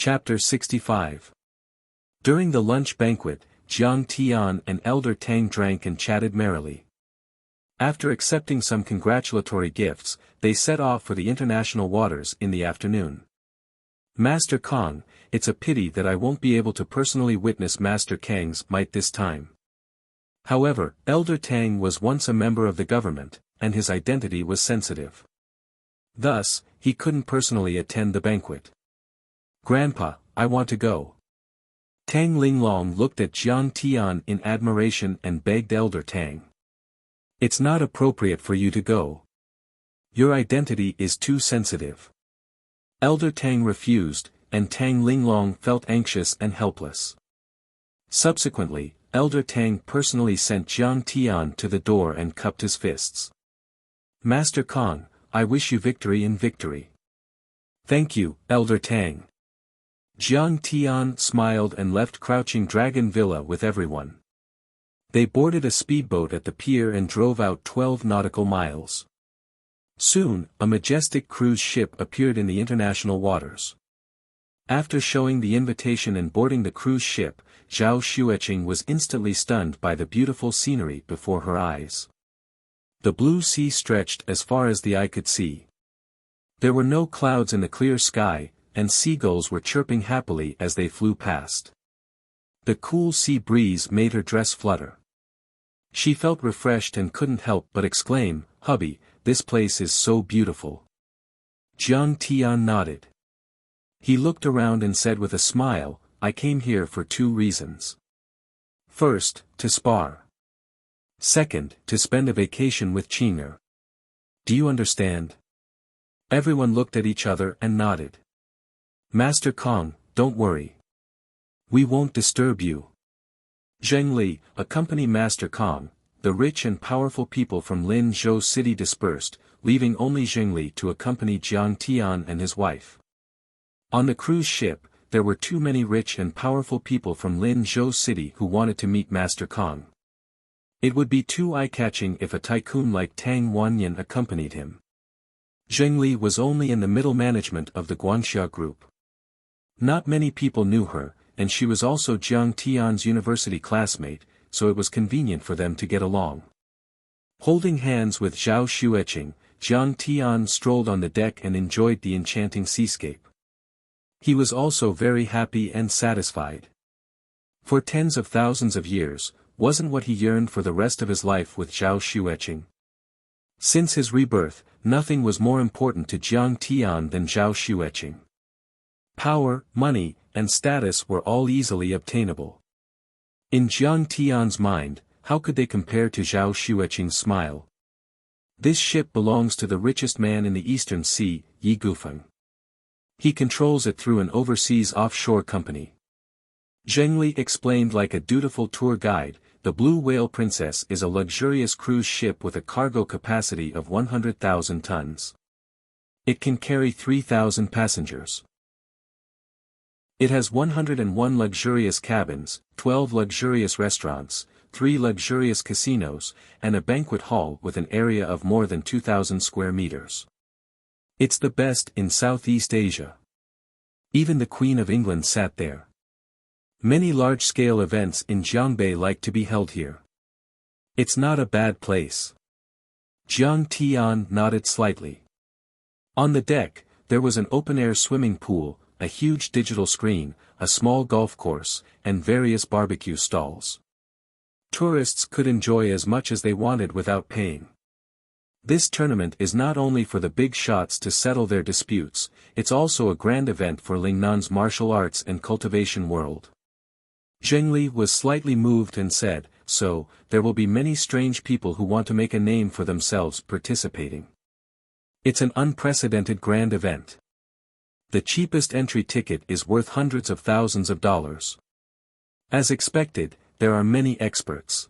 Chapter 65. During the lunch banquet, Jiang Tian and Elder Tang drank and chatted merrily. After accepting some congratulatory gifts, they set off for the international waters in the afternoon. Master Kong, it's a pity that I won't be able to personally witness Master Kang's might this time. However, Elder Tang was once a member of the government, and his identity was sensitive. Thus, he couldn't personally attend the banquet. Grandpa, I want to go. Tang Linglong looked at Jiang Tian in admiration and begged Elder Tang. It's not appropriate for you to go. Your identity is too sensitive. Elder Tang refused, and Tang Linglong felt anxious and helpless. Subsequently, Elder Tang personally sent Jiang Tian to the door and cupped his fists. Master Kong, I wish you victory in victory. Thank you, Elder Tang. Jiang Tian smiled and left Crouching Dragon Villa with everyone. They boarded a speedboat at the pier and drove out 12 nautical miles. Soon, a majestic cruise ship appeared in the international waters. After showing the invitation and boarding the cruise ship, Zhao Xueqing was instantly stunned by the beautiful scenery before her eyes. The blue sea stretched as far as the eye could see. There were no clouds in the clear sky, and seagulls were chirping happily as they flew past. The cool sea breeze made her dress flutter. She felt refreshed and couldn't help but exclaim, "Hubby, this place is so beautiful." Jiang Tian nodded. He looked around and said with a smile, I came here for 2 reasons. First, to spar. Second, to spend a vacation with Qing'er. Do you understand? Everyone looked at each other and nodded. Master Kong, don't worry. We won't disturb you. Zheng Li, accompany Master Kong. The rich and powerful people from Lin Zhou City dispersed, leaving only Zheng Li to accompany Jiang Tian and his wife. On the cruise ship, there were too many rich and powerful people from Lin Zhou City who wanted to meet Master Kong. It would be too eye-catching if a tycoon like Tang Wanyan accompanied him. Zheng Li was only in the middle management of the Guangxia group. Not many people knew her, and she was also Jiang Tian's university classmate, so it was convenient for them to get along. Holding hands with Zhao Xueqing, Jiang Tian strolled on the deck and enjoyed the enchanting seascape. He was also very happy and satisfied. For tens of thousands of years, wasn't what he yearned for the rest of his life with Zhao Xueqing? Since his rebirth, nothing was more important to Jiang Tian than Zhao Xueqing. Power, money, and status were all easily obtainable. In Jiang Tian's mind, how could they compare to Zhao Xueqing's smile? This ship belongs to the richest man in the Eastern Sea, Yi Gufeng. He controls it through an overseas offshore company. Zheng Li explained like a dutiful tour guide, the Blue Whale Princess is a luxurious cruise ship with a cargo capacity of 100,000 tons. It can carry 3,000 passengers. It has 101 luxurious cabins, 12 luxurious restaurants, 3 luxurious casinos, and a banquet hall with an area of more than 2,000 square meters. It's the best in Southeast Asia. Even the Queen of England sat there. Many large-scale events in Jiangbei like to be held here. It's not a bad place. Jiang Tian nodded slightly. On the deck, there was an open-air swimming pool, a huge digital screen, a small golf course, and various barbecue stalls. Tourists could enjoy as much as they wanted without paying. This tournament is not only for the big shots to settle their disputes, it's also a grand event for Lingnan's martial arts and cultivation world. Zheng Li was slightly moved and said, so, there will be many strange people who want to make a name for themselves participating. It's an unprecedented grand event. The cheapest entry ticket is worth hundreds of thousands of dollars. As expected, there are many experts.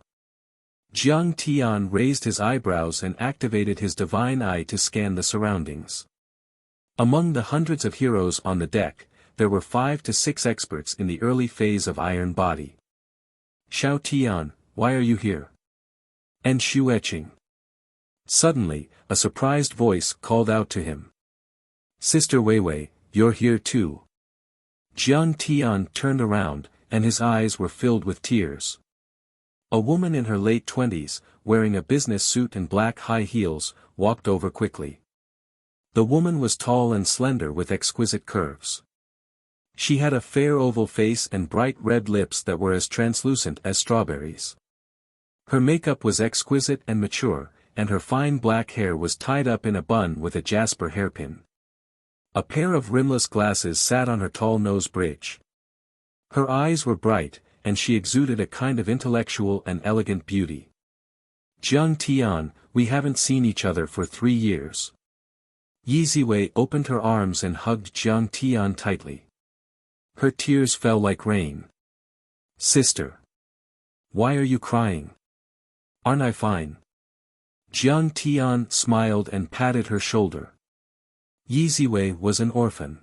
Jiang Tian raised his eyebrows and activated his divine eye to scan the surroundings. Among the hundreds of heroes on the deck, there were 5 to 6 experts in the early phase of Iron Body. Xiao Tian, why are you here? And Xueqing. Suddenly, a surprised voice called out to him. Sister Weiwei, you're here too. Jiang Tian turned around, and his eyes were filled with tears. A woman in her late 20s, wearing a business suit and black high heels, walked over quickly. The woman was tall and slender with exquisite curves. She had a fair oval face and bright red lips that were as translucent as strawberries. Her makeup was exquisite and mature, and her fine black hair was tied up in a bun with a jasper hairpin. A pair of rimless glasses sat on her tall nose bridge. Her eyes were bright, and she exuded a kind of intellectual and elegant beauty. Jiang Tian, we haven't seen each other for 3 years. Yi Ziwei opened her arms and hugged Jiang Tian tightly. Her tears fell like rain. Sister. Why are you crying? Aren't I fine? Jiang Tian smiled and patted her shoulder. Yi Ziwei was an orphan.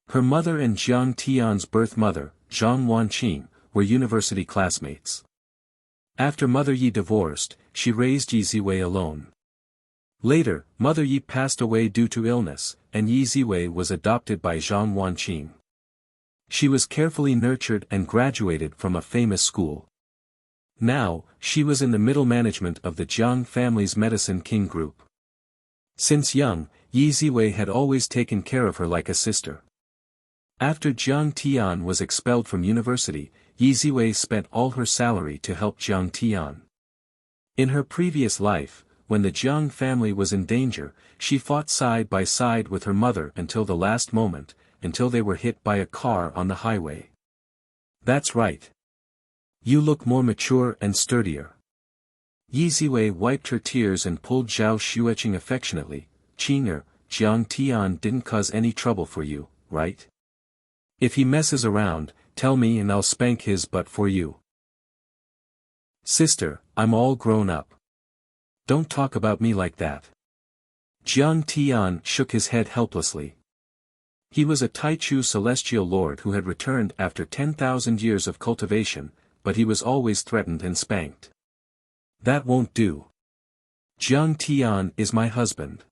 Her mother and Jiang Tian's birth mother, Zhang Wanqing, were university classmates. After Mother Yi divorced, she raised Yi Ziwei alone. Later, Mother Yi passed away due to illness, and Yi Ziwei was adopted by Zhang Wanqing. She was carefully nurtured and graduated from a famous school. Now, she was in the middle management of the Jiang family's Medicine King group. Since young, Yi Ziwei had always taken care of her like a sister. After Jiang Tian was expelled from university, Yi Ziwei spent all her salary to help Jiang Tian. In her previous life, when the Jiang family was in danger, she fought side by side with her mother until the last moment, until they were hit by a car on the highway. That's right. You look more mature and sturdier. Yi Ziwei wiped her tears and pulled Zhao Xueqing affectionately. Qing'er, Jiang Tian didn't cause any trouble for you, right? If he messes around, tell me and I'll spank his butt for you. Sister, I'm all grown up. Don't talk about me like that. Jiang Tian shook his head helplessly. He was a Taichu celestial lord who had returned after 10,000 years of cultivation, but he was always threatened and spanked. That won't do. Jiang Tian is my husband.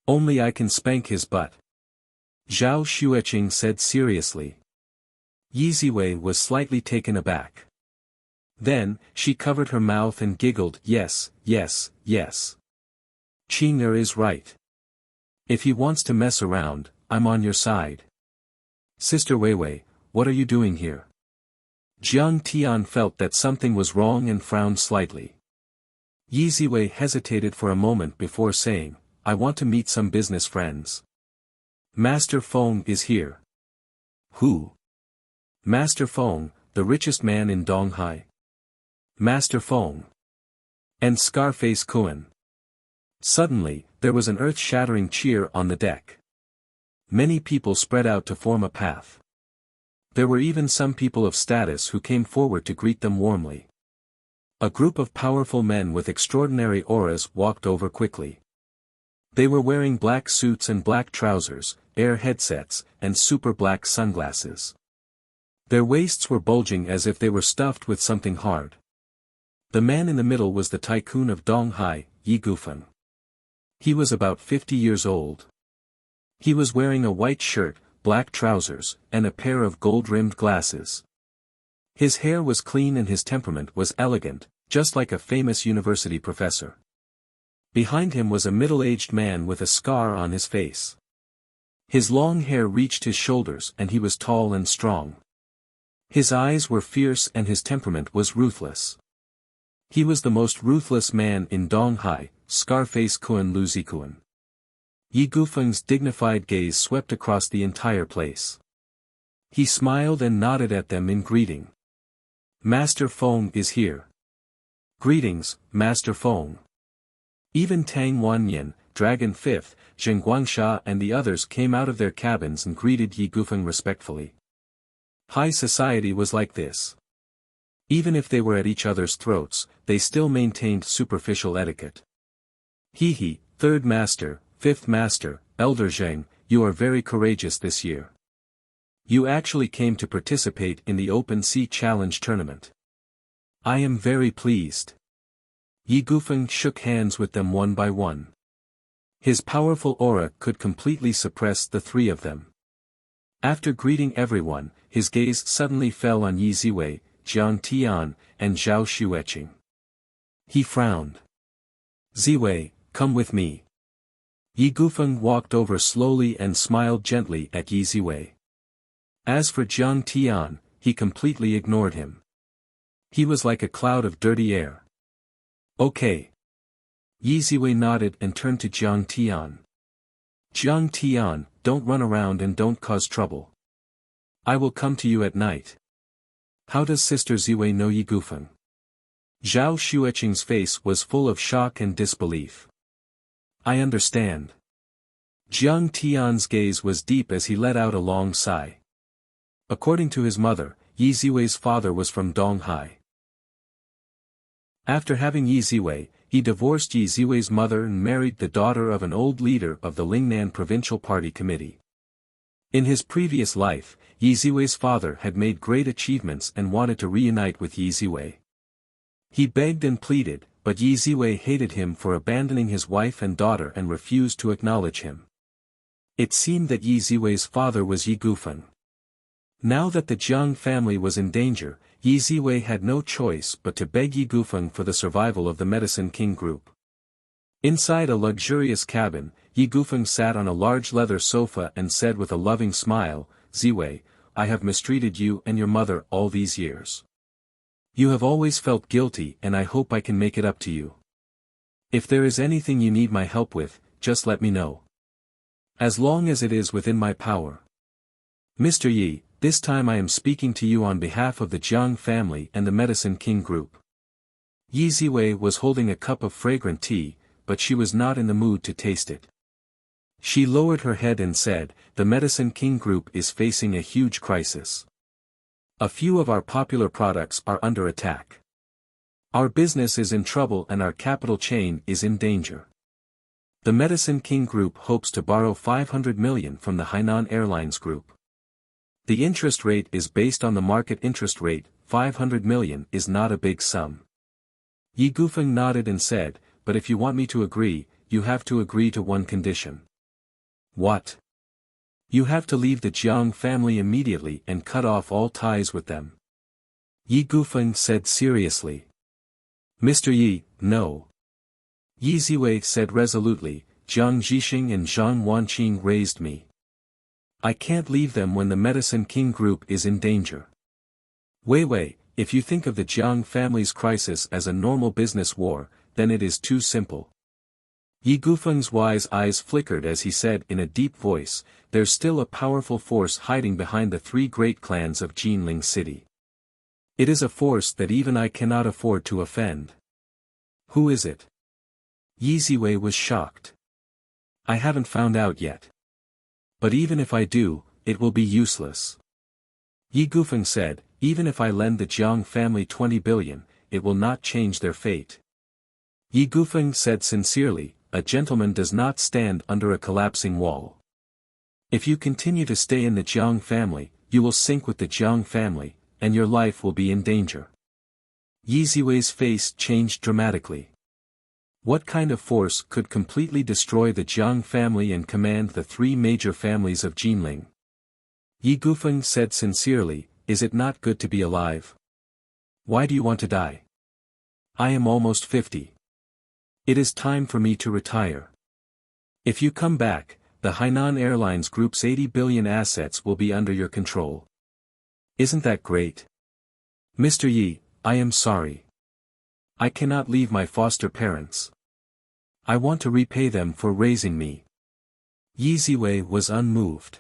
Only I can spank his butt. Zhao Xueqing said seriously. Yi Ziwei was slightly taken aback. Then, she covered her mouth and giggled, yes, yes, yes. Qing'er is right. If he wants to mess around, I'm on your side. Sister Weiwei, what are you doing here? Jiang Tian felt that something was wrong and frowned slightly. Yi Ziwei hesitated for a moment before saying, I want to meet some business friends. Master Feng is here. Who? Master Feng, the richest man in Donghai. Master Feng. And Scarface Kuan. Suddenly, there was an earth-shattering cheer on the deck. Many people spread out to form a path. There were even some people of status who came forward to greet them warmly. A group of powerful men with extraordinary auras walked over quickly. They were wearing black suits and black trousers, air headsets, and super black sunglasses. Their waists were bulging as if they were stuffed with something hard. The man in the middle was the tycoon of Donghai, Yi Gufeng. He was about 50 years old. He was wearing a white shirt, black trousers, and a pair of gold-rimmed glasses. His hair was clean and his temperament was elegant, just like a famous university professor. Behind him was a middle-aged man with a scar on his face. His long hair reached his shoulders and he was tall and strong. His eyes were fierce and his temperament was ruthless. He was the most ruthless man in Donghai, Scarface Kuan Luzikuan. Yi Gufeng's dignified gaze swept across the entire place. He smiled and nodded at them in greeting. Master Feng is here. Greetings, Master Feng. Even Tang Wanyan, Dragon Fifth, Zheng Guangsha and the others came out of their cabins and greeted Yi Gufeng respectfully. High society was like this. Even if they were at each other's throats, they still maintained superficial etiquette. He, Third Master, Fifth Master, Elder Zheng, you are very courageous this year. You actually came to participate in the Open Sea Challenge tournament. I am very pleased. Yi Gufeng shook hands with them one by one. His powerful aura could completely suppress the three of them. After greeting everyone, his gaze suddenly fell on Yi Ziwei, Jiang Tian, and Zhao Xueqing. He frowned. Ziwei, come with me. Yi Gufeng walked over slowly and smiled gently at Yi Ziwei. As for Jiang Tian, he completely ignored him. He was like a cloud of dirty air. Okay. Yi Ziwei nodded and turned to Jiang Tian. Jiang Tian, don't run around and don't cause trouble. I will come to you at night. How does Sister Ziwei know Yi Gufeng? Zhao Xueqing's face was full of shock and disbelief. I understand. Jiang Tian's gaze was deep as he let out a long sigh. According to his mother, Yi Ziwei's father was from Donghai. After having Yi Ziwei, he divorced Yi Ziwei's mother and married the daughter of an old leader of the Lingnan Provincial Party Committee. In his previous life, Yi Ziwei's father had made great achievements and wanted to reunite with Yi Ziwei. He begged and pleaded, but Yi Ziwei hated him for abandoning his wife and daughter and refused to acknowledge him. It seemed that Yi Ziwei's father was Yi Gufeng. Now that the Jiang family was in danger, Yi Ziwei had no choice but to beg Yi Gufeng for the survival of the Medicine King group. Inside a luxurious cabin, Yi Gufeng sat on a large leather sofa and said with a loving smile, Ziwei, I have mistreated you and your mother all these years. You have always felt guilty and I hope I can make it up to you. If there is anything you need my help with, just let me know. As long as it is within my power. Mr. Yi, this time I am speaking to you on behalf of the Jiang family and the Medicine King group. Yi Ziwei was holding a cup of fragrant tea, but she was not in the mood to taste it. She lowered her head and said, the Medicine King group is facing a huge crisis. A few of our popular products are under attack. Our business is in trouble and our capital chain is in danger. The Medicine King group hopes to borrow 500 million from the Hainan Airlines group. The interest rate is based on the market interest rate, 500 million is not a big sum. Yi Gufeng nodded and said, but if you want me to agree, you have to agree to one condition. What? You have to leave the Jiang family immediately and cut off all ties with them. Yi Gufeng said seriously. Mr. Yi, no. Yi Ziwei said resolutely, Jiang Zhixing and Zhang Wanqing raised me. I can't leave them when the Medicine King group is in danger. Wei, if you think of the Jiang family's crisis as a normal business war, then it is too simple. Yi Gufeng's wise eyes flickered as he said in a deep voice, there's still a powerful force hiding behind the three great clans of Jinling City. It is a force that even I cannot afford to offend. Who is it? Yi Ziwei was shocked. I haven't found out yet. But even if I do, it will be useless. Yi Gufeng said, even if I lend the Jiang family 20 billion, it will not change their fate. Yi Gufeng said sincerely, a gentleman does not stand under a collapsing wall. If you continue to stay in the Jiang family, you will sink with the Jiang family, and your life will be in danger. Yi Ziwei's face changed dramatically. What kind of force could completely destroy the Jiang family and command the three major families of Jinling? Yi Gufeng said sincerely, is it not good to be alive? Why do you want to die? I am almost 50. It is time for me to retire. If you come back, the Hainan Airlines Group's 80 billion assets will be under your control. Isn't that great? Mr. Yi, I am sorry. I cannot leave my foster parents. I want to repay them for raising me. Yi Ziwei was unmoved.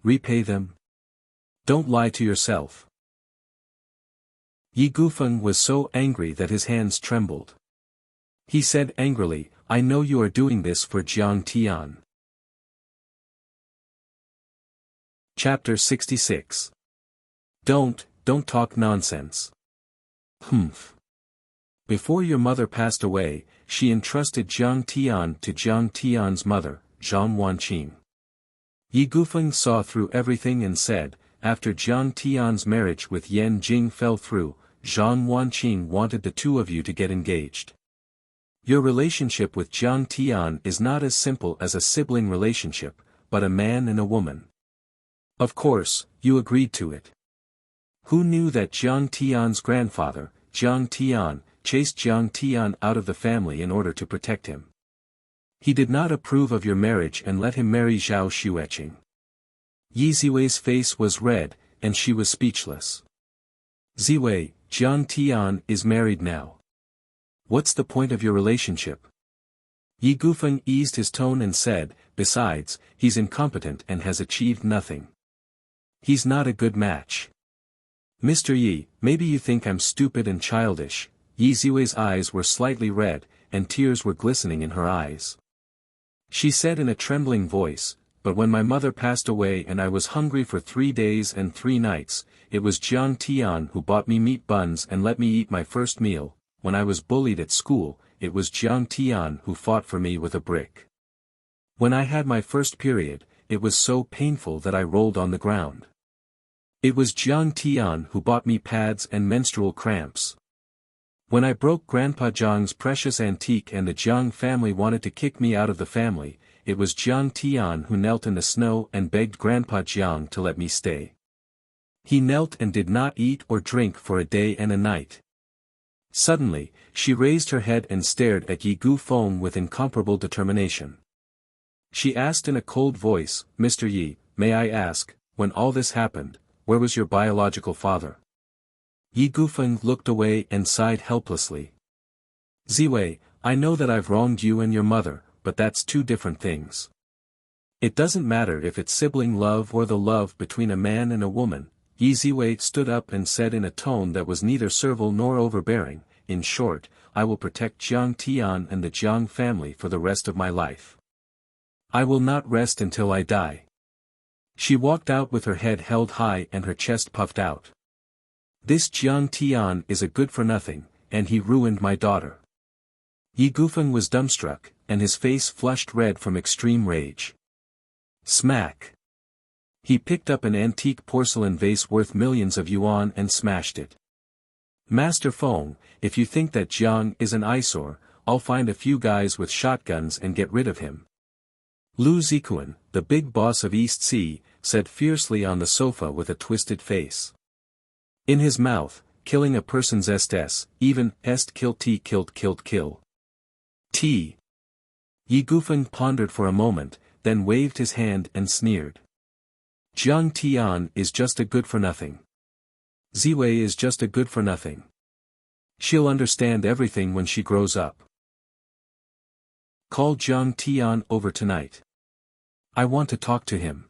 Repay them? Don't lie to yourself. Yi Gufeng was so angry that his hands trembled. He said angrily, I know you are doing this for Jiang Tian. Chapter 66. Don't talk nonsense. Humph. Before your mother passed away, she entrusted Jiang Tian to Jiang Tian's mother, Zhang Wanqing. Yi Gufeng saw through everything and said, after Jiang Tian's marriage with Yan Jing fell through, Zhang Wanqing wanted the two of you to get engaged. Your relationship with Jiang Tian is not as simple as a sibling relationship, but a man and a woman. Of course, you agreed to it. Who knew that Jiang Tian's grandfather, Jiang Tian, chased Jiang Tian out of the family in order to protect him? He did not approve of your marriage and let him marry Zhao Xueqing. Yi Ziwei's face was red, and she was speechless. Ziwei, Jiang Tian is married now. What's the point of your relationship? Yi Gufeng eased his tone and said, besides, he's incompetent and has achieved nothing. He's not a good match. Mr. Yi, maybe you think I'm stupid and childish. Yi Ziwei's eyes were slightly red, and tears were glistening in her eyes. She said in a trembling voice, but when my mother passed away and I was hungry for 3 days and 3 nights, it was Jiang Tian who bought me meat buns and let me eat my first meal. When I was bullied at school, it was Jiang Tian who fought for me with a brick. When I had my first period, it was so painful that I rolled on the ground. It was Jiang Tian who bought me pads and menstrual cramps. When I broke Grandpa Jiang's precious antique and the Jiang family wanted to kick me out of the family, it was Jiang Tian who knelt in the snow and begged Grandpa Jiang to let me stay. He knelt and did not eat or drink for a day and a night. Suddenly, she raised her head and stared at Yi Gufeng with incomparable determination. She asked in a cold voice, Mr. Yi, may I ask, when all this happened, where was your biological father? Yi Gufeng looked away and sighed helplessly. Ziwei, I know that I've wronged you and your mother, but that's 2 different things. It doesn't matter if it's sibling love or the love between a man and a woman. Yi Ziwei stood up and said in a tone that was neither servile nor overbearing, in short, I will protect Jiang Tian and the Jiang family for the rest of my life. I will not rest until I die. She walked out with her head held high and her chest puffed out. This Jiang Tian is a good-for-nothing, and he ruined my daughter. Yi Gufeng was dumbstruck, and his face flushed red from extreme rage. Smack! He picked up an antique porcelain vase worth millions of yuan and smashed it. Master Feng, if you think that Jiang is an eyesore, I'll find a few guys with shotguns and get rid of him. Lu Zikuan, the big boss of East Sea, said fiercely on the sofa with a twisted face. In his mouth, killing a person's even est kill. T. Yi Gufeng pondered for a moment, then waved his hand and sneered. Jiang Tian is just a good-for-nothing. Ziwei is just a good-for-nothing. She'll understand everything when she grows up. Call Jiang Tian over tonight. I want to talk to him.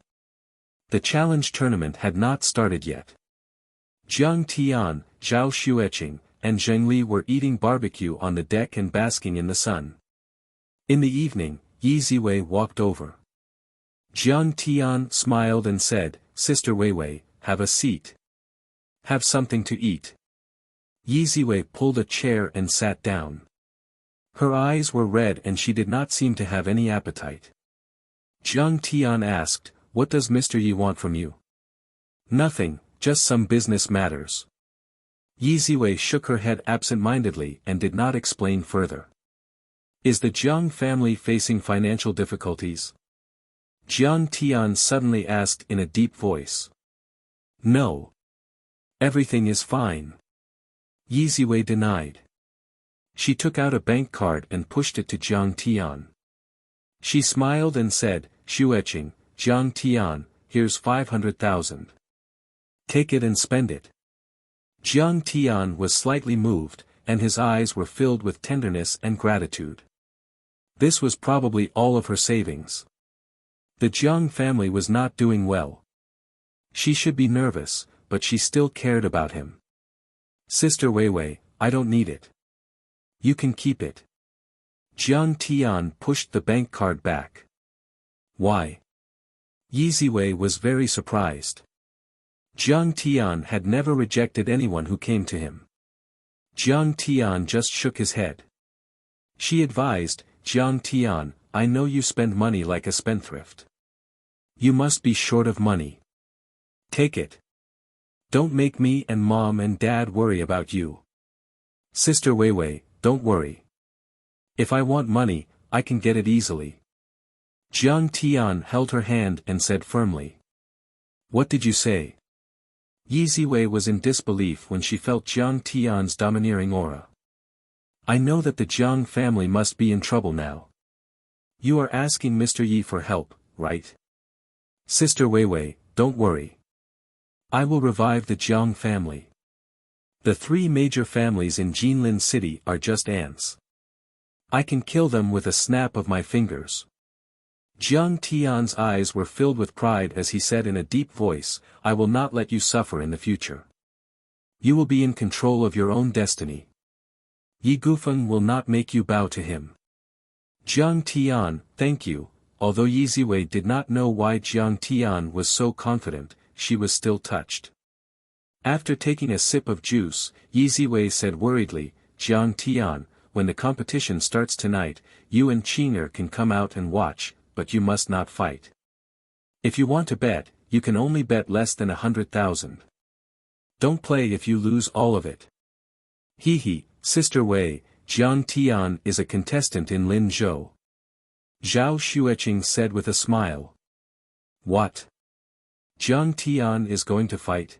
The challenge tournament had not started yet. Jiang Tian, Zhao Xueqing, and Zheng Li were eating barbecue on the deck and basking in the sun. In the evening, Yi Ziwei walked over. Jiang Tian smiled and said, Sister Weiwei, have a seat. Have something to eat. Yi Ziwei pulled a chair and sat down. Her eyes were red and she did not seem to have any appetite. Jiang Tian asked, What does Mr. Yi want from you? Nothing, just some business matters. Yi Ziwei shook her head absent-mindedly and did not explain further. Is the Jiang family facing financial difficulties? Jiang Tian suddenly asked in a deep voice. No. Everything is fine. Yi Ziwei denied. She took out a bank card and pushed it to Jiang Tian. She smiled and said, Xueqing, Jiang Tian, here's 500,000. Take it and spend it. Jiang Tian was slightly moved, and his eyes were filled with tenderness and gratitude. This was probably all of her savings. The Jiang family was not doing well. She should be nervous, but she still cared about him. Sister Weiwei, I don't need it. You can keep it. Jiang Tian pushed the bank card back. Why? Yi Ziwei was very surprised. Jiang Tian had never rejected anyone who came to him. Jiang Tian just shook his head. She advised, Jiang Tian, I know you spend money like a spendthrift. You must be short of money. Take it. Don't make me and Mom and Dad worry about you. Sister Weiwei, don't worry. If I want money, I can get it easily. Jiang Tian held her hand and said firmly. What did you say? Yi Ziwei was in disbelief when she felt Jiang Tian's domineering aura. I know that the Jiang family must be in trouble now. You are asking Mr. Yi for help, right? Sister Weiwei, don't worry. I will revive the Jiang family. The three major families in Jinlin City are just ants. I can kill them with a snap of my fingers. Jiang Tian's eyes were filled with pride as he said in a deep voice, I will not let you suffer in the future. You will be in control of your own destiny. Yi Gufeng will not make you bow to him. Jiang Tian, thank you. Although Yi Ziwei did not know why Jiang Tian was so confident, she was still touched. After taking a sip of juice, Yi Ziwei said worriedly, Jiang Tian, when the competition starts tonight, you and Qing'er can come out and watch, but you must not fight. If you want to bet, you can only bet less than 100,000. Don't play if you lose all of it. Hee, Sister Wei, Jiang Tian is a contestant in Lin Zhou. Zhao Xueqing said with a smile. What? Jiang Tian is going to fight?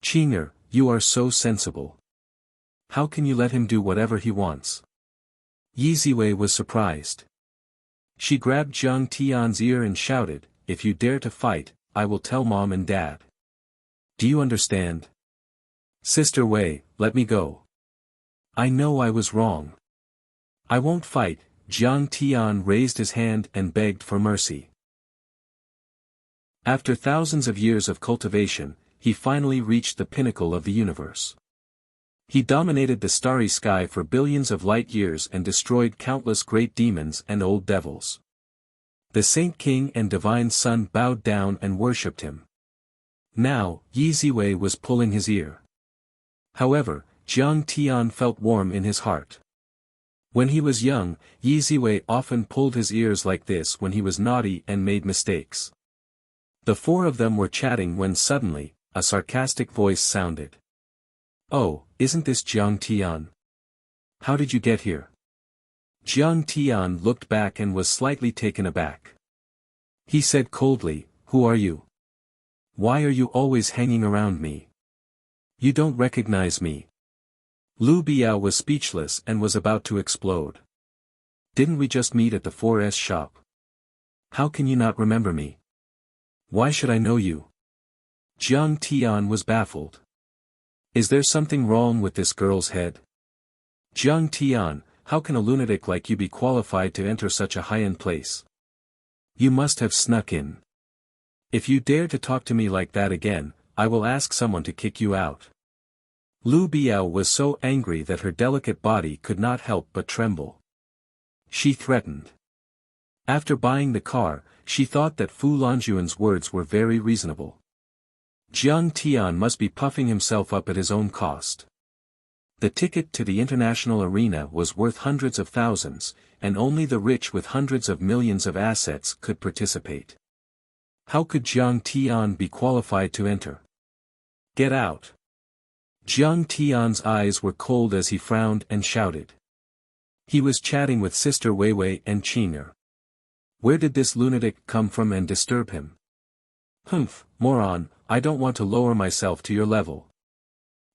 Qing'er, you are so sensible. How can you let him do whatever he wants? Yi Ziwei was surprised. She grabbed Jiang Tian's ear and shouted, if you dare to fight, I will tell Mom and Dad. Do you understand? Sister Wei, let me go. I know I was wrong. I won't fight. Jiang Tian raised his hand and begged for mercy. After thousands of years of cultivation, he finally reached the pinnacle of the universe. He dominated the starry sky for billions of light years and destroyed countless great demons and old devils. The Saint King and Divine Sun bowed down and worshipped him. Now, Yi Ziwei was pulling his ear. However, Jiang Tian felt warm in his heart. When he was young, Yi Ziwei often pulled his ears like this when he was naughty and made mistakes. The four of them were chatting when suddenly, a sarcastic voice sounded. Oh, isn't this Jiang Tian? How did you get here? Jiang Tian looked back and was slightly taken aback. He said coldly, who are you? Why are you always hanging around me? You don't recognize me. Lu Biao was speechless and was about to explode. Didn't we just meet at the 4S shop? How can you not remember me? Why should I know you? Jiang Tian was baffled. Is there something wrong with this girl's head? Jiang Tian, how can a lunatic like you be qualified to enter such a high-end place? You must have snuck in. If you dare to talk to me like that again, I will ask someone to kick you out. Lu Biao was so angry that her delicate body could not help but tremble. She threatened. After buying the car, she thought that Fu Lanjuan's words were very reasonable. Jiang Tian must be puffing himself up at his own cost. The ticket to the international arena was worth hundreds of thousands, and only the rich with hundreds of millions of assets could participate. How could Jiang Tian be qualified to enter? Get out! Jiang Tian's eyes were cold as he frowned and shouted. He was chatting with Sister Weiwei and Qing'er. Where did this lunatic come from and disturb him? Humph, moron, I don't want to lower myself to your level.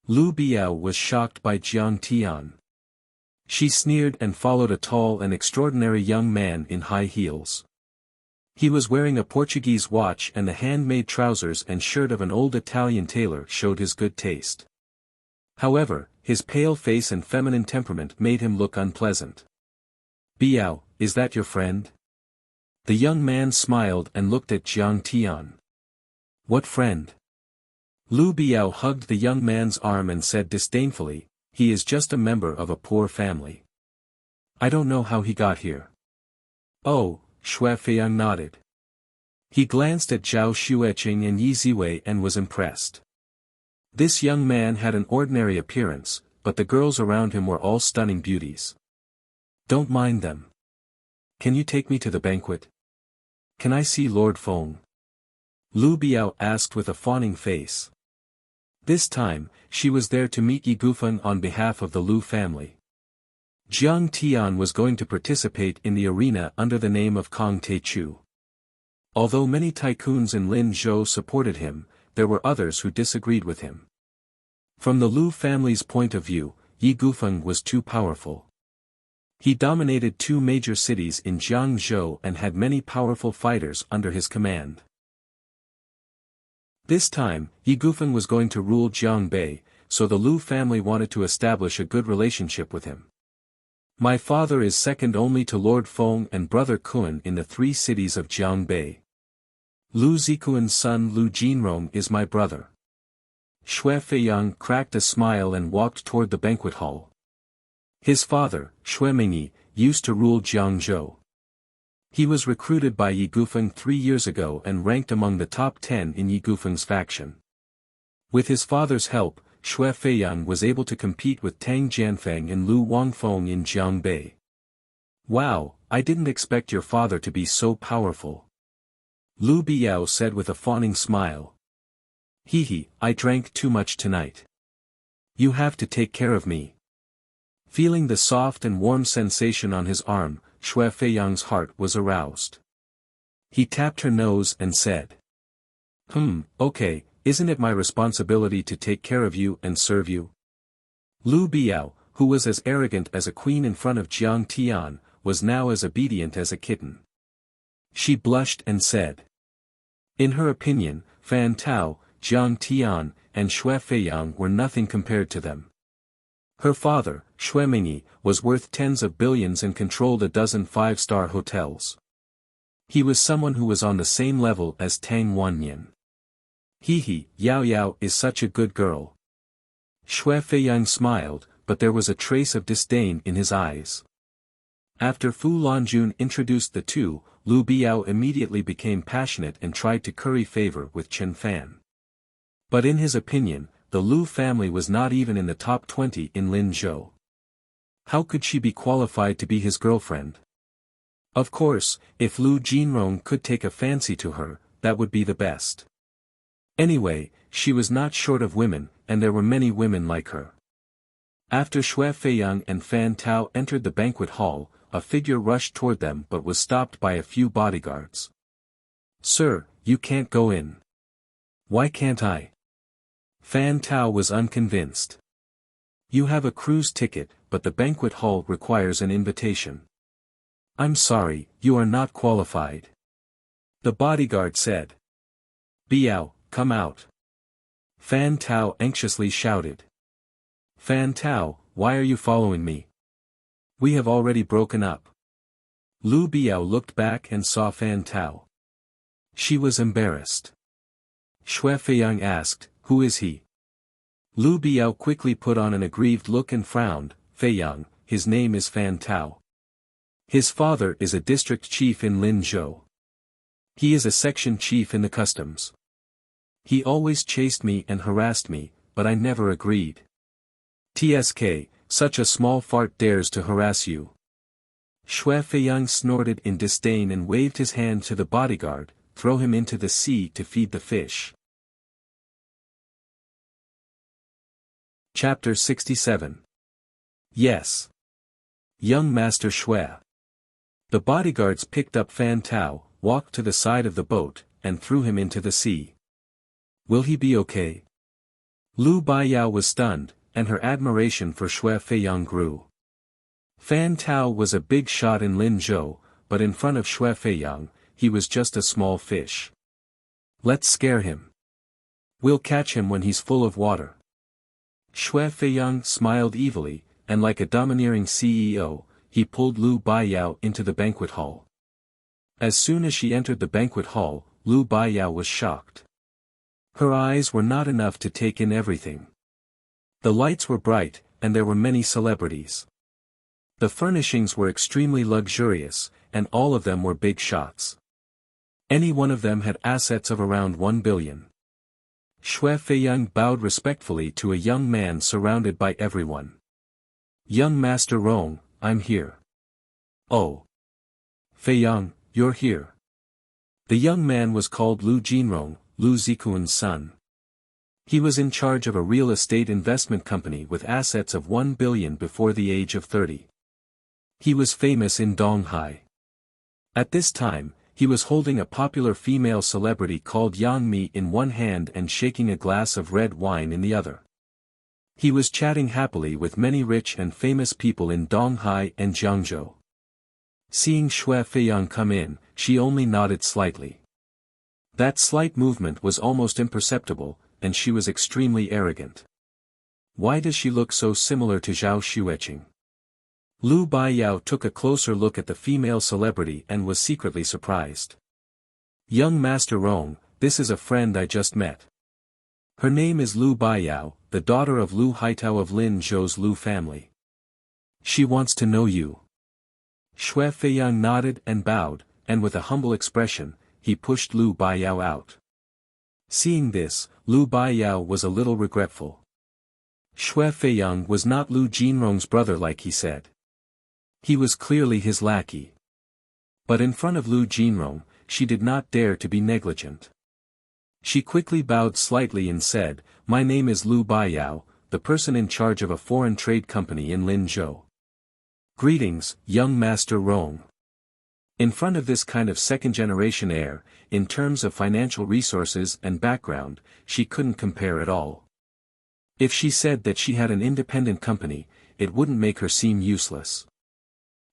Lu Biao was shocked by Jiang Tian. She sneered and followed a tall and extraordinary young man in high heels. He was wearing a Portuguese watch, and the handmade trousers and shirt of an old Italian tailor showed his good taste. However, his pale face and feminine temperament made him look unpleasant. Biao, is that your friend? The young man smiled and looked at Jiang Tian. What friend? Lu Biao hugged the young man's arm and said disdainfully, he is just a member of a poor family. I don't know how he got here. Oh, Xue Feiyang nodded. He glanced at Zhao Xueqing and Yi Ziwei and was impressed. This young man had an ordinary appearance, but the girls around him were all stunning beauties. Don't mind them. Can you take me to the banquet? Can I see Lord Feng? Lu Biao asked with a fawning face. This time, she was there to meet Yi Gufeng on behalf of the Lu family. Jiang Tian was going to participate in the arena under the name of Kong Te Chu. Although many tycoons in Linzhou supported him, there were others who disagreed with him. From the Lu family's point of view, Yi Gufeng was too powerful. He dominated two major cities in Jiangzhou and had many powerful fighters under his command. This time, Yi Gufeng was going to rule Jiangbei, so the Lu family wanted to establish a good relationship with him. My father is second only to Lord Feng and brother Kun in the three cities of Jiangbei. Lu Zikuan's son Lu Jinrong is my brother. Xue Feiyang cracked a smile and walked toward the banquet hall. His father, Xue Mingyi, used to rule Jiangzhou. He was recruited by Yi Gufeng 3 years ago and ranked among the top 10 in Yi Gufeng's faction. With his father's help, Xue Feiyang was able to compete with Tang Jianfeng and Lu Wangfeng in Jiangbei. Wow, I didn't expect your father to be so powerful. Lu Biao said with a fawning smile. Hehe, I drank too much tonight. You have to take care of me. Feeling the soft and warm sensation on his arm, Xue Feiyang's heart was aroused. He tapped her nose and said. Okay, isn't it my responsibility to take care of you and serve you? Lu Biao, who was as arrogant as a queen in front of Jiang Tian, was now as obedient as a kitten. She blushed and said. In her opinion, Fan Tao, Jiang Tian, and Xue Feiyang were nothing compared to them. Her father, Xue Mingyi, was worth tens of billions and controlled a dozen 5-star hotels. He was someone who was on the same level as Tang Wanyan. Hehe, Yao Yao is such a good girl. Xue Feiyang smiled, but there was a trace of disdain in his eyes. After Fu Lanjun introduced the two, Lu Biao immediately became passionate and tried to curry favor with Chen Fan. But in his opinion, the Lu family was not even in the top 20 in Linzhou. How could she be qualified to be his girlfriend? Of course, if Lu Jinrong could take a fancy to her, that would be the best. Anyway, she was not short of women, and there were many women like her. After Xue Feiyang and Fan Tao entered the banquet hall, a figure rushed toward them but was stopped by a few bodyguards. Sir, you can't go in. Why can't I? Fan Tao was unconvinced. You have a cruise ticket, but the banquet hall requires an invitation. I'm sorry, you are not qualified. The bodyguard said. Biao, come out. Fan Tao anxiously shouted. Fan Tao, why are you following me? We have already broken up. Lu Biao looked back and saw Fan Tao. She was embarrassed. Xue Feiyang asked, who is he? Lu Biao quickly put on an aggrieved look and frowned. Feiyang, his name is Fan Tao. His father is a district chief in Linzhou. He is a section chief in the customs. He always chased me and harassed me, but I never agreed. TSK, such a small fart dares to harass you. Xue Feiyang snorted in disdain and waved his hand to the bodyguard, throw him into the sea to feed the fish. Chapter 67. Yes. Young Master Xue. The bodyguards picked up Fan Tao, walked to the side of the boat, and threw him into the sea. Will he be okay? Lu Baiyao was stunned, and her admiration for Xue Feiyang grew. Fan Tao was a big shot in Linzhou, but in front of Xue Feiyang, he was just a small fish. Let's scare him. We'll catch him when he's full of water. Xue Feiyang smiled evilly, and like a domineering CEO, he pulled Lu Baiyao into the banquet hall. As soon as she entered the banquet hall, Lu Baiyao was shocked. Her eyes were not enough to take in everything. The lights were bright, and there were many celebrities. The furnishings were extremely luxurious, and all of them were big shots. Any one of them had assets of around 1 billion. Xue Feiyang bowed respectfully to a young man surrounded by everyone. Young Master Rong, I'm here. Oh. Feiyang, you're here. The young man was called Lu Jinrong, Lu Zikuan's son. He was in charge of a real estate investment company with assets of 1 billion before the age of 30. He was famous in Donghai. At this time, He was holding a popular female celebrity called Yang Mi in one hand and shaking a glass of red wine in the other. He was chatting happily with many rich and famous people in Donghai and Jiangzhou. Seeing Xue Feiyang come in, she only nodded slightly. That slight movement was almost imperceptible, and she was extremely arrogant. Why does she look so similar to Zhao Xueqing? Lu Baiyao took a closer look at the female celebrity and was secretly surprised. Young Master Rong, this is a friend I just met. Her name is Lu Baiyao, the daughter of Lu Haitao of Lin Zhou's Lu family. She wants to know you. Xue Feiyang nodded and bowed, and with a humble expression, he pushed Lu Baiyao out. Seeing this, Lu Baiyao was a little regretful. Xue Feiyang was not Lu Jinrong's brother like he said. He was clearly his lackey. But in front of Lu Jinrong, she did not dare to be negligent. She quickly bowed slightly and said, "My name is Lu Baiyao, the person in charge of a foreign trade company in Linzhou. Greetings, young Master Rong." In front of this kind of second-generation heir, in terms of financial resources and background, she couldn't compare at all. If she said that she had an independent company, it wouldn't make her seem useless.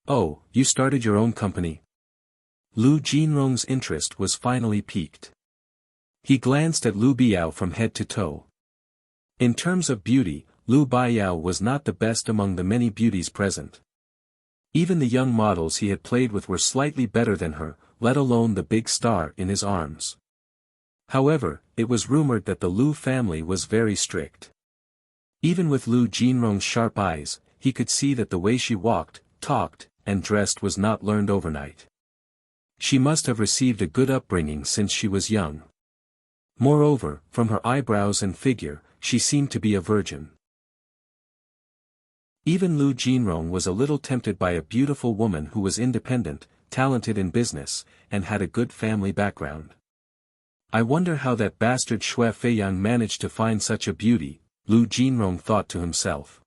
"Oh, you started your own company?" Lu Jinrong's interest was finally piqued. He glanced at Lu Biao from head to toe. In terms of beauty, Lu Baiyao was not the best among the many beauties present. Even the young models he had played with were slightly better than her, let alone the big star in his arms. However, it was rumored that the Lu family was very strict. Even with Lu Jinrong's sharp eyes, he could see that the way she walked, talked, and dressed was not learned overnight. She must have received a good upbringing since she was young. Moreover, from her eyebrows and figure, she seemed to be a virgin. Even Lu Jinrong was a little tempted by a beautiful woman who was independent, talented in business, and had a good family background. I wonder how that bastard Xue Feiyang managed to find such a beauty, Lu Jinrong thought to himself.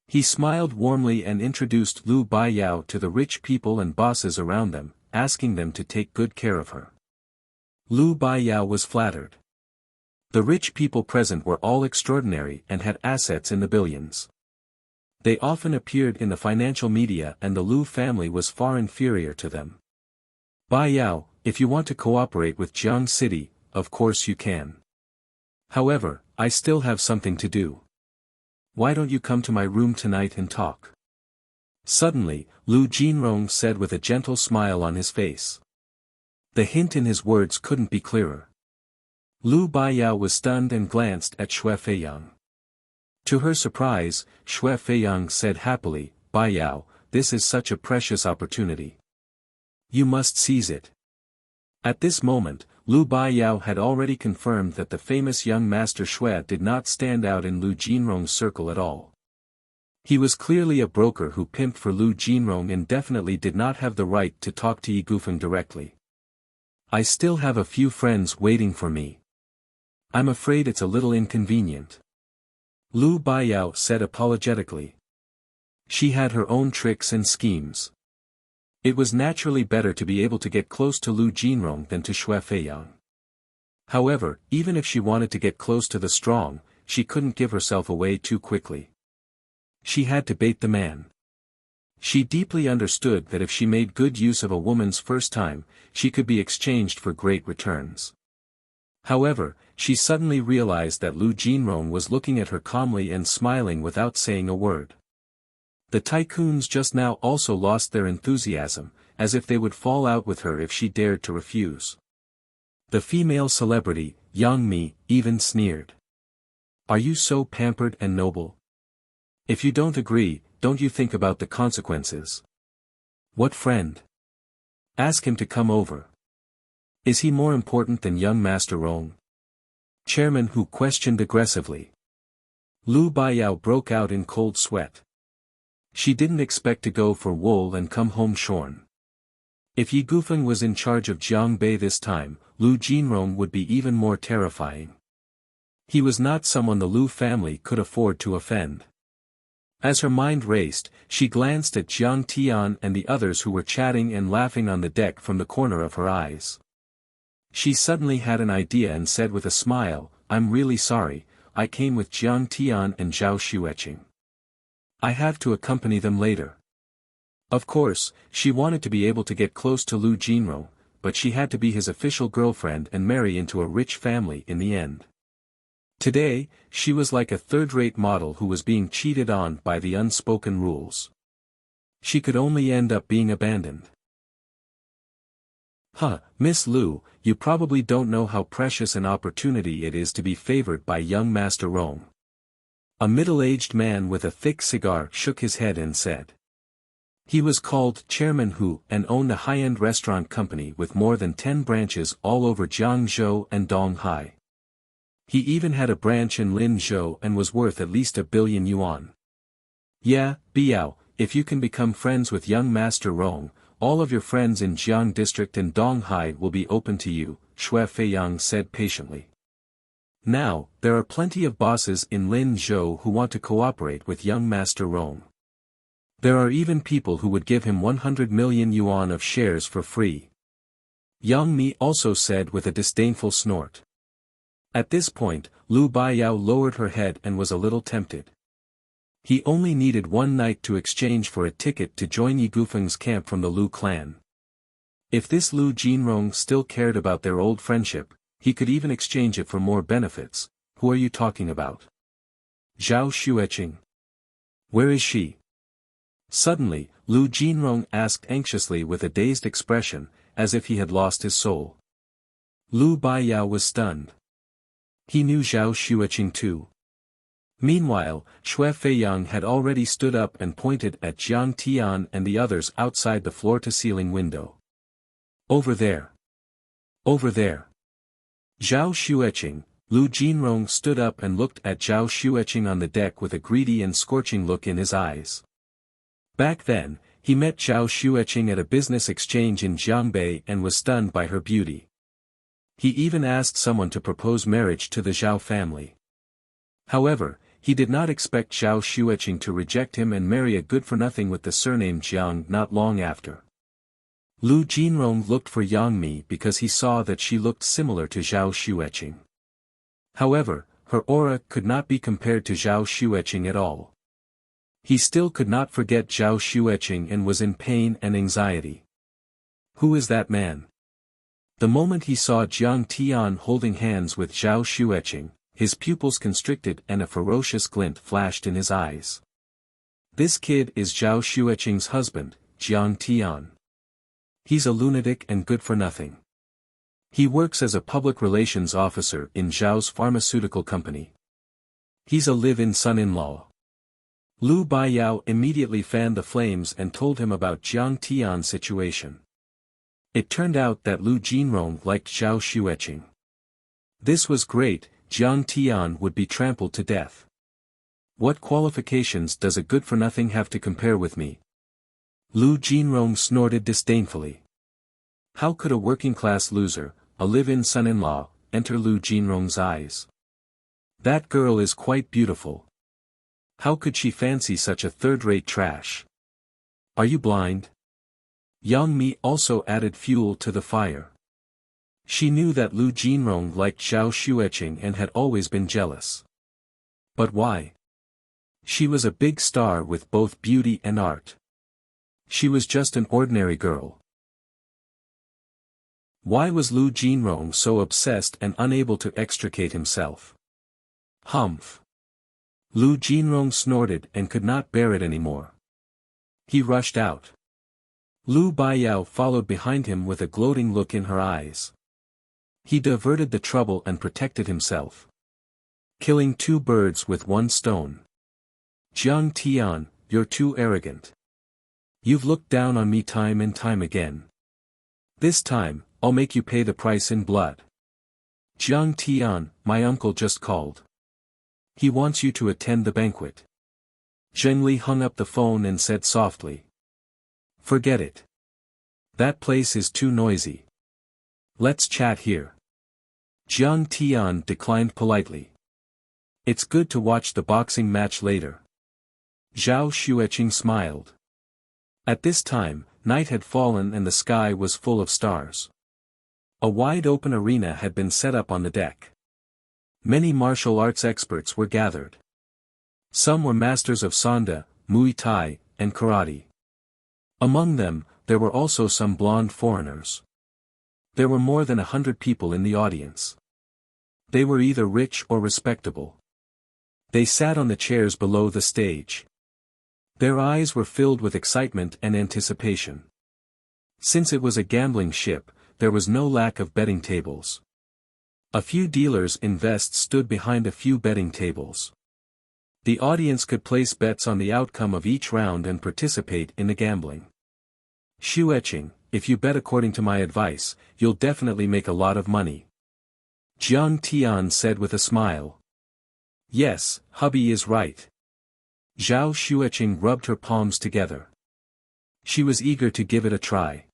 He smiled warmly and introduced Lu Baiyao to the rich people and bosses around them, asking them to take good care of her. Lu Baiyao was flattered. The rich people present were all extraordinary and had assets in the billions. They often appeared in the financial media and the Lu family was far inferior to them. "Baiyao, if you want to cooperate with Jiang City, of course you can. However, I still have something to do. Why don't you come to my room tonight and talk?" Suddenly, Lu Jinrong said with a gentle smile on his face. The hint in his words couldn't be clearer. Lu Baiyao was stunned and glanced at Xue Feiyang. To her surprise, Xue Feiyang said happily, "Baiyao, this is such a precious opportunity. You must seize it." At this moment, Lu Baiyao had already confirmed that the famous young Master Xue did not stand out in Lu Jinrong's circle at all. He was clearly a broker who pimped for Lu Jinrong and definitely did not have the right to talk to Yi Gufeng directly. "I still have a few friends waiting for me. I'm afraid it's a little inconvenient," Lu Baiyao said apologetically. She had her own tricks and schemes. It was naturally better to be able to get close to Lu Jinrong than to Xue Feiyang. However, even if she wanted to get close to the strong, she couldn't give herself away too quickly. She had to bait the man. She deeply understood that if she made good use of a woman's first time, she could be exchanged for great returns. However, she suddenly realized that Lu Jinrong was looking at her calmly and smiling without saying a word. The tycoons just now also lost their enthusiasm, as if they would fall out with her if she dared to refuse. The female celebrity, Yang Mi, even sneered. "Are you so pampered and noble? If you don't agree, don't you think about the consequences? What friend? Ask him to come over. Is he more important than young Master Rong?" Chairman Hu questioned aggressively. Lu Baiyao broke out in cold sweat. She didn't expect to go for wool and come home shorn. If Yi Gufeng was in charge of Jiangbei this time, Lu Jinrong would be even more terrifying. He was not someone the Lu family could afford to offend. As her mind raced, she glanced at Jiang Tian and the others who were chatting and laughing on the deck from the corner of her eyes. She suddenly had an idea and said with a smile, "I'm really sorry, I came with Jiang Tian and Zhao Xueqing. I have to accompany them later." Of course, she wanted to be able to get close to Lu Jinrong, but she had to be his official girlfriend and marry into a rich family in the end. Today, she was like a third-rate model who was being cheated on by the unspoken rules. She could only end up being abandoned. Miss Lu, you probably don't know how precious an opportunity it is to be favored by young Master Rong. A middle-aged man with a thick cigar shook his head and said. He was called Chairman Hu and owned a high-end restaurant company with more than 10 branches all over Jiangzhou and Donghai. He even had a branch in Linzhou and was worth at least 1 billion yuan. Yeah, Biao, if you can become friends with young Master Rong, all of your friends in Jiang District and Donghai will be open to you, Xue Feiyang said patiently. Now, there are plenty of bosses in Linzhou who want to cooperate with young Master Rong. There are even people who would give him 100 million yuan of shares for free. Yang Mi also said with a disdainful snort. At this point, Lu Baiyao lowered her head and was a little tempted. He only needed one night to exchange for a ticket to join Yi Gufeng's camp from the Lu clan. If this Lu Jinrong still cared about their old friendship, he could even exchange it for more benefits. Who are you talking about? Zhao Xueqing. Where is she? Suddenly, Lu Jinrong asked anxiously with a dazed expression, as if he had lost his soul. Lu Baiyao was stunned. He knew Zhao Xueqing too. Meanwhile, Xue Feiyang had already stood up and pointed at Jiang Tian and the others outside the floor-to-ceiling window. Over there. Over there. Zhao Xueqing. Lu Jinrong stood up and looked at Zhao Xueqing on the deck with a greedy and scorching look in his eyes. Back then, he met Zhao Xueqing at a business exchange in Jiangbei and was stunned by her beauty. He even asked someone to propose marriage to the Zhao family. However, he did not expect Zhao Xueqing to reject him and marry a good-for-nothing with the surname Jiang not long after. Lu Jinrong looked for Yang Mi because he saw that she looked similar to Zhao Xueqing. However, her aura could not be compared to Zhao Xueqing at all. He still could not forget Zhao Xueqing and was in pain and anxiety. Who is that man? The moment he saw Jiang Tian holding hands with Zhao Xueqing, his pupils constricted and a ferocious glint flashed in his eyes. This kid is Zhao Xueqing's husband, Jiang Tian. He's a lunatic and good for nothing. He works as a public relations officer in Zhao's pharmaceutical company. He's a live-in son-in-law. Lu Baiyao immediately fanned the flames and told him about Jiang Tian's situation. It turned out that Lu Jinrong liked Zhao Xueqing. This was great, Jiang Tian would be trampled to death. What qualifications does a good-for-nothing have to compare with me? Lu Jinrong snorted disdainfully. How could a working-class loser, a live-in son-in-law, enter Lu Jinrong's eyes? That girl is quite beautiful. How could she fancy such a third-rate trash? Are you blind? Yang Mi also added fuel to the fire. She knew that Lu Jinrong liked Zhao Xueqing and had always been jealous. But why? She was a big star with both beauty and art. She was just an ordinary girl. Why was Lu Jinrong so obsessed and unable to extricate himself? Humph. Lu Jinrong snorted and could not bear it anymore. He rushed out. Lu Baiyao followed behind him with a gloating look in her eyes. He diverted the trouble and protected himself. Killing 2 birds with 1 stone. Jiang Tian, you're too arrogant. You've looked down on me time and time again. This time, I'll make you pay the price in blood. Jiang Tian, my uncle just called. He wants you to attend the banquet. Zhengli hung up the phone and said softly. Forget it. That place is too noisy. Let's chat here. Jiang Tian declined politely. It's good to watch the boxing match later. Zhao Xueqing smiled. At this time, night had fallen and the sky was full of stars. A wide-open arena had been set up on the deck. Many martial arts experts were gathered. Some were masters of Sanda, Muay Thai, and Karate. Among them, there were also some blonde foreigners. There were more than 100 people in the audience. They were either rich or respectable. They sat on the chairs below the stage. Their eyes were filled with excitement and anticipation. Since it was a gambling ship, there was no lack of betting tables. A few dealers in vests stood behind a few betting tables. The audience could place bets on the outcome of each round and participate in the gambling. Xueqing, if you bet according to my advice, you'll definitely make a lot of money. Jiang Tian said with a smile. Yes, hubby is right. Zhao Xueqing rubbed her palms together. She was eager to give it a try.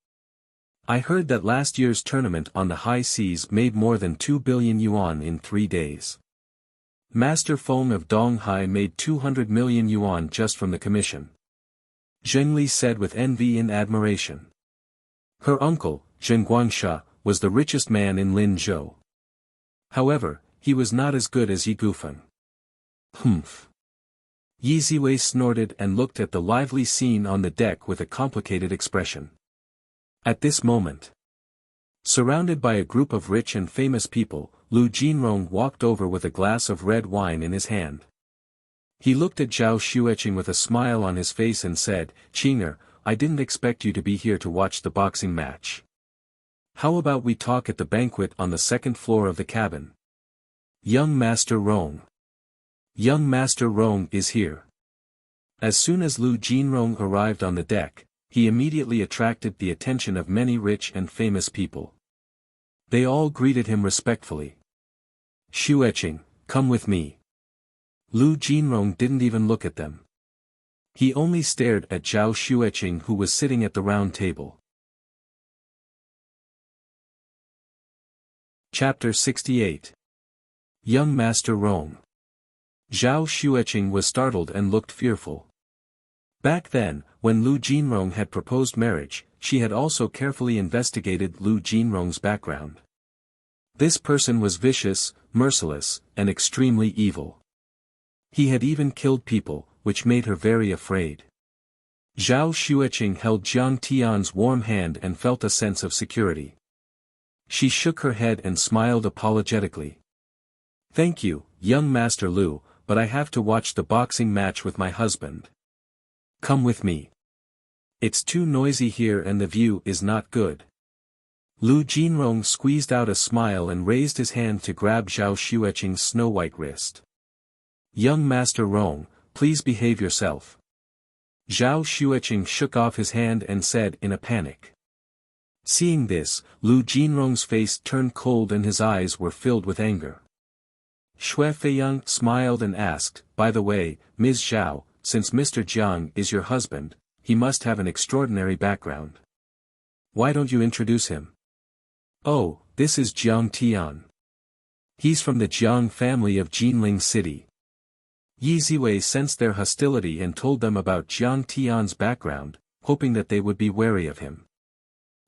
I heard that last year's tournament on the high seas made more than 2 billion yuan in 3 days. Master Feng of Donghai made 200 million yuan just from the commission. Zhengli said with envy and admiration. Her uncle, Zheng Guangsha, was the richest man in Linzhou. However, he was not as good as Yi Gufeng. Humph. Yi Ziwei snorted and looked at the lively scene on the deck with a complicated expression. At this moment, surrounded by a group of rich and famous people, Lu Jinrong walked over with a glass of red wine in his hand. He looked at Zhao Xueqing with a smile on his face and said, "Qing'er, I didn't expect you to be here to watch the boxing match. How about we talk at the banquet on the second floor of the cabin? Young Master Rong. Young Master Rong is here." As soon as Lu Jinrong arrived on the deck, he immediately attracted the attention of many rich and famous people. They all greeted him respectfully. "Xueqing, come with me." Lu Jinrong didn't even look at them. He only stared at Zhao Xueqing, who was sitting at the round table. Chapter 68. Young Master Rong. Zhao Xueqing was startled and looked fearful. Back then, when Lu Jinrong had proposed marriage, she had also carefully investigated Lu Jinrong's background. This person was vicious, merciless, and extremely evil. He had even killed people, which made her very afraid. Zhao Xueqing held Jiang Tian's warm hand and felt a sense of security. She shook her head and smiled apologetically. "Thank you, young Master Lu, but I have to watch the boxing match with my husband. Come with me. It's too noisy here and the view is not good." Lu Jinrong squeezed out a smile and raised his hand to grab Zhao Xueqing's snow-white wrist. "Young Master Rong, please behave yourself." Zhao Xueqing shook off his hand and said in a panic. Seeing this, Lu Jinrong's face turned cold and his eyes were filled with anger. Xue Feiyang smiled and asked, "By the way, Ms. Zhao, since Mr. Jiang is your husband, he must have an extraordinary background. Why don't you introduce him?" "Oh, this is Jiang Tian. He's from the Jiang family of Jinling City." Yi Ziwei sensed their hostility and told them about Jiang Tian's background, hoping that they would be wary of him.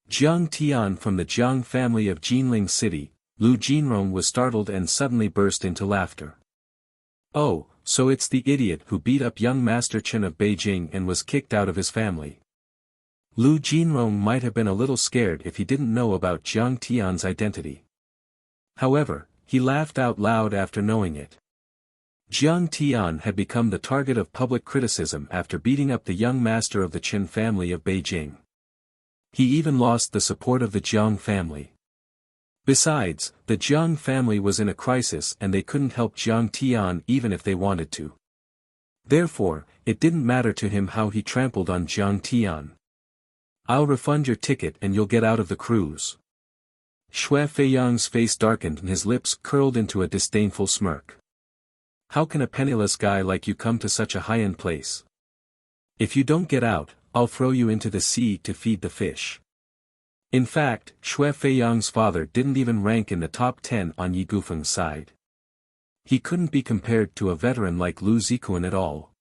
Jiang Tian from the Jiang family of Jinling City. Lu Jinrong was startled and suddenly burst into laughter. "Oh, so it's the idiot who beat up young Master Chen of Beijing and was kicked out of his family." Lu Jinrong might have been a little scared if he didn't know about Jiang Tian's identity. However, he laughed out loud after knowing it. Jiang Tian had become the target of public criticism after beating up the young master of the Chen family of Beijing. He even lost the support of the Jiang family. Besides, the Jiang family was in a crisis and they couldn't help Jiang Tian even if they wanted to. Therefore, it didn't matter to him how he trampled on Jiang Tian. "I'll refund your ticket and you'll get out of the cruise." Xue Feiyang's face darkened and his lips curled into a disdainful smirk. "How can a penniless guy like you come to such a high-end place? If you don't get out, I'll throw you into the sea to feed the fish." In fact, Xue Feiyang's father didn't even rank in the top 10 on Yi Gufeng's side. He couldn't be compared to a veteran like Lu Zikuan at all.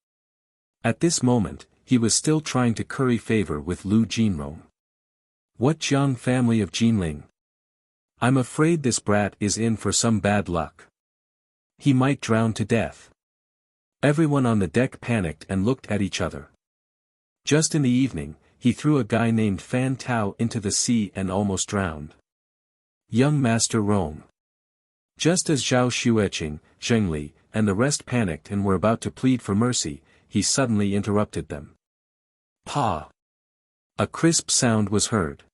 At this moment, he was still trying to curry favor with Lu Jinrong. What Jiang family of Jinling? I'm afraid this brat is in for some bad luck. He might drown to death. Everyone on the deck panicked and looked at each other. Just in the evening, he threw a guy named Fan Tao into the sea and almost drowned. Young Master Rong. Just as Zhao Xueqing, Zheng Li, and the rest panicked and were about to plead for mercy, he suddenly interrupted them. Pa! A crisp sound was heard.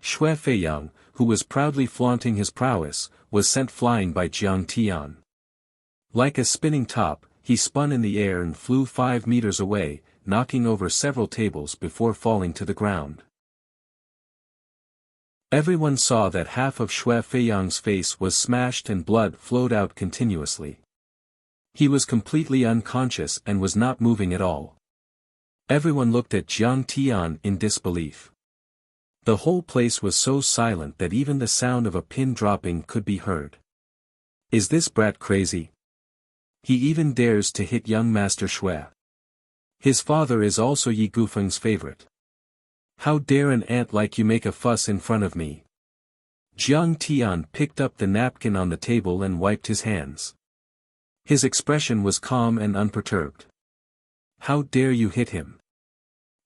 Xue Feiyang, who was proudly flaunting his prowess, was sent flying by Jiang Tian. Like a spinning top, he spun in the air and flew 5 meters away, knocking over several tables before falling to the ground. Everyone saw that half of Xue Feiyang's face was smashed and blood flowed out continuously. He was completely unconscious and was not moving at all. Everyone looked at Jiang Tian in disbelief. The whole place was so silent that even the sound of a pin dropping could be heard. Is this brat crazy? He even dares to hit young Master Xue. His father is also Yi Gufeng's favorite. How dare an ant like you make a fuss in front of me? Jiang Tian picked up the napkin on the table and wiped his hands. His expression was calm and unperturbed. How dare you hit him?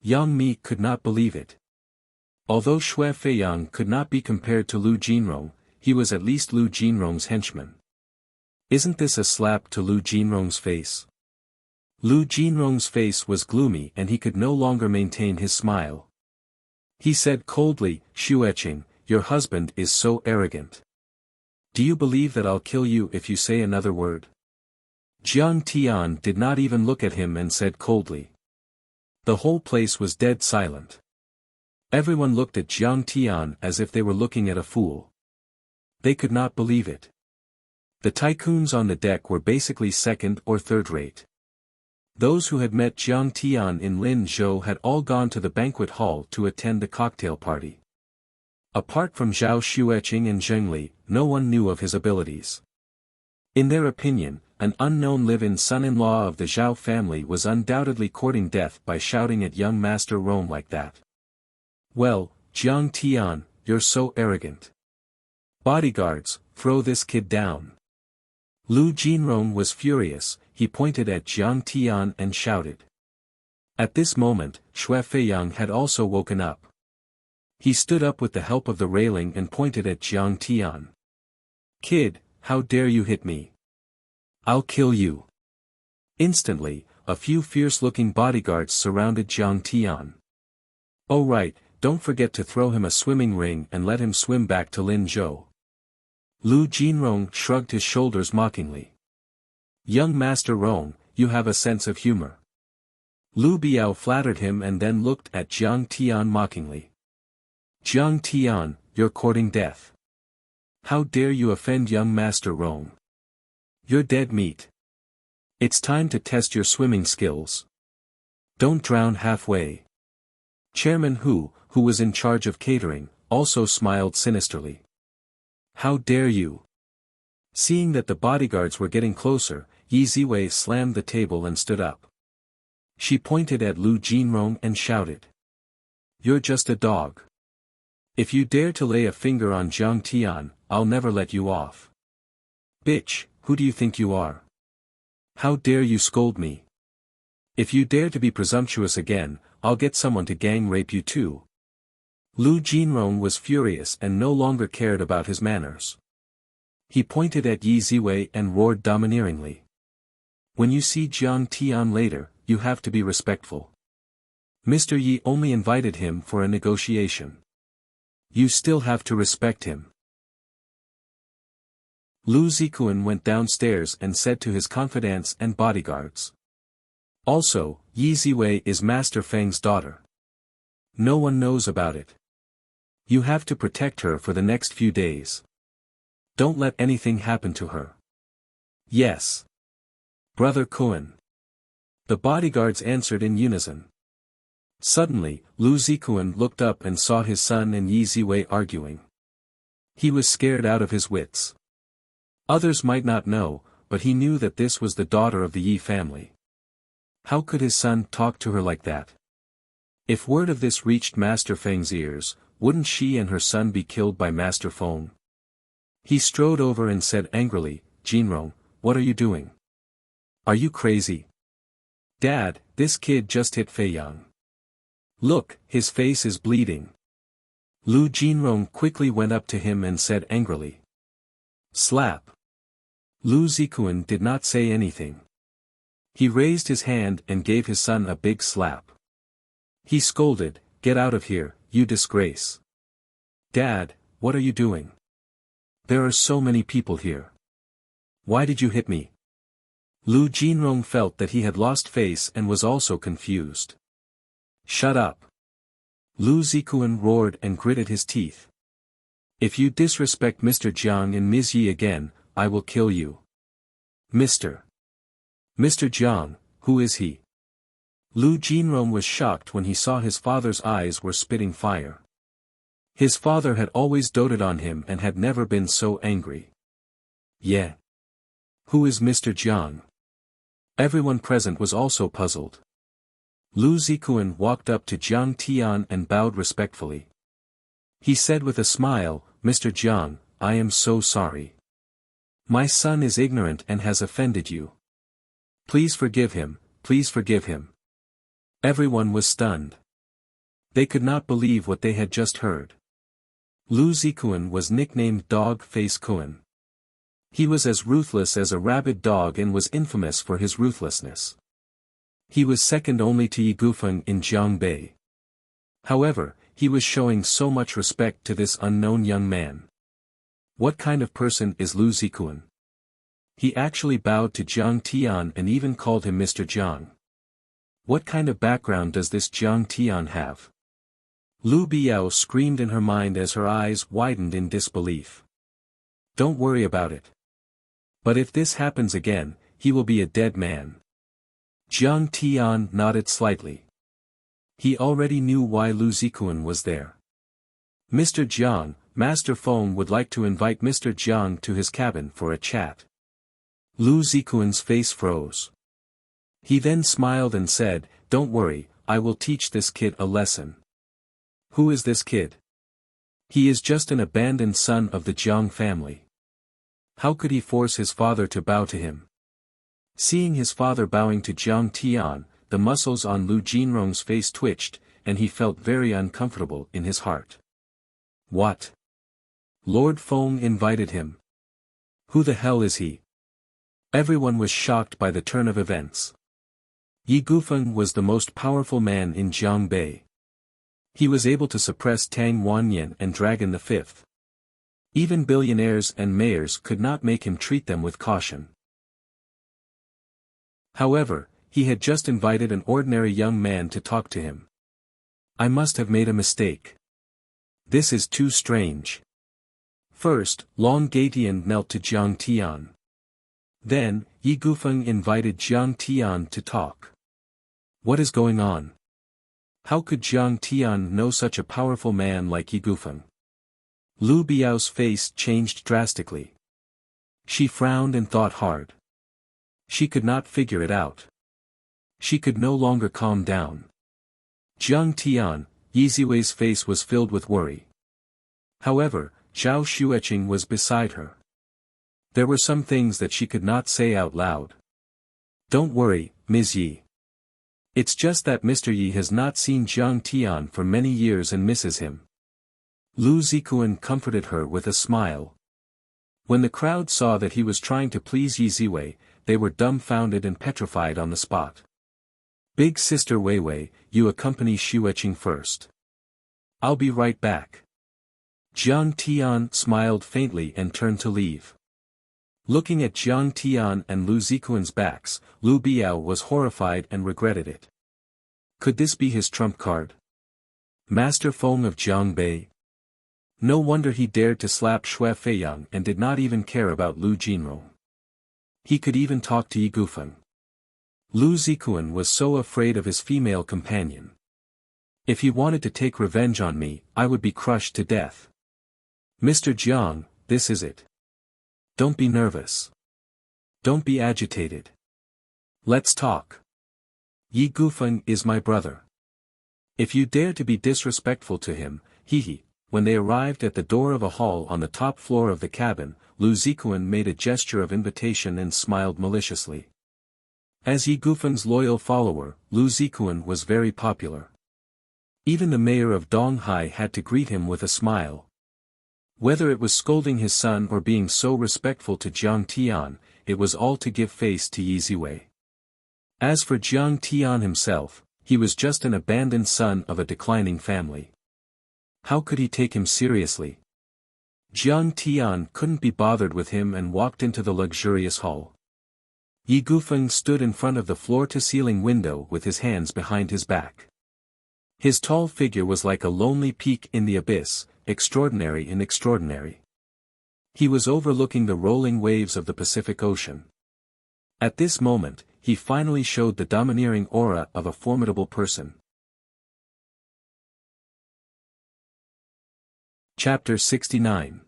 Yang Mi could not believe it. Although Xue Feiyang could not be compared to Lu Jinrong, he was at least Lu Jinrong's henchman. Isn't this a slap to Lu Jinrong's face? Lu Jinrong's face was gloomy and he could no longer maintain his smile. He said coldly, Xueqing, your husband is so arrogant. Do you believe that I'll kill you if you say another word? Jiang Tian did not even look at him and said coldly. The whole place was dead silent. Everyone looked at Jiang Tian as if they were looking at a fool. They could not believe it. The tycoons on the deck were basically second or third rate. Those who had met Jiang Tian in Linzhou had all gone to the banquet hall to attend the cocktail party. Apart from Zhao Xueqing and Zheng Li, no one knew of his abilities. In their opinion, an unknown live-in son-in-law of the Zhao family was undoubtedly courting death by shouting at young Master Rome like that. Well, Jiang Tian, you're so arrogant. Bodyguards, throw this kid down. Lu Jinrong was furious, he pointed at Jiang Tian and shouted. At this moment, Xue Feiyang had also woken up. He stood up with the help of the railing and pointed at Jiang Tian. Kid, how dare you hit me? I'll kill you. Instantly, a few fierce-looking bodyguards surrounded Jiang Tian. Oh right, don't forget to throw him a swimming ring and let him swim back to Linzhou. Lu Jinrong shrugged his shoulders mockingly. Young Master Rong, you have a sense of humor. Lu Biao flattered him and then looked at Jiang Tian mockingly. Jiang Tian, you're courting death. How dare you offend young Master Rong? You're dead meat. It's time to test your swimming skills. Don't drown halfway. Chairman Hu, who was in charge of catering, also smiled sinisterly. How dare you? Seeing that the bodyguards were getting closer, Yi Ziwei slammed the table and stood up. She pointed at Lu Jinrong and shouted. You're just a dog. If you dare to lay a finger on Jiang Tian, I'll never let you off. Bitch, who do you think you are? How dare you scold me? If you dare to be presumptuous again, I'll get someone to gang rape you too. Lu Jinrong was furious and no longer cared about his manners. He pointed at Yi Ziwei and roared domineeringly. When you see Jiang Tian later, you have to be respectful. Mr. Yi only invited him for a negotiation. You still have to respect him. Lu Zikuan went downstairs and said to his confidants and bodyguards. Also, Yi Ziwei is Master Feng's daughter. No one knows about it. You have to protect her for the next few days. Don't let anything happen to her. Yes. Brother Kuan. The bodyguards answered in unison. Suddenly, Lu Zikuan looked up and saw his son and Yi Ziwei arguing. He was scared out of his wits. Others might not know, but he knew that this was the daughter of the Yi family. How could his son talk to her like that? If word of this reached Master Feng's ears, wouldn't she and her son be killed by Master Feng? He strode over and said angrily, Jinrong, what are you doing? Are you crazy? Dad, this kid just hit Fei Yang. Look, his face is bleeding. Lu Jinrong quickly went up to him and said angrily. Slap. Lu Zikuan did not say anything. He raised his hand and gave his son a big slap. He scolded, get out of here, you disgrace. Dad, what are you doing? There are so many people here. Why did you hit me? Lu Jinrong felt that he had lost face and was also confused. Shut up. Lu Zikuan roared and gritted his teeth. If you disrespect Mr. Jiang and Ms. Yi again, I will kill you. Mr. Jiang, who is he? Lu Jinrong was shocked when he saw his father's eyes were spitting fire. His father had always doted on him and had never been so angry. Yeah. Who is Mr. Jiang? Everyone present was also puzzled. Lu Zikuan walked up to Jiang Tian and bowed respectfully. He said with a smile, Mr. Jiang, I am so sorry. My son is ignorant and has offended you. Please forgive him, please forgive him. Everyone was stunned. They could not believe what they had just heard. Lu Zikuan was nicknamed Dog Face Kuan. He was as ruthless as a rabid dog and was infamous for his ruthlessness. He was second only to Yi Gufeng in Jiangbei. However, he was showing so much respect to this unknown young man. What kind of person is Lu Zikuan? He actually bowed to Jiang Tian and even called him Mr. Jiang. What kind of background does this Jiang Tian have? Lu Biao screamed in her mind as her eyes widened in disbelief. Don't worry about it. But if this happens again, he will be a dead man. Jiang Tian nodded slightly. He already knew why Lu Zikuan was there. Mr. Jiang, Master Feng would like to invite Mr. Jiang to his cabin for a chat. Lu Zikuan's face froze. He then smiled and said, don't worry, I will teach this kid a lesson. Who is this kid? He is just an abandoned son of the Jiang family. How could he force his father to bow to him? Seeing his father bowing to Jiang Tian, the muscles on Lu Jinrong's face twitched, and he felt very uncomfortable in his heart. What? Lord Feng invited him. Who the hell is he? Everyone was shocked by the turn of events. Yi Gufeng was the most powerful man in Jiangbei. He was able to suppress Tang Wanyan and Dragon the Fifth. Even billionaires and mayors could not make him treat them with caution. However, he had just invited an ordinary young man to talk to him. I must have made a mistake. This is too strange. First, Long Gatian knelt to Jiang Tian. Then, Yi Gufeng invited Jiang Tian to talk. What is going on? How could Jiang Tian know such a powerful man like Yi Gufeng? Lu Biao's face changed drastically. She frowned and thought hard. She could not figure it out. She could no longer calm down. Jiang Tian, Yi Ziwei's face was filled with worry. However, Zhao Xueqing was beside her. There were some things that she could not say out loud. Don't worry, Ms. Yi. It's just that Mr. Yi has not seen Jiang Tian for many years and misses him. Lu Zikuan comforted her with a smile. When the crowd saw that he was trying to please Yi Ziwei, they were dumbfounded and petrified on the spot. Big sister Weiwei, you accompany Xueqing first. I'll be right back. Jiang Tian smiled faintly and turned to leave. Looking at Jiang Tian and Lu Zikuan's backs, Lu Biao was horrified and regretted it. Could this be his trump card? Master Feng of Jiangbei? No wonder he dared to slap Xue Feiyang and did not even care about Lu Jinrong. He could even talk to Yi Gufeng. Lu Zikuan was so afraid of his female companion. If he wanted to take revenge on me, I would be crushed to death. Mr. Jiang, this is it. Don't be nervous. Don't be agitated. Let's talk. Yi Gufeng is my brother. If you dare to be disrespectful to him, he. When they arrived at the door of a hall on the top floor of the cabin, Lu Zikuan made a gesture of invitation and smiled maliciously. As Yi Gufeng's loyal follower, Lu Zikuan was very popular. Even the mayor of Donghai had to greet him with a smile. Whether it was scolding his son or being so respectful to Jiang Tian, it was all to give face to Yi Ziwei. As for Jiang Tian himself, he was just an abandoned son of a declining family. How could he take him seriously? Jiang Tian couldn't be bothered with him and walked into the luxurious hall. Yi Gufeng stood in front of the floor-to-ceiling window with his hands behind his back. His tall figure was like a lonely peak in the abyss, extraordinary and extraordinary. He was overlooking the rolling waves of the Pacific Ocean. At this moment, he finally showed the domineering aura of a formidable person. Chapter 69.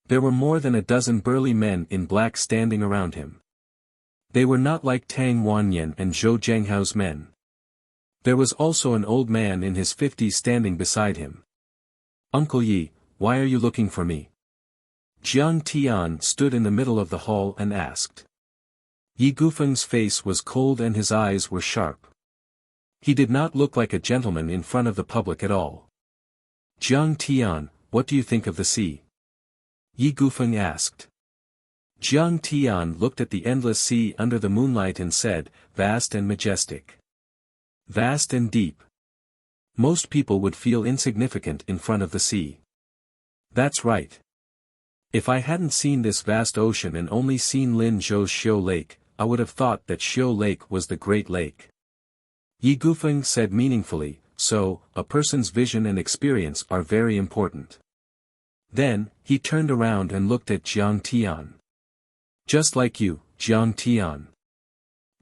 There were more than a dozen burly men in black standing around him. They were not like Tang Wanyan and Zhou Zhenghao's men. There was also an old man in his 50s standing beside him. Uncle Yi, why are you looking for me? Jiang Tian stood in the middle of the hall and asked. Yi Gufeng's face was cold and his eyes were sharp. He did not look like a gentleman in front of the public at all. Jiang Tian, what do you think of the sea? Yi Gufeng asked. Jiang Tian looked at the endless sea under the moonlight and said, vast and majestic. Vast and deep. Most people would feel insignificant in front of the sea. That's right. If I hadn't seen this vast ocean and only seen Lin Zhou's Xiu Lake, I would have thought that Xiu Lake was the Great Lake. Yi Gufeng said meaningfully, so, a person's vision and experience are very important. Then, he turned around and looked at Jiang Tian. Just like you, Jiang Tian.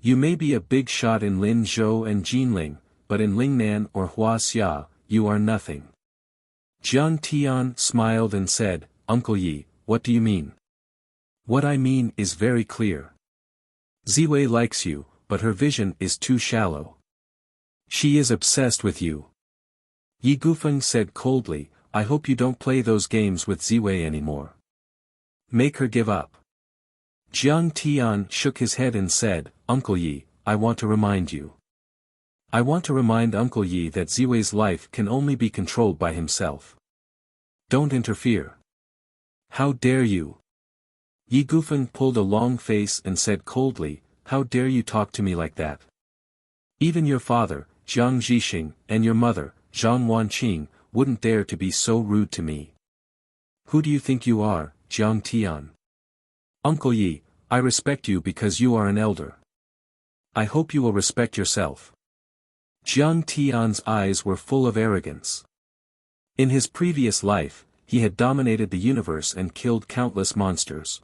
You may be a big shot in Lin Zhou and Jinling, but in Lingnan or Huaxia, you are nothing. Jiang Tian smiled and said, Uncle Yi, what do you mean? What I mean is very clear. Ziwei likes you, but her vision is too shallow. She is obsessed with you. Yi Gufeng said coldly, I hope you don't play those games with Ziwei anymore. Make her give up. Jiang Tian shook his head and said, Uncle Yi, I want to remind you. I want to remind Uncle Yi that Ziwei's life can only be controlled by himself. Don't interfere. How dare you? Yi Gufeng pulled a long face and said coldly, how dare you talk to me like that? Even your father, Jiang Zhixing, and your mother, Zhang Wanqing, wouldn't dare to be so rude to me. Who do you think you are, Jiang Tian? Uncle Yi, I respect you because you are an elder. I hope you will respect yourself. Jiang Tian's eyes were full of arrogance. In his previous life, he had dominated the universe and killed countless monsters.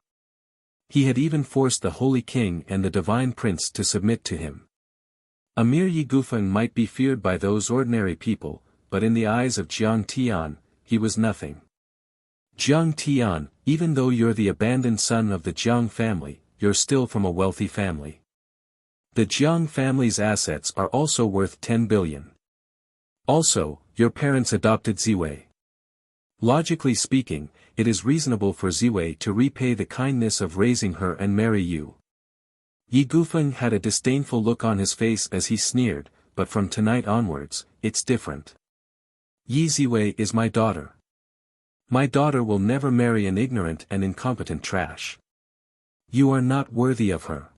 He had even forced the Holy King and the Divine Prince to submit to him. A mere Yi Gufeng might be feared by those ordinary people, but in the eyes of Jiang Tian, he was nothing. Jiang Tian, even though you're the abandoned son of the Jiang family, you're still from a wealthy family. The Jiang family's assets are also worth 10 billion. Also, your parents adopted Ziwei. Logically speaking, it is reasonable for Ziwei to repay the kindness of raising her and marry you. Yi Gufeng had a disdainful look on his face as he sneered, but from tonight onwards, it's different. Yi Ziwei is my daughter. My daughter will never marry an ignorant and incompetent trash. You are not worthy of her.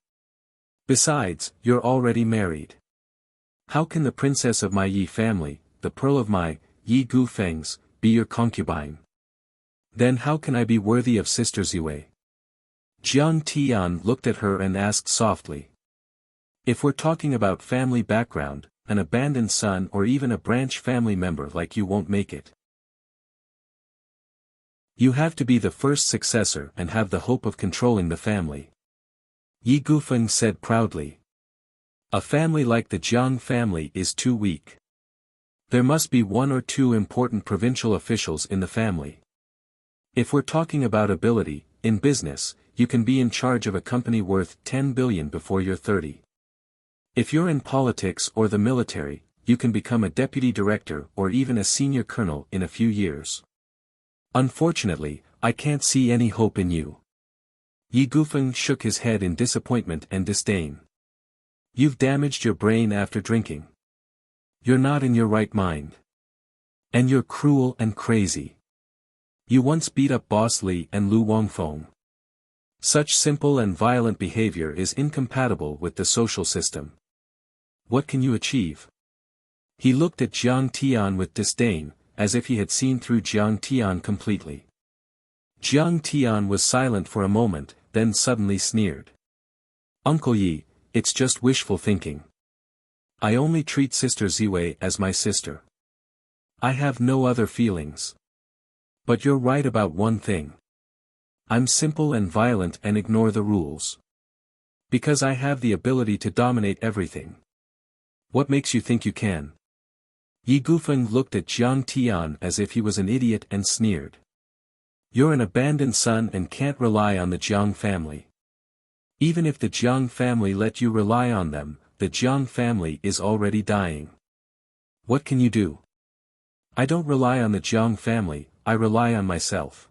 Besides, you're already married. How can the princess of my Yi family, the pearl of my, Yi Gufeng's, be your concubine? Then how can I be worthy of Sister Ziwei? Jiang Tian looked at her and asked softly. If we're talking about family background, an abandoned son or even a branch family member like you won't make it. You have to be the first successor and have the hope of controlling the family. Yi Gufeng said proudly. A family like the Jiang family is too weak. There must be one or two important provincial officials in the family. If we're talking about ability, in business, you can be in charge of a company worth 10 billion before you're 30. If you're in politics or the military, you can become a deputy director or even a senior colonel in a few years. Unfortunately, I can't see any hope in you. Yi Gufeng shook his head in disappointment and disdain. You've damaged your brain after drinking. You're not in your right mind. And you're cruel and crazy. You once beat up Boss Li and Lu Wangfeng. Such simple and violent behavior is incompatible with the social system. What can you achieve? He looked at Jiang Tian with disdain, as if he had seen through Jiang Tian completely. Jiang Tian was silent for a moment, then suddenly sneered. Uncle Yi, it's just wishful thinking. I only treat Sister Ziwei as my sister. I have no other feelings. But you're right about one thing. I'm simple and violent and ignore the rules. Because I have the ability to dominate everything. What makes you think you can? Yi Gufeng looked at Jiang Tian as if he was an idiot and sneered. You're an abandoned son and can't rely on the Jiang family. Even if the Jiang family let you rely on them, the Jiang family is already dying. What can you do? I don't rely on the Jiang family, I rely on myself.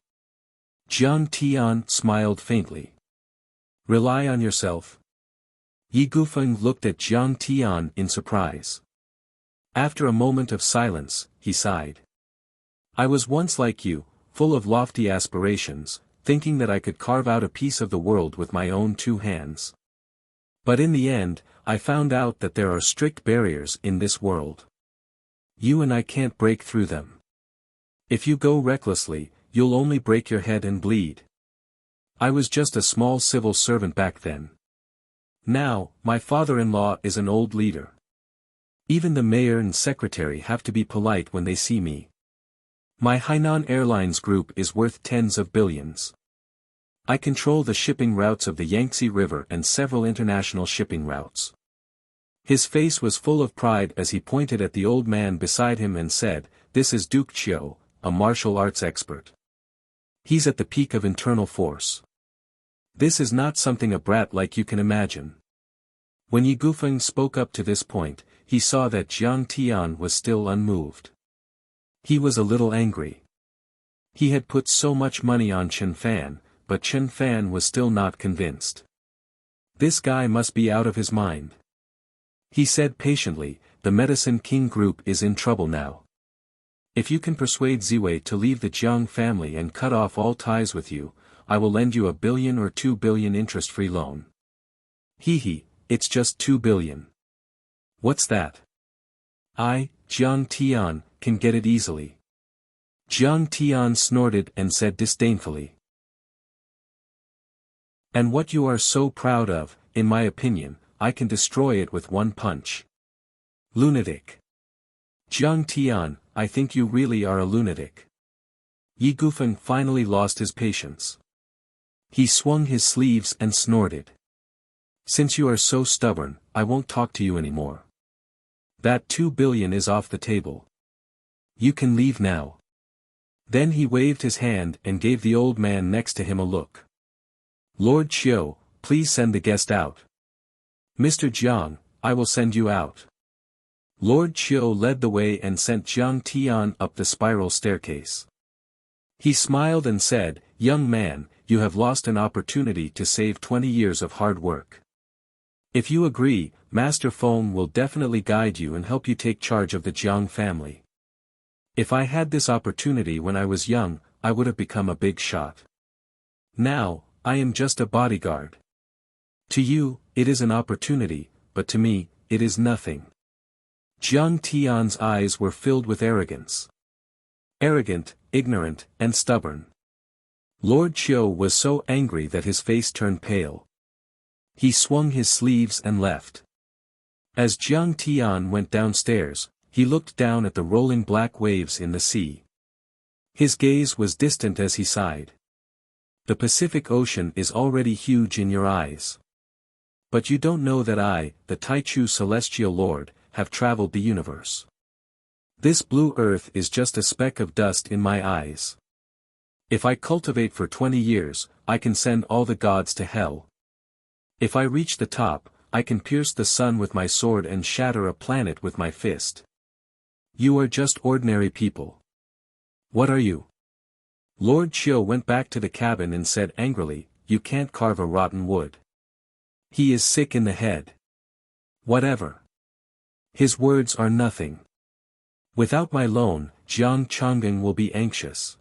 Jiang Tian smiled faintly. Rely on yourself? Yi Gufeng looked at Jiang Tian in surprise. After a moment of silence, he sighed. I was once like you, full of lofty aspirations, thinking that I could carve out a piece of the world with my own two hands. But in the end, I found out that there are strict barriers in this world. You and I can't break through them. If you go recklessly, you'll only break your head and bleed. I was just a small civil servant back then. Now, my father-in-law is an old leader. Even the mayor and secretary have to be polite when they see me. My Hainan Airlines group is worth tens of billions. I control the shipping routes of the Yangtze River and several international shipping routes. His face was full of pride as he pointed at the old man beside him and said, "This is Duke Qiu, a martial arts expert. He's at the peak of internal force. This is not something a brat like you can imagine." When Yi Gufeng spoke up to this point, he saw that Jiang Tian was still unmoved. He was a little angry. He had put so much money on Chen Fan, but Chen Fan was still not convinced. This guy must be out of his mind. He said patiently, "The Medicine King group is in trouble now. If you can persuade Ziwei to leave the Jiang family and cut off all ties with you, I will lend you $1 billion or $2 billion interest-free loan." Hee, it's just $2 billion. What's that? I, Jiang Tian, can get it easily. Jiang Tian snorted and said disdainfully. And what you are so proud of, in my opinion, I can destroy it with one punch. Lunatic. Jiang Tian, I think you really are a lunatic. Yi Gufeng finally lost his patience. He swung his sleeves and snorted. Since you are so stubborn, I won't talk to you anymore. That $2 billion is off the table. You can leave now. Then he waved his hand and gave the old man next to him a look. Lord Qiu, please send the guest out. Mr. Jiang, I will send you out. Lord Qiu led the way and sent Jiang Tian up the spiral staircase. He smiled and said, "Young man, you have lost an opportunity to save 20 years of hard work. If you agree, Master Feng will definitely guide you and help you take charge of the Jiang family. If I had this opportunity when I was young, I would have become a big shot. Now, I am just a bodyguard. To you, it is an opportunity, but to me, it is nothing." Jiang Tian's eyes were filled with arrogance. Arrogant, ignorant, and stubborn. Lord Qiu was so angry that his face turned pale. He swung his sleeves and left. As Jiang Tian went downstairs, he looked down at the rolling black waves in the sea. His gaze was distant as he sighed. The Pacific Ocean is already huge in your eyes. But you don't know that I, the Taichu Celestial Lord, have traveled the universe. This blue earth is just a speck of dust in my eyes. If I cultivate for 20 years, I can send all the gods to hell. If I reach the top, I can pierce the sun with my sword and shatter a planet with my fist. You are just ordinary people. What are you? Lord Chiu went back to the cabin and said angrily, you can't carve a rotten wood. He is sick in the head. Whatever. His words are nothing. Without my loan, Jiang Changgang will be anxious.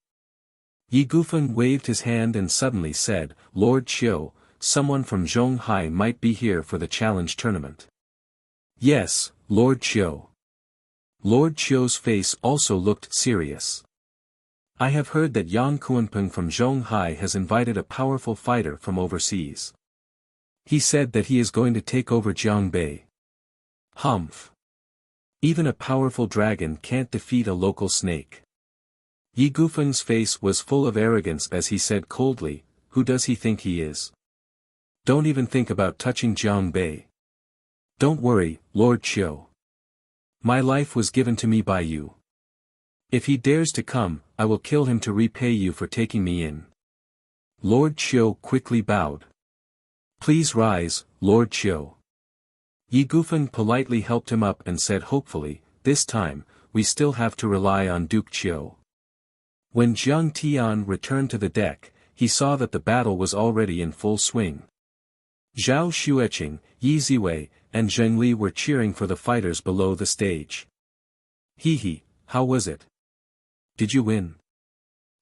Yi Gufeng waved his hand and suddenly said, Lord Chiu, someone from Zhonghai might be here for the challenge tournament. Yes, Lord Chiu. Lord Chiu's face also looked serious. I have heard that Yang Kuanpeng from Zhonghai has invited a powerful fighter from overseas. He said that he is going to take over Jiangbei. Humph. Even a powerful dragon can't defeat a local snake. Yi Gufeng's face was full of arrogance as he said coldly, who does he think he is? Don't even think about touching Jiangbei. Don't worry, Lord Chiu. My life was given to me by you. If he dares to come, I will kill him to repay you for taking me in. Lord Chiu quickly bowed. Please rise, Lord Chiu. Yi Gufeng politely helped him up and said hopefully, this time, we still have to rely on Duke Chiu. When Jiang Tian returned to the deck, he saw that the battle was already in full swing. Zhao Xueqing, Yi Ziwei, and Zheng Li were cheering for the fighters below the stage. Hee, how was it? Did you win?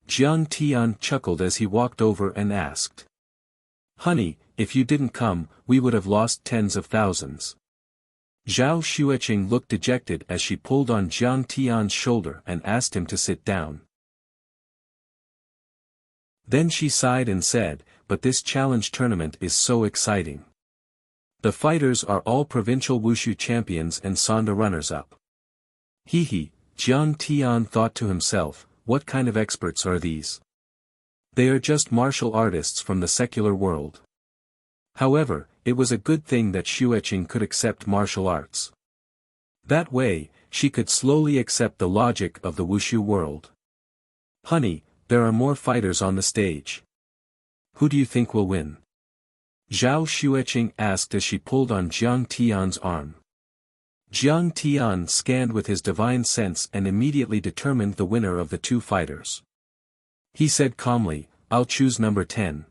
Jiang Tian chuckled as he walked over and asked. Honey, if you didn't come, we would have lost tens of thousands. Zhao Xueqing looked dejected as she pulled on Jiang Tian's shoulder and asked him to sit down. Then she sighed and said, but this challenge tournament is so exciting. The fighters are all provincial wushu champions and Sonda runners-up. Hee, Jiang Tian thought to himself, what kind of experts are these? They are just martial artists from the secular world. However, it was a good thing that Xueqing could accept martial arts. That way, she could slowly accept the logic of the wushu world. Honey, there are more fighters on the stage. Who do you think will win? Zhao Xueqing asked as she pulled on Jiang Tian's arm. Jiang Tian scanned with his divine sense and immediately determined the winner of the two fighters. He said calmly, I'll choose number 10.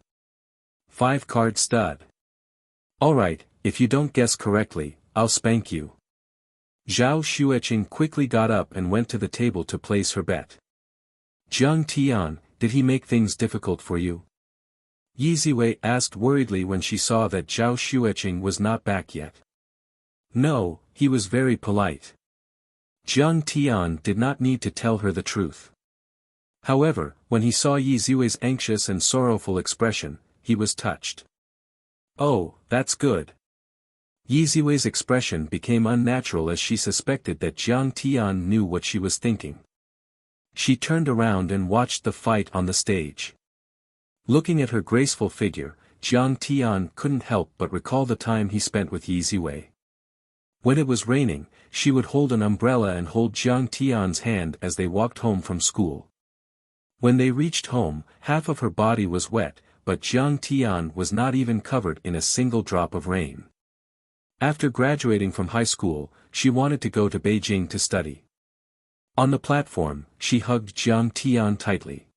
5-card stud. Alright, if you don't guess correctly, I'll spank you. Zhao Xueqing quickly got up and went to the table to place her bet. Jiang Tian, did he make things difficult for you? Yi Ziwei asked worriedly when she saw that Zhao Xueqing was not back yet. No, he was very polite. Jiang Tian did not need to tell her the truth. However, when he saw Yi Ziwei's anxious and sorrowful expression, he was touched. Oh, that's good. Yi Ziwei's expression became unnatural as she suspected that Jiang Tian knew what she was thinking. She turned around and watched the fight on the stage. Looking at her graceful figure, Jiang Tian couldn't help but recall the time he spent with Yi Ziwei. When it was raining, she would hold an umbrella and hold Jiang Tian's hand as they walked home from school. When they reached home, half of her body was wet, but Jiang Tian was not even covered in a single drop of rain. After graduating from high school, she wanted to go to Beijing to study. On the platform, she hugged Jiang Tian tightly.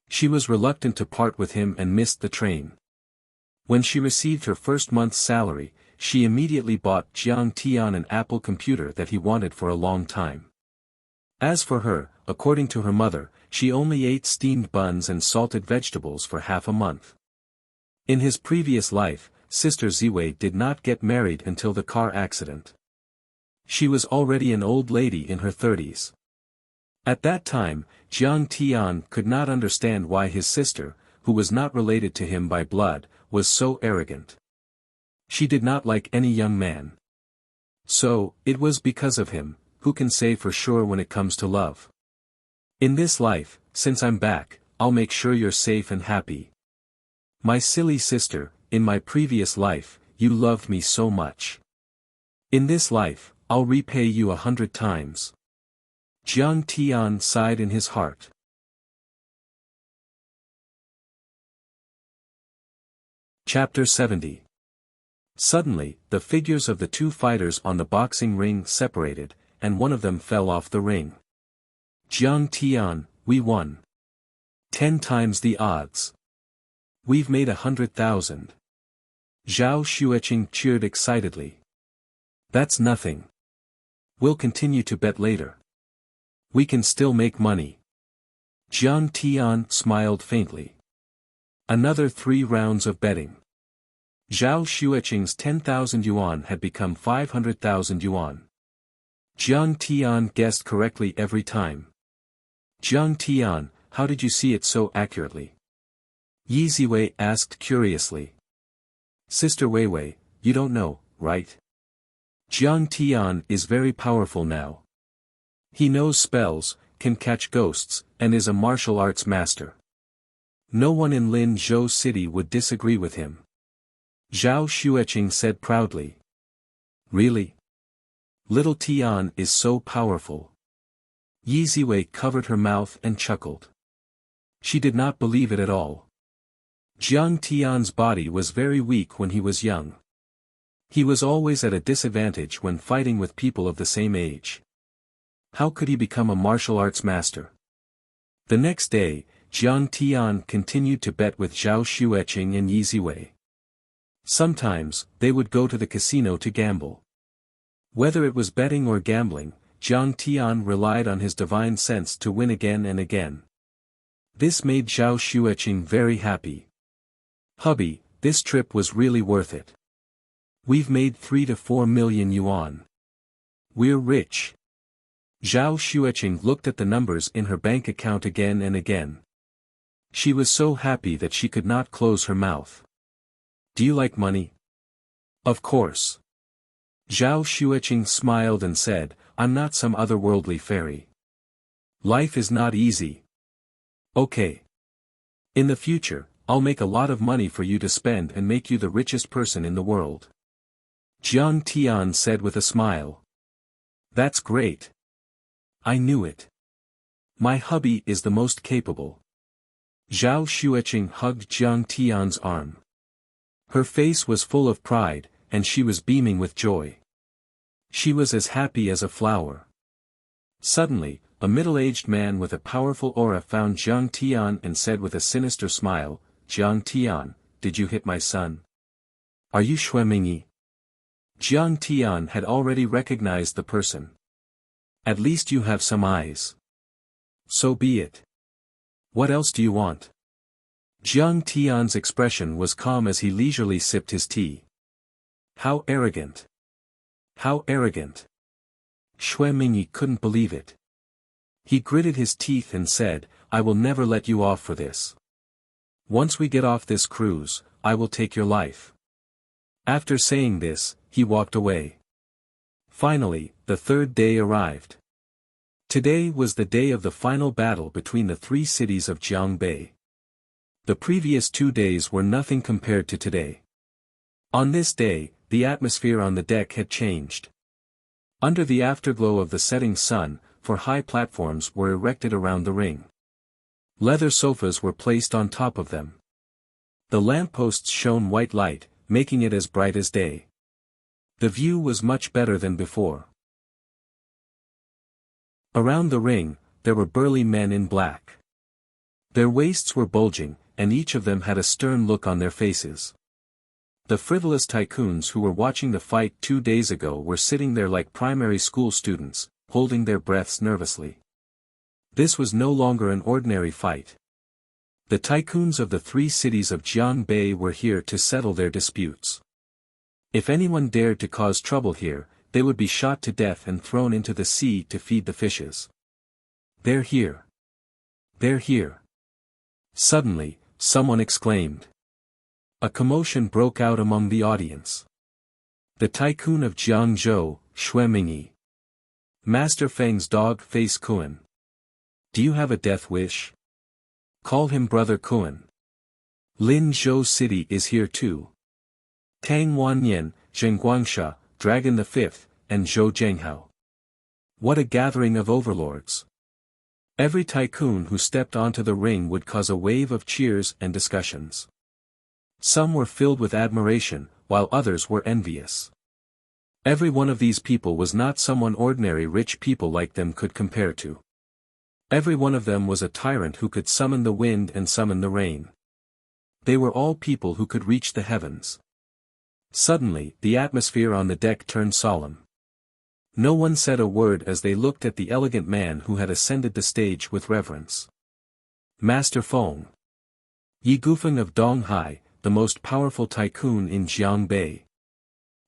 She was reluctant to part with him and missed the train. When she received her first month's salary, she immediately bought Jiang Tian an Apple computer that he wanted for a long time. As for her, according to her mother, she only ate steamed buns and salted vegetables for half a month. In his previous life, Sister Ziwei did not get married until the car accident. She was already an old lady in her 30s. At that time, Jiang Tian could not understand why his sister, who was not related to him by blood, was so arrogant. She did not like any young man. So, it was because of him, who can say for sure when it comes to love. In this life, since I'm back, I'll make sure you're safe and happy. My silly sister, in my previous life, you loved me so much. In this life, I'll repay you 100 times. Jiang Tian sighed in his heart. Chapter 70. Suddenly, the figures of the two fighters on the boxing ring separated, and one of them fell off the ring. Jiang Tian, we won. 10 times the odds. We've made 100,000. Zhao Xueqing cheered excitedly. That's nothing. We'll continue to bet later. We can still make money. Jiang Tian smiled faintly. Another 3 rounds of betting. Zhao Xueqing's 10,000 yuan had become 500,000 yuan. Jiang Tian guessed correctly every time. Jiang Tian, how did you see it so accurately? Yi Ziwei asked curiously. Sister Weiwei, you don't know, right? Jiang Tian is very powerful now. He knows spells, can catch ghosts, and is a martial arts master. No one in Lin Zhou City would disagree with him. Zhao Xueqing said proudly. Really? Little Tian is so powerful. Yi Ziwei covered her mouth and chuckled. She did not believe it at all. Jiang Tian's body was very weak when he was young. He was always at a disadvantage when fighting with people of the same age. How could he become a martial arts master? The next day, Jiang Tian continued to bet with Zhao Xueqing and Yi Ziwei. Sometimes, they would go to the casino to gamble. Whether it was betting or gambling, Jiang Tian relied on his divine sense to win again and again. This made Zhao Xueqing very happy. Hubby, this trip was really worth it. We've made 3 to 4 million yuan. We're rich. Zhao Xueqing looked at the numbers in her bank account again and again. She was so happy that she could not close her mouth. Do you like money? Of course. Zhao Xueqing smiled and said, I'm not some otherworldly fairy. Life is not easy. Okay. In the future, I'll make a lot of money for you to spend and make you the richest person in the world. Jiang Tian said with a smile. That's great. I knew it. My hubby is the most capable. Zhao Xueqing hugged Jiang Tian's arm. Her face was full of pride, and she was beaming with joy. She was as happy as a flower. Suddenly, a middle-aged man with a powerful aura found Jiang Tian and said with a sinister smile, Jiang Tian, did you hit my son? Are you Xue Mingyi? Jiang Tian had already recognized the person. At least you have some eyes. So be it. What else do you want? Jiang Tian's expression was calm as he leisurely sipped his tea. How arrogant. How arrogant. Xue Mingyi couldn't believe it. He gritted his teeth and said, I will never let you off for this. Once we get off this cruise, I will take your life. After saying this, he walked away. Finally, the third day arrived. Today was the day of the final battle between the 3 cities of Jiangbei. The previous 2 days were nothing compared to today. On this day, the atmosphere on the deck had changed. Under the afterglow of the setting sun, 4 high platforms were erected around the ring. Leather sofas were placed on top of them. The lampposts shone white light, making it as bright as day. The view was much better than before. Around the ring, there were burly men in black. Their waists were bulging, and each of them had a stern look on their faces. The frivolous tycoons who were watching the fight 2 days ago were sitting there like primary school students, holding their breaths nervously. This was no longer an ordinary fight. The tycoons of the 3 cities of Jiangbei were here to settle their disputes. If anyone dared to cause trouble here, they would be shot to death and thrown into the sea to feed the fishes. They're here. They're here. Suddenly, someone exclaimed. A commotion broke out among the audience. The tycoon of Jiangzhou, Xue Mingyi. Master Feng's dog face Kuan. Do you have a death wish? Call him Brother Kuan. Lin Zhou City is here too. Tang Wanyan, Zheng Guangsha, Dragon the Fifth, and Zhou Zhenghao. What a gathering of overlords. Every tycoon who stepped onto the ring would cause a wave of cheers and discussions. Some were filled with admiration, while others were envious. Every one of these people was not someone ordinary rich people like them could compare to. Every one of them was a tyrant who could summon the wind and summon the rain. They were all people who could reach the heavens. Suddenly, the atmosphere on the deck turned solemn. No one said a word as they looked at the elegant man who had ascended the stage with reverence. Master Feng. Yi Gufeng of Donghai, the most powerful tycoon in Jiangbei.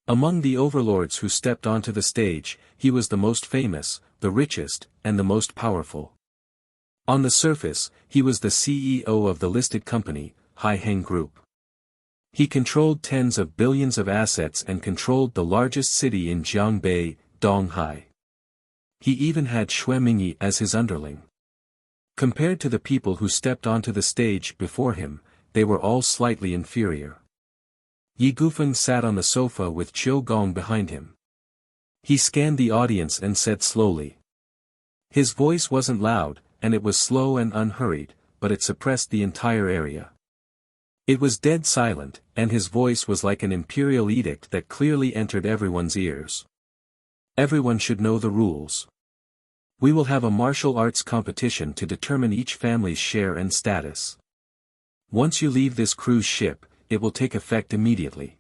Among the overlords who stepped onto the stage, he was the most famous, the richest, and the most powerful. On the surface, he was the CEO of the listed company, Haiheng Group. He controlled tens of billions of assets and controlled the largest city in Jiangbei, Donghai. He even had Xue Mingyi as his underling. Compared to the people who stepped onto the stage before him, they were all slightly inferior. Yi Gufeng sat on the sofa with Qiu Gong behind him. He scanned the audience and said slowly. His voice wasn't loud, and it was slow and unhurried, but it suppressed the entire area. It was dead silent, and his voice was like an imperial edict that clearly entered everyone's ears. Everyone should know the rules. We will have a martial arts competition to determine each family's share and status. Once you leave this cruise ship, it will take effect immediately.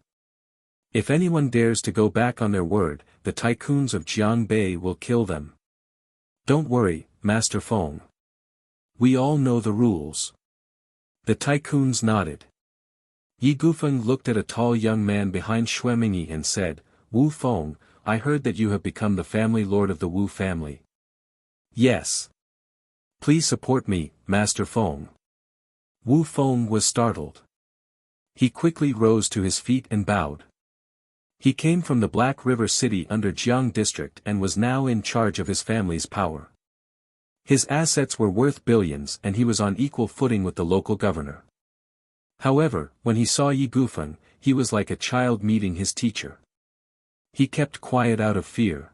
If anyone dares to go back on their word, the tycoons of Jiangbei will kill them. Don't worry, Master Feng. We all know the rules. The tycoons nodded. Yi Gufeng looked at a tall young man behind Xue Mingyi and said, Wu Feng, I heard that you have become the family lord of the Wu family. Yes. Please support me, Master Feng. Wu Feng was startled. He quickly rose to his feet and bowed. He came from the Black River City under Jiang District and was now in charge of his family's power. His assets were worth billions and he was on equal footing with the local governor. However, when he saw Yi Gufeng, he was like a child meeting his teacher. He kept quiet out of fear.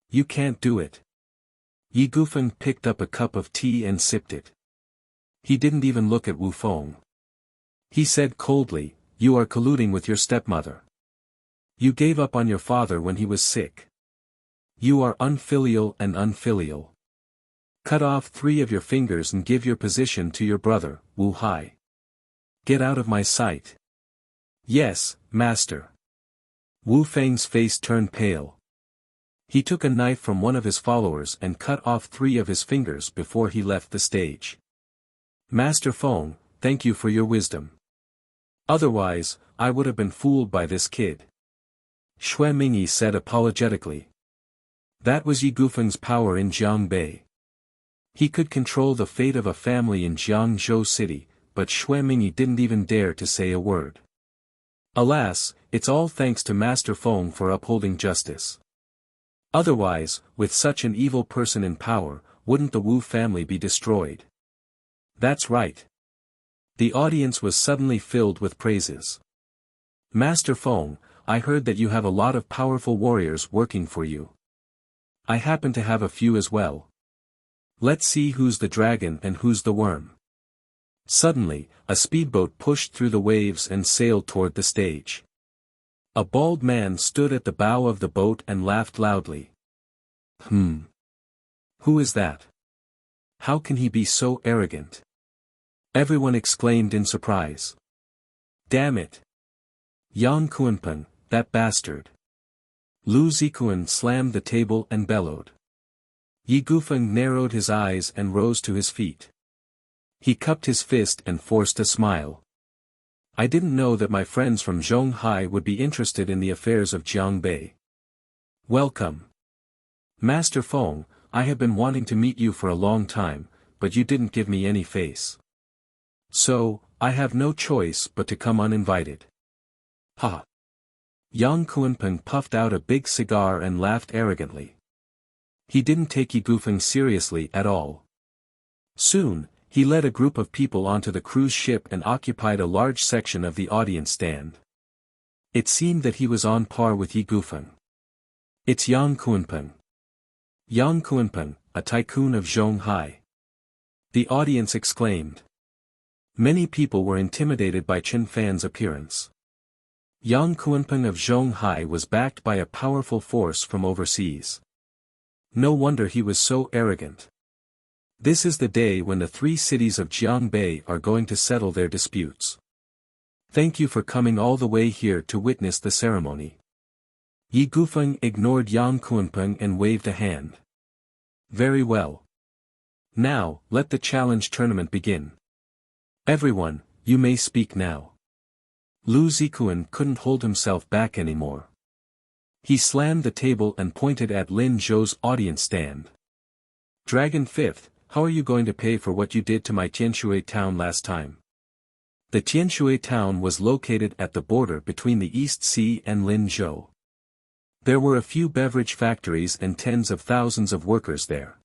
You can't do it. Yi Gufeng picked up a cup of tea and sipped it. He didn't even look at Wu Feng. He said coldly, You are colluding with your stepmother. You gave up on your father when he was sick. You are unfilial and unfilial. Cut off 3 of your fingers and give your position to your brother, Wu Hai. Get out of my sight. Yes, master. Wu Feng's face turned pale. He took a knife from one of his followers and cut off 3 of his fingers before he left the stage. Master Feng, thank you for your wisdom. Otherwise, I would have been fooled by this kid. Xue Mingyi said apologetically. That was Yi Gufeng's power in Jiangbei. He could control the fate of a family in Jiangzhou City, but Xue Mingyi didn't even dare to say a word. Alas, it's all thanks to Master Feng for upholding justice. Otherwise, with such an evil person in power, wouldn't the Wu family be destroyed? That's right. The audience was suddenly filled with praises. Master Feng, I heard that you have a lot of powerful warriors working for you. I happen to have a few as well. Let's see who's the dragon and who's the worm. Suddenly, a speedboat pushed through the waves and sailed toward the stage. A bald man stood at the bow of the boat and laughed loudly. Who is that? How can he be so arrogant? Everyone exclaimed in surprise. Damn it! Yang Kuanpeng, that bastard. Lu Zikuan slammed the table and bellowed. Yi Gufeng narrowed his eyes and rose to his feet. He cupped his fist and forced a smile. I didn't know that my friends from Zhonghai would be interested in the affairs of Jiangbei. Welcome. Master Feng, I have been wanting to meet you for a long time, but you didn't give me any face. So, I have no choice but to come uninvited. Ha! Yang Kuanpeng puffed out a big cigar and laughed arrogantly. He didn't take Yi Gufeng seriously at all. Soon, he led a group of people onto the cruise ship and occupied a large section of the audience stand. It seemed that he was on par with Yi Gufeng. It's Yang Kuanpeng. Yang Kuanpeng, a tycoon of Zhonghai. The audience exclaimed. Many people were intimidated by Chen Fan's appearance. Yang Kunpeng of Zhonghai was backed by a powerful force from overseas. No wonder he was so arrogant. This is the day when the three cities of Jiangbei are going to settle their disputes. Thank you for coming all the way here to witness the ceremony. Yi Gufeng ignored Yang Kunpeng and waved a hand. Very well. Now, let the challenge tournament begin. Everyone, you may speak now. Lu Zikuan couldn't hold himself back anymore. He slammed the table and pointed at Lin Zhou's audience stand. Dragon Fifth, how are you going to pay for what you did to my Tianshui town last time? The Tianshui town was located at the border between the East Sea and Lin Zhou. There were a few beverage factories and tens of thousands of workers there.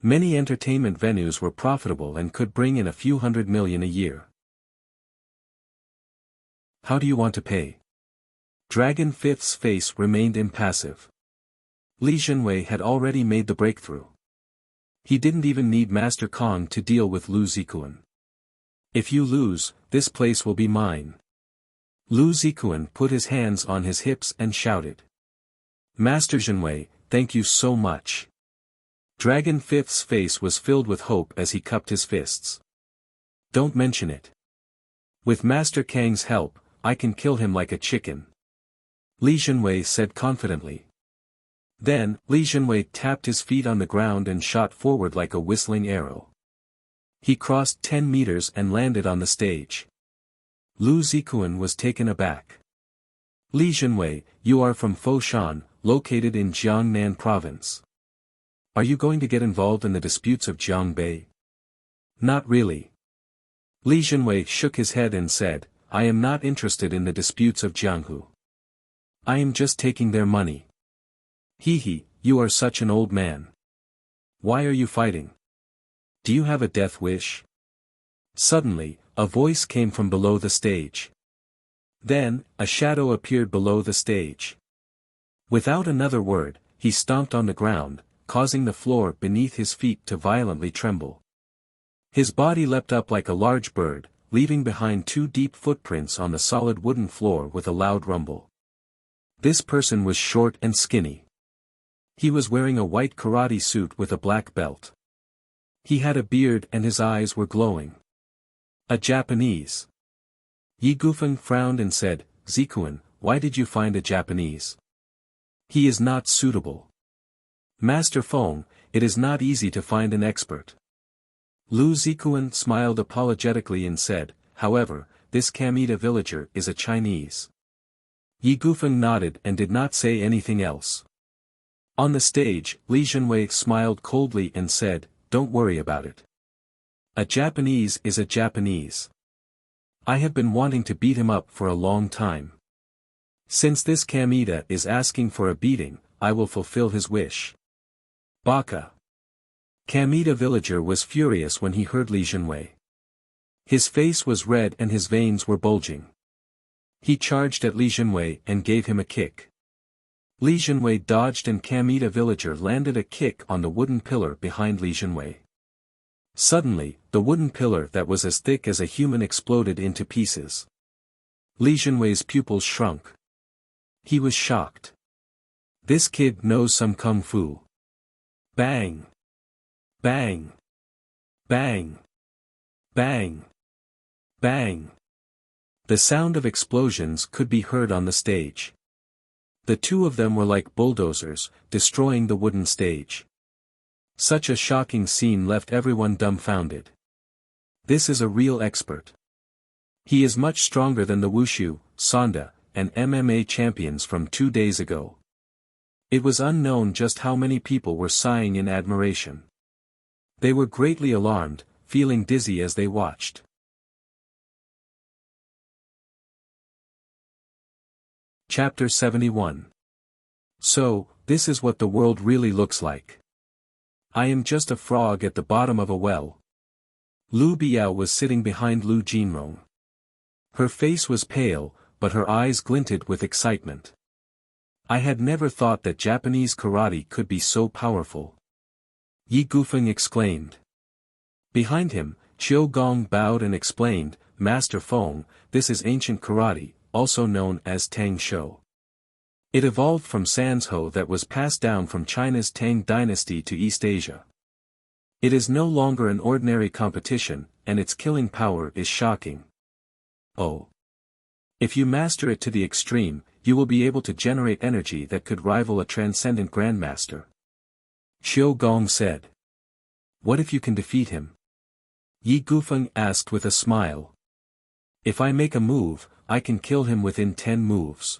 Many entertainment venues were profitable and could bring in a few $100 million a year. How do you want to pay? Dragon Fifth's face remained impassive. Li Zhenwei had already made the breakthrough. He didn't even need Master Kong to deal with Lu Zikuan. If you lose, this place will be mine. Lu Zikuan put his hands on his hips and shouted. Master Zhenwei, thank you so much. Dragon Fifth's face was filled with hope as he cupped his fists. Don't mention it. With Master Kang's help, I can kill him like a chicken. Li Zhenwei said confidently. Then, Li Zhenwei tapped his feet on the ground and shot forward like a whistling arrow. He crossed 10 meters and landed on the stage. Lu Zikuan was taken aback. Li Zhenwei, you are from Foshan, located in Jiangnan province. Are you going to get involved in the disputes of Jiangbei? Not really. Li Zhenwei shook his head and said, I am not interested in the disputes of Jianghu. I am just taking their money. Hee, you are such an old man. Why are you fighting? Do you have a death wish? Suddenly, a voice came from below the stage. Then, a shadow appeared below the stage. Without another word, he stomped on the ground, causing the floor beneath his feet to violently tremble. His body leapt up like a large bird, leaving behind 2 deep footprints on the solid wooden floor with a loud rumble. This person was short and skinny. He was wearing a white karate suit with a black belt. He had a beard and his eyes were glowing. A Japanese. Yi Gufeng frowned and said, Zikuan, why did you find a Japanese? He is not suitable. Master Feng, it is not easy to find an expert. Lu Zikuan smiled apologetically and said, however, this Kamita villager is a Chinese. Yi Gufeng nodded and did not say anything else. On the stage, Li Zhenwei smiled coldly and said, don't worry about it. A Japanese is a Japanese. I have been wanting to beat him up for a long time. Since this Kamita is asking for a beating, I will fulfill his wish. Baka. Kamita villager was furious when he heard Li Zhenwei. His face was red and his veins were bulging. He charged at Li Zhenwei and gave him a kick. Li Zhenwei dodged and Kamita villager landed a kick on the wooden pillar behind Li Zhenwei. Suddenly, the wooden pillar that was as thick as a human exploded into pieces. Li Zhenwei's pupils shrunk. He was shocked. This kid knows some kung fu. Bang! Bang! Bang! Bang! Bang! The sound of explosions could be heard on the stage. The two of them were like bulldozers, destroying the wooden stage. Such a shocking scene left everyone dumbfounded. This is a real expert. He is much stronger than the Wushu, Sanda, and MMA champions from 2 days ago. It was unknown just how many people were sighing in admiration. They were greatly alarmed, feeling dizzy as they watched. Chapter 71. So, this is what the world really looks like. I am just a frog at the bottom of a well. Lu Biao was sitting behind Lu Jinrong. Her face was pale, but her eyes glinted with excitement. I had never thought that Japanese karate could be so powerful. Yi Gufeng exclaimed. Behind him, Qiu Gong bowed and explained, Master Feng, this is ancient karate, also known as Tang Shou. It evolved from Sanzhou that was passed down from China's Tang dynasty to East Asia. It is no longer an ordinary competition, and its killing power is shocking. Oh. If you master it to the extreme, you will be able to generate energy that could rival a transcendent grandmaster. Qiu Gong said. What if you can defeat him? Yi Gufeng asked with a smile. If I make a move, I can kill him within 10 moves.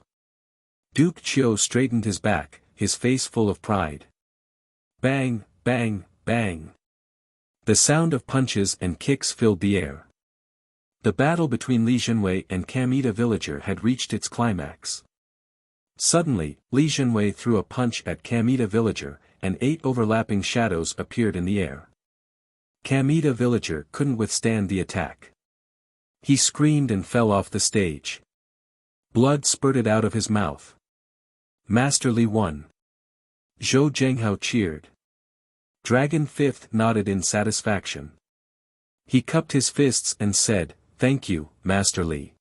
Duke Qiu straightened his back, his face full of pride. Bang, bang, bang. The sound of punches and kicks filled the air. The battle between Li Jinwei and Kamita Villager had reached its climax. Suddenly, Li Jinwei threw a punch at Kamita Villager, and 8 overlapping shadows appeared in the air. Kamita Villager couldn't withstand the attack. He screamed and fell off the stage. Blood spurted out of his mouth. Master Li won. Zhou Zhenghao cheered. Dragon Fifth nodded in satisfaction. He cupped his fists and said, Thank you, Master Li.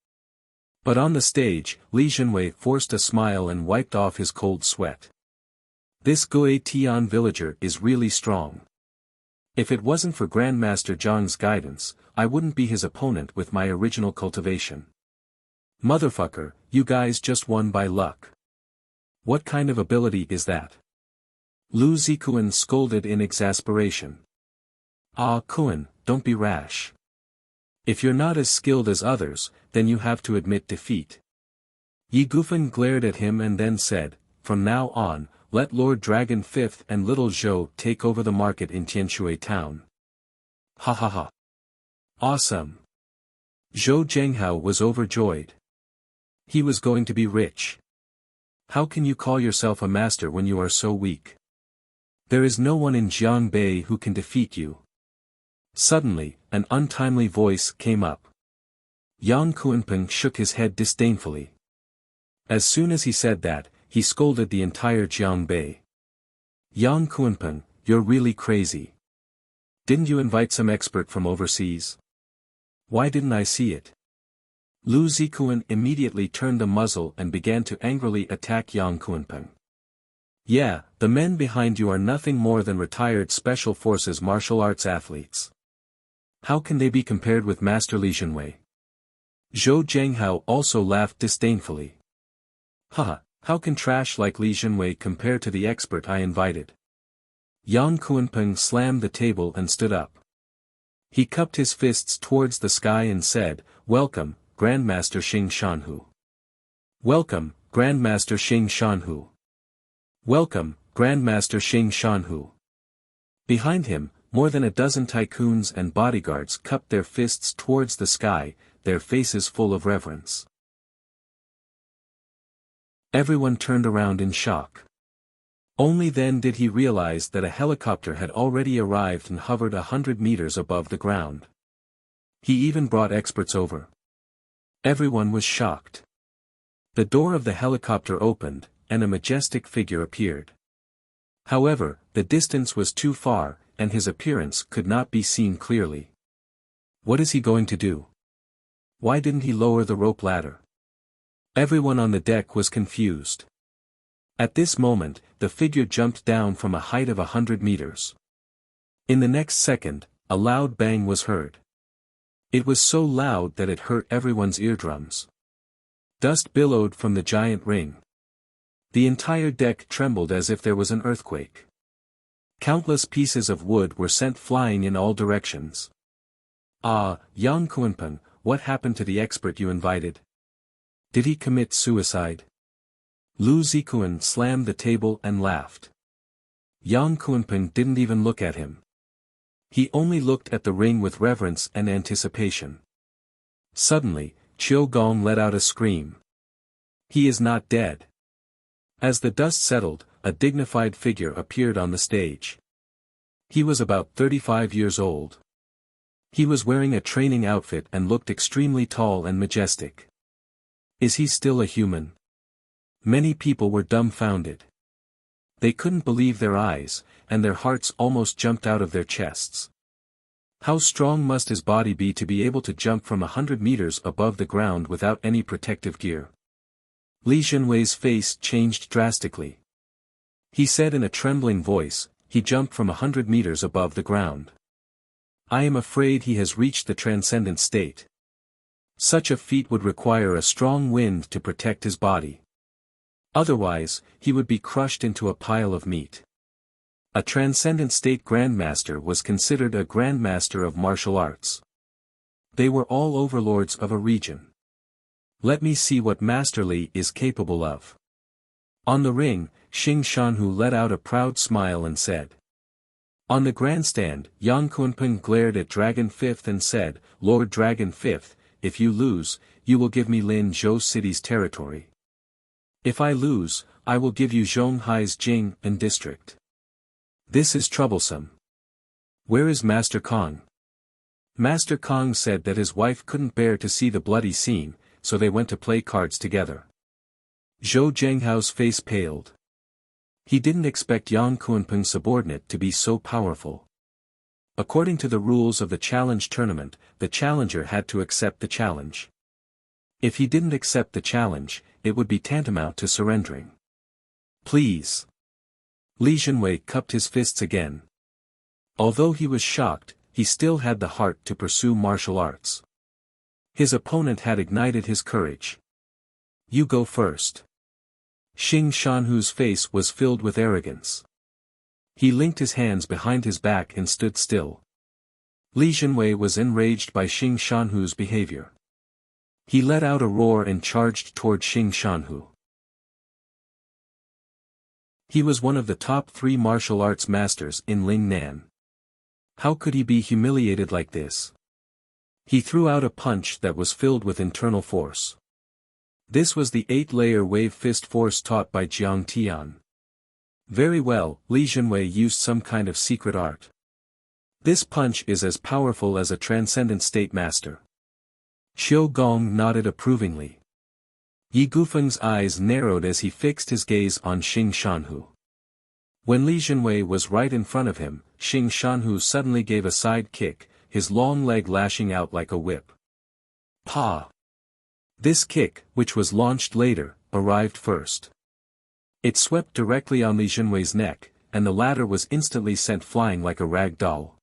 But on the stage, Li Jinwei forced a smile and wiped off his cold sweat. This Gui Tian villager is really strong. If it wasn't for Grandmaster Zhang's guidance, I wouldn't be his opponent with my original cultivation. Motherfucker, you guys just won by luck. What kind of ability is that? Lu Zikuan scolded in exasperation. Ah Kuan, don't be rash. If you're not as skilled as others, then you have to admit defeat. Yi Gufeng glared at him and then said, From now on, let Lord Dragon Fifth and Little Zhou take over the market in Tianshui town. Ha ha ha. Awesome. Zhou Zhenghao was overjoyed. He was going to be rich. How can you call yourself a master when you are so weak? There is no one in Jiangbei who can defeat you. Suddenly, an untimely voice came up. Yang Kuanpeng shook his head disdainfully. As soon as he said that, he scolded the entire Jiangbei. Yang Kuanpeng, you're really crazy. Didn't you invite some expert from overseas? Why didn't I see it? Lu Zikuan immediately turned the muzzle and began to angrily attack Yang Kuanpeng. Yeah, the men behind you are nothing more than retired special forces martial arts athletes. How can they be compared with Master Li Jinwei? Zhou Zhenghao also laughed disdainfully. Haha, how can trash like Li Jinwei compare to the expert I invited? Yang Kuanpeng slammed the table and stood up. He cupped his fists towards the sky and said, Welcome, Grandmaster Xing Shanhu. Welcome, Grandmaster Xing Shanhu. Welcome, Grandmaster Xing Shanhu. Behind him, more than a dozen tycoons and bodyguards cupped their fists towards the sky, their faces full of reverence. Everyone turned around in shock. Only then did he realize that a helicopter had already arrived and hovered 100 meters above the ground. He even brought experts over. Everyone was shocked. The door of the helicopter opened, and a majestic figure appeared. However, the distance was too far, and his appearance could not be seen clearly. What is he going to do? Why didn't he lower the rope ladder? Everyone on the deck was confused. At this moment, the figure jumped down from a height of 100 meters. In the next second, a loud bang was heard. It was so loud that it hurt everyone's eardrums. Dust billowed from the giant ring. The entire deck trembled as if there was an earthquake. Countless pieces of wood were sent flying in all directions. Ah, Yang Kuanpeng, what happened to the expert you invited? Did he commit suicide? Lu Zikuan slammed the table and laughed. Yang Kuanpeng didn't even look at him. He only looked at the ring with reverence and anticipation. Suddenly, Qiu Gong let out a scream. He is not dead. As the dust settled, a dignified figure appeared on the stage. He was about 35 years old. He was wearing a training outfit and looked extremely tall and majestic. Is he still a human? Many people were dumbfounded. They couldn't believe their eyes, and their hearts almost jumped out of their chests. How strong must his body be to be able to jump from 100 meters above the ground without any protective gear? Li Junwei's face changed drastically. He said in a trembling voice, he jumped from 100 meters above the ground. I am afraid he has reached the transcendent state. Such a feat would require a strong wind to protect his body. Otherwise, he would be crushed into a pile of meat. A transcendent state grandmaster was considered a grandmaster of martial arts. They were all overlords of a region. Let me see what Master Li is capable of. On the ring, Xing Shanhu let out a proud smile and said. On the grandstand, Yang Kunpeng glared at Dragon Fifth and said, Lord Dragon Fifth, if you lose, you will give me Lin Zhou City's territory. If I lose, I will give you Zhonghai's Jing and district. This is troublesome. Where is Master Kong? Master Kong said that his wife couldn't bear to see the bloody scene, so they went to play cards together. Zhou Zhenghao's face paled. He didn't expect Yang Kunpeng's subordinate to be so powerful. According to the rules of the challenge tournament, the challenger had to accept the challenge. If he didn't accept the challenge, it would be tantamount to surrendering. Please. Li Junwei cupped his fists again. Although he was shocked, he still had the heart to pursue martial arts. His opponent had ignited his courage. You go first. Xing Shanhu's face was filled with arrogance. He linked his hands behind his back and stood still. Li Junwei was enraged by Xing Shanhu's behavior. He let out a roar and charged toward Xing Shanhu. He was one of the top 3 martial arts masters in Lingnan. How could he be humiliated like this? He threw out a punch that was filled with internal force. This was the 8-layer wave fist force taught by Jiang Tian. Very well, Li Junwei used some kind of secret art. This punch is as powerful as a transcendent state master. Xiu Gong nodded approvingly. Yi Gufeng's eyes narrowed as he fixed his gaze on Xing Shanhu. When Li Junwei was right in front of him, Xing Shanhu suddenly gave a side kick, his long leg lashing out like a whip. Pa! This kick, which was launched later, arrived first. It swept directly on Li Junwei's neck, and the latter was instantly sent flying like a rag doll.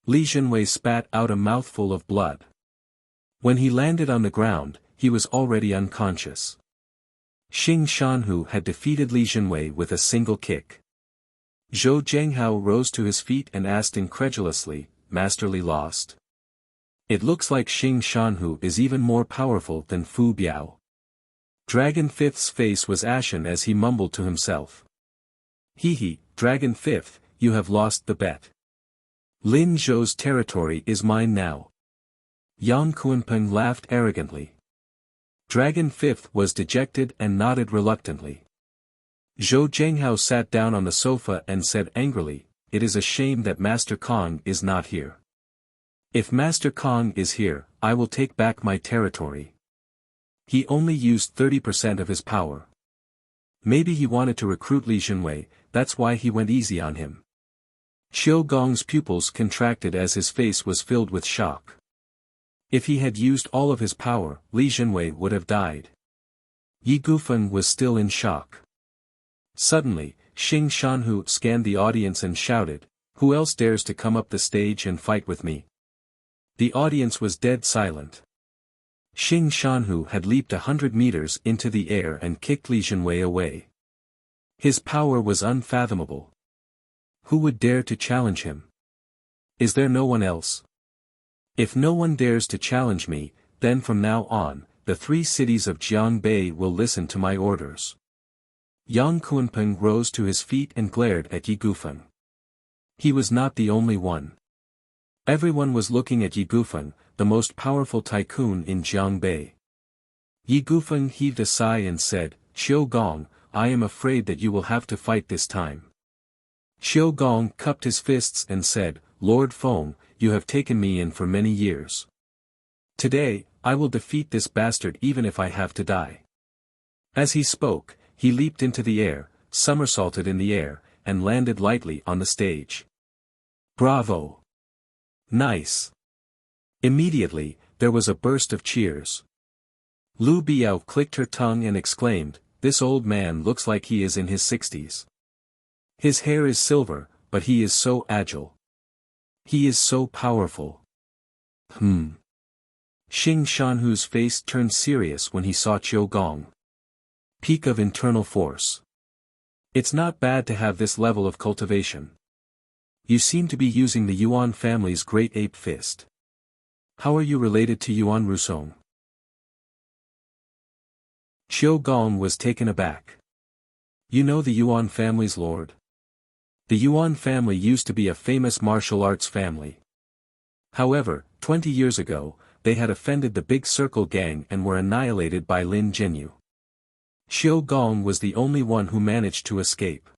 Li Junwei spat out a mouthful of blood. When he landed on the ground, he was already unconscious. Xing Shanhu had defeated Li Junwei with a single kick. Zhou Zhenghao rose to his feet and asked incredulously, Master Li lost? It looks like Xing Shanhu is even more powerful than Fu Biao. Dragon Fifth's face was ashen as he mumbled to himself. Hee, Dragon Fifth, you have lost the bet. Lin Zhou's territory is mine now. Yang Kunpeng laughed arrogantly. Dragon Fifth was dejected and nodded reluctantly. Zhou Zhenghao sat down on the sofa and said angrily, it is a shame that Master Kong is not here. If Master Kong is here, I will take back my territory. He only used 30% of his power. Maybe he wanted to recruit Li Junwei, that's why he went easy on him. Xiu Gong's pupils contracted as his face was filled with shock. If he had used all of his power, Li Junwei would have died. Yi Gufeng was still in shock. Suddenly, Xing Shanhu scanned the audience and shouted, who else dares to come up the stage and fight with me? The audience was dead silent. Xing Shanhu had leaped 100 meters into the air and kicked Li Junwei away. His power was unfathomable. Who would dare to challenge him? Is there no one else? If no one dares to challenge me, then from now on, the 3 cities of Jiangbei will listen to my orders. Yang Kunpeng rose to his feet and glared at Yi Gufeng. He was not the only one. Everyone was looking at Yi Gufeng, the most powerful tycoon in Jiangbei. Yi Gufeng heaved a sigh and said, Xiu Gong, I am afraid that you will have to fight this time. Xiu Gong cupped his fists and said, Lord Feng, you have taken me in for many years. Today, I will defeat this bastard even if I have to die. As he spoke, he leaped into the air, somersaulted in the air, and landed lightly on the stage. Bravo! Nice. Immediately, there was a burst of cheers. Lu Biao clicked her tongue and exclaimed, "This old man looks like he is in his 60s. His hair is silver, but he is so agile. He is so powerful." Xing Shanhu's face turned serious when he saw Qiu Gong. Peak of internal force. It's not bad to have this level of cultivation. You seem to be using the Yuan family's great ape fist. How are you related to Yuan Rusong? Qiu Gong was taken aback. You know the Yuan family's lord? The Yuan family used to be a famous martial arts family. However, 20 years ago, they had offended the Big Circle gang and were annihilated by Lin Jinyu. Qiu Gong was the only one who managed to escape.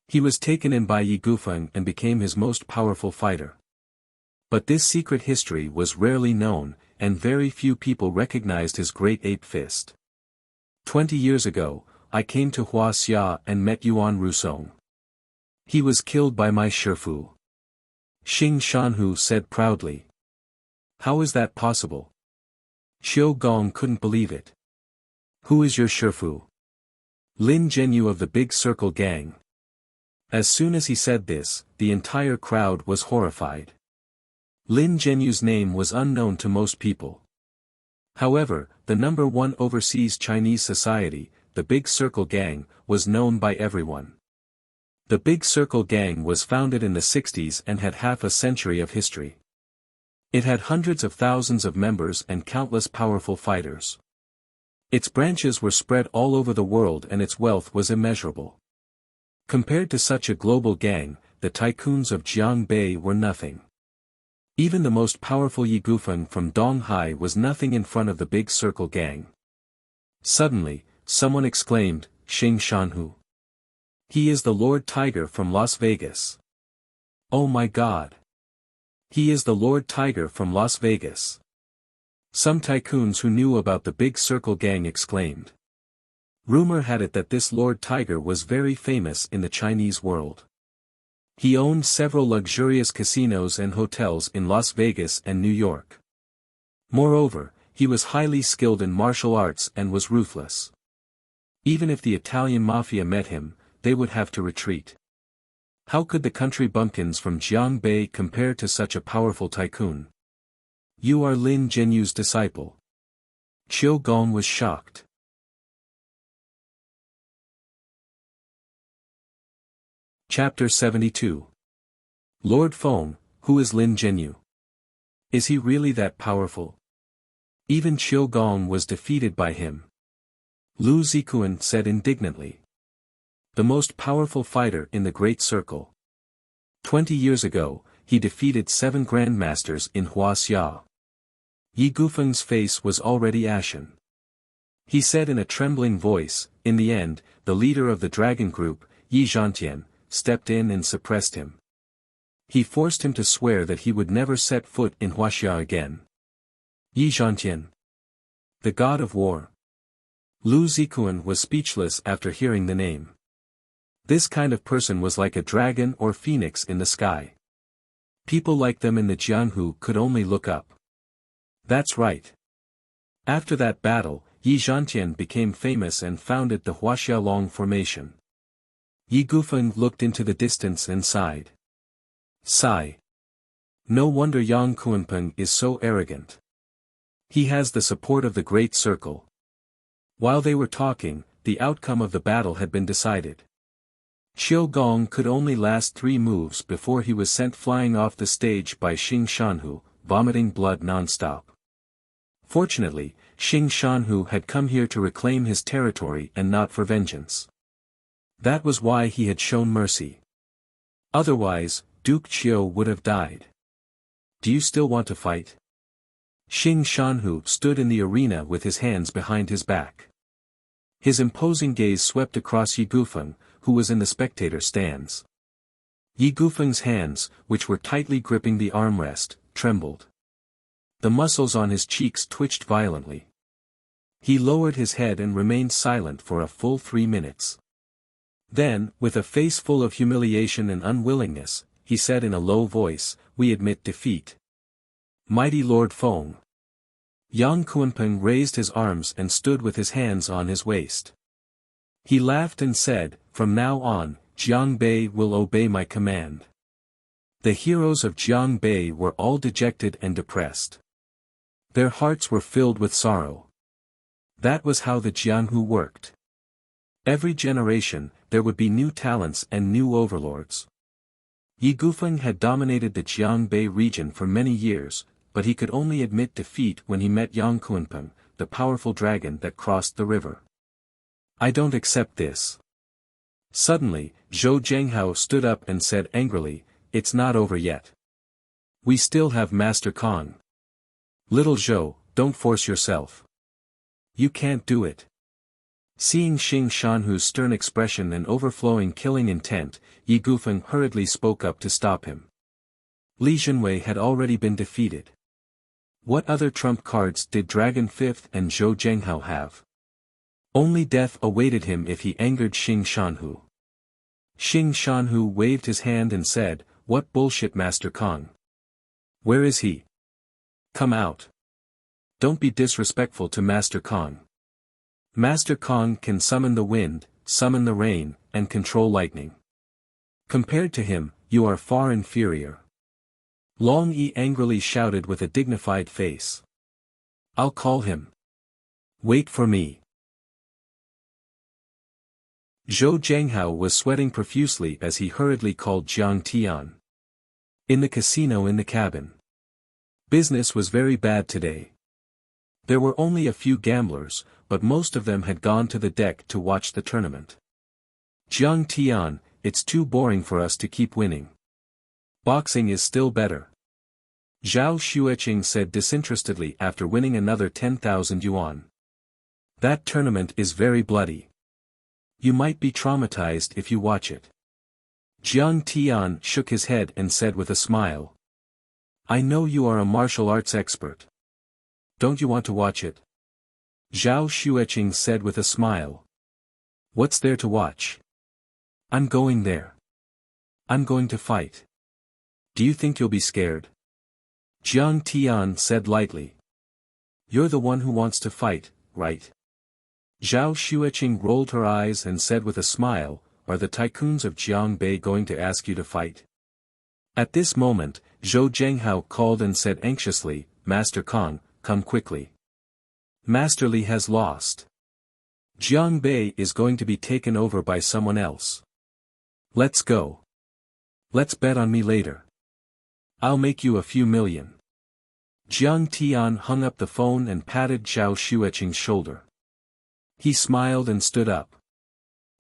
He was taken in by Yi Gufeng and became his most powerful fighter. But this secret history was rarely known, and very few people recognized his great ape fist. 20 years ago, I came to Wuxia and met Yuan Rusong. He was killed by my Shifu. Xing Shanhu said proudly. How is that possible? Qiu Gong couldn't believe it. Who is your Shifu? Lin Jinyu of the Big Circle gang. As soon as he said this, the entire crowd was horrified. Lin Jinyu's name was unknown to most people. However, the number one overseas Chinese society, the Big Circle gang, was known by everyone. The Big Circle gang was founded in the 60s and had half a century of history. It had hundreds of thousands of members and countless powerful fighters. Its branches were spread all over the world and its wealth was immeasurable. Compared to such a global gang, the tycoons of Jiangbei were nothing. Even the most powerful Yi Gufeng from Donghai was nothing in front of the Big Circle gang. Suddenly, someone exclaimed, Xing Shanhu. He is the Lord Tiger from Las Vegas. Oh my God. He is the Lord Tiger from Las Vegas. Some tycoons who knew about the Big Circle gang exclaimed. Rumor had it that this Lord Tiger was very famous in the Chinese world. He owned several luxurious casinos and hotels in Las Vegas and New York. Moreover, he was highly skilled in martial arts and was ruthless. Even if the Italian mafia met him, they would have to retreat. How could the country bumpkins from Jiangbei compare to such a powerful tycoon? You are Lin Jinyu's disciple. Qiu Gong was shocked. Chapter 72. Lord Feng, who is Lin Jinyu? Is he really that powerful? Even Qiu Gong was defeated by him. Lu Zikuan said indignantly. The most powerful fighter in the Great Circle. 20 years ago, he defeated 7 grandmasters in Huaxia. Yi Gufeng's face was already ashen. He said in a trembling voice, in the end, the leader of the dragon group, Yi Zhantian, stepped in and suppressed him. He forced him to swear that he would never set foot in Huaxia again. Yi Zhantian. The god of war. Lu Zikuan was speechless after hearing the name. This kind of person was like a dragon or phoenix in the sky. People like them in the Jianhu could only look up. That's right. After that battle, Yi Zhantian became famous and founded the Huaxialong formation. Yi Gufeng looked into the distance and sighed. Sigh. No wonder Yang Kuanpeng is so arrogant. He has the support of the Great Circle. While they were talking, the outcome of the battle had been decided. Qiu Gong could only last 3 moves before he was sent flying off the stage by Xing Shanhu, vomiting blood non-stop. Fortunately, Xing Shanhu had come here to reclaim his territory and not for vengeance. That was why he had shown mercy. Otherwise, Duke Qiu would have died. Do you still want to fight? Xing Shanhu stood in the arena with his hands behind his back. His imposing gaze swept across Yi Gufeng, who was in the spectator stands. Yi Gufeng's hands, which were tightly gripping the armrest, trembled. The muscles on his cheeks twitched violently. He lowered his head and remained silent for a full 3 minutes. Then, with a face full of humiliation and unwillingness, he said in a low voice, we admit defeat. Mighty Lord Feng. Yang Kunpeng raised his arms and stood with his hands on his waist. He laughed and said, from now on, Jiang Bei will obey my command. The heroes of Jiang Bei were all dejected and depressed. Their hearts were filled with sorrow. That was how the Jianghu worked. Every generation, there would be new talents and new overlords. Yi Gufeng had dominated the Jiangbei region for many years, but he could only admit defeat when he met Yang Kunpeng, the powerful dragon that crossed the river. I don't accept this. Suddenly, Zhou Zhenghao stood up and said angrily, it's not over yet. We still have Master Kong. Little Zhou, don't force yourself. You can't do it. Seeing Xing Shanhu's stern expression and overflowing killing intent, Yi Gufeng hurriedly spoke up to stop him. Li Zhenwei had already been defeated. What other trump cards did Dragon Fifth and Zhou Zhenghao have? Only death awaited him if he angered Xing Shanhu. Xing Shanhu waved his hand and said, what bullshit, Master Kong? Where is he? Come out. Don't be disrespectful to Master Kong. Master Kong can summon the wind, summon the rain, and control lightning. Compared to him, you are far inferior. Long Yi angrily shouted with a dignified face. I'll call him. Wait for me. Zhou Zhenghao was sweating profusely as he hurriedly called Jiang Tian. In the casino in the cabin. Business was very bad today. There were only a few gamblers, but most of them had gone to the deck to watch the tournament. Jiang Tian, it's too boring for us to keep winning. Boxing is still better. Zhao Xueqing said disinterestedly after winning another 10,000 yuan. That tournament is very bloody. You might be traumatized if you watch it. Jiang Tian shook his head and said with a smile. I know you are a martial arts expert. Don't you want to watch it? Zhao Xueqing said with a smile. What's there to watch? I'm going there. I'm going to fight. Do you think you'll be scared? Jiang Tian said lightly. You're the one who wants to fight, right? Zhao Xueqing rolled her eyes and said with a smile, are the tycoons of Jiangbei going to ask you to fight? At this moment, Zhou Zhenghao called and said anxiously, Master Kong, come quickly. Master Li has lost. Jiangbei is going to be taken over by someone else. Let's go. Let's bet on me later. I'll make you a few million. Jiang Tian hung up the phone and patted Zhao Xueqing's shoulder. He smiled and stood up.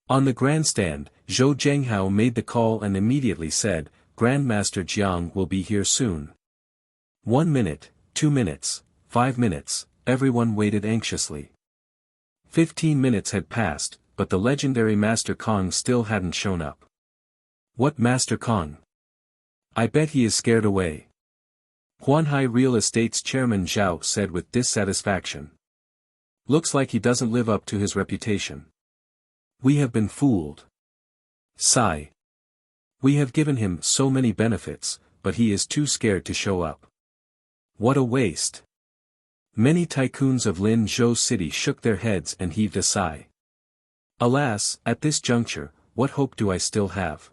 On the grandstand, Zhou Zhenghao made the call and immediately said, Grandmaster Jiang will be here soon. 1 minute, 2 minutes, 5 minutes, everyone waited anxiously. 15 minutes had passed, but the legendary Master Kong still hadn't shown up. What Master Kong? I bet he is scared away. Huanhai Real Estate's chairman Zhao said with dissatisfaction. Looks like he doesn't live up to his reputation. We have been fooled. Sigh. We have given him so many benefits, but he is too scared to show up. What a waste. Many tycoons of Lin Zhou City shook their heads and heaved a sigh. Alas, at this juncture, what hope do I still have?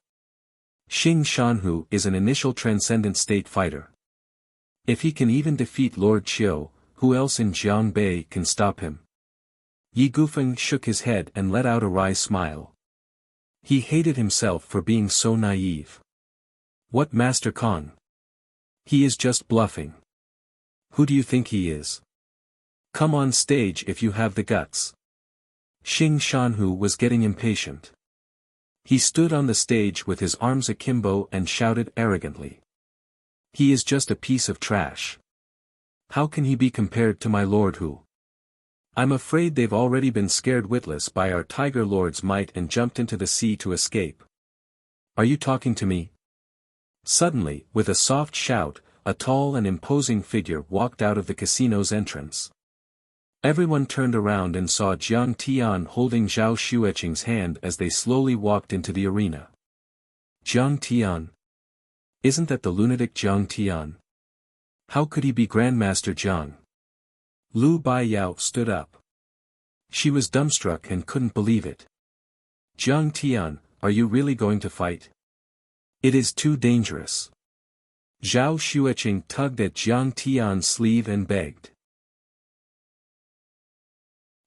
Xing Shanhu is an initial transcendent state fighter. If he can even defeat Lord Qiu, who else in Jiangbei can stop him? Yi Gufeng shook his head and let out a wry smile. He hated himself for being so naive. What Master Kong? He is just bluffing. Who do you think he is? Come on stage if you have the guts. Xing Shanhu was getting impatient. He stood on the stage with his arms akimbo and shouted arrogantly. He is just a piece of trash. How can he be compared to my Lord Hu? I'm afraid they've already been scared witless by our Tiger Lord's might and jumped into the sea to escape. Are you talking to me? Suddenly, with a soft shout, a tall and imposing figure walked out of the casino's entrance. Everyone turned around and saw Jiang Tian holding Zhao Xueqing's hand as they slowly walked into the arena. Jiang Tian. Isn't that the lunatic Jiang Tian? How could he be Grandmaster Jiang? Lu Baiyao stood up. She was dumbstruck and couldn't believe it. Jiang Tian, are you really going to fight? It is too dangerous. Zhao Xueqing tugged at Jiang Tian's sleeve and begged.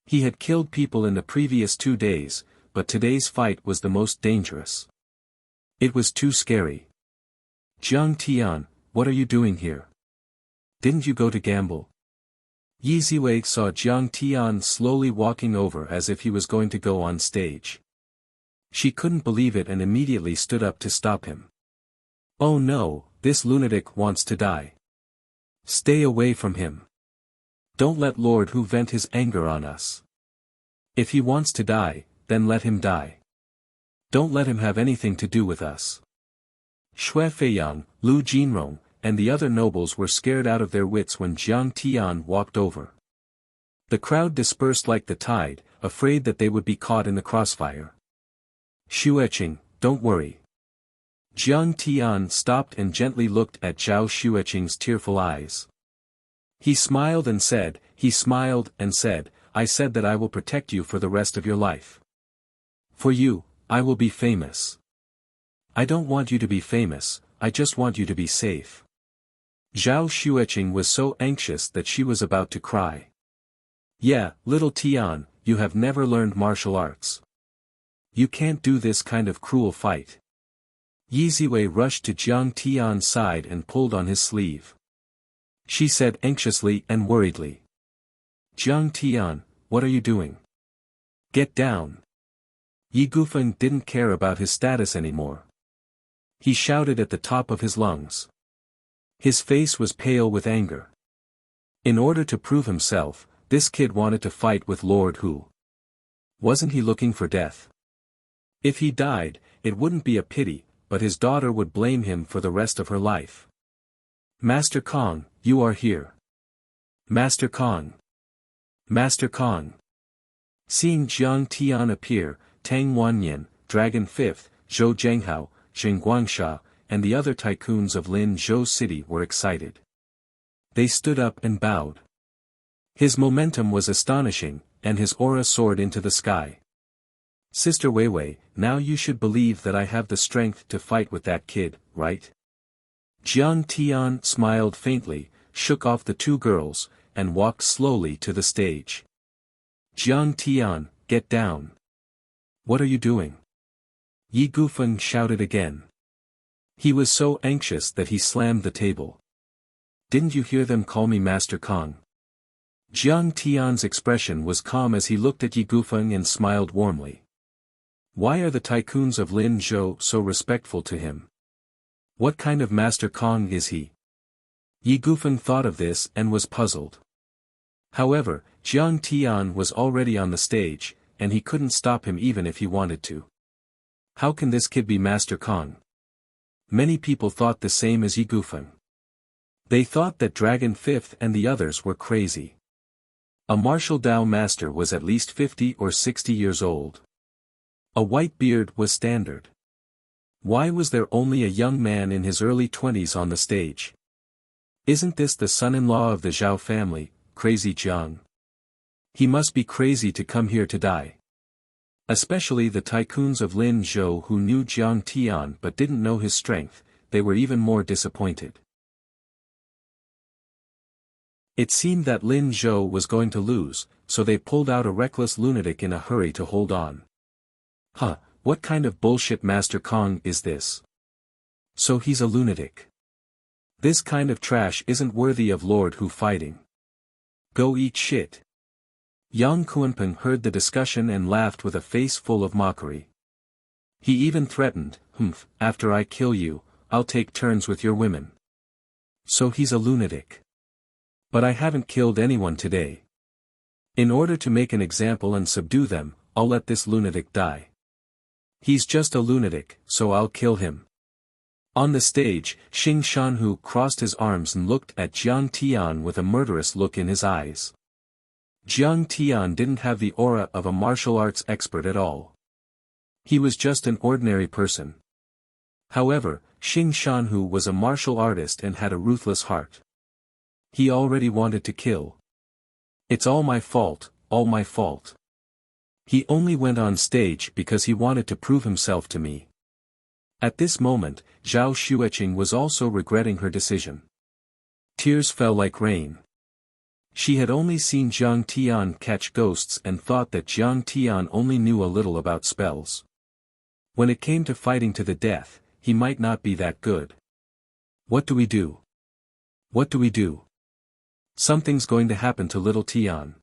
He had killed people in the previous 2 days, but today's fight was the most dangerous. It was too scary. Jiang Tian, what are you doing here? Didn't you go to gamble? Yi Ziwei saw Jiang Tian slowly walking over as if he was going to go on stage. She couldn't believe it and immediately stood up to stop him. Oh no, this lunatic wants to die. Stay away from him. Don't let Lord Hu vent his anger on us. If he wants to die, then let him die. Don't let him have anything to do with us. Xue Feiyang, Lu Jinrong, and the other nobles were scared out of their wits when Jiang Tian walked over. The crowd dispersed like the tide, afraid that they would be caught in the crossfire. Xueqing, don't worry. Jiang Tian stopped and gently looked at Zhao Xueqing's tearful eyes. He smiled and said, I said that I will protect you for the rest of your life. For you, I will be famous. I don't want you to be famous, I just want you to be safe. Zhao Xueqing was so anxious that she was about to cry. Yeah, little Tian, you have never learned martial arts. You can't do this kind of cruel fight. Yi Ziwei rushed to Jiang Tian's side and pulled on his sleeve. She said anxiously and worriedly. Jiang Tian, what are you doing? Get down. Yi Gufeng didn't care about his status anymore. He shouted at the top of his lungs. His face was pale with anger. In order to prove himself, this kid wanted to fight with Lord Hu. Wasn't he looking for death? If he died, it wouldn't be a pity, but his daughter would blame him for the rest of her life. Master Kong, you are here. Master Kong. Master Kong. Seeing Jiang Tian appear, Tang Wanyin, Dragon Fifth, Zhou Zhenghao, Xing Guangsha, and the other tycoons of Lin Zhou City were excited. They stood up and bowed. His momentum was astonishing, and his aura soared into the sky. Sister Weiwei, now you should believe that I have the strength to fight with that kid, right? Jiang Tian smiled faintly, shook off the 2 girls, and walked slowly to the stage. Jiang Tian, get down. What are you doing? Yi Gufeng shouted again. He was so anxious that he slammed the table. Didn't you hear them call me Master Kong? Jiang Tian's expression was calm as he looked at Yi Gufeng and smiled warmly. Why are the tycoons of Lin Zhou so respectful to him? What kind of Master Kong is he? Yi Gufeng thought of this and was puzzled. However, Jiang Tian was already on the stage, and he couldn't stop him even if he wanted to. How can this kid be Master Kong? Many people thought the same as Yi Gufeng. They thought that Dragon Fifth and the others were crazy. A martial Dao master was at least 50 or 60 years old. A white beard was standard. Why was there only a young man in his early 20s on the stage? Isn't this the son-in-law of the Zhao family, crazy Jiang? He must be crazy to come here to die. Especially the tycoons of Lin Zhou who knew Jiang Tian but didn't know his strength, they were even more disappointed. It seemed that Lin Zhou was going to lose, so they pulled out a reckless lunatic in a hurry to hold on. Huh, what kind of bullshit Master Kong is this? So he's a lunatic. This kind of trash isn't worthy of Lord Hu fighting. Go eat shit. Yang Kuanping heard the discussion and laughed with a face full of mockery. He even threatened, after I kill you, I'll take turns with your women. So he's a lunatic. But I haven't killed anyone today. In order to make an example and subdue them, I'll let this lunatic die. He's just a lunatic, so I'll kill him. On the stage, Xing Shanhu crossed his arms and looked at Jiang Tian with a murderous look in his eyes. Jiang Tian didn't have the aura of a martial arts expert at all. He was just an ordinary person. However, Xing Shanhu was a martial artist and had a ruthless heart. He already wanted to kill. It's all my fault, all my fault. He only went on stage because he wanted to prove himself to me. At this moment, Zhao Xueqing was also regretting her decision. Tears fell like rain. She had only seen Jiang Tian catch ghosts and thought that Jiang Tian only knew a little about spells. When it came to fighting to the death, he might not be that good. What do we do? What do we do? Something's going to happen to little Tian.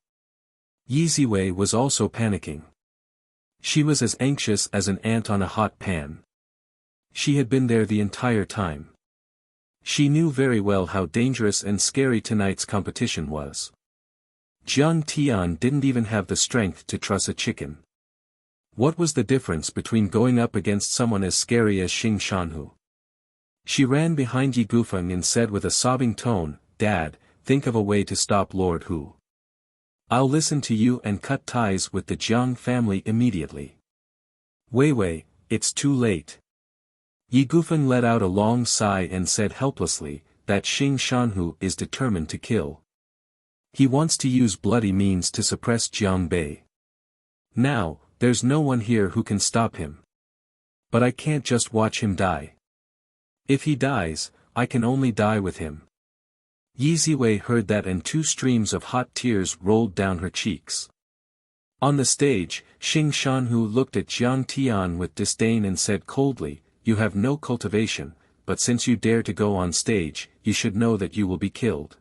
Yi Ziwei was also panicking. She was as anxious as an ant on a hot pan. She had been there the entire time. She knew very well how dangerous and scary tonight's competition was. Jiang Tian didn't even have the strength to truss a chicken. What was the difference between going up against someone as scary as Xing Shanhu? She ran behind Yi Gufeng and said with a sobbing tone, "Dad, think of a way to stop Lord Hu. I'll listen to you and cut ties with the Jiang family immediately." "Wei Wei, it's too late." Yi Gufeng let out a long sigh and said helplessly, "That Xing Shanhu is determined to kill. He wants to use bloody means to suppress Jiang Bei. Now, there's no one here who can stop him. But I can't just watch him die. If he dies, I can only die with him." Yi Ziwei heard that and 2 streams of hot tears rolled down her cheeks. On the stage, Xing Shanhu looked at Jiang Tian with disdain and said coldly, "You have no cultivation, but since you dare to go on stage, you should know that you will be killed.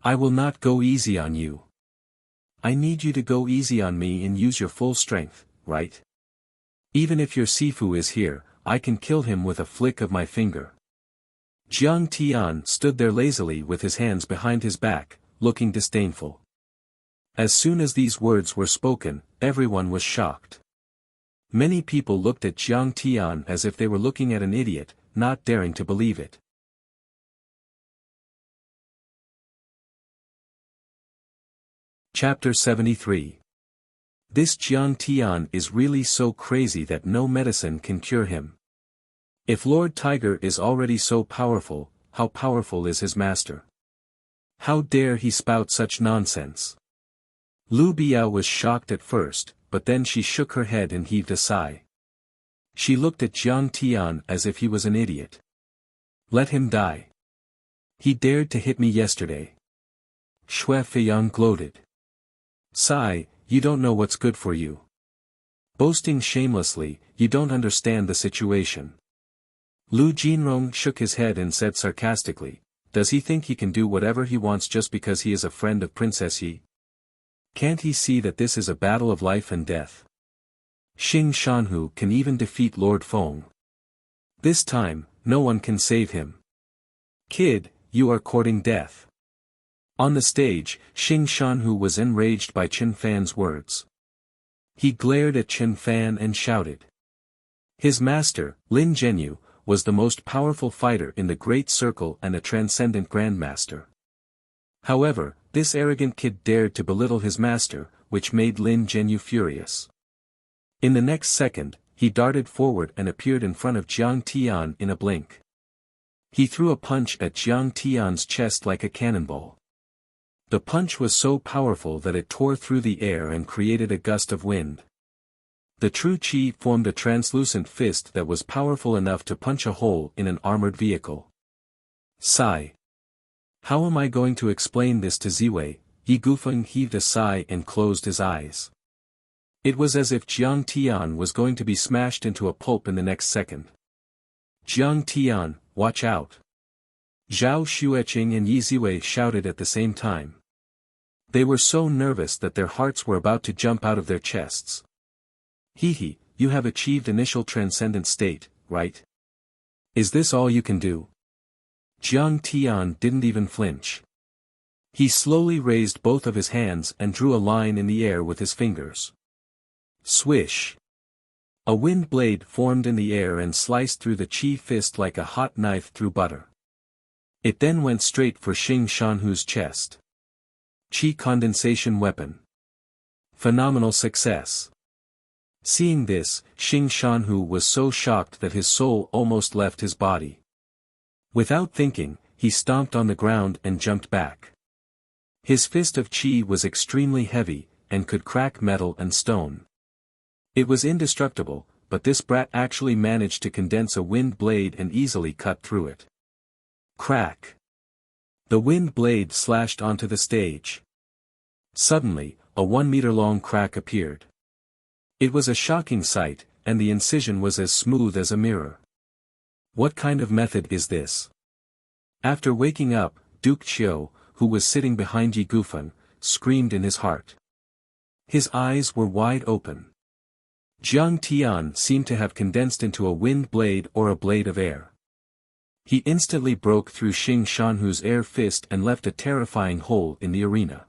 I will not go easy on you. I need you to go easy on me and use your full strength, right? Even if your Sifu is here, I can kill him with a flick of my finger." Jiang Tian stood there lazily with his hands behind his back, looking disdainful. As soon as these words were spoken, everyone was shocked. Many people looked at Jiang Tian as if they were looking at an idiot, not daring to believe it. Chapter 73. This Jiang Tian is really so crazy that no medicine can cure him. If Lord Tiger is already so powerful, how powerful is his master? How dare he spout such nonsense? Lu Biao was shocked at first, but then she shook her head and heaved a sigh. She looked at Jiang Tian as if he was an idiot. Let him die. He dared to hit me yesterday. Xue Feiyang gloated. Sigh, you don't know what's good for you. Boasting shamelessly, you don't understand the situation. Lu Jinrong shook his head and said sarcastically, does he think he can do whatever he wants just because he is a friend of Princess Yi? Can't he see that this is a battle of life and death? Xing Shanhu can even defeat Lord Feng. This time, no one can save him. Kid, you are courting death. On the stage, Xing Shanhu was enraged by Chen Fan's words. He glared at Chen Fan and shouted. His master, Lin Zhenyu, was the most powerful fighter in the Great Circle and a transcendent grandmaster. However, this arrogant kid dared to belittle his master, which made Lin Zhenyu furious. In the next second, he darted forward and appeared in front of Jiang Tian in a blink. He threw a punch at Jiang Tian's chest like a cannonball. The punch was so powerful that it tore through the air and created a gust of wind. The true Qi formed a translucent fist that was powerful enough to punch a hole in an armored vehicle. Sigh. How am I going to explain this to Ziwei? Yi Gufeng heaved a sigh and closed his eyes. It was as if Jiang Tian was going to be smashed into a pulp in the next second. Jiang Tian, watch out! Zhao Xueqing and Yi Ziwei shouted at the same time. They were so nervous that their hearts were about to jump out of their chests. He, you have achieved initial transcendent state, right? Is this all you can do? Jiang Tian didn't even flinch. He slowly raised both of his hands and drew a line in the air with his fingers. Swish! A wind blade formed in the air and sliced through the Qi fist like a hot knife through butter. It then went straight for Xing Shanhu's chest. Qi condensation weapon. Phenomenal success. Seeing this, Xianxia was so shocked that his soul almost left his body. Without thinking, he stomped on the ground and jumped back. His fist of qi was extremely heavy, and could crack metal and stone. It was indestructible, but this brat actually managed to condense a wind blade and easily cut through it. Crack! The wind blade slashed onto the stage. Suddenly, a 1-meter-long crack appeared. It was a shocking sight, and the incision was as smooth as a mirror. What kind of method is this? After waking up, Duke Qiu, who was sitting behind Yi Gufeng, screamed in his heart. His eyes were wide open. Jiang Tian seemed to have condensed into a wind blade or a blade of air. He instantly broke through Xianxia's air fist and left a terrifying hole in the arena.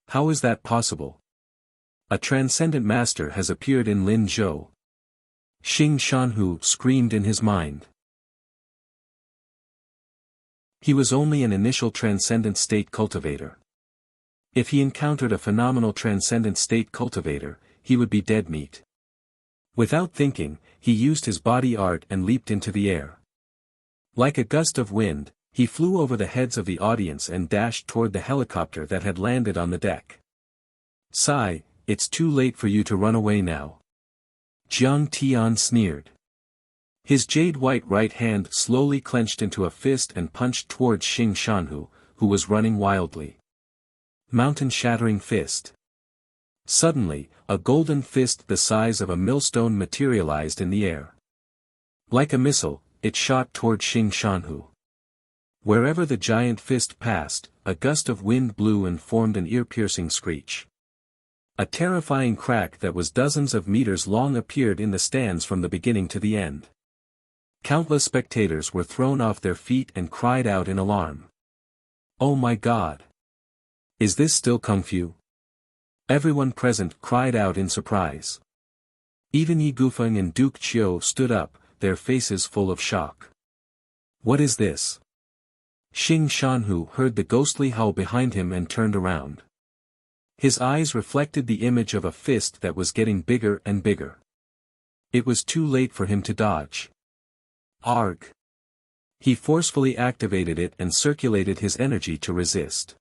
How is that possible? A transcendent master has appeared in Lin Zhou. Xianxia screamed in his mind. He was only an initial transcendent state cultivator. If he encountered a phenomenal transcendent state cultivator, he would be dead meat. Without thinking, he used his body art and leaped into the air. Like a gust of wind, he flew over the heads of the audience and dashed toward the helicopter that had landed on the deck. Sigh, it's too late for you to run away now. Jiang Tian sneered. His jade-white right hand slowly clenched into a fist and punched towards Xianxia, who was running wildly. Mountain-shattering fist. Suddenly, a golden fist the size of a millstone materialized in the air. Like a missile, it shot toward Xianxia. Wherever the giant fist passed, a gust of wind blew and formed an ear-piercing screech. A terrifying crack that was dozens of meters long appeared in the stands from the beginning to the end. Countless spectators were thrown off their feet and cried out in alarm. Oh my God! Is this still Kung Fu? Everyone present cried out in surprise. Even Yi Gufeng and Duke Qiu stood up, their faces full of shock. What is this? Xianxia heard the ghostly howl behind him and turned around. His eyes reflected the image of a fist that was getting bigger and bigger. It was too late for him to dodge. Arg! He forcefully activated it and circulated his energy to resist.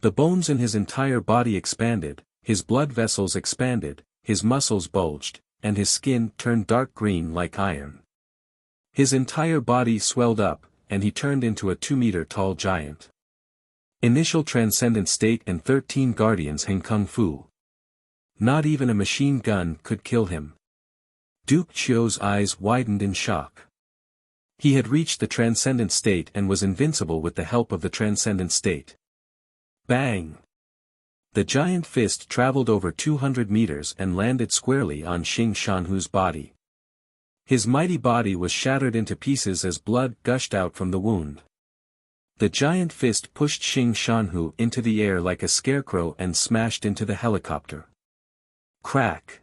The bones in his entire body expanded, his blood vessels expanded, his muscles bulged, and his skin turned dark green like iron. His entire body swelled up, and he turned into a 2-meter-tall giant. Initial transcendent state and 13 guardians hang Kung Fu. Not even a machine gun could kill him. Duke Qiu's eyes widened in shock. He had reached the transcendent state and was invincible with the help of the transcendent state. Bang! The giant fist traveled over 200 meters and landed squarely on Xianxia's body. His mighty body was shattered into pieces as blood gushed out from the wound. The giant fist pushed Xianxia into the air like a scarecrow and smashed into the helicopter. Crack!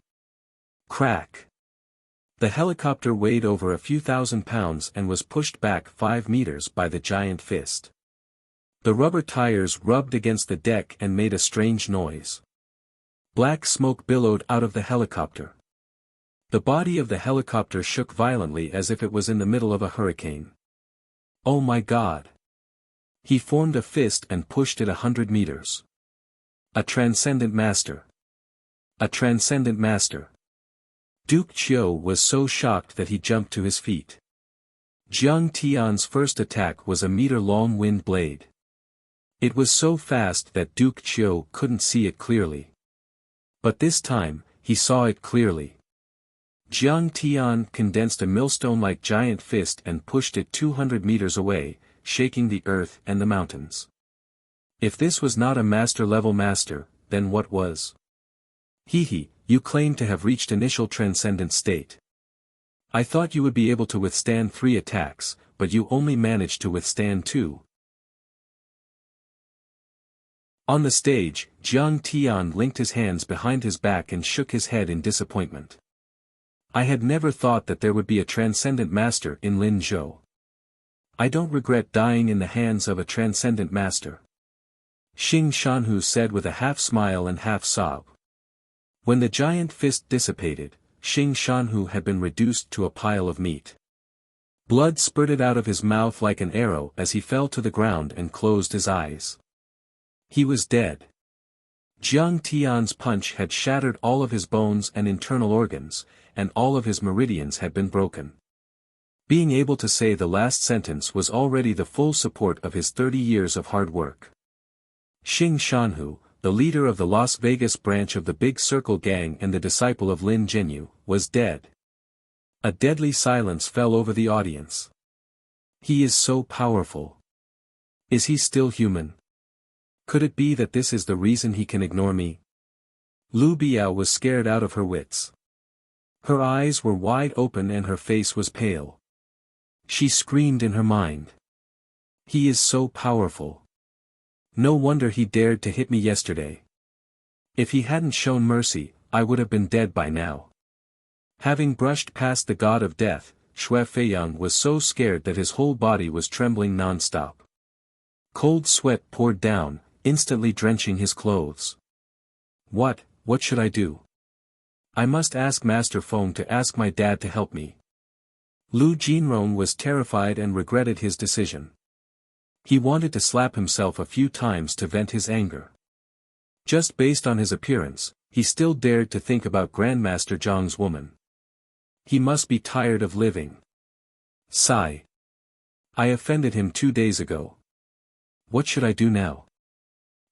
Crack! The helicopter weighed over a few thousand pounds and was pushed back 5 meters by the giant fist. The rubber tires rubbed against the deck and made a strange noise. Black smoke billowed out of the helicopter. The body of the helicopter shook violently as if it was in the middle of a hurricane. Oh my God! He formed a fist and pushed it 100 meters. A transcendent master. A transcendent master. Duke Qiu was so shocked that he jumped to his feet. Jiang Tian's first attack was a meter-long wind blade. It was so fast that Duke Qiu couldn't see it clearly. But this time, he saw it clearly. Jiang Tian condensed a millstone-like giant fist and pushed it 200 meters away, shaking the earth and the mountains. If this was not a master-level master, then what was? Hehe, you claim to have reached initial transcendent state. I thought you would be able to withstand 3 attacks, but you only managed to withstand 2. On the stage, Jiang Tian linked his hands behind his back and shook his head in disappointment. I had never thought that there would be a transcendent master in Lin Zhou. I don't regret dying in the hands of a transcendent master. Xianxia said with a half smile and half sob. When the giant fist dissipated, Xing Shanhu had been reduced to a pile of meat. Blood spurted out of his mouth like an arrow as he fell to the ground and closed his eyes. He was dead. Jiang Tian's punch had shattered all of his bones and internal organs, and all of his meridians had been broken. Being able to say the last sentence was already the full support of his 30 years of hard work. Xing Shanhu, the leader of the Las Vegas branch of the Big Circle Gang and the disciple of Lin Jinyu, was dead. A deadly silence fell over the audience. He is so powerful. Is he still human? Could it be that this is the reason he can ignore me? Lu Biao was scared out of her wits. Her eyes were wide open and her face was pale. She screamed in her mind. He is so powerful. No wonder he dared to hit me yesterday. If he hadn't shown mercy, I would have been dead by now. Having brushed past the god of death, Xue Feiyang was so scared that his whole body was trembling non-stop. Cold sweat poured down, instantly drenching his clothes. What should I do? I must ask Master Feng to ask my dad to help me. Lu Jinrong was terrified and regretted his decision. He wanted to slap himself a few times to vent his anger. Just based on his appearance, he still dared to think about Grandmaster Zhang's woman. He must be tired of living. Sigh. I offended him 2 days ago. What should I do now?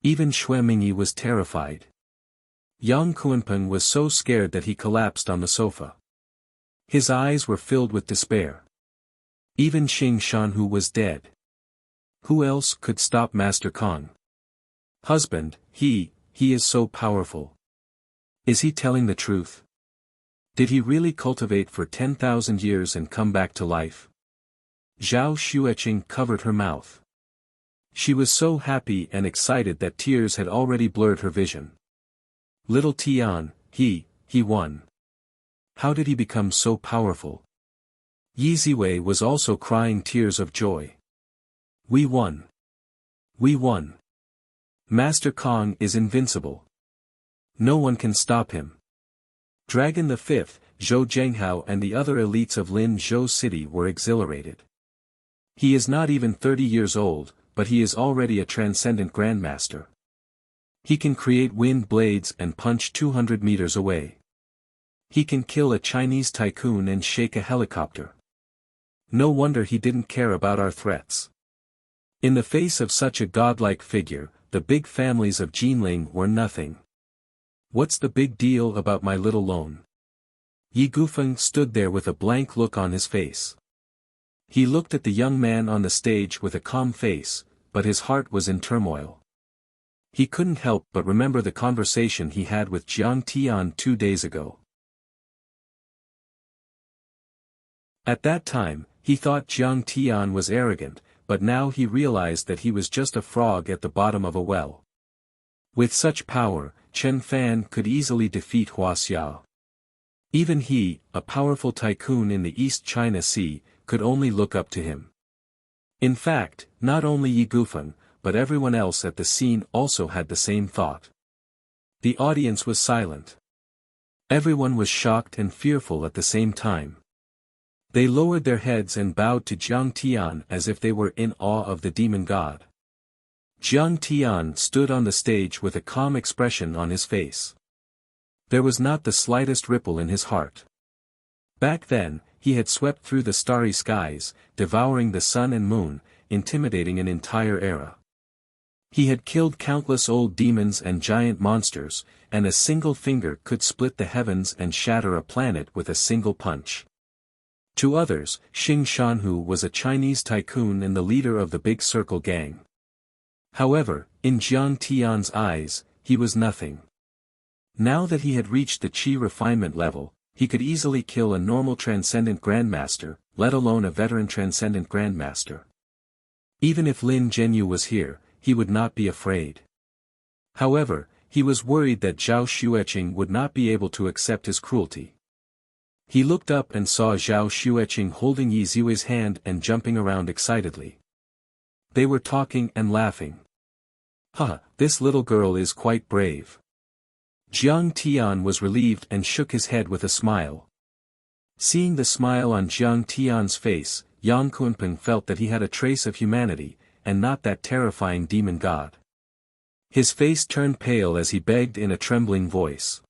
Even Xue Mingyi was terrified. Yang Kuanpeng was so scared that he collapsed on the sofa. His eyes were filled with despair. Even Xing Shanhu was dead. Who else could stop Master Kong? Husband, he is so powerful. Is he telling the truth? Did he really cultivate for 10,000 years and come back to life? Zhao Xueqing covered her mouth. She was so happy and excited that tears had already blurred her vision. Little Tian, he won. How did he become so powerful? Yi Ziwei was also crying tears of joy. We won. We won. Master Kong is invincible. No one can stop him. Dragon the Fifth, Zhou Zhenghao and the other elites of Lin Zhou City were exhilarated. He is not even 30 years old, but he is already a transcendent grandmaster. He can create wind blades and punch 200 meters away. He can kill a Chinese tycoon and shake a helicopter. No wonder he didn't care about our threats. In the face of such a godlike figure, the big families of Jinling were nothing. What's the big deal about my little loan? Yi Gufeng stood there with a blank look on his face. He looked at the young man on the stage with a calm face, but his heart was in turmoil. He couldn't help but remember the conversation he had with Jiang Tian 2 days ago. At that time, he thought Jiang Tian was arrogant, but now he realized that he was just a frog at the bottom of a well. With such power, Chen Fan could easily defeat Hua Xiao. Even he, a powerful tycoon in the East China Sea, could only look up to him. In fact, not only Yi Gufeng, but everyone else at the scene also had the same thought. The audience was silent. Everyone was shocked and fearful at the same time. They lowered their heads and bowed to Jiang Tian as if they were in awe of the demon god. Jiang Tian stood on the stage with a calm expression on his face. There was not the slightest ripple in his heart. Back then, he had swept through the starry skies, devouring the sun and moon, intimidating an entire era. He had killed countless old demons and giant monsters, and a single finger could split the heavens and shatter a planet with a single punch. To others, Xing Shanhu was a Chinese tycoon and the leader of the Big Circle Gang. However, in Jiang Tian's eyes, he was nothing. Now that he had reached the Qi refinement level, he could easily kill a normal transcendent grandmaster, let alone a veteran transcendent grandmaster. Even if Lin Zhenyu was here, he would not be afraid. However, he was worried that Zhao Xueqing would not be able to accept his cruelty. He looked up and saw Zhao Xueqing holding Yi Ziwei's hand and jumping around excitedly. They were talking and laughing. This little girl is quite brave. Jiang Tian was relieved and shook his head with a smile. Seeing the smile on Jiang Tian's face, Yang Kunpeng felt that he had a trace of humanity, and not that terrifying demon god. His face turned pale as he begged in a trembling voice.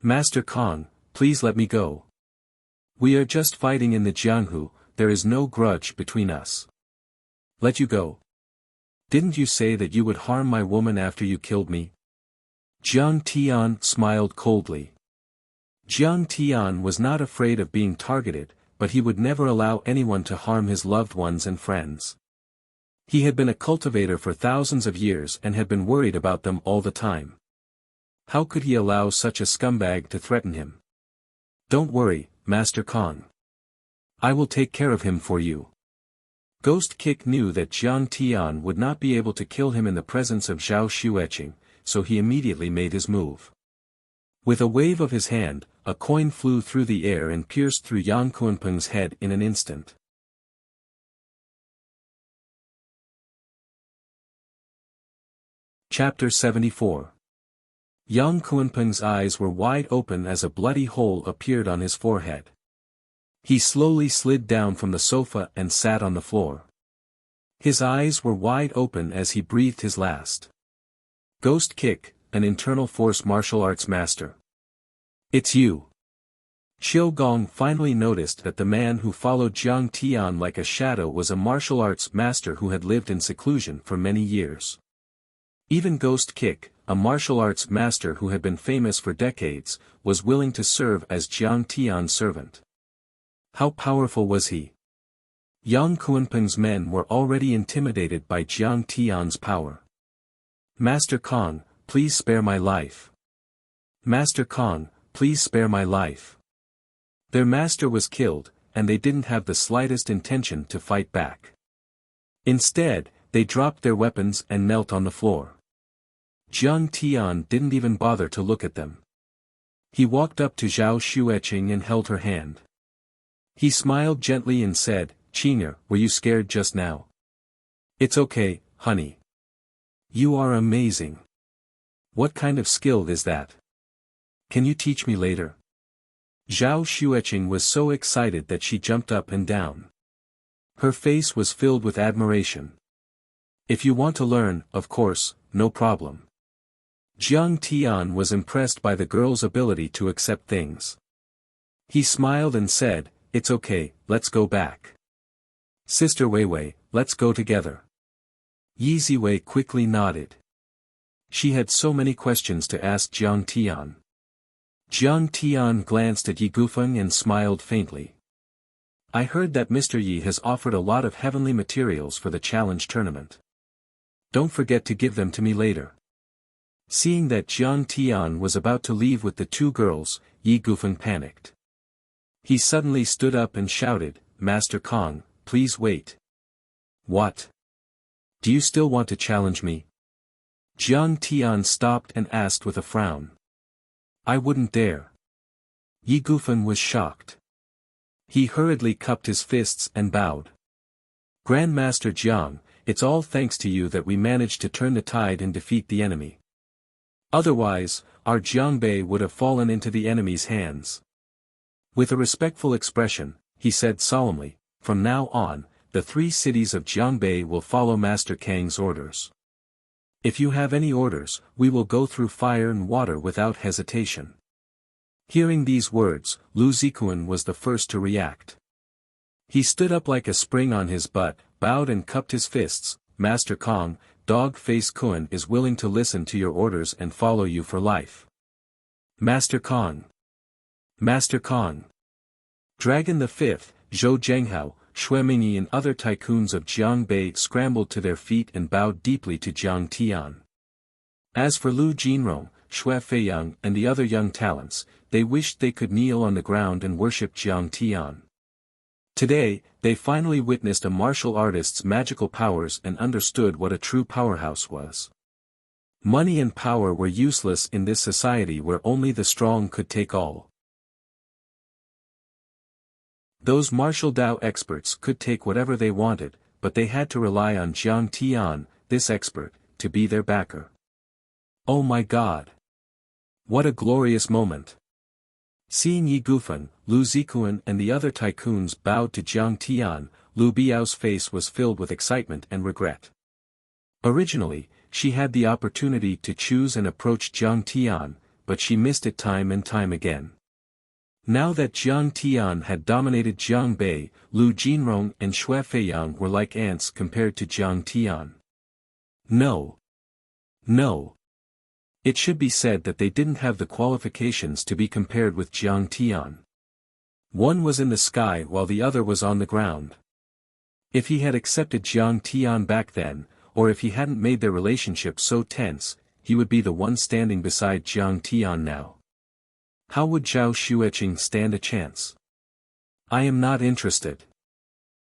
Master Kong, please let me go. We are just fighting in the Jianghu, there is no grudge between us. Let you go? Didn't you say that you would harm my woman after you killed me? Jiang Tian smiled coldly. Jiang Tian was not afraid of being targeted, but he would never allow anyone to harm his loved ones and friends. He had been a cultivator for thousands of years and had been worried about them all the time. How could he allow such a scumbag to threaten him? Don't worry, Master Kong. I will take care of him for you. Ghost Kick knew that Jiang Tian would not be able to kill him in the presence of Zhao Xueqing, so he immediately made his move. With a wave of his hand, a coin flew through the air and pierced through Yang Kunpeng's head in an instant. Chapter 74. Yang Kunpeng's eyes were wide open as a bloody hole appeared on his forehead. He slowly slid down from the sofa and sat on the floor. His eyes were wide open as he breathed his last. Ghost Kick, an internal force martial arts master. It's you. Qiu Gong finally noticed that the man who followed Jiang Tian like a shadow was a martial arts master who had lived in seclusion for many years. Even Ghost Kick, a martial arts master who had been famous for decades, was willing to serve as Jiang Tian's servant. How powerful was he? Yang Kunpeng's men were already intimidated by Jiang Tian's power. Master Kong, please spare my life. Master Kong, please spare my life. Their master was killed, and they didn't have the slightest intention to fight back. Instead, they dropped their weapons and knelt on the floor. Jiang Tian didn't even bother to look at them. He walked up to Zhao Xueqing and held her hand. He smiled gently and said, "Qing'er, were you scared just now?" "It's okay, honey. You are amazing. What kind of skill is that? Can you teach me later?" Zhao Xueqing was so excited that she jumped up and down. Her face was filled with admiration. "If you want to learn, of course, no problem." Jiang Tian was impressed by the girl's ability to accept things. He smiled and said, "It's okay, let's go back. Sister Weiwei, let's go together." Yi Ziwei quickly nodded. She had so many questions to ask Jiang Tian. Jiang Tian glanced at Yi Gufeng and smiled faintly. "I heard that Mr. Yi has offered a lot of heavenly materials for the challenge tournament. Don't forget to give them to me later." Seeing that Jiang Tian was about to leave with the two girls, Yi Gufeng panicked. He suddenly stood up and shouted, "Master Kong, please wait." "What? Do you still want to challenge me?" Jiang Tian stopped and asked with a frown. "I wouldn't dare." Yi Gufeng was shocked. He hurriedly cupped his fists and bowed. "Grandmaster Jiang, it's all thanks to you that we managed to turn the tide and defeat the enemy. Otherwise, our Jiangbei would have fallen into the enemy's hands." With a respectful expression, he said solemnly, "From now on, the 3 cities of Jiangbei will follow Master Kang's orders. If you have any orders, we will go through fire and water without hesitation." Hearing these words, Lu Zikuan was the first to react. He stood up like a spring on his butt, bowed and cupped his fists. "Master Kong, Dog-Face Kun is willing to listen to your orders and follow you for life." "Master Kong! Master Kong!" Dragon the Fifth, Zhou Zhenghao, Xue Mingyi and other tycoons of Jiangbei scrambled to their feet and bowed deeply to Jiang Tian. As for Lu Jinrong, Xue Feiyang and the other young talents, they wished they could kneel on the ground and worship Jiang Tian. Today, they finally witnessed a martial artist's magical powers and understood what a true powerhouse was. Money and power were useless in this society where only the strong could take all. Those martial Dao experts could take whatever they wanted, but they had to rely on Jiang Tian, this expert, to be their backer. Oh my God! What a glorious moment! Seeing Yi Gufeng, Lu Zikuan and the other tycoons bowed to Jiang Tian, Lu Biao's face was filled with excitement and regret. Originally, she had the opportunity to choose and approach Jiang Tian, but she missed it time and time again. Now that Jiang Tian had dominated Jiang Bei, Lu Jinrong and Xue Feiyang were like ants compared to Jiang Tian. No. No. It should be said that they didn't have the qualifications to be compared with Jiang Tian. One was in the sky while the other was on the ground. If he had accepted Jiang Tian back then, or if he hadn't made their relationship so tense, he would be the one standing beside Jiang Tian now. How would Zhao Xueqing stand a chance? I am not interested.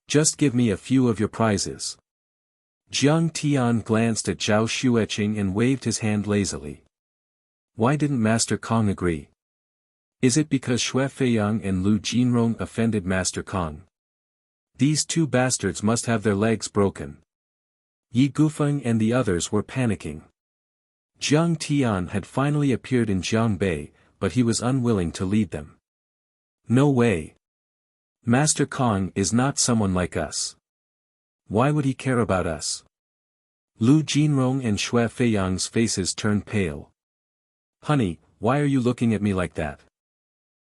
Just give me a few of your prizes. Jiang Tian glanced at Zhao Xueqing and waved his hand lazily. Why didn't Master Kong agree? Is it because Xue Feiyang and Lu Jinrong offended Master Kong? These two bastards must have their legs broken. Yi Gufeng and the others were panicking. Jiang Tian had finally appeared in Jiangbei, but he was unwilling to lead them. No way. Master Kong is not someone like us. Why would he care about us? Lu Jinrong and Xue Feiyang's faces turned pale. Honey, why are you looking at me like that?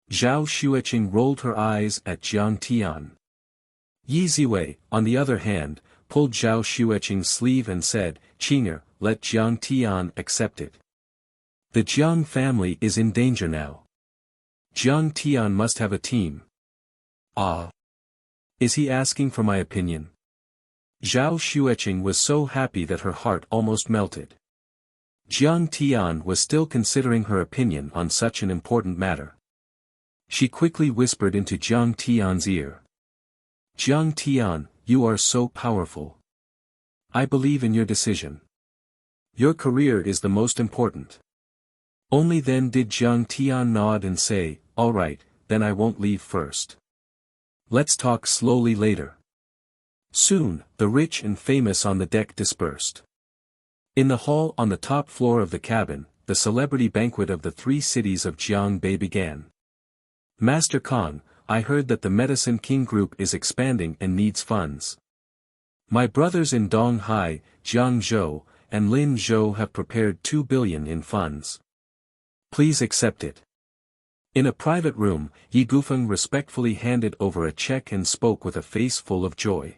Zhao Xueqing rolled her eyes at Jiang Tian. Yi Ziwei, on the other hand, pulled Zhao Xueqing's sleeve and said, Qing'er, let Jiang Tian accept it. The Jiang family is in danger now. Jiang Tian must have a team. Ah. Is he asking for my opinion? Zhao Xueqing was so happy that her heart almost melted. Jiang Tian was still considering her opinion on such an important matter. She quickly whispered into Jiang Tian's ear. Jiang Tian, you are so powerful. I believe in your decision. Your career is the most important. Only then did Jiang Tian nod and say, all right, then I won't leave first. Let's talk slowly later. Soon, the rich and famous on the deck dispersed. In the hall on the top floor of the cabin, the celebrity banquet of the 3 cities of Jiangbei began. Master Kong, I heard that the Medicine King Group is expanding and needs funds. My brothers in Donghai, Jiang Zhou, and Lin Zhou have prepared 2 billion in funds. Please accept it. In a private room, Yi Gufeng respectfully handed over a check and spoke with a face full of joy.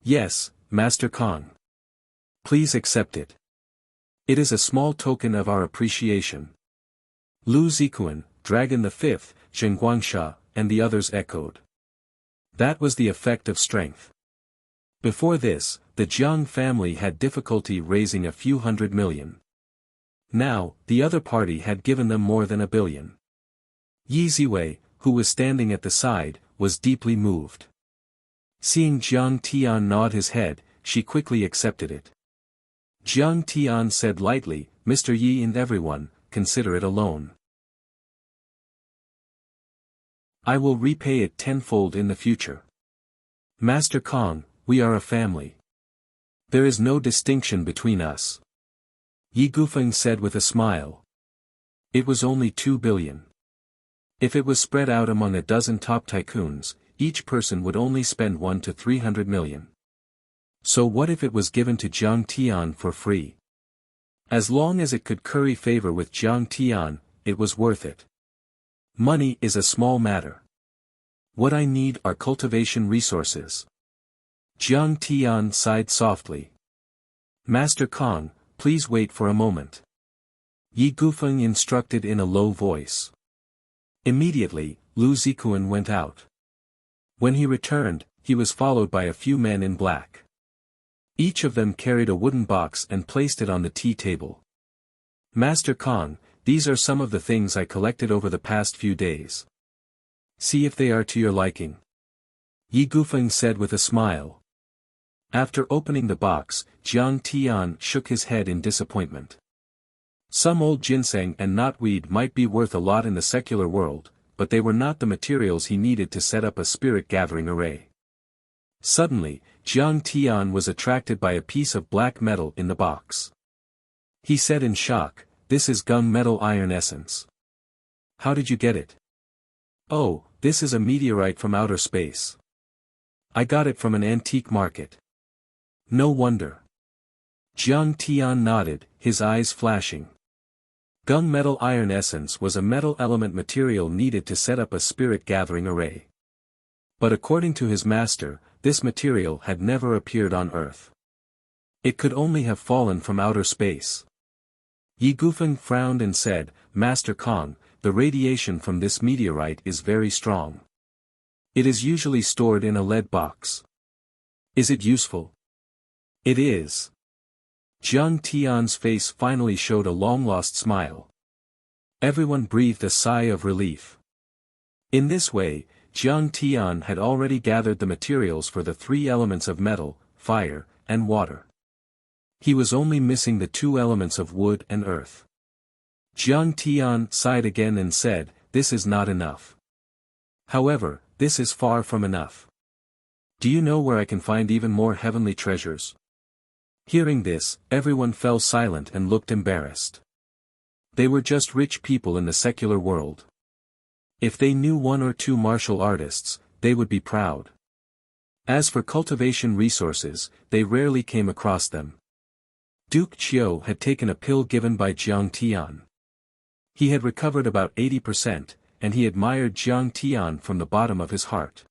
Yes, Master Kong. Please accept it. It is a small token of our appreciation. Lu Zikuan, Dragon the Fifth, Zheng Guangsha, and the others echoed. That was the effect of strength. Before this, the Jiang family had difficulty raising a few hundred million. Now, the other party had given them more than 1 billion. Yi Ziwei, who was standing at the side, was deeply moved. Seeing Jiang Tian nod his head, she quickly accepted it. Jiang Tian said lightly, Mr. Yi and everyone, consider it a loan. I will repay it tenfold in the future. Master Kong, we are a family. There is no distinction between us. Yi Gufeng said with a smile. It was only 2 billion. If it was spread out among a dozen top tycoons, each person would only spend 1 to 300 million. So what if it was given to Jiang Tian for free? As long as it could curry favor with Jiang Tian, it was worth it. Money is a small matter. What I need are cultivation resources. Jiang Tian sighed softly. Master Kong, please wait for a moment. Yi Gufeng instructed in a low voice. Immediately, Lu Zikuan went out. When he returned, he was followed by a few men in black. Each of them carried a wooden box and placed it on the tea table. Master Kong, these are some of the things I collected over the past few days. See if they are to your liking. Yi Gufeng said with a smile. After opening the box, Jiang Tian shook his head in disappointment. Some old ginseng and knotweed might be worth a lot in the secular world, but they were not the materials he needed to set up a spirit-gathering array. Suddenly, Jiang Tian was attracted by a piece of black metal in the box. He said in shock, this is gunmetal iron essence. How did you get it? Oh, this is a meteorite from outer space. I got it from an antique market. No wonder. Jiang Tian nodded, his eyes flashing. Gunmetal iron essence was a metal element material needed to set up a spirit gathering array. But according to his master, this material had never appeared on Earth. It could only have fallen from outer space. Yi Gufeng frowned and said, Master Kong, the radiation from this meteorite is very strong. It is usually stored in a lead box. Is it useful? It is. Jiang Tian's face finally showed a long-lost smile. Everyone breathed a sigh of relief. In this way, Jiang Tian had already gathered the materials for the three elements of metal, fire, and water. He was only missing the two elements of wood and earth. Jiang Tian sighed again and said, this is not enough. However, this is far from enough. Do you know where I can find even more heavenly treasures? Hearing this, everyone fell silent and looked embarrassed. They were just rich people in the secular world. If they knew one or two martial artists, they would be proud. As for cultivation resources, they rarely came across them. Duke Qiu had taken a pill given by Jiang Tian. He had recovered about 80%, and he admired Jiang Tian from the bottom of his heart.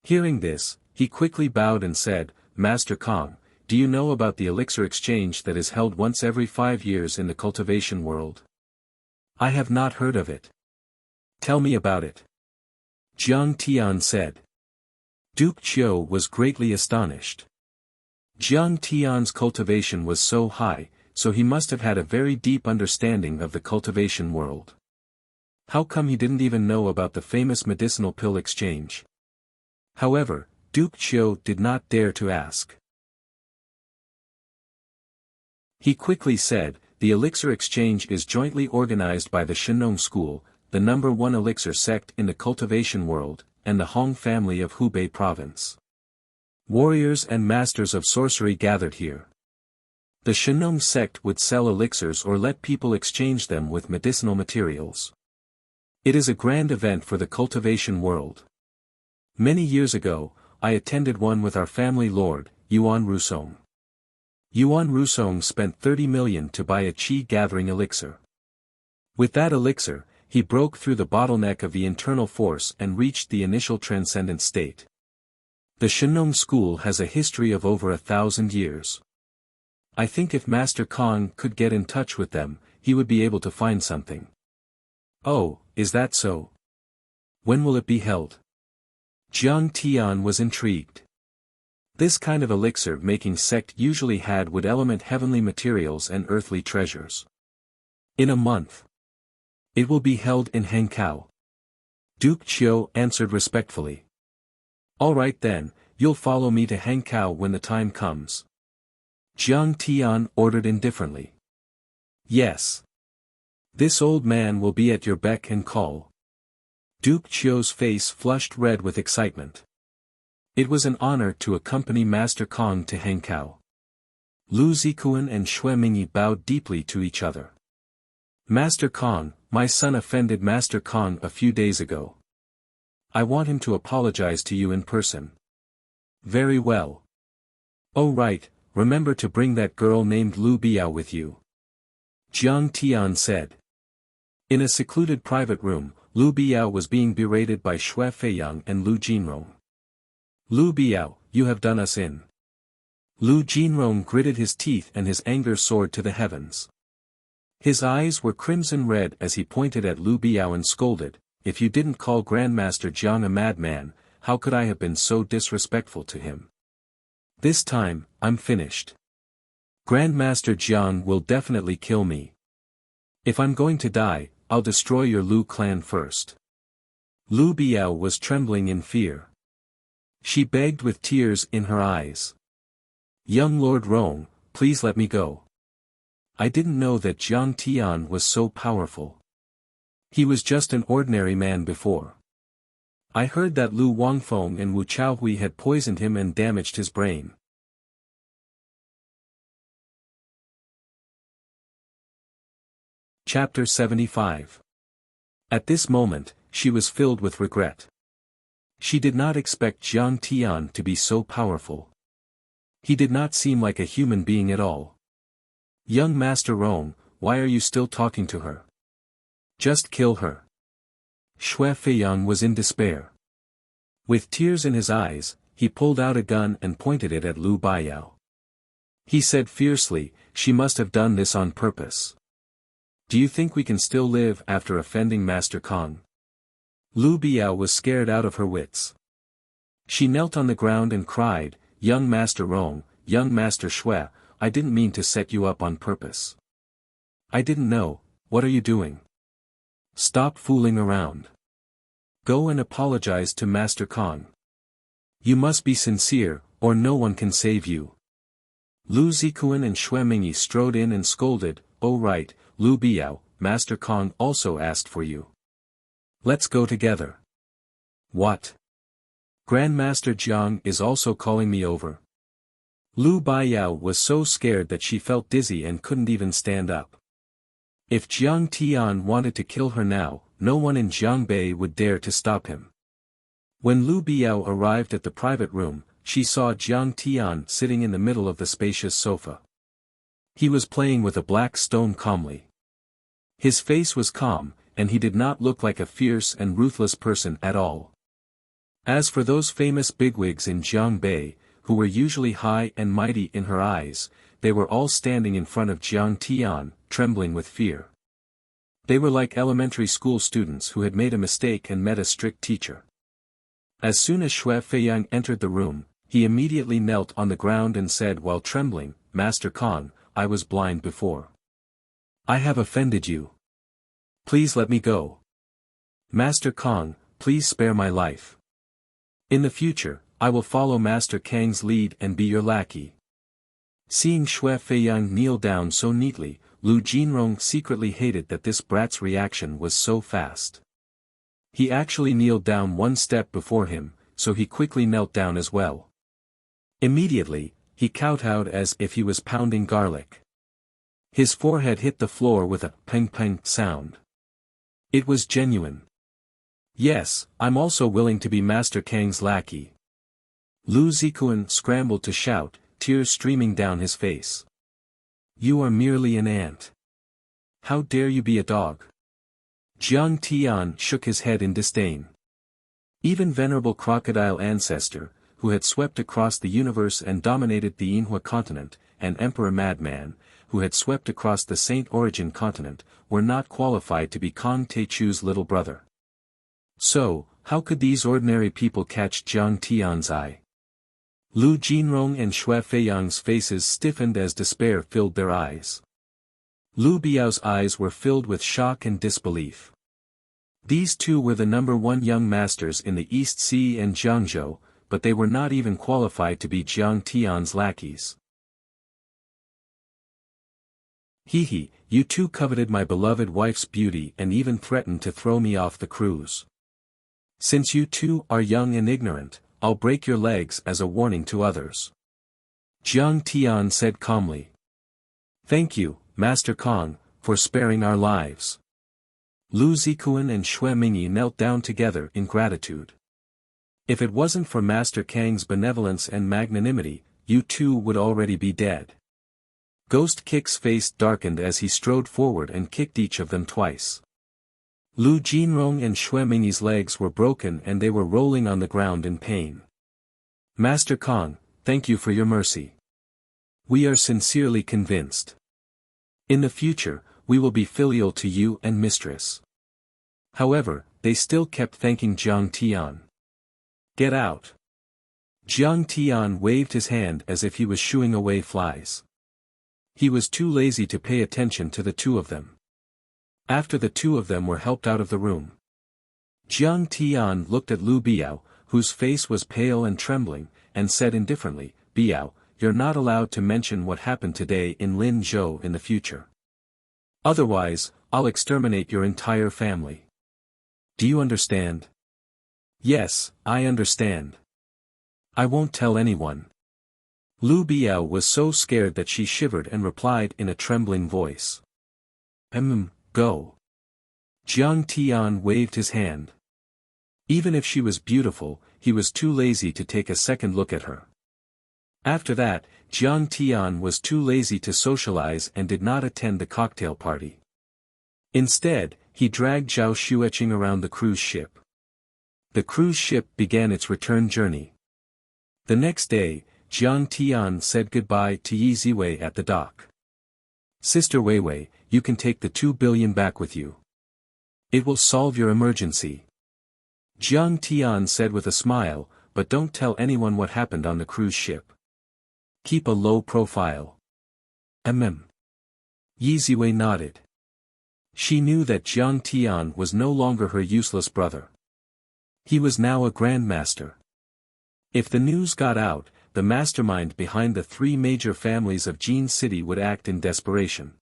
Hearing this, he quickly bowed and said, Master Kong, do you know about the elixir exchange that is held once every 5 years in the cultivation world? I have not heard of it. Tell me about it. Jiang Tian said. Duke Qiu was greatly astonished. Jiang Tian's cultivation was so high, so he must have had a very deep understanding of the cultivation world. How come he didn't even know about the famous medicinal pill exchange? However, Duke Qiu did not dare to ask. He quickly said, the elixir exchange is jointly organized by the Shenong School, the #1 elixir sect in the cultivation world, and the Hong family of Hubei province. Warriors and masters of sorcery gathered here. The Shenong sect would sell elixirs or let people exchange them with medicinal materials. It is a grand event for the cultivation world. Many years ago, I attended one with our family lord, Yuan Rusong. Yuan Rusong spent 30 million to buy a qi gathering elixir. With that elixir, he broke through the bottleneck of the internal force and reached the initial transcendent state. The Shenong school has a history of over 1,000 years. I think if Master Kong could get in touch with them, he would be able to find something. Oh, is that so? When will it be held? Jiang Tian was intrigued. This kind of elixir-making sect usually had wood element heavenly materials and earthly treasures. In a month. It will be held in Hangzhou. Duke Qiu answered respectfully. All right then, you'll follow me to Hangzhou when the time comes. Jiang Tian ordered indifferently. Yes. This old man will be at your beck and call. Duke Qiu's face flushed red with excitement. It was an honor to accompany Master Kong to Hangzhou. Lu Zikuan and Xue Mingyi bowed deeply to each other. Master Kong, my son offended Master Kong a few days ago. I want him to apologize to you in person. Very well. Oh right, remember to bring that girl named Lu Biao with you. Jiang Tian said. In a secluded private room, Lu Biao was being berated by Xue Feiyang and Lu Jinrong. Lu Biao, you have done us in. Lu Jinrong gritted his teeth and his anger soared to the heavens. His eyes were crimson red as he pointed at Lu Biao and scolded, if you didn't call Grandmaster Jiang a madman, how could I have been so disrespectful to him? This time, I'm finished. Grandmaster Jiang will definitely kill me. If I'm going to die, I'll destroy your Lu clan first. Lu Biao was trembling in fear. She begged with tears in her eyes. Young Lord Rong, please let me go. I didn't know that Jiang Tian was so powerful. He was just an ordinary man before. I heard that Lu Wangfeng and Wu Chaohui had poisoned him and damaged his brain. Chapter 75. At this moment, she was filled with regret. She did not expect Jiang Tian to be so powerful. He did not seem like a human being at all. Young Master Rong, why are you still talking to her? Just kill her. Xue Feiyang was in despair. With tears in his eyes, he pulled out a gun and pointed it at Lu Biao. He said fiercely, she must have done this on purpose. Do you think we can still live after offending Master Kong? Lu Biao was scared out of her wits. She knelt on the ground and cried, Young Master Rong, young Master Xue, I didn't mean to set you up on purpose. I didn't know, what are you doing? Stop fooling around. Go and apologize to Master Kong. You must be sincere, or no one can save you. Lu Zikuan and Xue Mingyi strode in and scolded, Oh right, Lu Biao, Master Kong also asked for you. Let's go together. What? Grandmaster Jiang is also calling me over. Lu Biao was so scared that she felt dizzy and couldn't even stand up. If Jiang Tian wanted to kill her now, no one in Jiangbei would dare to stop him. When Lu Biao arrived at the private room, she saw Jiang Tian sitting in the middle of the spacious sofa. He was playing with a black stone calmly. His face was calm, and he did not look like a fierce and ruthless person at all. As for those famous bigwigs in Jiangbei, who were usually high and mighty in her eyes, they were all standing in front of Jiang Tian, trembling with fear. They were like elementary school students who had made a mistake and met a strict teacher. As soon as Xue Feiyang entered the room, he immediately knelt on the ground and said while trembling, Master Kong, I was blind before. I have offended you. Please let me go. Master Kong, please spare my life. In the future, I will follow Master Kang's lead and be your lackey. Seeing Xue Feiyang kneel down so neatly, Lu Jinrong secretly hated that this brat's reaction was so fast. He actually kneeled down one step before him, so he quickly knelt down as well. Immediately, he kowtowed as if he was pounding garlic. His forehead hit the floor with a peng-peng sound. It was genuine. Yes, I'm also willing to be Master Kang's lackey. Lu Zikuan scrambled to shout, tears streaming down his face. You are merely an ant. How dare you be a dog? Jiang Tian shook his head in disdain. Even venerable crocodile ancestor, who had swept across the universe and dominated the Yinhua continent, and Emperor Madman, who had swept across the Saint Origin continent, were not qualified to be Kong Teichu's little brother. So, how could these ordinary people catch Jiang Tian's eye? Lu Jinrong and Xue Feiyang's faces stiffened as despair filled their eyes. Lu Biao's eyes were filled with shock and disbelief. These two were the number one young masters in the East Sea and Jiangzhou, but they were not even qualified to be Jiang Tian's lackeys. He, you two coveted my beloved wife's beauty and even threatened to throw me off the cruise. Since you two are young and ignorant, I'll break your legs as a warning to others. Jiang Tian said calmly. Thank you, Master Kong, for sparing our lives. Lu Zikuan and Xue Mingyi knelt down together in gratitude. If it wasn't for Master Kang's benevolence and magnanimity, you two would already be dead. Ghost Kick's face darkened as he strode forward and kicked each of them twice. Lu Jinrong and Xue Mingyi's legs were broken and they were rolling on the ground in pain. Master Kong, thank you for your mercy. We are sincerely convinced. In the future, we will be filial to you and mistress. However, they still kept thanking Jiang Tian. Get out. Jiang Tian waved his hand as if he was shooing away flies. He was too lazy to pay attention to the two of them. After the two of them were helped out of the room, Jiang Tian looked at Lu Biao, whose face was pale and trembling, and said indifferently, Biao, you're not allowed to mention what happened today in Linzhou in the future. Otherwise, I'll exterminate your entire family. Do you understand? Yes, I understand. I won't tell anyone. Lu Biao was so scared that she shivered and replied in a trembling voice. Go. Jiang Tian waved his hand. Even if she was beautiful, he was too lazy to take a second look at her. After that, Jiang Tian was too lazy to socialize and did not attend the cocktail party. Instead, he dragged Zhao Xueqing around the cruise ship. The cruise ship began its return journey. The next day, Jiang Tian said goodbye to Yi Ziwei at the dock. Sister Weiwei, you can take the 2 billion back with you. It will solve your emergency. Jiang Tian said with a smile, but don't tell anyone what happened on the cruise ship. Keep a low profile. Yi Ziwei nodded. She knew that Jiang Tian was no longer her useless brother. He was now a grandmaster. If the news got out, the mastermind behind the 3 major families of Jin City would act in desperation.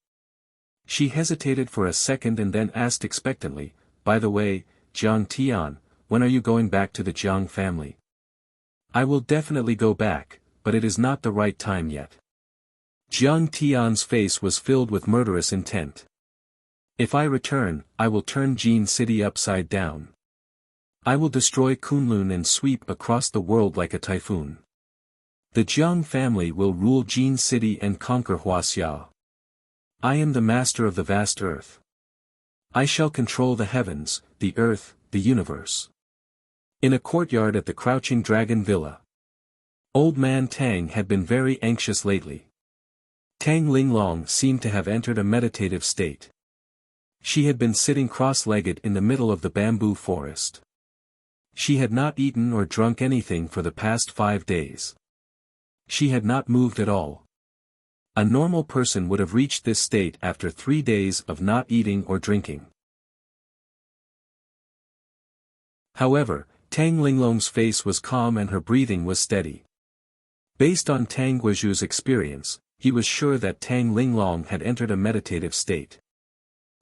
She hesitated for a second and then asked expectantly, by the way, Jiang Tian, when are you going back to the Jiang family? I will definitely go back, but it is not the right time yet. Jiang Tian's face was filled with murderous intent. If I return, I will turn Jin City upside down. I will destroy Kunlun and sweep across the world like a typhoon. The Jiang family will rule Jin City and conquer Huaxia. I am the master of the vast earth. I shall control the heavens, the earth, the universe. In a courtyard at the Crouching Dragon Villa. Old man Tang had been very anxious lately. Tang Linglong seemed to have entered a meditative state. She had been sitting cross-legged in the middle of the bamboo forest. She had not eaten or drunk anything for the past 5 days. She had not moved at all. A normal person would have reached this state after 3 days of not eating or drinking. However, Tang Linglong's face was calm and her breathing was steady. Based on Tang Guizhu's experience, he was sure that Tang Linglong had entered a meditative state.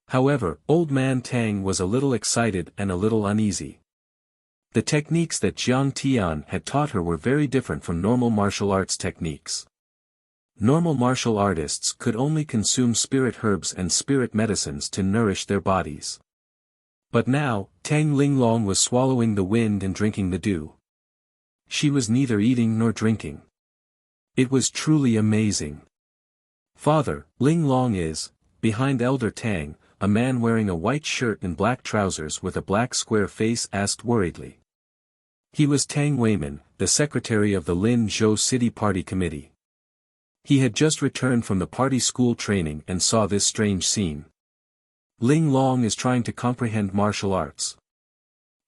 However, old man Tang was a little excited and a little uneasy. The techniques that Jiang Tian had taught her were very different from normal martial arts techniques. Normal martial artists could only consume spirit herbs and spirit medicines to nourish their bodies. But now, Tang Linglong was swallowing the wind and drinking the dew. She was neither eating nor drinking. It was truly amazing. Father, Linglong is, behind Elder Tang, a man wearing a white shirt and black trousers with a black square face asked worriedly. He was Tang Weiman, the secretary of the Lin Zhou City Party Committee. He had just returned from the party school training and saw this strange scene. Linglong is trying to comprehend martial arts.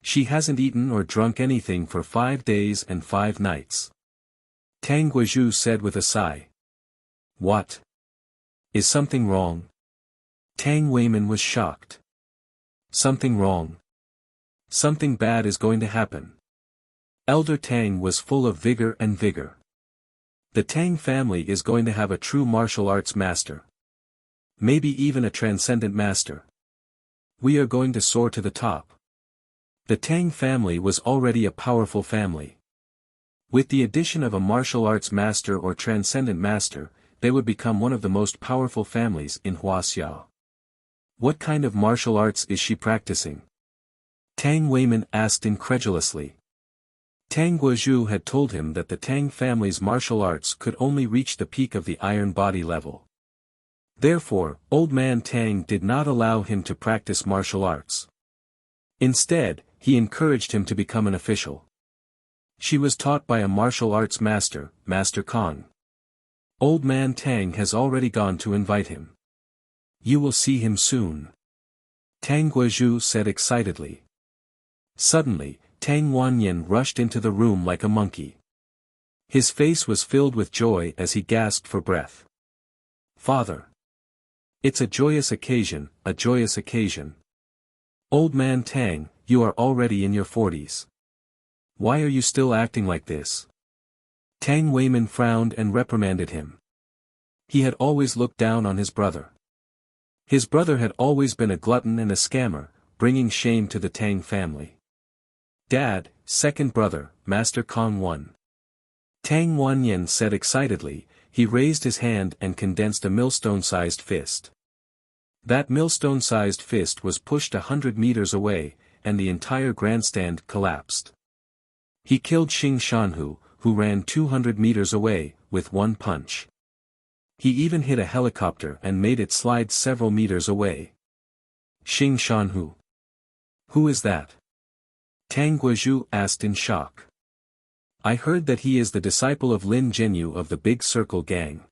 She hasn't eaten or drunk anything for 5 days and 5 nights. Tang Guizhu said with a sigh. What? Is something wrong? Tang Weiman was shocked. Something wrong. Something bad is going to happen. Elder Tang was full of vigor and vigor. The Tang family is going to have a true martial arts master. Maybe even a transcendent master. We are going to soar to the top. The Tang family was already a powerful family. With the addition of a martial arts master or transcendent master, they would become one of the most powerful families in Huaxia. What kind of martial arts is she practicing? Tang Weiman asked incredulously. Tang Guizhu had told him that the Tang family's martial arts could only reach the peak of the iron body level. Therefore, old man Tang did not allow him to practice martial arts. Instead, he encouraged him to become an official. She was taught by a martial arts master, Master Kong. Old man Tang has already gone to invite him. You will see him soon. Tang Guizhu said excitedly. Suddenly, Tang Wanyan rushed into the room like a monkey. His face was filled with joy as he gasped for breath. Father! It's a joyous occasion, a joyous occasion. Old man Tang, you are already in your 40s. Why are you still acting like this? Tang Weiman frowned and reprimanded him. He had always looked down on his brother. His brother had always been a glutton and a scammer, bringing shame to the Tang family. Dad, second brother, Master Kong won. Tang Wanyan said excitedly. He raised his hand and condensed a millstone-sized fist. That millstone-sized fist was pushed 100 meters away, and the entire grandstand collapsed. He killed Xing Shanhu, who ran 200 meters away, with one punch. He even hit a helicopter and made it slide several meters away. Xing Shanhu. Who is that? Tang Guizhu asked in shock. I heard that he is the disciple of Lin Zhenyu of the Big Circle Gang.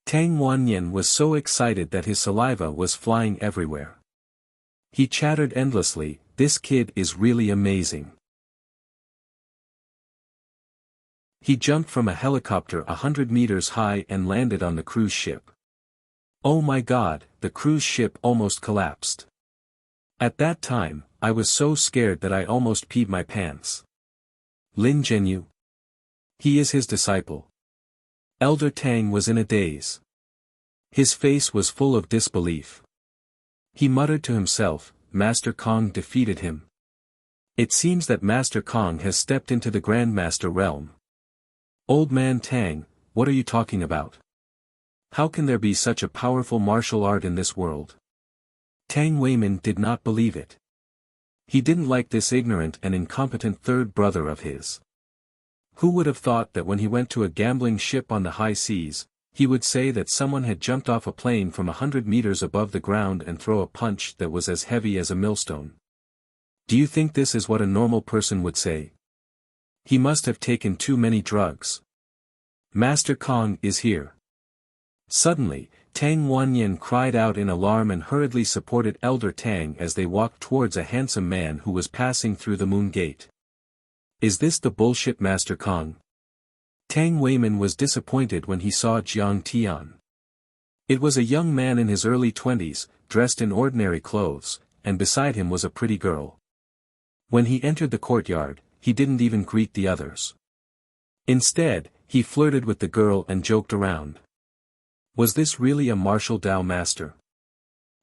Tang Wanyan was so excited that his saliva was flying everywhere. He chattered endlessly, this kid is really amazing. He jumped from a helicopter 100 meters high and landed on the cruise ship. Oh my god, the cruise ship almost collapsed. At that time, I was so scared that I almost peed my pants. Lin Zhenyu? He is his disciple. Elder Tang was in a daze. His face was full of disbelief. He muttered to himself, Master Kong defeated him. It seems that Master Kong has stepped into the Grandmaster realm. Old man Tang, what are you talking about? How can there be such a powerful martial art in this world? Tang Weimin did not believe it. He didn't like this ignorant and incompetent third brother of his. Who would have thought that when he went to a gambling ship on the high seas, he would say that someone had jumped off a plane from 100 meters above the ground and throw a punch that was as heavy as a millstone? Do you think this is what a normal person would say? He must have taken too many drugs. Master Kong is here. Suddenly, Tang Wanyan cried out in alarm and hurriedly supported Elder Tang as they walked towards a handsome man who was passing through the moon gate. Is this the bullshit Master Kong? Tang Weimin was disappointed when he saw Jiang Tian. It was a young man in his early 20s, dressed in ordinary clothes, and beside him was a pretty girl. When he entered the courtyard, he didn't even greet the others. Instead, he flirted with the girl and joked around. Was this really a martial Dao master?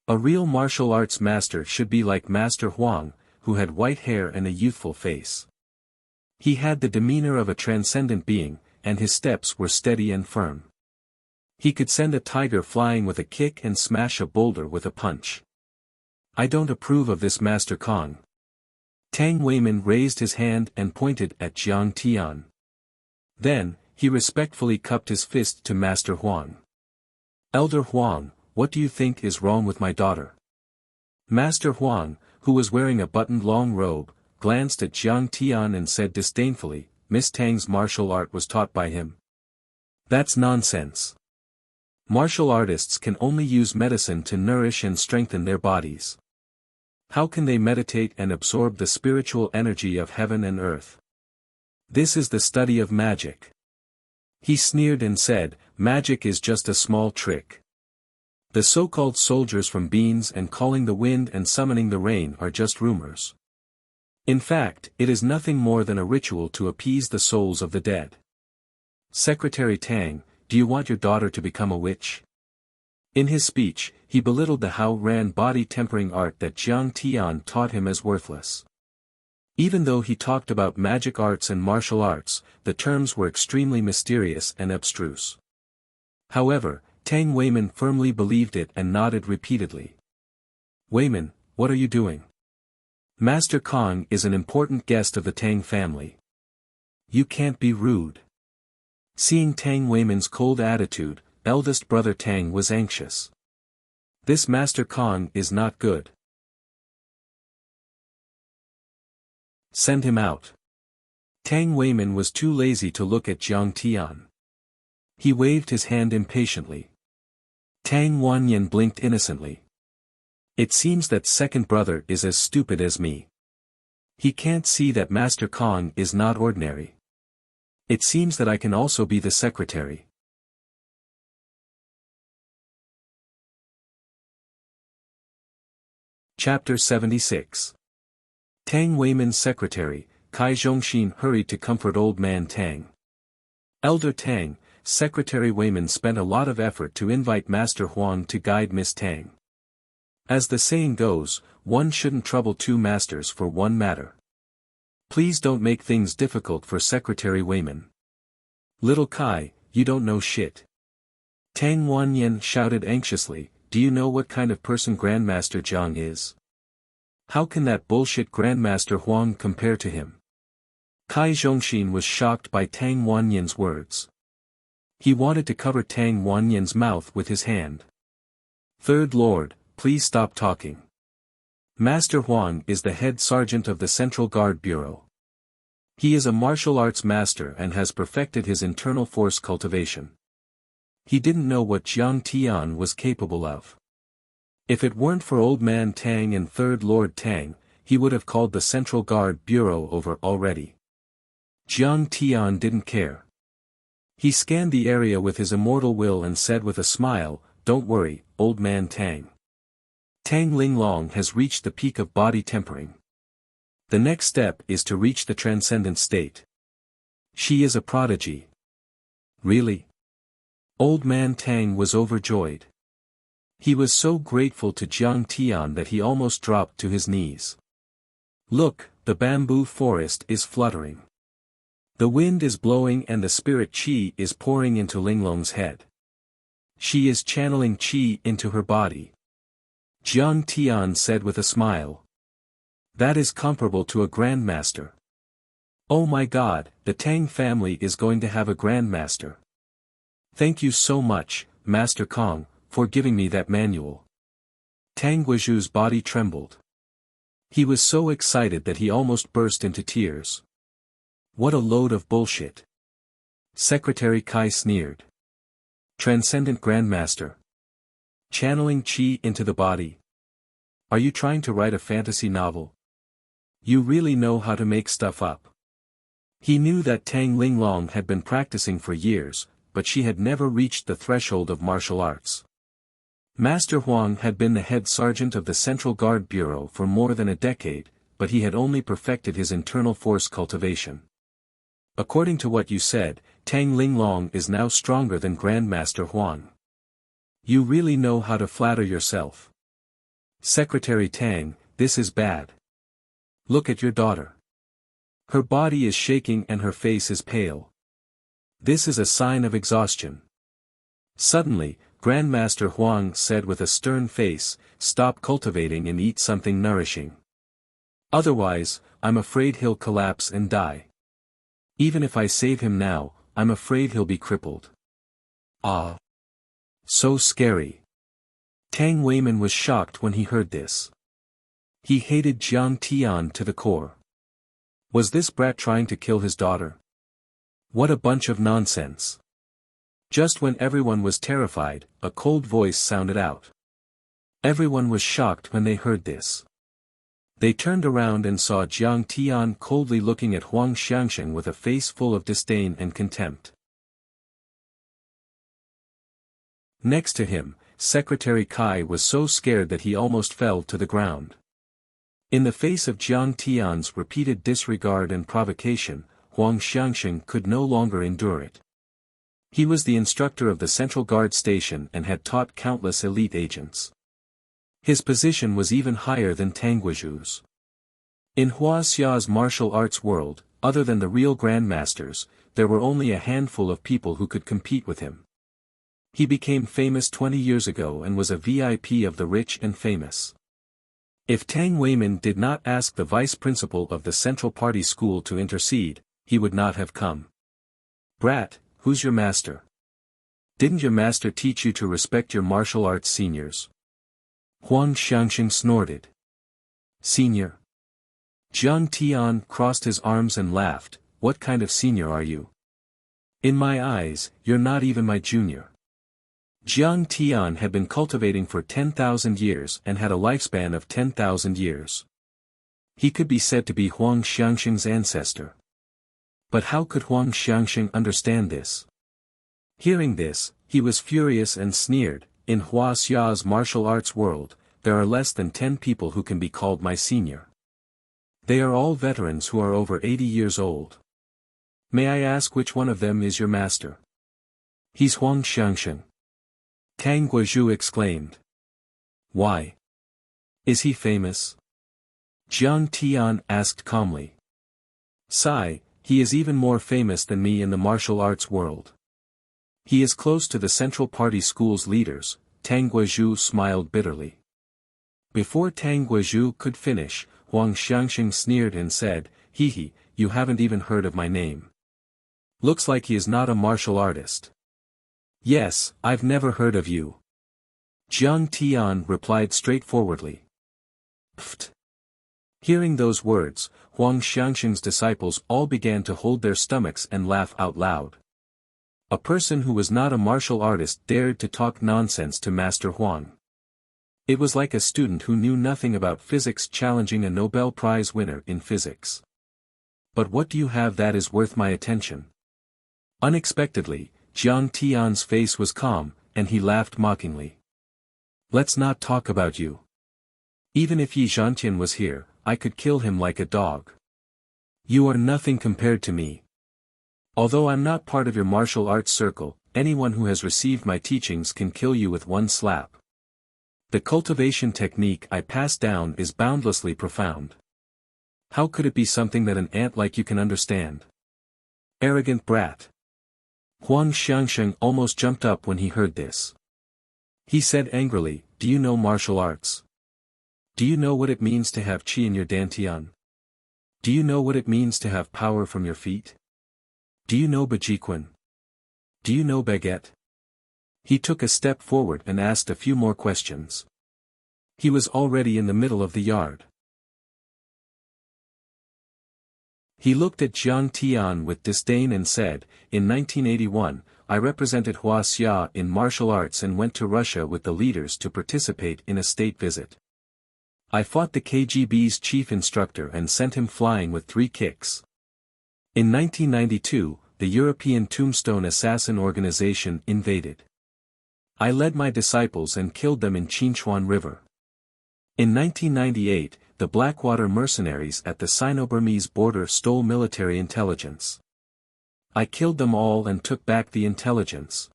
A real martial arts master should be like Master Huang, who had white hair and a youthful face. He had the demeanor of a transcendent being, and his steps were steady and firm. He could send a tiger flying with a kick and smash a boulder with a punch. I don't approve of this Master Kong. Tang Weimin raised his hand and pointed at Jiang Tian. Then, he respectfully cupped his fist to Master Huang. Elder Huang, what do you think is wrong with my daughter? Master Huang, who was wearing a buttoned long robe, glanced at Jiang Tian and said disdainfully, Miss Tang's martial art was taught by him. That's nonsense. Martial artists can only use medicine to nourish and strengthen their bodies. How can they meditate and absorb the spiritual energy of heaven and earth? This is the study of magic. He sneered and said, magic is just a small trick. The so-called soldiers from Beans and calling the wind and summoning the rain are just rumors. In fact, it is nothing more than a ritual to appease the souls of the dead. Secretary Tang, do you want your daughter to become a witch? In his speech, he belittled the Hao Ran body-tempering art that Jiang Tian taught him as worthless. Even though he talked about magic arts and martial arts, the terms were extremely mysterious and abstruse. However, Tang Weimin firmly believed it and nodded repeatedly. Weimin, what are you doing? Master Kong is an important guest of the Tang family. You can't be rude. Seeing Tang Weimin's cold attitude, eldest brother Tang was anxious. This Master Kong is not good. Send him out. Tang Weimin was too lazy to look at Jiang Tian. He waved his hand impatiently. Tang Wanyan blinked innocently. It seems that second brother is as stupid as me. He can't see that Master Kong is not ordinary. It seems that I can also be the secretary. Chapter 76. Tang Weimin's secretary, Kai Zhongxin hurried to comfort old man Tang. Elder Tang, Secretary Weimin spent a lot of effort to invite Master Huang to guide Miss Tang. As the saying goes, one shouldn't trouble two masters for one matter. Please don't make things difficult for Secretary Weimin. Little Kai, you don't know shit. Tang Wanyan shouted anxiously, do you know what kind of person Grandmaster Jiang is? How can that bullshit Grandmaster Huang compare to him? Kai Zhongxin was shocked by Tang Wanyan's words. He wanted to cover Tang Wanyan's mouth with his hand. Third Lord, please stop talking. Master Huang is the head sergeant of the Central Guard Bureau. He is a martial arts master and has perfected his internal force cultivation. He didn't know what Jiang Tian was capable of. If it weren't for Old Man Tang and Third Lord Tang, he would have called the Central Guard Bureau over already. Jiang Tian didn't care. He scanned the area with his immortal will and said with a smile, "Don't worry, Old Man Tang. Tang Linglong has reached the peak of body tempering. The next step is to reach the transcendent state. She is a prodigy." Really? Old Man Tang was overjoyed. He was so grateful to Jiang Tian that he almost dropped to his knees. Look, the bamboo forest is fluttering. The wind is blowing and the spirit qi is pouring into Linglong's head. She is channeling qi into her body. Jiang Tian said with a smile. That is comparable to a grandmaster. Oh my God, the Tang family is going to have a grandmaster. Thank you so much, Master Kong, for giving me that manual. Tang Guizhu's body trembled. He was so excited that he almost burst into tears. What a load of bullshit. Secretary Kai sneered. Transcendent Grandmaster. Channeling qi into the body. Are you trying to write a fantasy novel? You really know how to make stuff up. He knew that Tang Linglong had been practicing for years, but she had never reached the threshold of martial arts. Master Huang had been the head sergeant of the Central Guard Bureau for more than a decade, but he had only perfected his internal force cultivation. According to what you said, Tang Linglong is now stronger than Grandmaster Huang. You really know how to flatter yourself. Secretary Tang, this is bad. Look at your daughter. Her body is shaking and her face is pale. This is a sign of exhaustion. Suddenly, Grandmaster Huang said with a stern face, "Stop cultivating and eat something nourishing. Otherwise, I'm afraid he'll collapse and die. Even if I save him now, I'm afraid he'll be crippled." Ah. So scary. Tang Weiman was shocked when he heard this. He hated Jiang Tian to the core. Was this brat trying to kill his daughter? What a bunch of nonsense. Just when everyone was terrified, a cold voice sounded out. Everyone was shocked when they heard this. They turned around and saw Jiang Tian coldly looking at Huang Xianxia with a face full of disdain and contempt. Next to him, Secretary Kai was so scared that he almost fell to the ground. In the face of Jiang Tian's repeated disregard and provocation, Huang Xianxia could no longer endure it. He was the instructor of the Central Guard Station and had taught countless elite agents. His position was even higher than Tang Guizhu's. In Huaxia's martial arts world, other than the real grandmasters, there were only a handful of people who could compete with him. He became famous 20 years ago and was a VIP of the rich and famous. If Tang Weiman did not ask the vice principal of the Central Party School to intercede, he would not have come. Brat, who's your master? Didn't your master teach you to respect your martial arts seniors? Huang Xianxia snorted. Senior? Jiang Tian crossed his arms and laughed. What kind of senior are you? In my eyes, you're not even my junior. Jiang Tian had been cultivating for 10,000 years and had a lifespan of 10,000 years. He could be said to be Huang Xianxia's ancestor. But how could Huang Xianxia understand this? Hearing this, he was furious and sneered. In Huaxia's martial arts world, there are less than 10 people who can be called my senior. They are all veterans who are over 80 years old. May I ask which one of them is your master? He's Huang Xianxia. Tang Guizhu exclaimed. Why? Is he famous? Jiang Tian asked calmly. Sigh, he is even more famous than me in the martial arts world. He is close to the Central Party School's leaders, Tang Guizhou smiled bitterly. Before Tang Guizhou could finish, Wang Xianxia sneered and said, "Hee hee, you haven't even heard of my name. Looks like he is not a martial artist." "Yes, I've never heard of you." Jiang Tian replied straightforwardly. Pfft. Hearing those words, Wang Xianxia's disciples all began to hold their stomachs and laugh out loud. A person who was not a martial artist dared to talk nonsense to Master Huang. It was like a student who knew nothing about physics challenging a Nobel Prize winner in physics. "But what do you have that is worth my attention?" Unexpectedly, Jiang Tian's face was calm, and he laughed mockingly. "Let's not talk about you. Even if Yi Zhantian was here, I could kill him like a dog. You are nothing compared to me. Although I'm not part of your martial arts circle, anyone who has received my teachings can kill you with one slap. The cultivation technique I pass down is boundlessly profound. How could it be something that an ant like you can understand? Arrogant brat." Huang Xianxia almost jumped up when he heard this. He said angrily, "Do you know martial arts? Do you know what it means to have qi in your dantian? Do you know what it means to have power from your feet? Do you know Bajiquan? Do you know baguette?" He took a step forward and asked a few more questions. He was already in the middle of the yard. He looked at Jiang Tian with disdain and said, "In 1981, I represented Wuxia in martial arts and went to Russia with the leaders to participate in a state visit. I fought the KGB's chief instructor and sent him flying with 3 kicks. In 1992, the European Tombstone Assassin Organization invaded. I led my disciples and killed them in Chinchuan River. In 1998, the Blackwater mercenaries at the Sino-Burmese border stole military intelligence. I killed them all and took back the intelligence.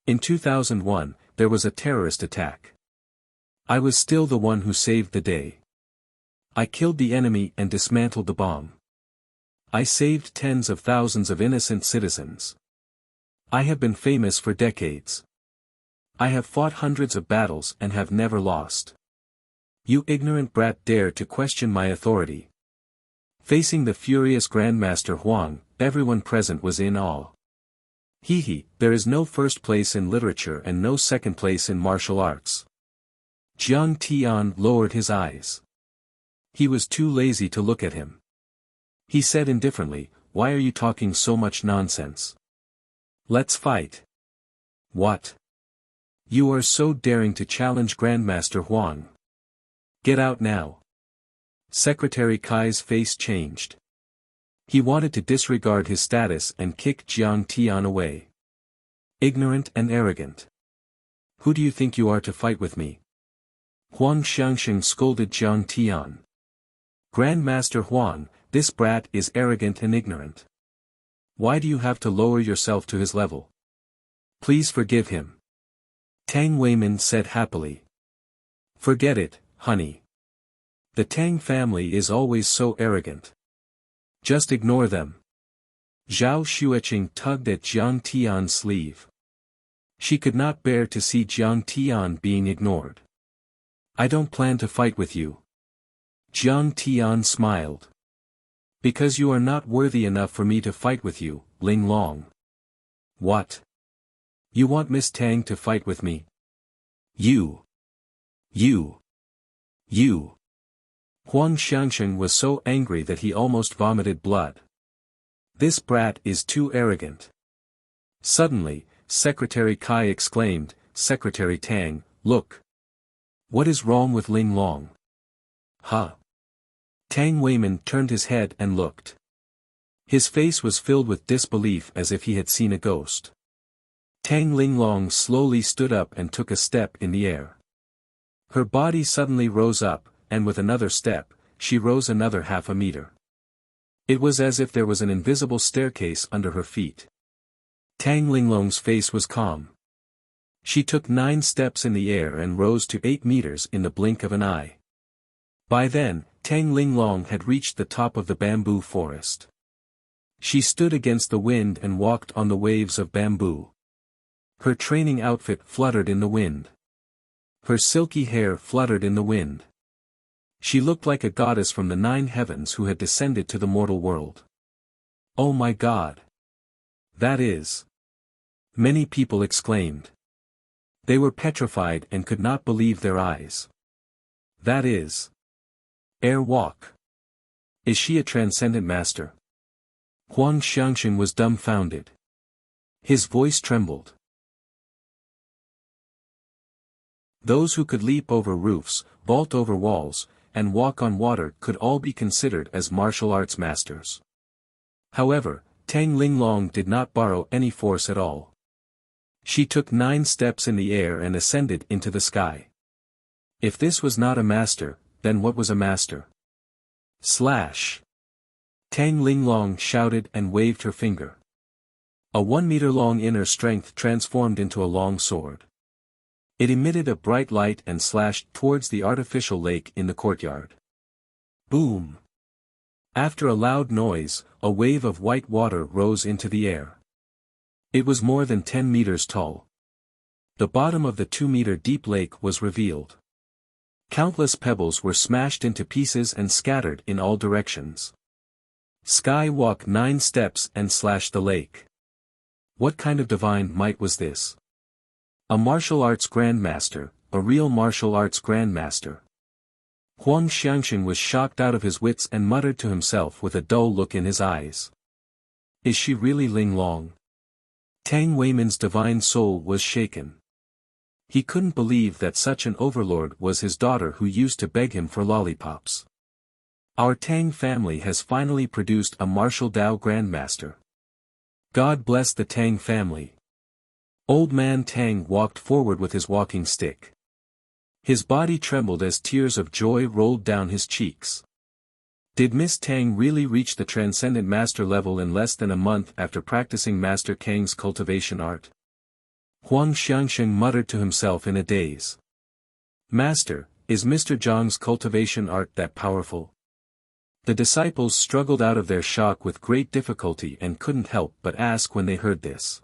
In 2001, there was a terrorist attack. I was still the one who saved the day. I killed the enemy and dismantled the bomb. I saved tens of thousands of innocent citizens. I have been famous for decades. I have fought hundreds of battles and have never lost. You ignorant brat dare to question my authority." Facing the furious Grandmaster Huang, everyone present was in awe. "Hee hee, there is no first place in literature and no second place in martial arts." Jiang Tian lowered his eyes. He was too lazy to look at him. He said indifferently, "Why are you talking so much nonsense? Let's fight." "What? You are so daring to challenge Grandmaster Huang. Get out now." Secretary Kai's face changed. He wanted to disregard his status and kick Jiang Tian away. "Ignorant and arrogant. Who do you think you are to fight with me?" Huang Xianxia scolded Jiang Tian. "Grandmaster Huang, this brat is arrogant and ignorant. Why do you have to lower yourself to his level? Please forgive him." Tang Weimin said happily. "Forget it, honey. The Tang family is always so arrogant. Just ignore them." Zhao Xueqing tugged at Jiang Tian's sleeve. She could not bear to see Jiang Tian being ignored. "I don't plan to fight with you." Jiang Tian smiled. "Because you are not worthy enough for me to fight with you, Ling Long." "What? You want Miss Tang to fight with me? You. Huang Xianxia was so angry that he almost vomited blood. This brat is too arrogant. Suddenly, Secretary Kai exclaimed, "Secretary Tang, look. What is wrong with Ling Long?" "Huh?" Tang Weimin turned his head and looked. His face was filled with disbelief as if he had seen a ghost. Tang Linglong slowly stood up and took a step in the air. Her body suddenly rose up, and with another step, she rose another half a meter. It was as if there was an invisible staircase under her feet. Tang Linglong's face was calm. She took 9 steps in the air and rose to 8 meters in the blink of an eye. By then, Tang Linglong had reached the top of the bamboo forest. She stood against the wind and walked on the waves of bamboo. Her training outfit fluttered in the wind. Her silky hair fluttered in the wind. She looked like a goddess from the 9 heavens who had descended to the mortal world. "Oh my God! That is..." many people exclaimed. They were petrified and could not believe their eyes. "That is... Air Walk. Is she a transcendent master?" Huang Xianxia was dumbfounded. His voice trembled. Those who could leap over roofs, vault over walls, and walk on water could all be considered as martial arts masters. However, Tang Linglong did not borrow any force at all. She took 9 steps in the air and ascended into the sky. If this was not a master, then what was a master? Slash! Tang Linglong shouted and waved her finger. A 1-meter-long inner strength transformed into a long sword. It emitted a bright light and slashed towards the artificial lake in the courtyard. Boom! After a loud noise, a wave of white water rose into the air. It was more than 10 meters tall. The bottom of the 2-meter deep lake was revealed. Countless pebbles were smashed into pieces and scattered in all directions. Sky walk 9 steps and slashed the lake. What kind of divine might was this? A martial arts grandmaster, a real martial arts grandmaster. Huang Xianxia was shocked out of his wits and muttered to himself with a dull look in his eyes. Is she really Linglong? Tang Weimin's divine soul was shaken. He couldn't believe that such an overlord was his daughter who used to beg him for lollipops. Our Tang family has finally produced a martial Dao grandmaster. God bless the Tang family. Old man Tang walked forward with his walking stick. His body trembled as tears of joy rolled down his cheeks. Did Miss Tang really reach the transcendent master level in less than a month after practicing Master Kang's cultivation art? Huang Xianxia muttered to himself in a daze. Master, is Mr. Zhang's cultivation art that powerful? The disciples struggled out of their shock with great difficulty and couldn't help but ask when they heard this.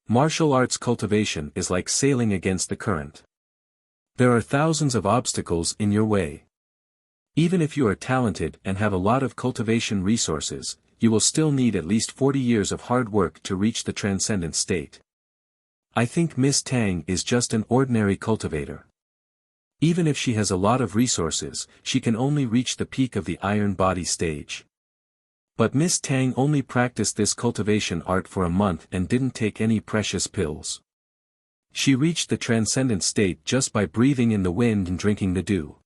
Martial arts cultivation is like sailing against the current. There are thousands of obstacles in your way. Even if you are talented and have a lot of cultivation resources, you will still need at least 40 years of hard work to reach the transcendent state. I think Miss Tang is just an ordinary cultivator. Even if she has a lot of resources, she can only reach the peak of the iron body stage. But Miss Tang only practiced this cultivation art for a month and didn't take any precious pills. She reached the transcendent state just by breathing in the wind and drinking the dew.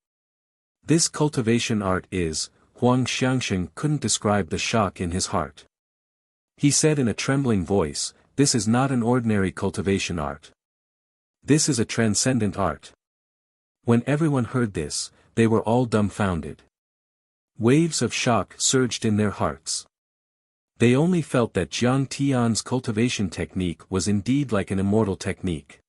This cultivation art is, Huang Xianxia couldn't describe the shock in his heart. He said in a trembling voice, "This is not an ordinary cultivation art. This is a transcendent art." When everyone heard this, they were all dumbfounded. Waves of shock surged in their hearts. They only felt that Jiang Tian's cultivation technique was indeed like an immortal technique.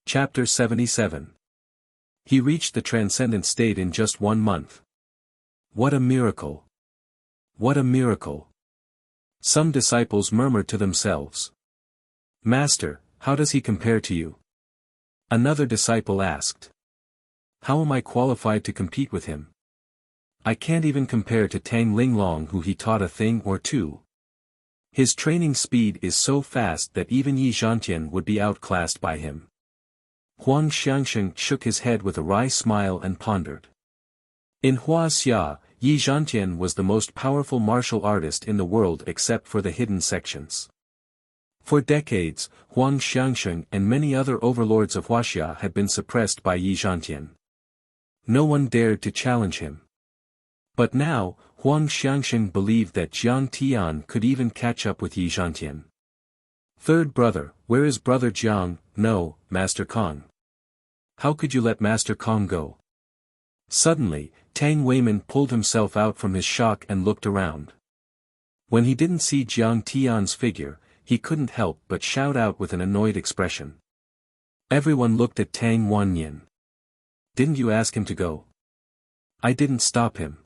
Chapter 77. He reached the transcendent state in just 1 month. What a miracle! What a miracle! Some disciples murmured to themselves. Master, how does he compare to you? Another disciple asked. How am I qualified to compete with him? I can't even compare to Tang Linglong who he taught a thing or two. His training speed is so fast that even Yi Zhantian would be outclassed by him. Huang Xianxia shook his head with a wry smile and pondered. In Huaxia, Yi Zhantian was the most powerful martial artist in the world except for the hidden sections. For decades, Huang Xianxia and many other overlords of Huaxia had been suppressed by Yi Zhantian. No one dared to challenge him. But now, Huang Xianxia believed that Jiang Tian could even catch up with Yi Zhantian. Third brother, where is brother Jiang? No, Master Kong. How could you let Master Kong go? Suddenly, Tang Weimin pulled himself out from his shock and looked around. When he didn't see Jiang Tian's figure, he couldn't help but shout out with an annoyed expression. Everyone looked at Tang Wanyin. Didn't you ask him to go? I didn't stop him.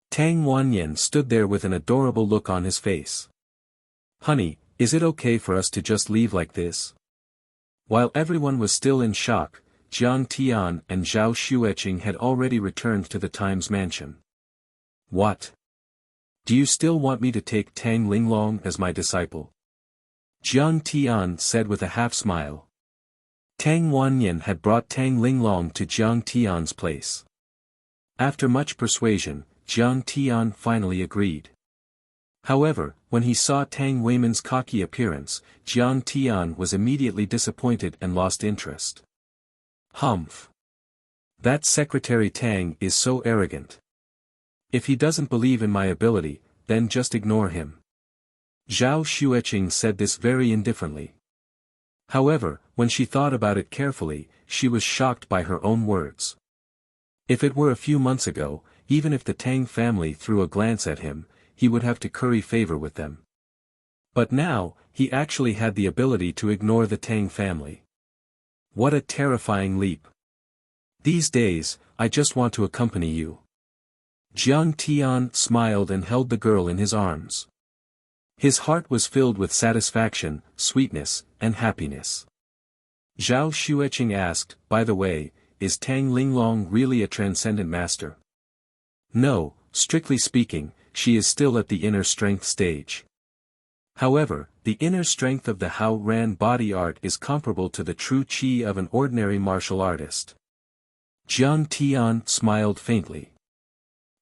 Tang Wanyin stood there with an adorable look on his face. Honey, is it okay for us to just leave like this? While everyone was still in shock, Jiang Tian and Zhao Xueqing had already returned to the Times mansion. What? Do you still want me to take Tang Linglong as my disciple? Jiang Tian said with a half-smile. Tang Wanyan had brought Tang Linglong to Jiang Tian's place. After much persuasion, Jiang Tian finally agreed. However, when he saw Tang Weiman's cocky appearance, Jiang Tian was immediately disappointed and lost interest. Humph! That Secretary Tang is so arrogant. If he doesn't believe in my ability, then just ignore him. Zhao Xueqing said this very indifferently. However, when she thought about it carefully, she was shocked by her own words. If it were a few months ago, even if the Tang family threw a glance at him, he would have to curry favor with them. But now, he actually had the ability to ignore the Tang family. What a terrifying leap. These days, I just want to accompany you. Jiang Tian smiled and held the girl in his arms. His heart was filled with satisfaction, sweetness, and happiness. Zhao Xueqing asked, by the way, is Tang Linglong really a transcendent master? No, strictly speaking, she is still at the inner strength stage. However, the inner strength of the Hao Ran body art is comparable to the true qi of an ordinary martial artist. Jiang Tian smiled faintly.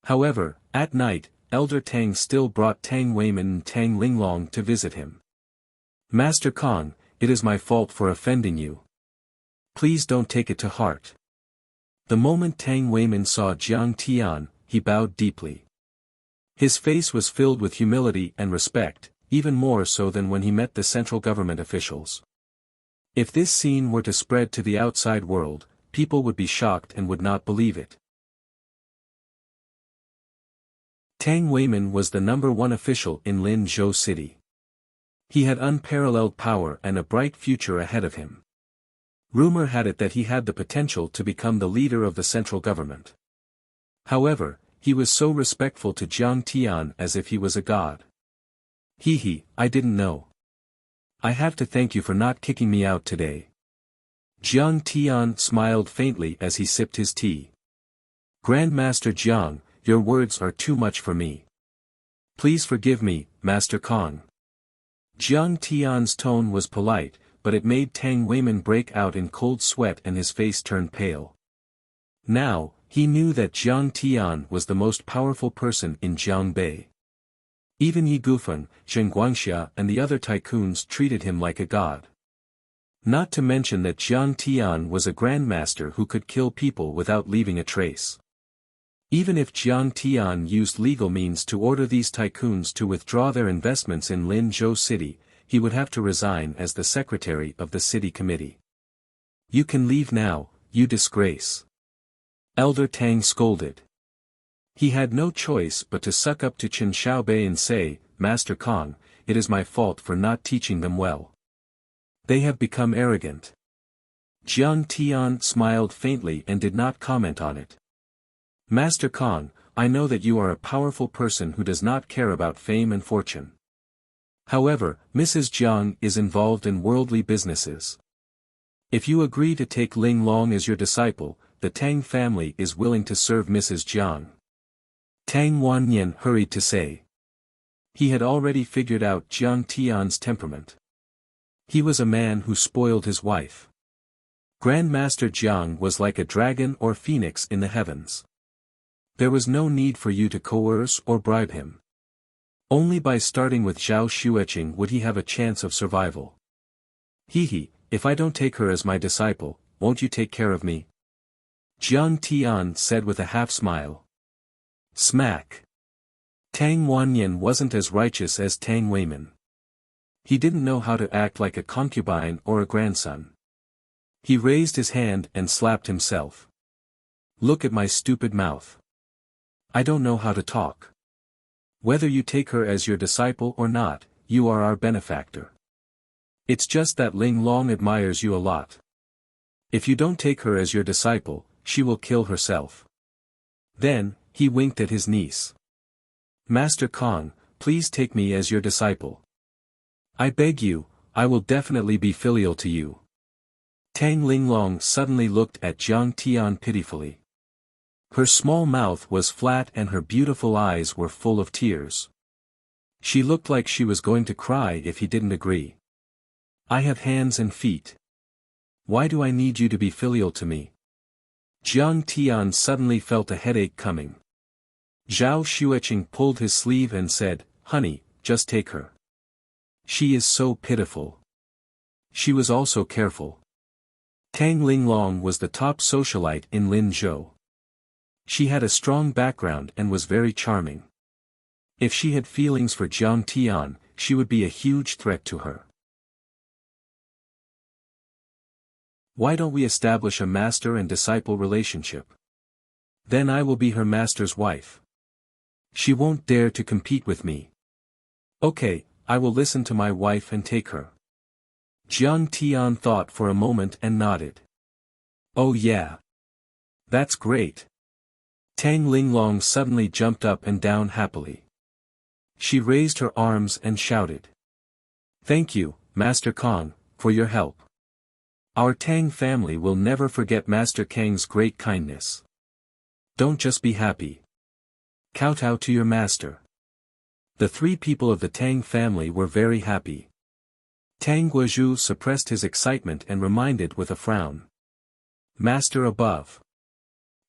However, at night, Elder Tang still brought Tang Weiman and Tang Linglong to visit him. Master Kong, it is my fault for offending you. Please don't take it to heart. The moment Tang Weiman saw Jiang Tian, he bowed deeply. His face was filled with humility and respect, even more so than when he met the central government officials. If this scene were to spread to the outside world, people would be shocked and would not believe it. Tang Weiman was the #1 official in Linzhou City. He had unparalleled power and a bright future ahead of him. Rumor had it that he had the potential to become the leader of the central government. However, he was so respectful to Jiang Tian as if he was a god. I didn't know. I have to thank you for not kicking me out today. Jiang Tian smiled faintly as he sipped his tea. Grandmaster Jiang, your words are too much for me. Please forgive me, Master Kong. Jiang Tian's tone was polite, but it made Tang Weiman break out in cold sweat and his face turned pale. Now, he knew that Jiang Tian was the most powerful person in Jiangbei. Even Yi Gufeng, Zheng Guangxia and the other tycoons treated him like a god. Not to mention that Jiang Tian was a grandmaster who could kill people without leaving a trace. Even if Jiang Tian used legal means to order these tycoons to withdraw their investments in Linzhou City, he would have to resign as the secretary of the city committee. You can leave now, you disgrace. Elder Tang scolded. He had no choice but to suck up to Chen Xiaobei and say, Master Kong, it is my fault for not teaching them well. They have become arrogant. Jiang Tian smiled faintly and did not comment on it. Master Kong, I know that you are a powerful person who does not care about fame and fortune. However, Mrs. Jiang is involved in worldly businesses. If you agree to take Ling Long as your disciple, the Tang family is willing to serve Mrs. Jiang. Tang Wanyan hurried to say. He had already figured out Jiang Tian's temperament. He was a man who spoiled his wife. Grandmaster Jiang was like a dragon or phoenix in the heavens. There was no need for you to coerce or bribe him. Only by starting with Zhao Xueqing would he have a chance of survival. If I don't take her as my disciple, won't you take care of me? Jiang Tian said with a half-smile. Smack. Tang Wanyan wasn't as righteous as Tang Weiman. He didn't know how to act like a concubine or a grandson. He raised his hand and slapped himself. Look at my stupid mouth. I don't know how to talk. Whether you take her as your disciple or not, you are our benefactor. It's just that Ling Long admires you a lot. If you don't take her as your disciple, she will kill herself. Then, he winked at his niece. Master Kong, please take me as your disciple. I beg you, I will definitely be filial to you. Tang Linglong suddenly looked at Jiang Tian pitifully. Her small mouth was flat and her beautiful eyes were full of tears. She looked like she was going to cry if he didn't agree. I have hands and feet. Why do I need you to be filial to me? Jiang Tian suddenly felt a headache coming. Zhao Xueqing pulled his sleeve and said, "Honey, just take her. She is so pitiful." She was also careful. Tang Linglong was the top socialite in Linzhou. She had a strong background and was very charming. If she had feelings for Jiang Tian, she would be a huge threat to her. Why don't we establish a master and disciple relationship? Then I will be her master's wife. She won't dare to compete with me. Okay, I will listen to my wife and take her. Jiang Tian thought for a moment and nodded. Oh yeah. That's great. Tang Linglong suddenly jumped up and down happily. She raised her arms and shouted. Thank you, Master Kong, for your help. Our Tang family will never forget Master Kang's great kindness. Don't just be happy. Kowtow to your master. The three people of the Tang family were very happy. Tang Guozhu suppressed his excitement and reminded with a frown. Master above.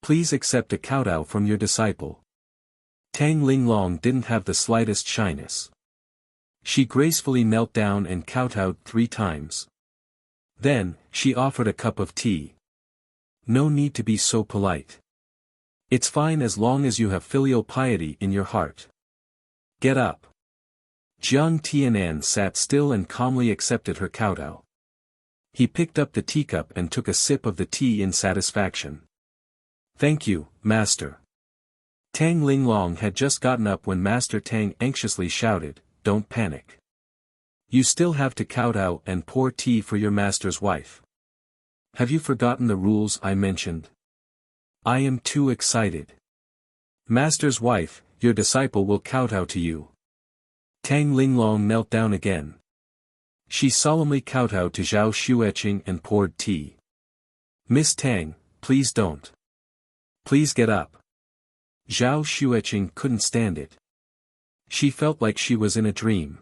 Please accept a kowtow from your disciple. Tang Linglong didn't have the slightest shyness. She gracefully knelt down and kowtowed 3 times. Then, she offered a cup of tea. No need to be so polite. It's fine as long as you have filial piety in your heart. Get up. Jiang Tianan sat still and calmly accepted her kowtow. He picked up the teacup and took a sip of the tea in satisfaction. Thank you, Master. Tang Linglong had just gotten up when Master Tang anxiously shouted, Don't panic. You still have to kowtow and pour tea for your master's wife. Have you forgotten the rules I mentioned? I am too excited. Master's wife, your disciple will kowtow to you. Tang Linglong knelt down again. She solemnly kowtowed to Zhao Xueqing and poured tea. Miss Tang, please don't. Please get up. Zhao Xueqing couldn't stand it. She felt like she was in a dream.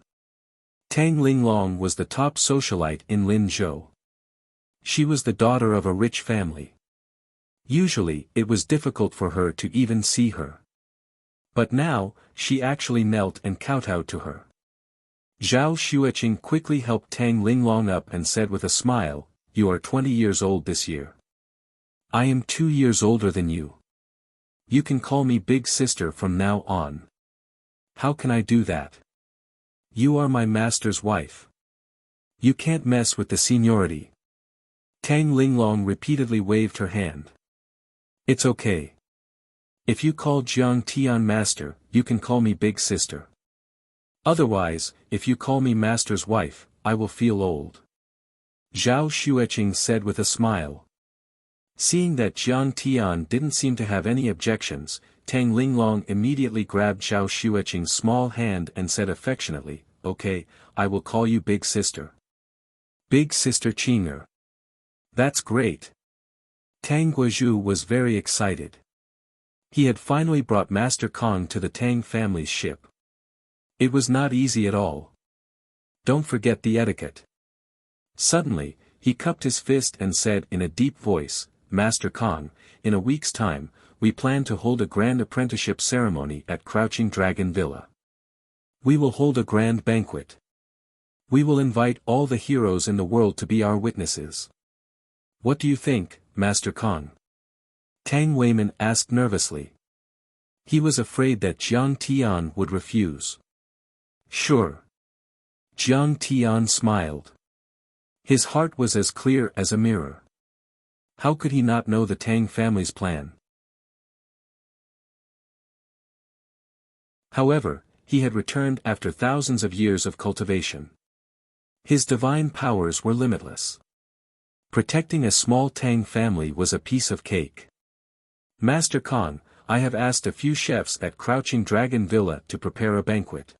Tang Linglong was the top socialite in Linzhou. She was the daughter of a rich family. Usually, it was difficult for her to even see her. But now, she actually knelt and kowtowed to her. Zhao Xueqing quickly helped Tang Linglong up and said with a smile, You are 20 years old this year. I am 2 years older than you. You can call me big sister from now on. How can I do that? You are my master's wife. You can't mess with the seniority. Tang Linglong repeatedly waved her hand. It's okay. If you call Jiang Tian master, you can call me big sister. Otherwise, if you call me master's wife, I will feel old. Zhao Xueqing said with a smile. Seeing that Jiang Tian didn't seem to have any objections, Tang Linglong immediately grabbed Zhao Xueqing's small hand and said affectionately, Okay, I will call you big sister. Big sister Qing'er. That's great. Tang Guozhu was very excited. He had finally brought Master Kong to the Tang family's ship. It was not easy at all. Don't forget the etiquette. Suddenly, he cupped his fist and said in a deep voice, Master Kong, in a week's time, we plan to hold a grand apprenticeship ceremony at Crouching Dragon Villa. We will hold a grand banquet. We will invite all the heroes in the world to be our witnesses. What do you think, Master Kong? Tang Weiman asked nervously. He was afraid that Jiang Tian would refuse. Sure. Jiang Tian smiled. His heart was as clear as a mirror. How could he not know the Tang family's plan? However, he had returned after thousands of years of cultivation. His divine powers were limitless. Protecting a small Tang family was a piece of cake. Master Kong, I have asked a few chefs at Crouching Dragon Villa to prepare a banquet.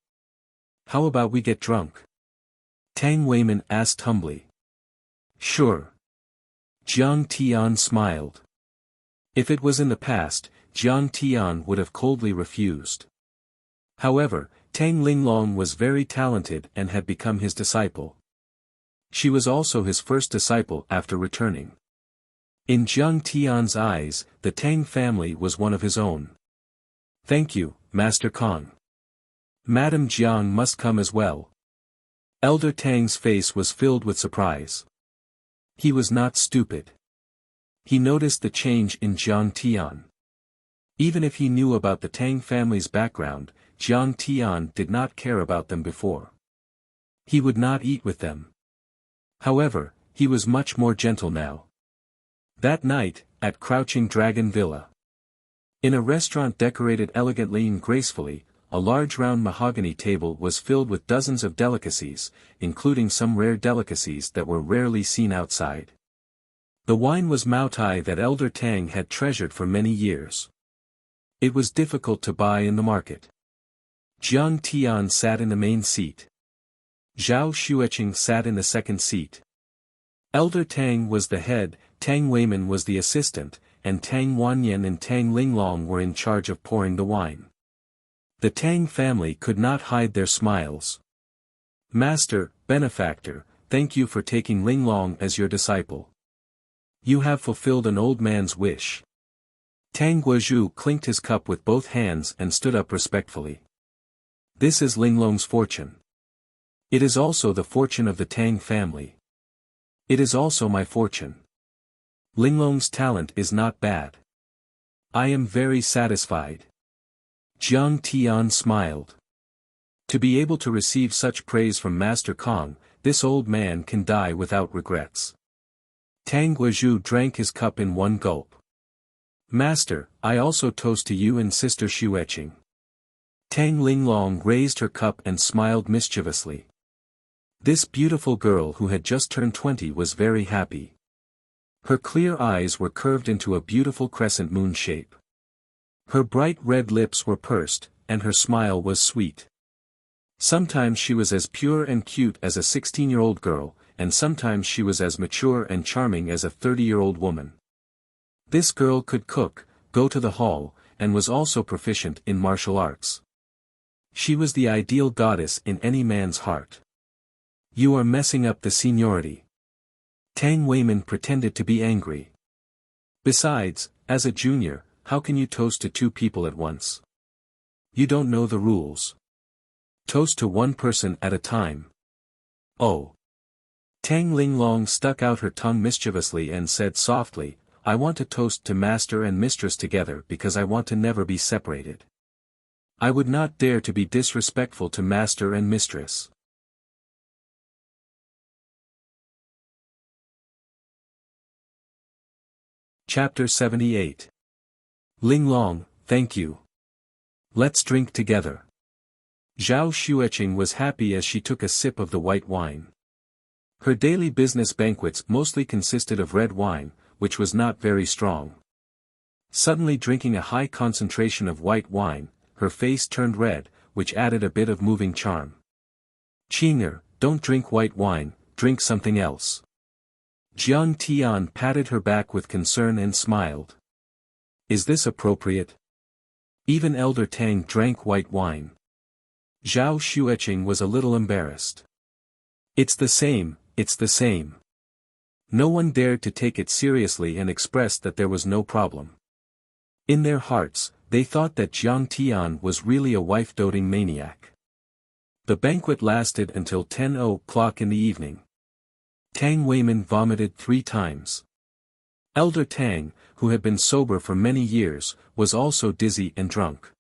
How about we get drunk? Tang Weiman asked humbly. Sure. Jiang Tian smiled. If it was in the past, Jiang Tian would have coldly refused. However, Tang Linglong was very talented and had become his disciple. She was also his first disciple after returning. In Jiang Tian's eyes, the Tang family was one of his own. Thank you, Master Kong. Madame Jiang must come as well. Elder Tang's face was filled with surprise. He was not stupid. He noticed the change in Jiang Tian. Even if he knew about the Tang family's background, Jiang Tian did not care about them before. He would not eat with them. However, he was much more gentle now. That night, at Crouching Dragon Villa. In a restaurant decorated elegantly and gracefully, a large round mahogany table was filled with dozens of delicacies, including some rare delicacies that were rarely seen outside. The wine was Maotai that Elder Tang had treasured for many years. It was difficult to buy in the market. Jiang Tian sat in the main seat. Zhao Xueqing sat in the second seat. Elder Tang was the head, Tang Weiman was the assistant, and Tang Wanyan and Tang Linglong were in charge of pouring the wine. The Tang family could not hide their smiles. Master, benefactor, thank you for taking Linglong as your disciple. You have fulfilled an old man's wish. Tang Guozhu clinked his cup with both hands and stood up respectfully. This is Linglong's fortune. It is also the fortune of the Tang family. It is also my fortune. Linglong's talent is not bad. I am very satisfied. Jiang Tian smiled. To be able to receive such praise from Master Kong, this old man can die without regrets. Tang Guozhu drank his cup in one gulp. Master, I also toast to you and Sister Xueqing. Tang Linglong raised her cup and smiled mischievously. This beautiful girl who had just turned 20 was very happy. Her clear eyes were curved into a beautiful crescent moon shape. Her bright red lips were pursed, and her smile was sweet. Sometimes she was as pure and cute as a 16-year-old girl, and sometimes she was as mature and charming as a 30-year-old woman. This girl could cook, go to the hall, and was also proficient in martial arts. She was the ideal goddess in any man's heart. You are messing up the seniority. Tang Weiman pretended to be angry. Besides, as a junior, how can you toast to two people at once? You don't know the rules. Toast to one person at a time. Oh. Tang Linglong stuck out her tongue mischievously and said softly, I want to toast to master and mistress together because I want to never be separated. I would not dare to be disrespectful to master and mistress. Chapter 78. Linglong, thank you. Let's drink together. Zhao Xueqing was happy as she took a sip of the white wine. Her daily business banquets mostly consisted of red wine, which was not very strong. Suddenly drinking a high concentration of white wine, her face turned red, which added a bit of moving charm. Qing'er, don't drink white wine, drink something else. Jiang Tian patted her back with concern and smiled. Is this appropriate? Even Elder Tang drank white wine. Zhao Xueqing was a little embarrassed. It's the same, it's the same. No one dared to take it seriously and expressed that there was no problem. In their hearts, they thought that Jiang Tian was really a wife-doting maniac. The banquet lasted until 10:00 in the evening. Tang Weiman vomited 3 times. Elder Tang, who had been sober for many years, was also dizzy and drunk.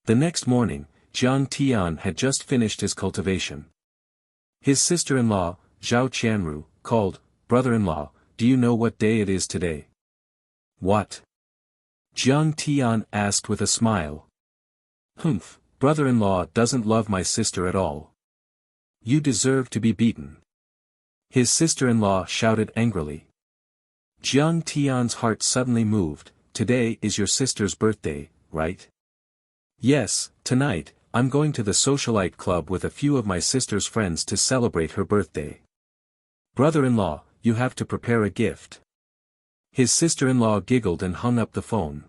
The next morning, Jiang Tian had just finished his cultivation. His sister-in-law, Zhao Qianru, called, Brother-in-law, do you know what day it is today? What? Jiang Tian asked with a smile. Humph, brother-in-law doesn't love my sister at all. You deserve to be beaten. His sister-in-law shouted angrily. Jiang Tian's heart suddenly moved. Today is your sister's birthday, right? Yes, tonight, I'm going to the socialite club with a few of my sister's friends to celebrate her birthday. Brother-in-law, you have to prepare a gift. His sister-in-law giggled and hung up the phone.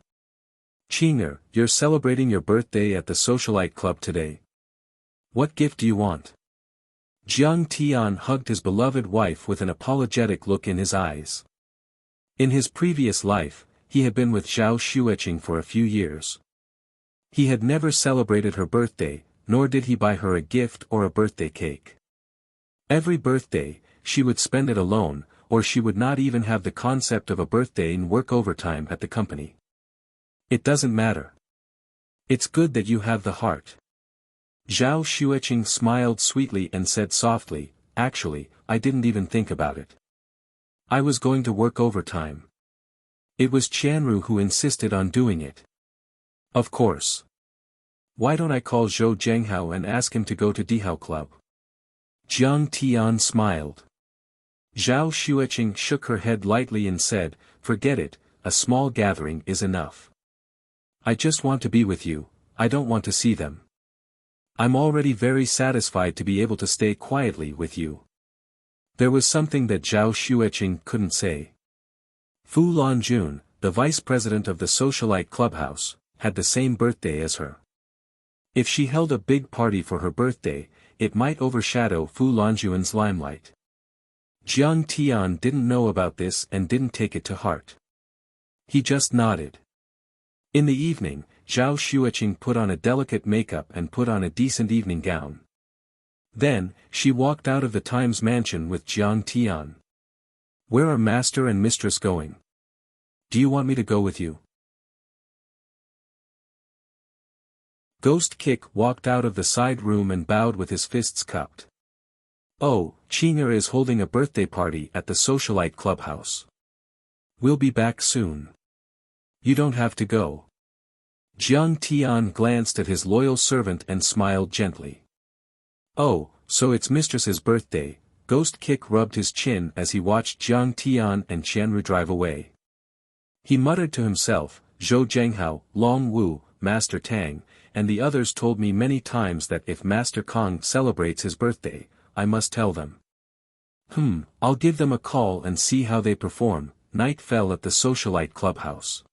Qinger, you're celebrating your birthday at the socialite club today. What gift do you want? Jiang Tian hugged his beloved wife with an apologetic look in his eyes. In his previous life, he had been with Zhao Xueqing for a few years. He had never celebrated her birthday, nor did he buy her a gift or a birthday cake. Every birthday, she would spend it alone, or she would not even have the concept of a birthday and work overtime at the company. It doesn't matter. It's good that you have the heart. Zhao Xueqing smiled sweetly and said softly, actually, I didn't even think about it. I was going to work overtime. It was Qianru who insisted on doing it. Of course. Why don't I call Zhou Zhenghao and ask him to go to Dihao Club? Jiang Tian smiled. Zhao Xueqing shook her head lightly and said, forget it, a small gathering is enough. I just want to be with you, I don't want to see them. I'm already very satisfied to be able to stay quietly with you. There was something that Zhao Xueqing couldn't say. Fu Lanjun, the vice president of the socialite clubhouse, had the same birthday as her. If she held a big party for her birthday, it might overshadow Fu Lanjun's limelight. Jiang Tian didn't know about this and didn't take it to heart. He just nodded. In the evening, Zhao Xueqing put on a delicate makeup and put on a decent evening gown. Then, she walked out of the Times mansion with Jiang Tian. Where are master and mistress going? Do you want me to go with you? Ghost Kick walked out of the side room and bowed with his fists cupped. Oh, Qinger is holding a birthday party at the socialite clubhouse. We'll be back soon. You don't have to go. Jiang Tian glanced at his loyal servant and smiled gently. Oh, so it's mistress's birthday. Ghost Kick rubbed his chin as he watched Jiang Tian and Qianru drive away. He muttered to himself, Zhou Zhenghao, Long Wu, Master Tang, and the others told me many times that if Master Kong celebrates his birthday, I must tell them. I'll give them a call and see how they perform. Night fell at the socialite clubhouse.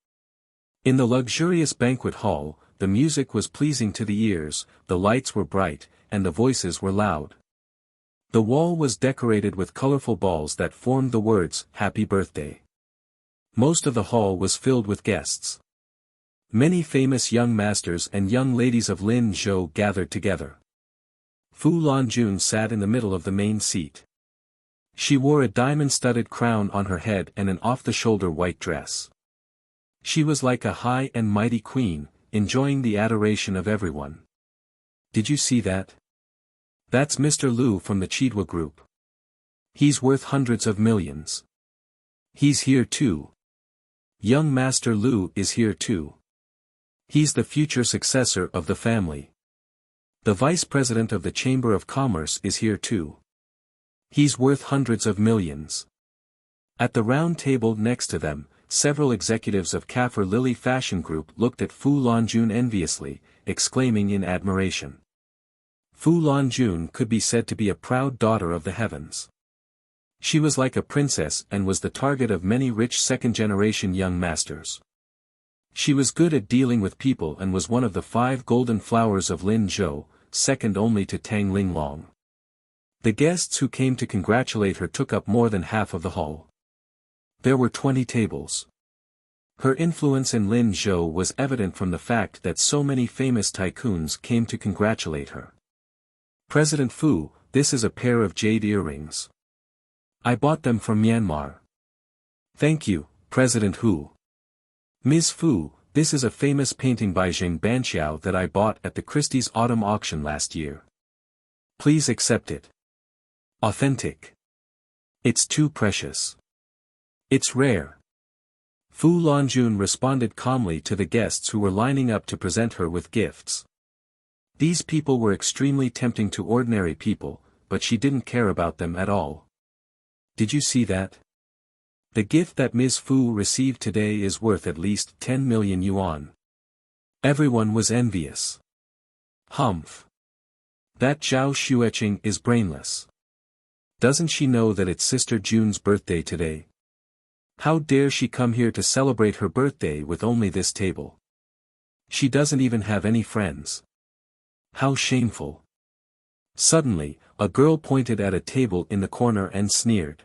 In the luxurious banquet hall, the music was pleasing to the ears, the lights were bright, and the voices were loud. The wall was decorated with colorful balls that formed the words, Happy Birthday. Most of the hall was filled with guests. Many famous young masters and young ladies of Lin Zhou gathered together. Fu Lanjun sat in the middle of the main seat. She wore a diamond-studded crown on her head and an off-the-shoulder white dress. She was like a high and mighty queen, enjoying the adoration of everyone. Did you see that? That's Mr. Liu from the Chidwa group. He's worth hundreds of millions. He's here too. Young Master Liu is here too. He's the future successor of the family. The vice president of the Chamber of Commerce is here too. He's worth hundreds of millions. At the round table next to them, several executives of Kaffir Lily Fashion Group looked at Fu Lanjun enviously, exclaiming in admiration. Fu Lanjun could be said to be a proud daughter of the heavens. She was like a princess and was the target of many rich second-generation young masters. She was good at dealing with people and was one of the 5 golden flowers of Lin Zhou, second only to Tang Linglong. The guests who came to congratulate her took up more than half of the hall. There were 20 tables. Her influence in Lin Zhou was evident from the fact that so many famous tycoons came to congratulate her. President Fu, this is a pair of jade earrings. I bought them from Myanmar. Thank you, President Hu. Ms. Fu, this is a famous painting by Jing Banqiao that I bought at the Christie's autumn auction last year. Please accept it. Authentic. It's too precious. It's rare. Fu Lanjun responded calmly to the guests who were lining up to present her with gifts. These people were extremely tempting to ordinary people, but she didn't care about them at all. Did you see that? The gift that Ms. Fu received today is worth at least 10 million yuan. Everyone was envious. Humph. That Zhao Xueqing is brainless. Doesn't she know that it's Sister June's birthday today? How dare she come here to celebrate her birthday with only this table? She doesn't even have any friends. How shameful. Suddenly, a girl pointed at a table in the corner and sneered.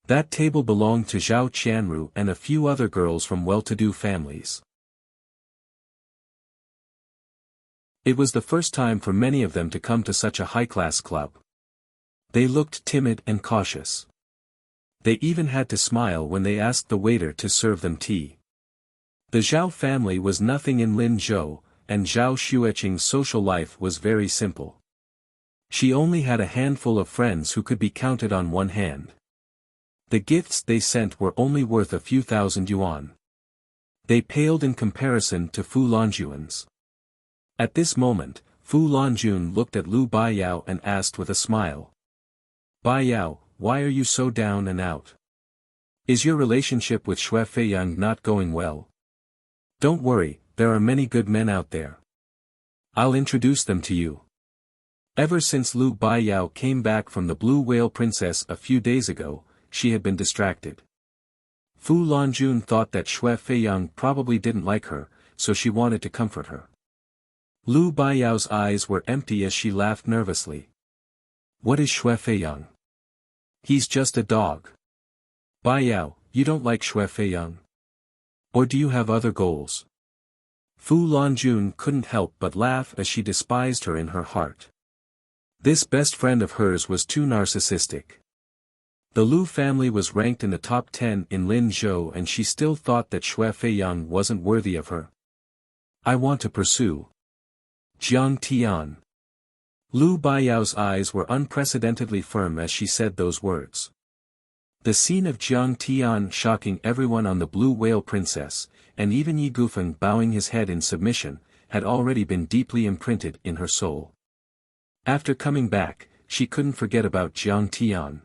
That table belonged to Zhao Qianru and a few other girls from well-to-do families. It was the first time for many of them to come to such a high-class club. They looked timid and cautious. They even had to smile when they asked the waiter to serve them tea. The Zhao family was nothing in Linzhou, and Zhao Xueqing's social life was very simple. She only had a handful of friends who could be counted on one hand. The gifts they sent were only worth a few thousand yuan. They paled in comparison to Fu Longjuan's. At this moment, Fu Longjun looked at Lu Baiyao and asked with a smile. Baiyao, why are you so down and out? Is your relationship with Xue Feiyang not going well? Don't worry, there are many good men out there. I'll introduce them to you. Ever since Lu Baiyao came back from the Blue Whale Princess a few days ago, she had been distracted. Fu Longjun thought that Xue Feiyang probably didn't like her, so she wanted to comfort her. Lu Baiyao's eyes were empty as she laughed nervously. What is Xue Feiyang? He's just a dog. Baiyao, you don't like Xue Feiyang? Or do you have other goals? Fu Longjun couldn't help but laugh as she despised her in her heart. This best friend of hers was too narcissistic. The Lu family was ranked in the top 10 in Linzhou and she still thought that Xue Feiyang wasn't worthy of her. I want to pursue Jiang Tian. Lu Baiyao's eyes were unprecedentedly firm as she said those words. The scene of Jiang Tian shocking everyone on the Blue Whale Princess, and even Yi Gufeng bowing his head in submission, had already been deeply imprinted in her soul. After coming back, she couldn't forget about Jiang Tian.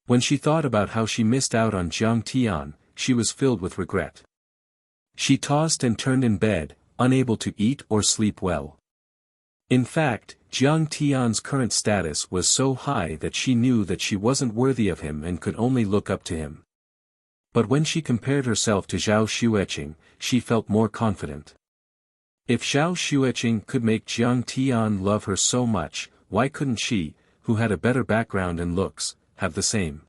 When she thought about how she missed out on Jiang Tian, she was filled with regret. She tossed and turned in bed, unable to eat or sleep well. In fact, Jiang Tian's current status was so high that she knew that she wasn't worthy of him and could only look up to him. But when she compared herself to Zhao Xueqing, she felt more confident. If Zhao Xueqing could make Jiang Tian love her so much, why couldn't she, who had a better background and looks, have the same?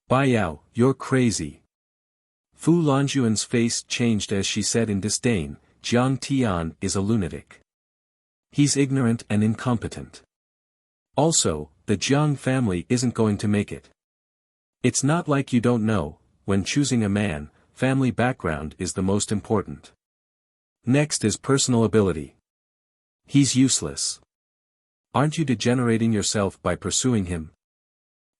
Baiyao, you're crazy. Fu Longjuan's face changed as she said in disdain, Jiang Tian is a lunatic. He's ignorant and incompetent. Also, the Jiang family isn't going to make it. It's not like you don't know, when choosing a man, family background is the most important. Next is personal ability. He's useless. Aren't you degenerating yourself by pursuing him?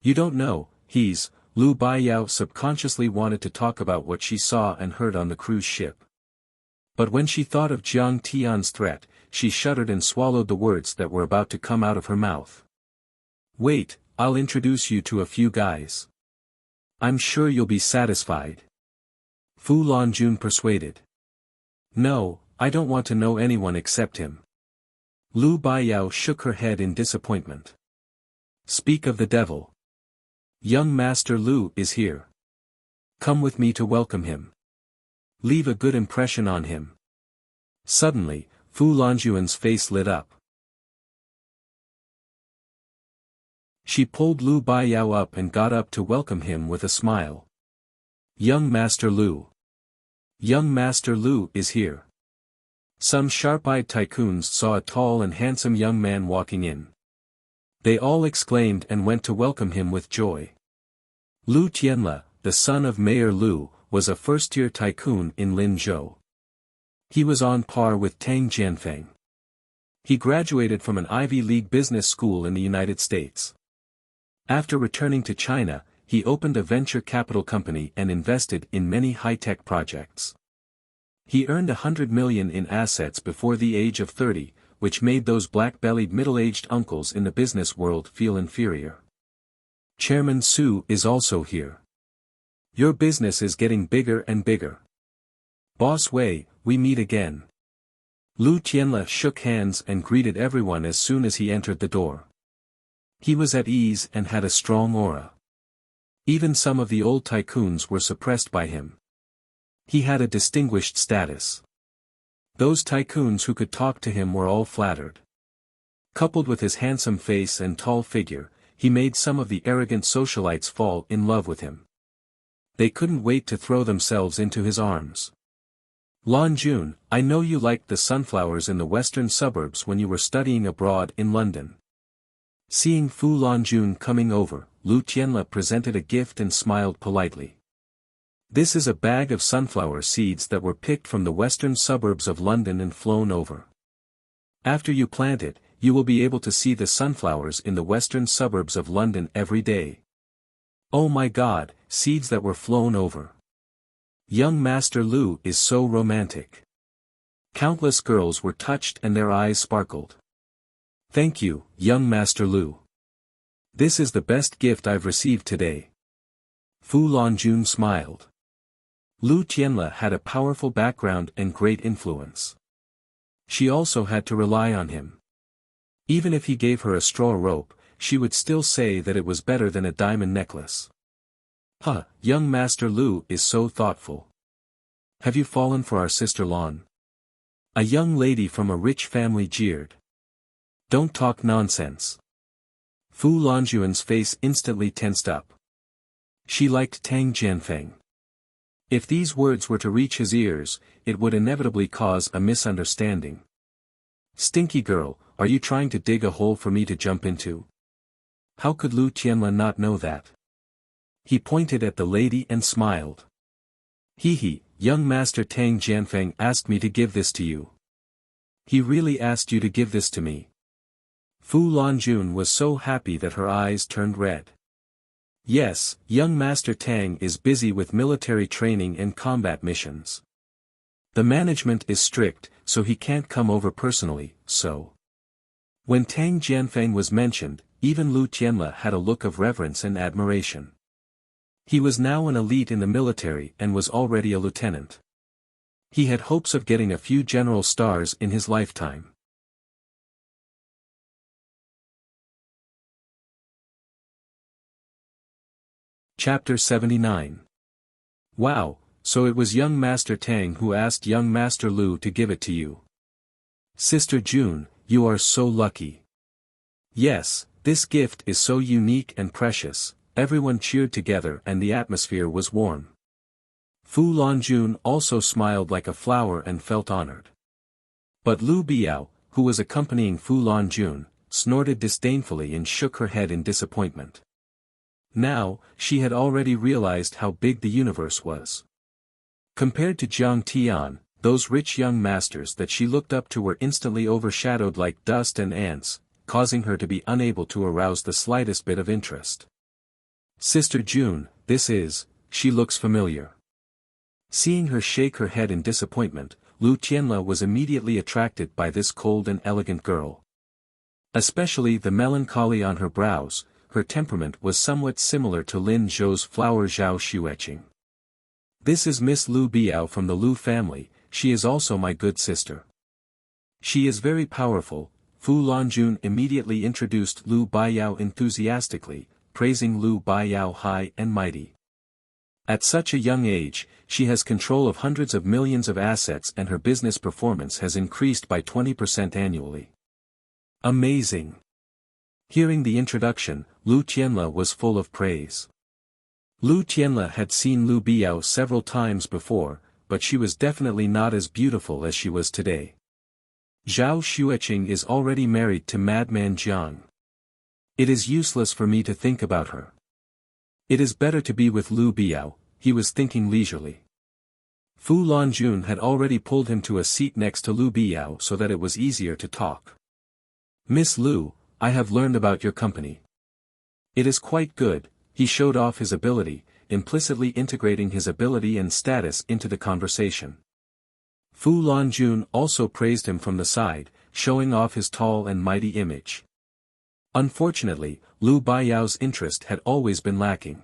You don't know, Lu Baiyao subconsciously wanted to talk about what she saw and heard on the cruise ship. But when she thought of Jiang Tian's threat, she shuddered and swallowed the words that were about to come out of her mouth. Wait, I'll introduce you to a few guys. I'm sure you'll be satisfied. Fu Longjun persuaded. No, I don't want to know anyone except him. Lu Baiyao shook her head in disappointment. Speak of the devil. Young Master Lu is here. Come with me to welcome him. Leave a good impression on him. Suddenly, Fu Longjuan's face lit up. She pulled Lu Baiyao up and got up to welcome him with a smile. Young Master Lu. Young Master Lu is here. Some sharp-eyed tycoons saw a tall and handsome young man walking in. They all exclaimed and went to welcome him with joy. Lu Tianle, the son of Mayor Lu, was a first-tier tycoon in Linzhou. He was on par with Tang Jianfeng. He graduated from an Ivy League business school in the United States. After returning to China, he opened a venture capital company and invested in many high-tech projects. He earned 100 million in assets before the age of 30, which made those black-bellied middle-aged uncles in the business world feel inferior. Chairman Su is also here. Your business is getting bigger and bigger. Boss Wei, we meet again. Lu Tianle shook hands and greeted everyone as soon as he entered the door. He was at ease and had a strong aura. Even some of the old tycoons were suppressed by him. He had a distinguished status. Those tycoons who could talk to him were all flattered. Coupled with his handsome face and tall figure, he made some of the arrogant socialites fall in love with him. They couldn't wait to throw themselves into his arms. Lan Jun, I know you liked the sunflowers in the western suburbs when you were studying abroad in London. Seeing Fu Lanjun coming over, Lu Tianle presented a gift and smiled politely. This is a bag of sunflower seeds that were picked from the western suburbs of London and flown over. After you plant it, you will be able to see the sunflowers in the western suburbs of London every day. Oh my God, seeds that were flown over. Young Master Lu is so romantic. Countless girls were touched and their eyes sparkled. Thank you, young Master Lu. This is the best gift I've received today. Fu Lanjun smiled. Lu Tianle had a powerful background and great influence. She also had to rely on him. Even if he gave her a straw rope, she would still say that it was better than a diamond necklace. Huh, young Master Lu is so thoughtful. Have you fallen for our sister Lan? A young lady from a rich family jeered. Don't talk nonsense. Fu Lanjuan's face instantly tensed up. She liked Tang Jianfeng. If these words were to reach his ears, it would inevitably cause a misunderstanding. Stinky girl, are you trying to dig a hole for me to jump into? How could Lu Tianle not know that? He pointed at the lady and smiled. Hee, young Master Tang Jianfeng asked me to give this to you. He really asked you to give this to me. Fu Lanjun was so happy that her eyes turned red. Yes, young Master Tang is busy with military training and combat missions. The management is strict, so he can't come over personally, so. When Tang Jianfeng was mentioned, even Lu Tianle had a look of reverence and admiration. He was now an elite in the military and was already a lieutenant. He had hopes of getting a few general stars in his lifetime. Chapter 79. Wow, so it was young Master Tang who asked young Master Lu to give it to you. Sister June, you are so lucky. Yes, this gift is so unique and precious. Everyone cheered together and the atmosphere was warm. Fu Lanjun also smiled like a flower and felt honored. But Lu Biao, who was accompanying Fu Lanjun, snorted disdainfully and shook her head in disappointment. Now, she had already realized how big the universe was. Compared to Jiang Tian, those rich young masters that she looked up to were instantly overshadowed like dust and ants, causing her to be unable to arouse the slightest bit of interest. Sister June, she looks familiar. Seeing her shake her head in disappointment, Lu Tianle was immediately attracted by this cold and elegant girl. Especially the melancholy on her brows, her temperament was somewhat similar to Lin Zhou's flower Zhao Xueqing. This is Miss Lu Biao from the Lu family, she is also my good sister. She is very powerful. Fu Lanjun immediately introduced Lu Biao enthusiastically, praising Lu Biao high and mighty. At such a young age, she has control of hundreds of millions of assets and her business performance has increased by 20% annually. Amazing! Hearing the introduction, Lu Tianle was full of praise. Lu Tianle had seen Lu Biao several times before, but she was definitely not as beautiful as she was today. Zhao Xueqing is already married to Madman Jiang. It is useless for me to think about her. It is better to be with Lu Biao, he was thinking leisurely. Fu Lanjun had already pulled him to a seat next to Lu Biao so that it was easier to talk. Miss Lu, I have learned about your company. It is quite good. He showed off his ability, implicitly integrating his ability and status into the conversation. Fu Lanjun also praised him from the side, showing off his tall and mighty image. Unfortunately, Lu Biao's interest had always been lacking.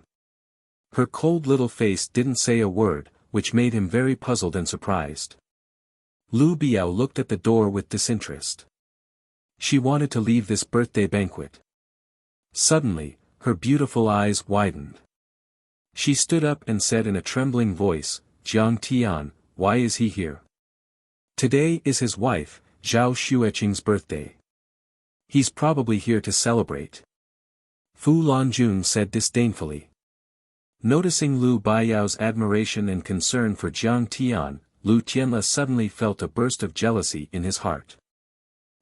Her cold little face didn't say a word, which made him very puzzled and surprised. Lu Biao looked at the door with disinterest. She wanted to leave this birthday banquet. Suddenly, her beautiful eyes widened. She stood up and said in a trembling voice, "Jiang Tian, why is he here? Today is his wife, Zhao Xueqing's birthday. He's probably here to celebrate." Fu Lanjun said disdainfully. Noticing Lu Baiyao's admiration and concern for Jiang Tian, Lu Tianle suddenly felt a burst of jealousy in his heart.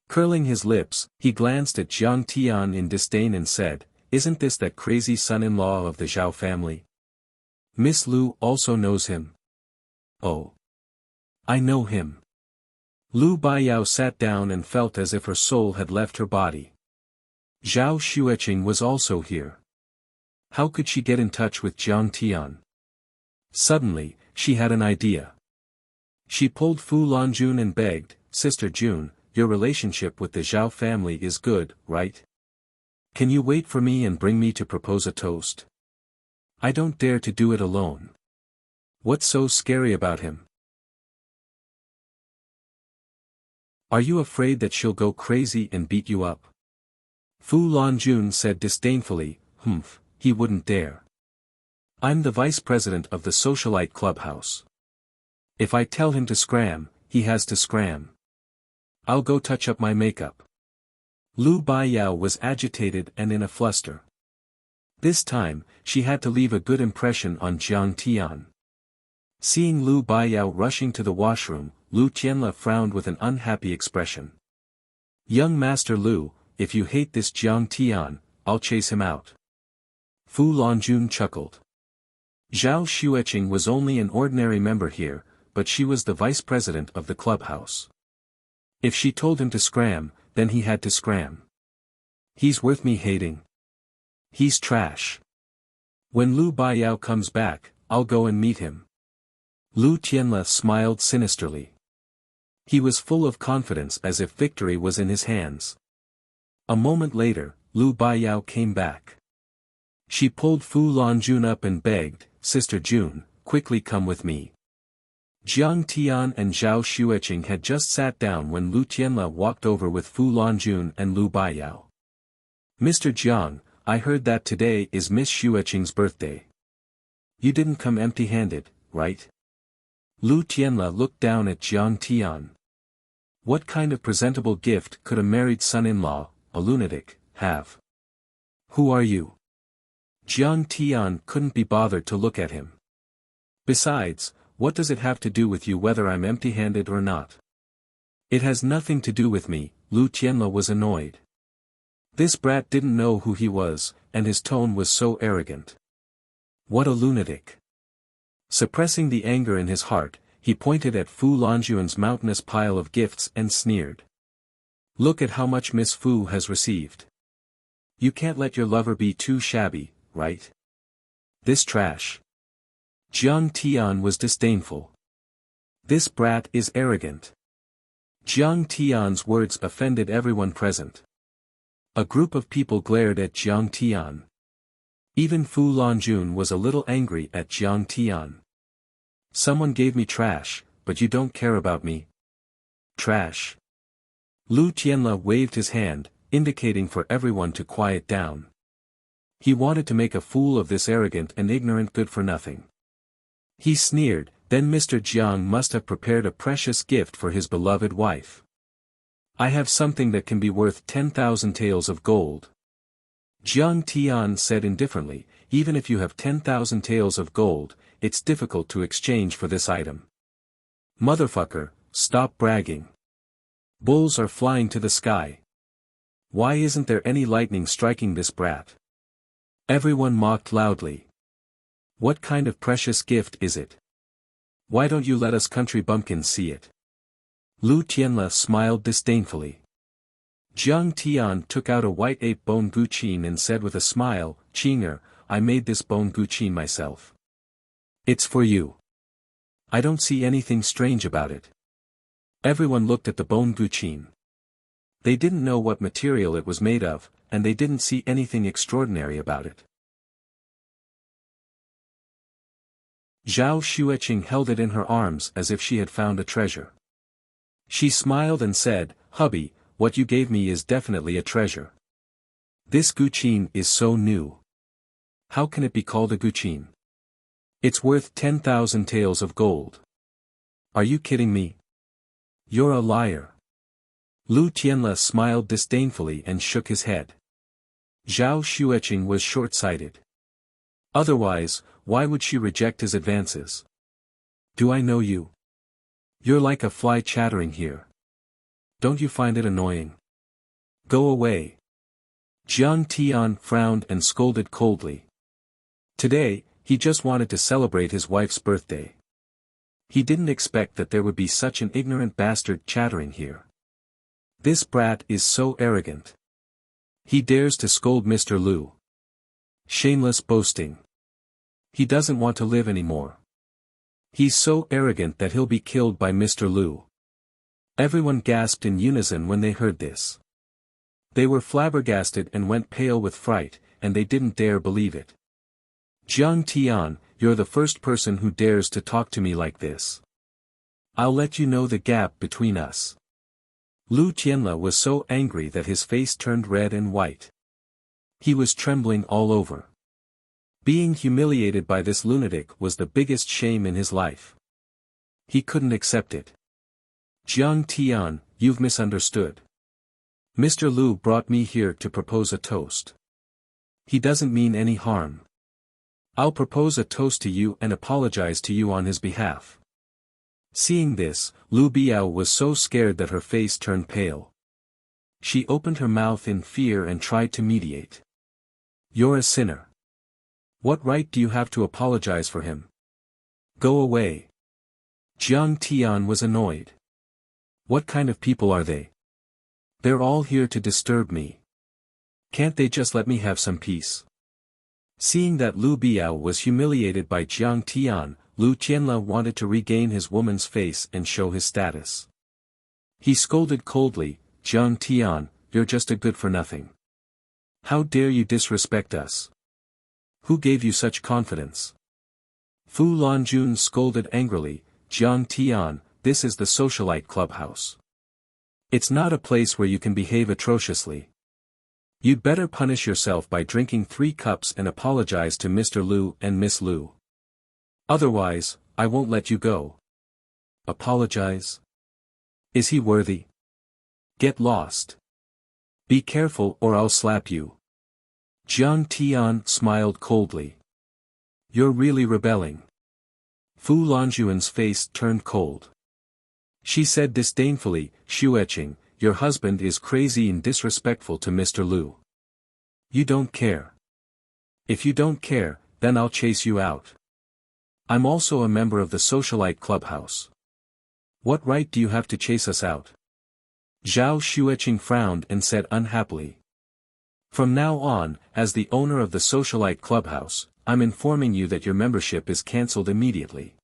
Curling his lips, he glanced at Jiang Tian in disdain and said, "Isn't this that crazy son-in-law of the Zhao family? Miss Lu also knows him." "Oh. I know him." Lu Baiyao sat down and felt as if her soul had left her body. Zhao Xueqing was also here. How could she get in touch with Jiang Tian? Suddenly, she had an idea. She pulled Fu Lanjun and begged, "Sister Jun, your relationship with the Zhao family is good, right? Can you wait for me and bring me to propose a toast? I don't dare to do it alone." "What's so scary about him? Are you afraid that she'll go crazy and beat you up?" Fu Lanjun said disdainfully, "Humph, he wouldn't dare. I'm the vice president of the socialite clubhouse. If I tell him to scram, he has to scram. I'll go touch up my makeup." Lu Baiyao was agitated and in a fluster. This time, she had to leave a good impression on Jiang Tian. Seeing Lu Baiyao rushing to the washroom, Lu Tianle frowned with an unhappy expression. "Young Master Lu, if you hate this Jiang Tian, I'll chase him out." Fu Lanjun chuckled. Zhao Xueqing was only an ordinary member here, but she was the vice president of the clubhouse. If she told him to scram, then he had to scram. He's worth me hating. He's trash. When Lu Baiyao comes back, I'll go and meet him. Lu Tianle smiled sinisterly. He was full of confidence as if victory was in his hands. A moment later, Lu Baiyao came back. She pulled Fu Lanjun up and begged, "Sister Jun, quickly come with me." Jiang Tian and Zhao Xueqing had just sat down when Lu Tianle walked over with Fu Lanjun and Lu Baiyao. "Mr. Jiang, I heard that today is Miss Xueqing's birthday. You didn't come empty-handed, right?" Lu Tianle looked down at Jiang Tian. What kind of presentable gift could a married son-in-law, a lunatic, have? "Who are you?" Jiang Tian couldn't be bothered to look at him. "Besides, what does it have to do with you whether I'm empty-handed or not?" "It has nothing to do with me," Lu Tianle was annoyed. This brat didn't know who he was, and his tone was so arrogant. What a lunatic. Suppressing the anger in his heart, he pointed at Fu Lanjun's mountainous pile of gifts and sneered. "Look at how much Miss Fu has received. You can't let your lover be too shabby, right? This trash." Jiang Tian was disdainful. "This brat is arrogant." Jiang Tian's words offended everyone present. A group of people glared at Jiang Tian. Even Fu Lanjun was a little angry at Jiang Tian. "Someone gave me trash, but you don't care about me." "Trash." Lu Tianle waved his hand, indicating for everyone to quiet down. He wanted to make a fool of this arrogant and ignorant good-for-nothing. He sneered, "Then Mr. Jiang must have prepared a precious gift for his beloved wife. I have something that can be worth 10,000 taels of gold." Jiang Tian said indifferently, "Even if you have 10,000 taels of gold, it's difficult to exchange for this item. Motherfucker, stop bragging. Bulls are flying to the sky. Why isn't there any lightning striking this brat?" Everyone mocked loudly. "What kind of precious gift is it? Why don't you let us country bumpkins see it?" Lu Tianle smiled disdainfully. Jiang Tian took out a white ape bone guqin and said with a smile, "Qing'er, I made this bone guqin myself. It's for you. I don't see anything strange about it." Everyone looked at the bone guqin. They didn't know what material it was made of, and they didn't see anything extraordinary about it. Zhao Xueqing held it in her arms as if she had found a treasure. She smiled and said, "Hubby, what you gave me is definitely a treasure. This guqin is so new. How can it be called a guqin? It's worth 10,000 taels of gold. Are you kidding me? You're a liar." Lu Tianle smiled disdainfully and shook his head. Zhao Xueqing was short-sighted. Otherwise, why would she reject his advances? "Do I know you? You're like a fly chattering here. Don't you find it annoying? Go away." Jiang Tian frowned and scolded coldly. Today, he just wanted to celebrate his wife's birthday. He didn't expect that there would be such an ignorant bastard chattering here. This brat is so arrogant. He dares to scold Mr. Lu. Shameless boasting. He doesn't want to live anymore. He's so arrogant that he'll be killed by Mr. Lu. Everyone gasped in unison when they heard this. They were flabbergasted and went pale with fright, and they didn't dare believe it. "Jiang Tian, you're the first person who dares to talk to me like this. I'll let you know the gap between us." Lu Tianle was so angry that his face turned red and white. He was trembling all over. Being humiliated by this lunatic was the biggest shame in his life. He couldn't accept it. "Jiang Tian, you've misunderstood. Mr. Lu brought me here to propose a toast. He doesn't mean any harm. I'll propose a toast to you and apologize to you on his behalf." Seeing this, Lu Biao was so scared that her face turned pale. She opened her mouth in fear and tried to mediate. "You're a sinner. What right do you have to apologize for him? Go away." Jiang Tian was annoyed. What kind of people are they? They're all here to disturb me. Can't they just let me have some peace? Seeing that Lu Biao was humiliated by Jiang Tian, Lu Tianle wanted to regain his woman's face and show his status. He scolded coldly, "Jiang Tian, you're just a good-for-nothing. How dare you disrespect us? Who gave you such confidence?" Fu Lanjun scolded angrily, "Jiang Tian, this is the socialite clubhouse. It's not a place where you can behave atrociously. You'd better punish yourself by drinking 3 cups and apologize to Mr. Lu and Miss Lu. Otherwise, I won't let you go." "Apologize? Is he worthy? Get lost. Be careful or I'll slap you." Jiang Tian smiled coldly. "You're really rebelling." Fu Lanjuan's face turned cold. She said disdainfully, "Xueqing, your husband is crazy and disrespectful to Mr. Lu. You don't care. If you don't care, then I'll chase you out. I'm also a member of the socialite clubhouse. What right do you have to chase us out?" Zhao Xueqing frowned and said unhappily. "From now on, as the owner of the socialite clubhouse, I'm informing you that your membership is cancelled immediately.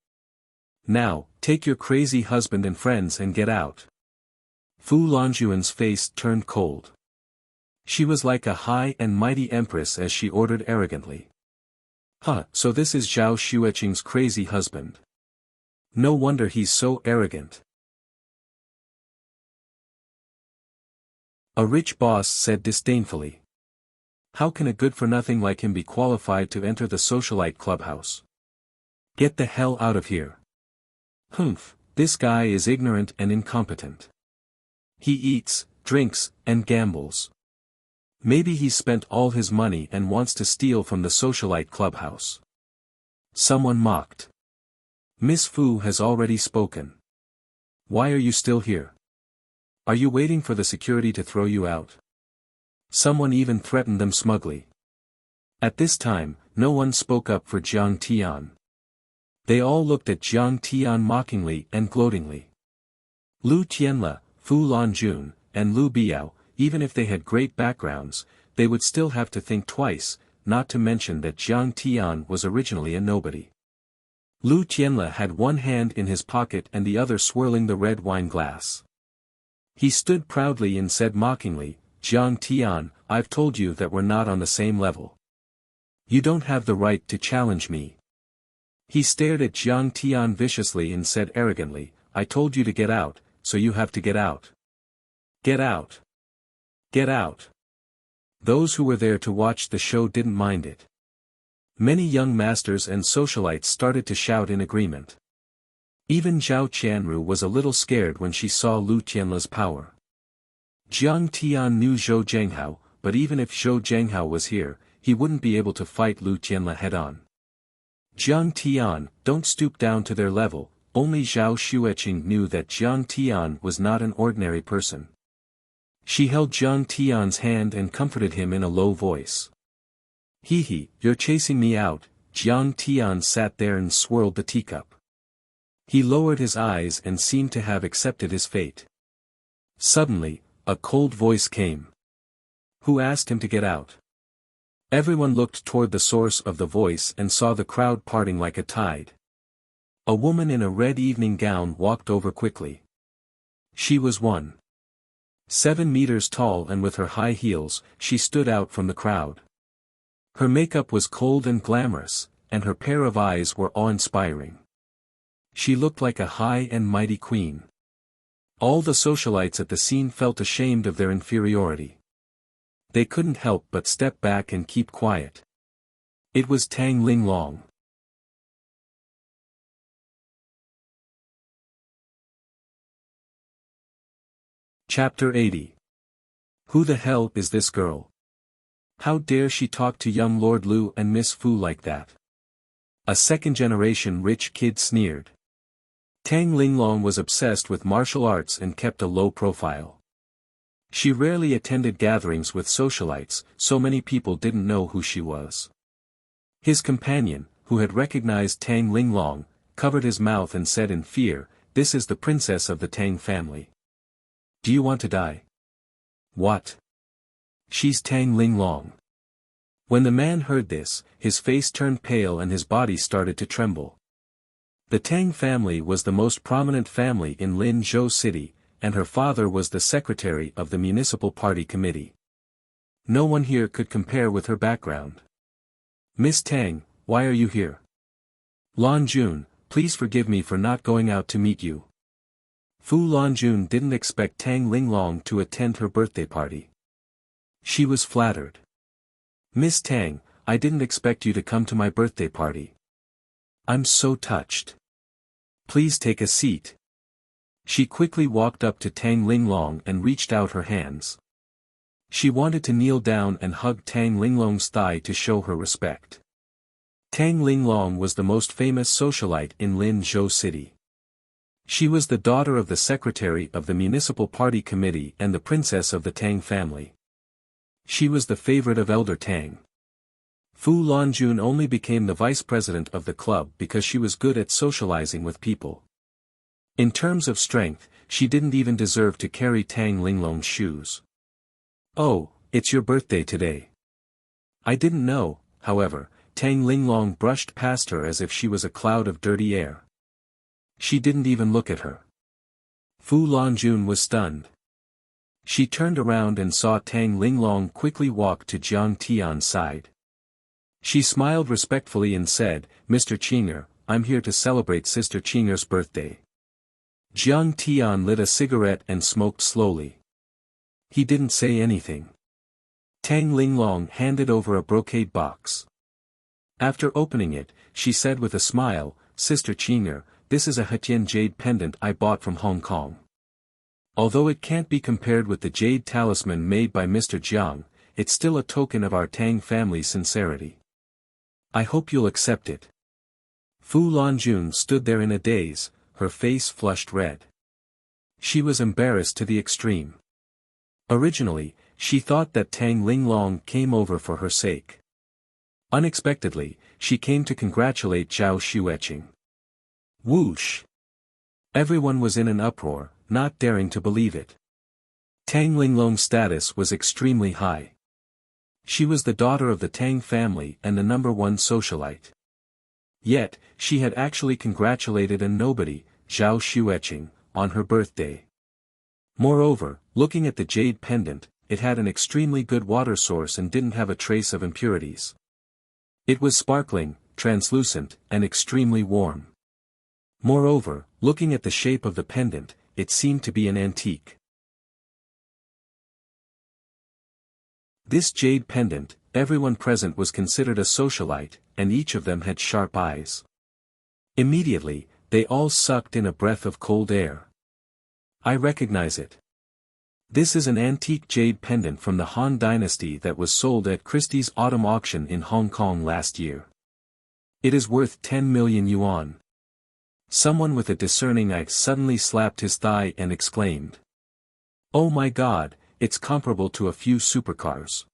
Now, take your crazy husband and friends and get out." Fu Lanjuan's face turned cold. She was like a high and mighty empress as she ordered arrogantly. "Huh, so this is Zhao Xueqing's crazy husband. No wonder he's so arrogant." A rich boss said disdainfully. "How can a good-for-nothing like him be qualified to enter the socialite clubhouse? Get the hell out of here. Humph, this guy is ignorant and incompetent. He eats, drinks, and gambles. Maybe he's spent all his money and wants to steal from the socialite clubhouse." Someone mocked. "Miss Fu has already spoken. Why are you still here? Are you waiting for the security to throw you out?" Someone even threatened them smugly. At this time, no one spoke up for Jiang Tian. They all looked at Jiang Tian mockingly and gloatingly. Lu Tianle, Fu Lanjun, and Lu Biao, even if they had great backgrounds, they would still have to think twice, not to mention that Jiang Tian was originally a nobody. Lu Tianle had one hand in his pocket and the other swirling the red wine glass. He stood proudly and said mockingly, "Jiang Tian, I've told you that we're not on the same level. You don't have the right to challenge me." He stared at Jiang Tian viciously and said arrogantly, "I told you to get out, so you have to get out. Get out. Get out. Those who were there to watch the show didn't mind it. Many young masters and socialites started to shout in agreement. Even Zhao Qianru was a little scared when she saw Lu Tianla's power. Jiang Tian knew Zhou Zhenghao, but even if Zhou Zhenghao was here, he wouldn't be able to fight Lu Tianla head-on. Jiang Tian, don't stoop down to their level. Only Zhao Xueqing knew that Jiang Tian was not an ordinary person. She held Jiang Tian's hand and comforted him in a low voice. Hee, you're chasing me out. Jiang Tian sat there and swirled the teacup. He lowered his eyes and seemed to have accepted his fate. Suddenly, a cold voice came. Who asked him to get out? Everyone looked toward the source of the voice and saw the crowd parting like a tide. A woman in a red evening gown walked over quickly. She was 1.7 meters tall, and with her high heels, she stood out from the crowd. Her makeup was cold and glamorous, and her pair of eyes were awe-inspiring. She looked like a high and mighty queen. All the socialites at the scene felt ashamed of their inferiority. They couldn't help but step back and keep quiet. It was Tang Linglong. Chapter 80. Who the hell is this girl? How dare she talk to young Lord Lu and Miss Fu like that? A second-generation rich kid sneered. Tang Linglong was obsessed with martial arts and kept a low profile. She rarely attended gatherings with socialites, so many people didn't know who she was. His companion, who had recognized Tang Linglong, covered his mouth and said in fear, "This is the princess of the Tang family. Do you want to die?" "What? She's Tang Linglong." When the man heard this, his face turned pale and his body started to tremble. The Tang family was the most prominent family in Linzhou City, and her father was the secretary of the municipal party committee. No one here could compare with her background. "Miss Tang, why are you here?" "Lanjun, please forgive me for not going out to meet you." Fu Lanjun didn't expect Tang Linglong to attend her birthday party. She was flattered. "Miss Tang, I didn't expect you to come to my birthday party. I'm so touched. Please take a seat." She quickly walked up to Tang Linglong and reached out her hands. She wanted to kneel down and hug Tang Linglong's thigh to show her respect. Tang Linglong was the most famous socialite in Linzhou City. She was the daughter of the secretary of the municipal party committee and the princess of the Tang family. She was the favorite of Elder Tang. Fu Lanjun only became the vice president of the club because she was good at socializing with people. In terms of strength, she didn't even deserve to carry Tang Linglong's shoes. "Oh, it's your birthday today." "I didn't know." However, Tang Linglong brushed past her as if she was a cloud of dirty air. She didn't even look at her. Fu Lanjun was stunned. She turned around and saw Tang Linglong quickly walk to Jiang Tian's side. She smiled respectfully and said, "Mr. Qing'er, I'm here to celebrate Sister Qing'er's birthday." Jiang Tian lit a cigarette and smoked slowly. He didn't say anything. Tang Linglong handed over a brocade box. After opening it, she said with a smile, "Sister Qing'er, this is a Hetian jade pendant I bought from Hong Kong. Although it can't be compared with the jade talisman made by Mr. Jiang, it's still a token of our Tang family's sincerity. I hope you'll accept it." Fu Lanjun stood there in a daze, her face flushed red. She was embarrassed to the extreme. Originally, she thought that Tang Linglong came over for her sake. Unexpectedly, she came to congratulate Zhao Xueqing. Whoosh! Everyone was in an uproar, not daring to believe it. Tang Linglong's status was extremely high. She was the daughter of the Tang family and the #1 socialite. Yet, she had actually congratulated a nobody, Zhao Xueqing, on her birthday. Moreover, looking at the jade pendant, it had an extremely good water source and didn't have a trace of impurities. It was sparkling, translucent, and extremely warm. Moreover, looking at the shape of the pendant, it seemed to be an antique. This jade pendant, everyone present was considered a socialite, and each of them had sharp eyes. Immediately, they all sucked in a breath of cold air. I recognize it. This is an antique jade pendant from the Han Dynasty that was sold at Christie's autumn auction in Hong Kong last year. It is worth 10 million yuan. Someone with a discerning eye suddenly slapped his thigh and exclaimed. Oh my God, it's comparable to a few supercars.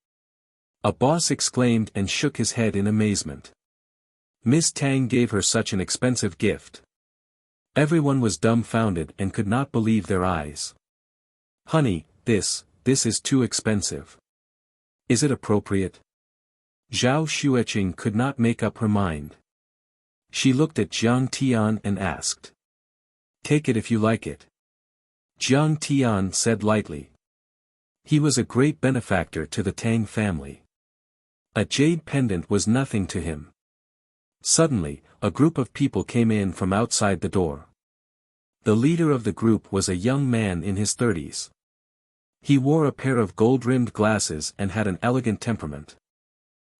A boss exclaimed and shook his head in amazement. Miss Tang gave her such an expensive gift. Everyone was dumbfounded and could not believe their eyes. Honey, this is too expensive. Is it appropriate? Zhao Xueqing could not make up her mind. She looked at Jiang Tian and asked. Take it if you like it. Jiang Tian said lightly. He was a great benefactor to the Tang family. A jade pendant was nothing to him. Suddenly, a group of people came in from outside the door. The leader of the group was a young man in his 30s. He wore a pair of gold-rimmed glasses and had an elegant temperament.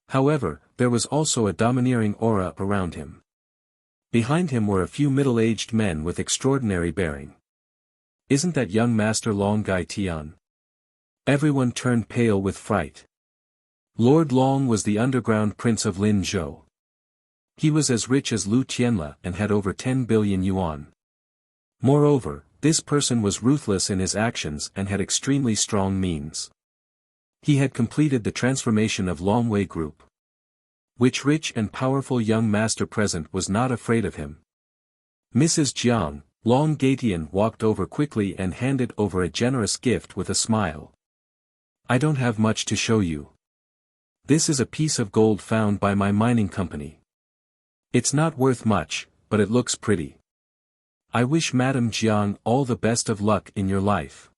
However, there was also a domineering aura around him. Behind him were a few middle-aged men with extraordinary bearing. Isn't that young Master Long Gai Tian? Everyone turned pale with fright. Lord Long was the underground prince of Lin Zhou. He was as rich as Lu Tianla and had over 10 billion yuan. Moreover, this person was ruthless in his actions and had extremely strong means. He had completed the transformation of Longwei Group. Which rich and powerful young master present was not afraid of him. Mrs. Jiang, Long Gaitian walked over quickly and handed over a generous gift with a smile. I don't have much to show you. This is a piece of gold found by my mining company. It's not worth much, but it looks pretty. I wish Madame Jiang all the best of luck in your life.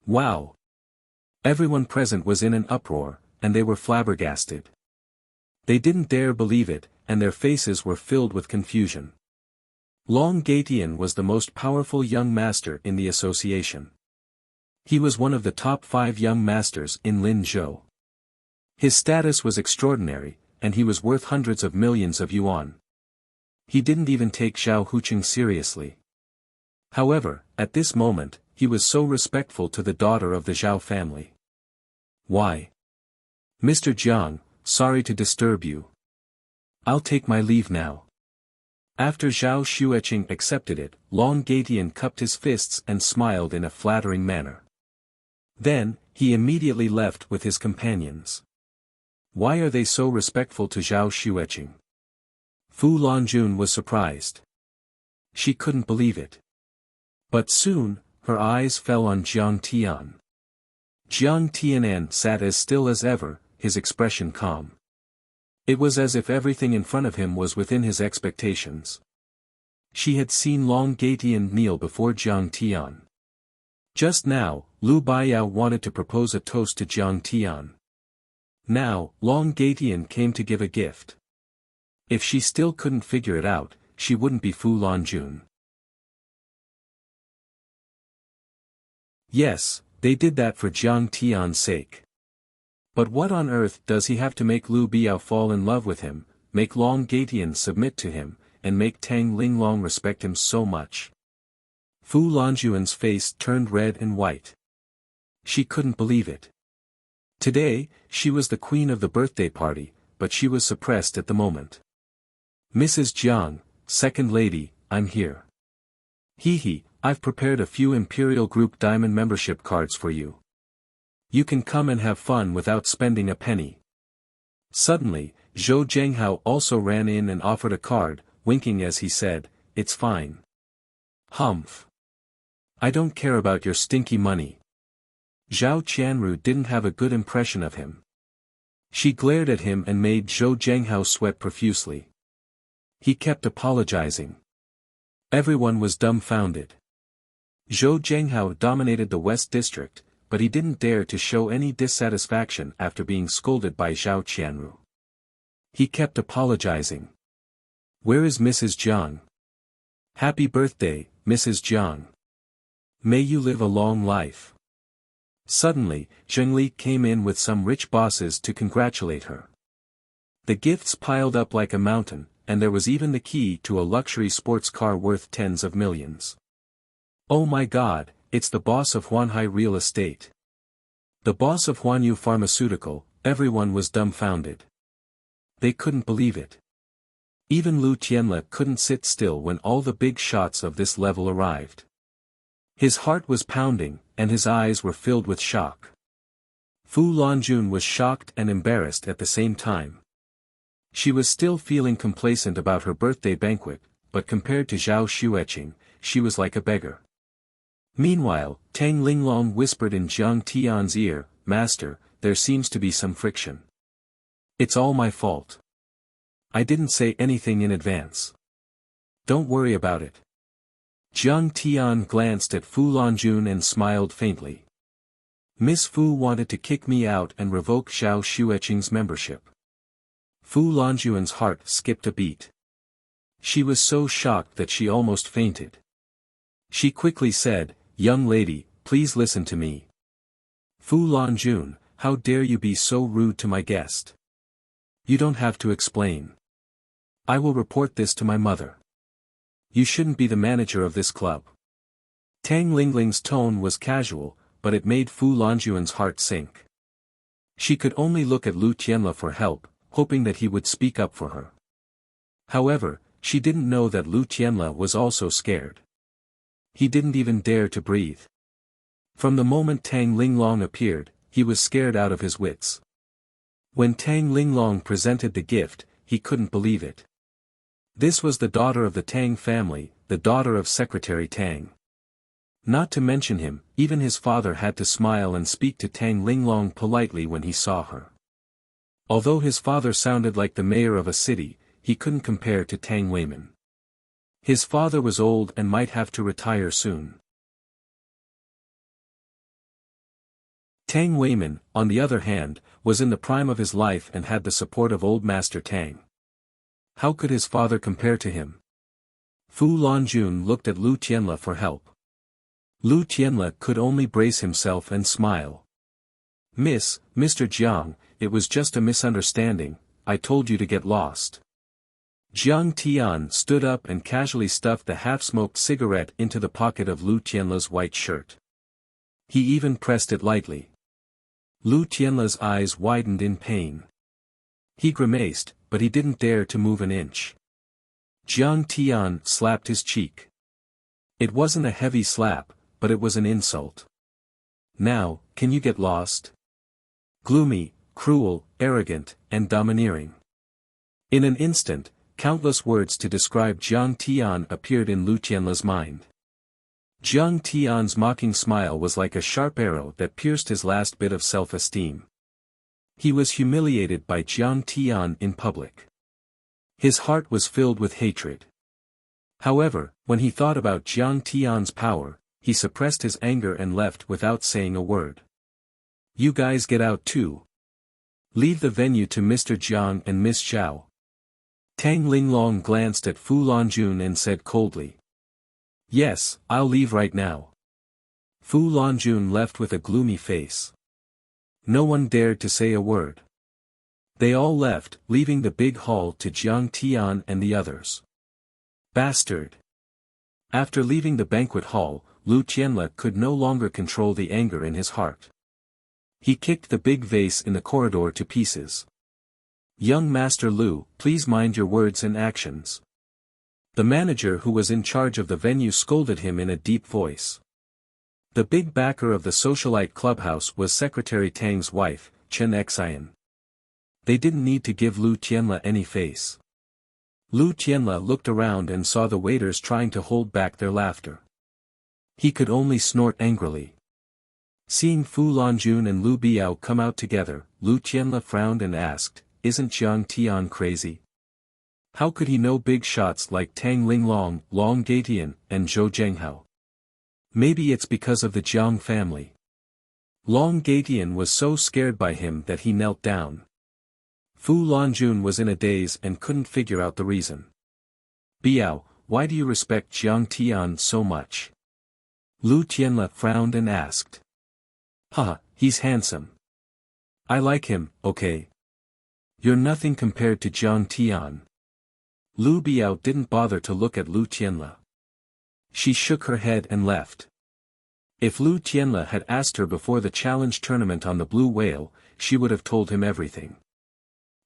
Wow! Everyone present was in an uproar, and they were flabbergasted. They didn't dare believe it, and their faces were filled with confusion. Long Gaitian was the most powerful young master in the association. He was one of the top 5 young masters in Lin Zhou. His status was extraordinary, and he was worth hundreds of millions of yuan. He didn't even take Zhao Huqing seriously. However, at this moment, he was so respectful to the daughter of the Zhao family. Why? Mr. Jiang, sorry to disturb you. I'll take my leave now. After Zhao Xueqing accepted it, Long Gaitian cupped his fists and smiled in a flattering manner. Then, he immediately left with his companions. Why are they so respectful to Zhao Xueqing? Fu Lanjun was surprised. She couldn't believe it. But soon, her eyes fell on Jiang Tian. Jiang Tianan sat as still as ever, his expression calm. It was as if everything in front of him was within his expectations. She had seen Long Gaitian kneel before Jiang Tian. Just now, Lu Baiyao wanted to propose a toast to Jiang Tian. Now, Long Gaitian came to give a gift. If she still couldn't figure it out, she wouldn't be Fu Lanjun. Yes, they did that for Jiang Tian's sake. But what on earth does he have to make Lu Biao fall in love with him, make Long Gaitian submit to him, and make Tang Linglong respect him so much? Fu Lanjuan's face turned red and white. She couldn't believe it. Today, she was the queen of the birthday party, but she was suppressed at the moment. Mrs. Jiang, second lady, I'm here. I've prepared a few Imperial Group Diamond membership cards for you. You can come and have fun without spending a penny. Suddenly, Zhou Zhenghao also ran in and offered a card, winking as he said, It's fine. Humph. I don't care about your stinky money. Zhao Qianru didn't have a good impression of him. She glared at him and made Zhou Zhenghao sweat profusely. He kept apologizing. Everyone was dumbfounded. Zhou Zhenghao dominated the West District, but he didn't dare to show any dissatisfaction after being scolded by Zhao Qianru. He kept apologizing. Where is Mrs. Jiang? Happy birthday, Mrs. Jiang. May you live a long life. Suddenly, Zhengli came in with some rich bosses to congratulate her. The gifts piled up like a mountain, and there was even the key to a luxury sports car worth tens of millions. Oh my God, it's the boss of Huanhai Real Estate. The boss of Huanyu Pharmaceutical. Everyone was dumbfounded. They couldn't believe it. Even Lu Tianle couldn't sit still when all the big shots of this level arrived. His heart was pounding, and his eyes were filled with shock. Fu Lanjun was shocked and embarrassed at the same time. She was still feeling complacent about her birthday banquet, but compared to Zhao Xueqing, she was like a beggar. Meanwhile, Tang Linglong whispered in Jiang Tian's ear, "Master, there seems to be some friction. It's all my fault. I didn't say anything in advance. Don't worry about it." Jiang Tian glanced at Fu Lanjun and smiled faintly. Miss Fu wanted to kick me out and revoke Zhao Xueqing's membership. Fu Lanjun's heart skipped a beat. She was so shocked that she almost fainted. She quickly said, "Young lady, please listen to me. Fu Lanjun, how dare you be so rude to my guest? You don't have to explain. I will report this to my mother. You shouldn't be the manager of this club." Tang Lingling's tone was casual, but it made Fu Lanjun's heart sink. She could only look at Lu Tianle for help, hoping that he would speak up for her. However, she didn't know that Lu Tianle was also scared. He didn't even dare to breathe. From the moment Tang Linglong appeared, he was scared out of his wits. When Tang Linglong presented the gift, he couldn't believe it. This was the daughter of the Tang family, the daughter of Secretary Tang. Not to mention him, even his father had to smile and speak to Tang Linglong politely when he saw her. Although his father sounded like the mayor of a city, he couldn't compare to Tang Weiman. His father was old and might have to retire soon. Tang Weiman, on the other hand, was in the prime of his life and had the support of old Master Tang. How could his father compare to him? Fu Lanjun looked at Lu Tianle for help. Lu Tianle could only brace himself and smile. Mr. Jiang, it was just a misunderstanding, I told you to get lost." Jiang Tian stood up and casually stuffed the half-smoked cigarette into the pocket of Lu Tianle's white shirt. He even pressed it lightly. Lu Tianle's eyes widened in pain. He grimaced, but he didn't dare to move an inch. Jiang Tian slapped his cheek. It wasn't a heavy slap, but it was an insult. "Now, can you get lost?" Gloomy, cruel, arrogant, and domineering. In an instant, countless words to describe Jiang Tian appeared in Lu Tianle's mind. Jiang Tian's mocking smile was like a sharp arrow that pierced his last bit of self-esteem. He was humiliated by Jiang Tian in public. His heart was filled with hatred. However, when he thought about Jiang Tian's power, he suppressed his anger and left without saying a word. "You guys get out too. Leave the venue to Mr. Jiang and Miss Zhao." Tang Linglong glanced at Fu Lanjun and said coldly. "Yes, I'll leave right now." Fu Lanjun left with a gloomy face. No one dared to say a word. They all left, leaving the big hall to Jiang Tian and the others. Bastard! After leaving the banquet hall, Lu Tianle could no longer control the anger in his heart. He kicked the big vase in the corridor to pieces. "Young Master Lu, please mind your words and actions." The manager who was in charge of the venue scolded him in a deep voice. The big backer of the socialite clubhouse was Secretary Tang's wife, Chen Xian. They didn't need to give Lu Tianle any face. Lu Tianle looked around and saw the waiters trying to hold back their laughter. He could only snort angrily. Seeing Fu Lanjun and Lu Biao come out together, Lu Tianle frowned and asked, "Isn't Jiang Tian crazy? How could he know big shots like Tang Linglong, Long Gatian, and Zhou Zhenghao? Maybe it's because of the Jiang family." Long Gatian was so scared by him that he knelt down. Fu Lanjun was in a daze and couldn't figure out the reason. "Biao, why do you respect Jiang Tian so much?" Lu Tianla frowned and asked. Haha, he's handsome. I like him, okay. You're nothing compared to Jiang Tian. Lu Biao didn't bother to look at Lu Tianla. She shook her head and left. If Lu Tianla had asked her before the challenge tournament on the Blue Whale, she would have told him everything.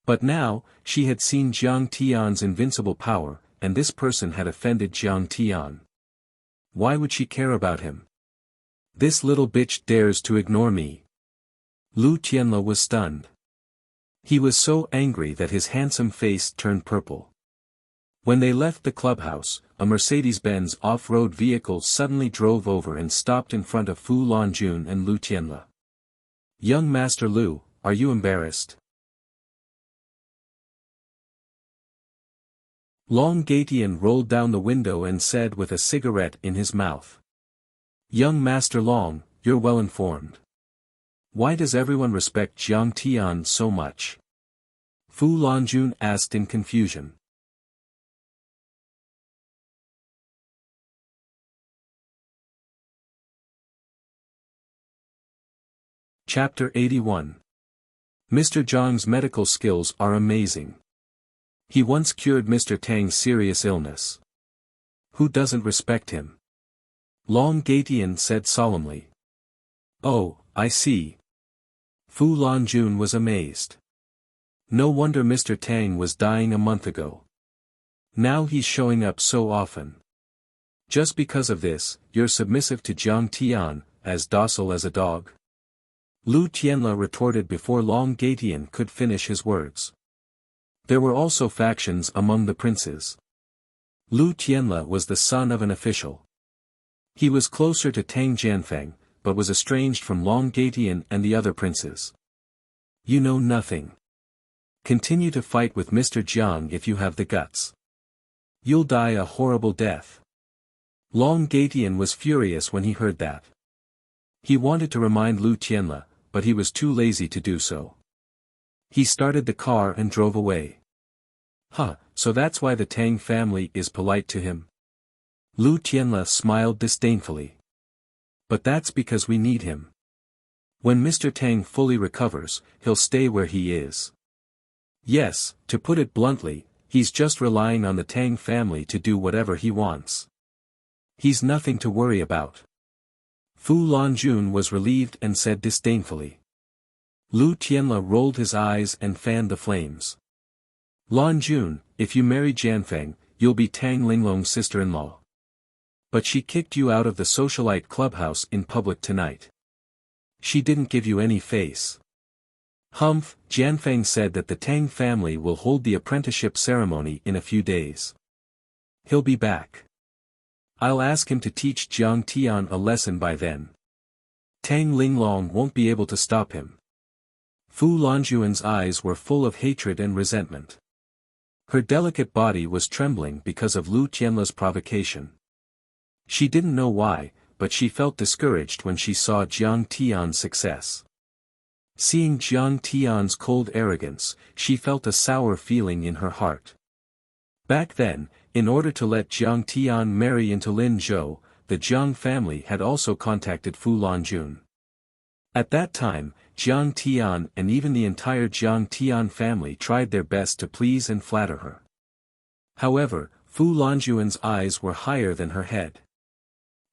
But now, she had seen Jiang Tian's invincible power, and this person had offended Jiang Tian. Why would she care about him? This little bitch dares to ignore me. Lu Tianla was stunned. He was so angry that his handsome face turned purple. When they left the clubhouse, a Mercedes-Benz off-road vehicle suddenly drove over and stopped in front of Fu Longjun and Lu Tianla. Young Master Lu, are you embarrassed? Long Gatian rolled down the window and said with a cigarette in his mouth. Young Master Long, you're well informed. Why does everyone respect Jiang Tian so much? Fu Longjun asked in confusion. Chapter 81. Mr. Zhang's medical skills are amazing. He once cured Mr. Tang's serious illness. Who doesn't respect him? Long Gatian said solemnly. Oh, I see. Fu Longjun was amazed. No wonder Mr. Tang was dying a month ago. Now he's showing up so often. Just because of this, you're submissive to Jiang Tian, as docile as a dog? Lu Tianla retorted before Long Gatian could finish his words. There were also factions among the princes. Lu Tianla was the son of an official. He was closer to Tang Jianfeng, but was estranged from Long Gatian and the other princes. You know nothing. Continue to fight with Mr. Jiang if you have the guts. You'll die a horrible death. Long Gatian was furious when he heard that. He wanted to remind Lu Tianla, but he was too lazy to do so. He started the car and drove away. Huh, so that's why the Tang family is polite to him? Lu Tianla smiled disdainfully. But that's because we need him. When Mr. Tang fully recovers, he'll stay where he is. Yes, to put it bluntly, he's just relying on the Tang family to do whatever he wants. He's nothing to worry about. Fu Longjun was relieved and said disdainfully. Lu Tianla rolled his eyes and fanned the flames. Longjun, if you marry Jianfeng, you'll be Tang Linglong's sister-in-law. But she kicked you out of the socialite clubhouse in public tonight. She didn't give you any face. Humph, Jianfeng said that the Tang family will hold the apprenticeship ceremony in a few days. He'll be back. I'll ask him to teach Jiang Tian a lesson by then. Tang Linglong won't be able to stop him. Fu Longjun's eyes were full of hatred and resentment. Her delicate body was trembling because of Lu Tianla's provocation. She didn't know why, but she felt discouraged when she saw Jiang Tian's success. Seeing Jiang Tian's cold arrogance, she felt a sour feeling in her heart. Back then, in order to let Jiang Tian marry into Lin Zhou, the Jiang family had also contacted Fu Longjun. At that time, Jiang Tian and even the entire Jiang Tian family tried their best to please and flatter her. However, Fu Longjun's eyes were higher than her head.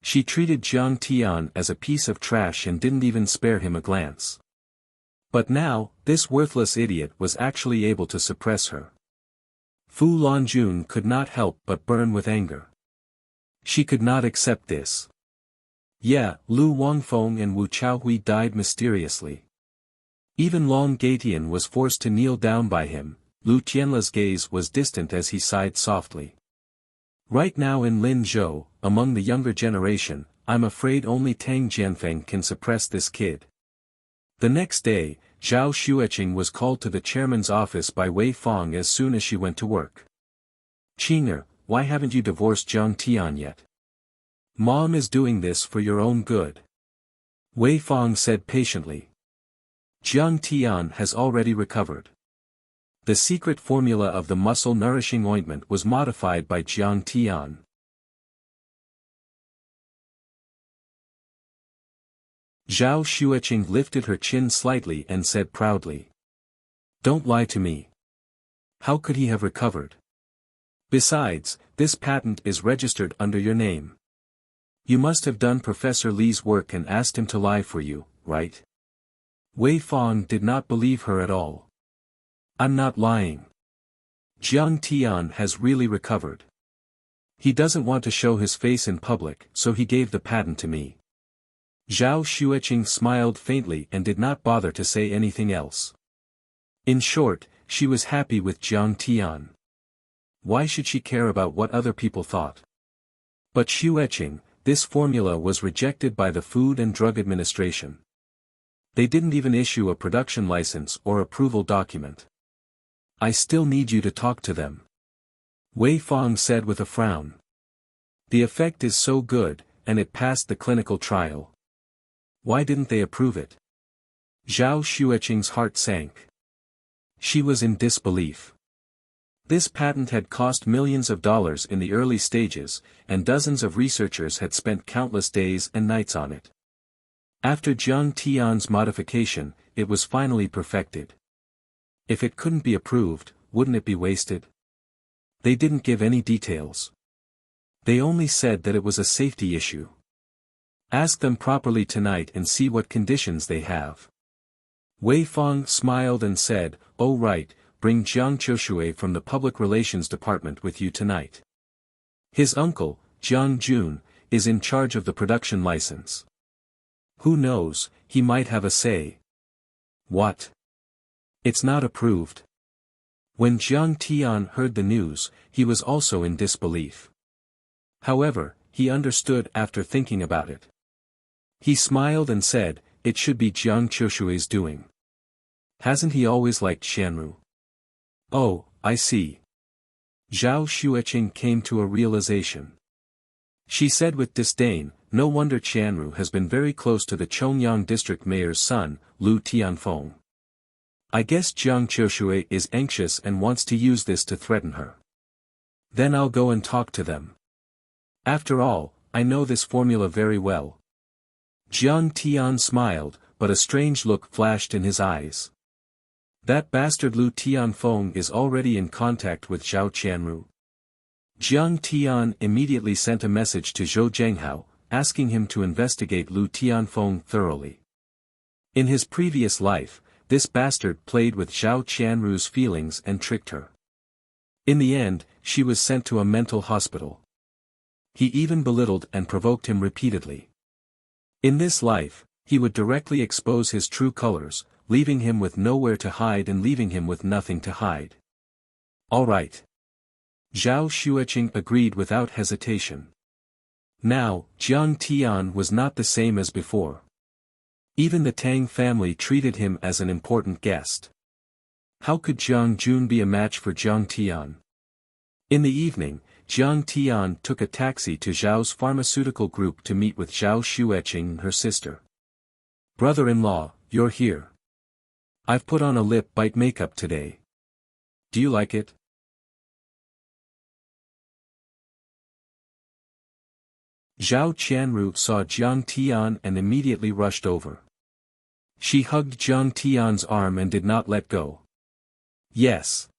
She treated Jiang Tian as a piece of trash and didn't even spare him a glance. But now, this worthless idiot was actually able to suppress her. Fu Longjun could not help but burn with anger. She could not accept this. Yeah, Lu Wangfeng and Wu Chaohui died mysteriously. Even Long Gatian was forced to kneel down by him. Lu Tianla's gaze was distant as he sighed softly. Right now in Lin Zhou, among the younger generation, I'm afraid only Tang Jianfeng can suppress this kid. The next day, Zhao Xueqing was called to the chairman's office by Wei Fong as soon as she went to work. Qing'er, why haven't you divorced Jiang Tian yet? Mom is doing this for your own good. Wei Fong said patiently. Jiang Tian has already recovered. The secret formula of the muscle-nourishing ointment was modified by Jiang Tian. Zhao Xueqing lifted her chin slightly and said proudly. Don't lie to me. How could he have recovered? Besides, this patent is registered under your name. You must have done Professor Li's work and asked him to lie for you, right? Wei Fang did not believe her at all. I'm not lying. Jiang Tian has really recovered. He doesn't want to show his face in public, so he gave the patent to me. Zhao Xueqing smiled faintly and did not bother to say anything else. In short, she was happy with Jiang Tian. Why should she care about what other people thought? But Xueqing, this formula was rejected by the Food and Drug Administration. They didn't even issue a production license or approval document. I still need you to talk to them. Wei Fang said with a frown. The effect is so good, and it passed the clinical trial. Why didn't they approve it? Zhao Xueqing's heart sank. She was in disbelief. This patent had cost millions of dollars in the early stages, and dozens of researchers had spent countless days and nights on it. After Jiang Tian's modification, it was finally perfected. If it couldn't be approved, wouldn't it be wasted? They didn't give any details. They only said that it was a safety issue. Ask them properly tonight and see what conditions they have. Wei Fang smiled and said, "Oh right, bring Jiang Qiushui from the Public Relations Department with you tonight. His uncle, Jiang Jun, is in charge of the production license. Who knows, he might have a say." What? It's not approved. When Jiang Tian heard the news, he was also in disbelief. However, he understood after thinking about it. He smiled and said, "It should be Jiang Qiushui's doing. Hasn't he always liked Xianru?" Oh, I see. Zhao Xueqing came to a realization. She said with disdain, "No wonder Qianru has been very close to the Chongyang district mayor's son, Lu Tianfeng. I guess Jiang Qiushui is anxious and wants to use this to threaten her. Then I'll go and talk to them. After all, I know this formula very well." Jiang Tian smiled, but a strange look flashed in his eyes. That bastard Lu Tianfeng is already in contact with Zhao Qianru. Jiang Tian immediately sent a message to Zhou Zhenghao, asking him to investigate Lu Tianfeng thoroughly. In his previous life, this bastard played with Zhao Qianru's feelings and tricked her. In the end, she was sent to a mental hospital. He even belittled and provoked him repeatedly. In this life, he would directly expose his true colors, leaving him with nowhere to hide and leaving him with nothing to hide. All right. Zhao Xueqing agreed without hesitation. Now, Jiang Tian was not the same as before. Even the Tang family treated him as an important guest. How could Jiang Jun be a match for Jiang Tian? In the evening, Jiang Tian took a taxi to Zhao's pharmaceutical group to meet with Zhao Xueqing and her sister. "Brother-in-law, you're here. I've put on a lip bite makeup today. Do you like it?" Zhao Qianru saw Jiang Tian and immediately rushed over. She hugged Jiang Tian's arm and did not let go. Yes.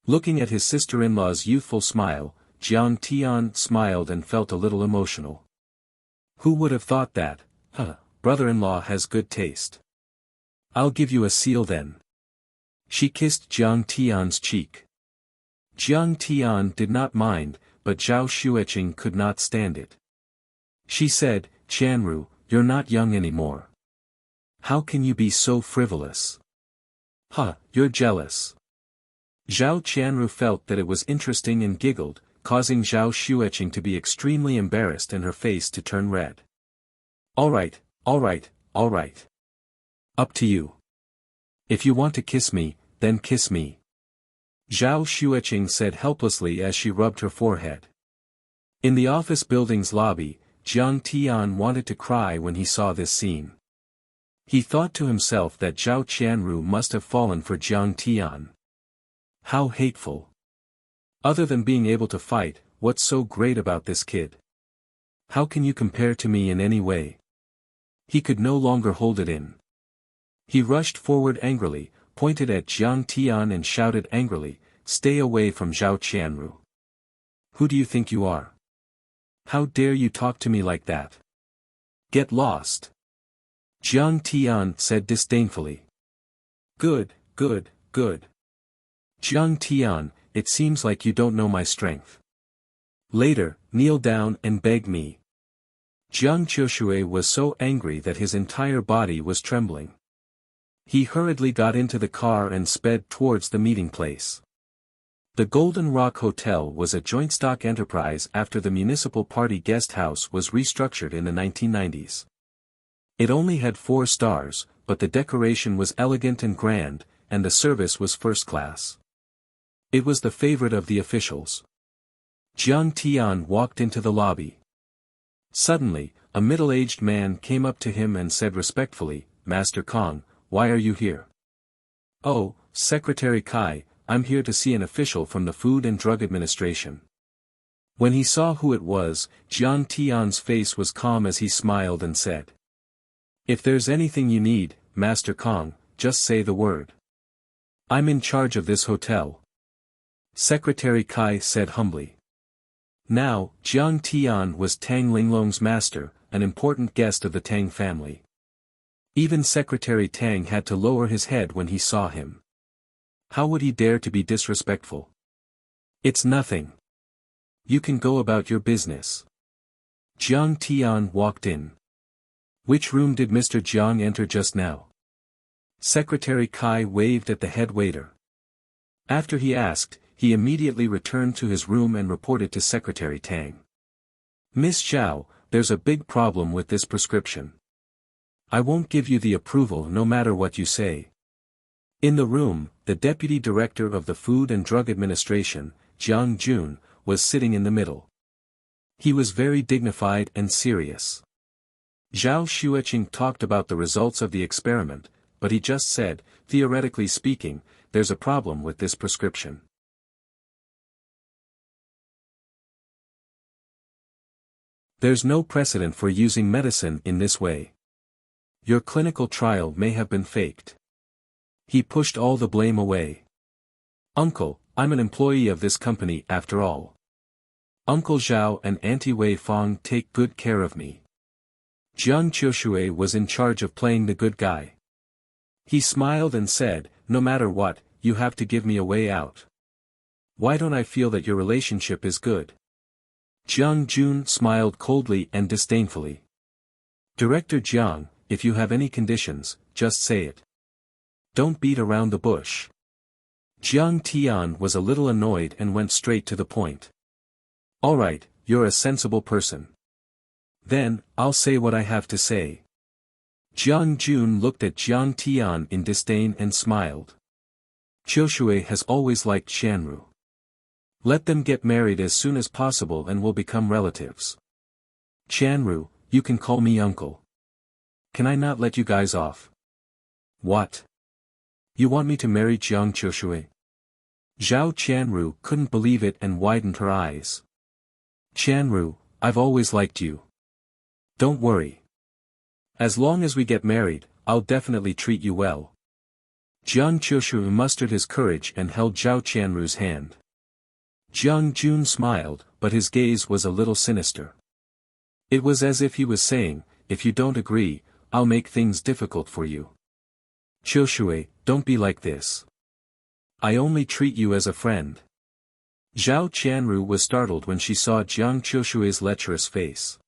Looking at his sister-in-law's youthful smile, Jiang Tian smiled and felt a little emotional. Who would have thought that, brother-in-law has good taste. I'll give you a seal then. She kissed Jiang Tian's cheek. Jiang Tian did not mind, but Zhao Xueqing could not stand it. She said, "Qianru, you're not young anymore. How can you be so frivolous? You're jealous." Zhao Qianru felt that it was interesting and giggled, causing Zhao Xueqing to be extremely embarrassed and her face to turn red. All right. Up to you. If you want to kiss me, then kiss me. Zhao Xueqing said helplessly as she rubbed her forehead. In the office building's lobby, Jiang Tian wanted to cry when he saw this scene. He thought to himself that Zhao Qianru must have fallen for Jiang Tian. How hateful. Other than being able to fight, what's so great about this kid? How can you compare to me in any way? He could no longer hold it in. He rushed forward angrily, pointed at Jiang Tian and shouted angrily, "Stay away from Zhao Qianru. Who do you think you are? How dare you talk to me like that? Get lost." Jiang Tian said disdainfully. Good, good, good. Jiang Tian, it seems like you don't know my strength. Later, kneel down and beg me. Jiang Qiushui was so angry that his entire body was trembling. He hurriedly got into the car and sped towards the meeting place. The Golden Rock Hotel was a joint stock enterprise after the Municipal Party Guest House was restructured in the 1990s. It only had 4 stars, but the decoration was elegant and grand, and the service was first class. It was the favorite of the officials. Jiang Tian walked into the lobby. Suddenly, a middle-aged man came up to him and said respectfully, "Master Kong, why are you here?" "Oh, Secretary Kai, I'm here to see an official from the Food and Drug Administration." When he saw who it was, Jiang Tian's face was calm as he smiled and said, "If there's anything you need, Master Kong, just say the word. I'm in charge of this hotel." Secretary Kai said humbly. Now, Jiang Tian was Tang Linglong's master, an important guest of the Tang family. Even Secretary Tang had to lower his head when he saw him. How would he dare to be disrespectful? "It's nothing. You can go about your business." Jiang Tian walked in. "Which room did Mr. Jiang enter just now?" Secretary Kai waved at the head waiter. After he asked, he immediately returned to his room and reported to Secretary Tang. "Miss Zhao, there's a big problem with this prescription. I won't give you the approval no matter what you say." In the room, the Deputy Director of the Food and Drug Administration, Jiang Jun, was sitting in the middle. He was very dignified and serious. Zhao Xueqing talked about the results of the experiment, but he just said, theoretically speaking, there's a problem with this prescription. There's no precedent for using medicine in this way. Your clinical trial may have been faked. He pushed all the blame away. "Uncle, I'm an employee of this company after all. Uncle Zhao and Auntie Wei Fong take good care of me." Jiang Qiushui was in charge of playing the good guy. He smiled and said, "No matter what, you have to give me a way out. Why don't I feel that your relationship is good?" Jiang Jun smiled coldly and disdainfully. "Director Jiang, if you have any conditions, just say it. Don't beat around the bush." Jiang Tian was a little annoyed and went straight to the point. "All right, you're a sensible person. Then, I'll say what I have to say." Jiang Jun looked at Jiang Tian in disdain and smiled. "Qiushui has always liked Xianru. Let them get married as soon as possible and we'll become relatives. Qianru, you can call me uncle. Can I not let you guys off?" "What? You want me to marry Jiang Qiushui?" Zhao Qianru couldn't believe it and widened her eyes. "Qianru, I've always liked you. Don't worry. As long as we get married, I'll definitely treat you well." Jiang Qiushui mustered his courage and held Zhao Qianru's hand. Jiang Jun smiled, but his gaze was a little sinister. It was as if he was saying, "If you don't agree, I'll make things difficult for you. Qiushui, don't be like this. I only treat you as a friend." Zhao Qianru was startled when she saw Jiang Qiushui's lecherous face.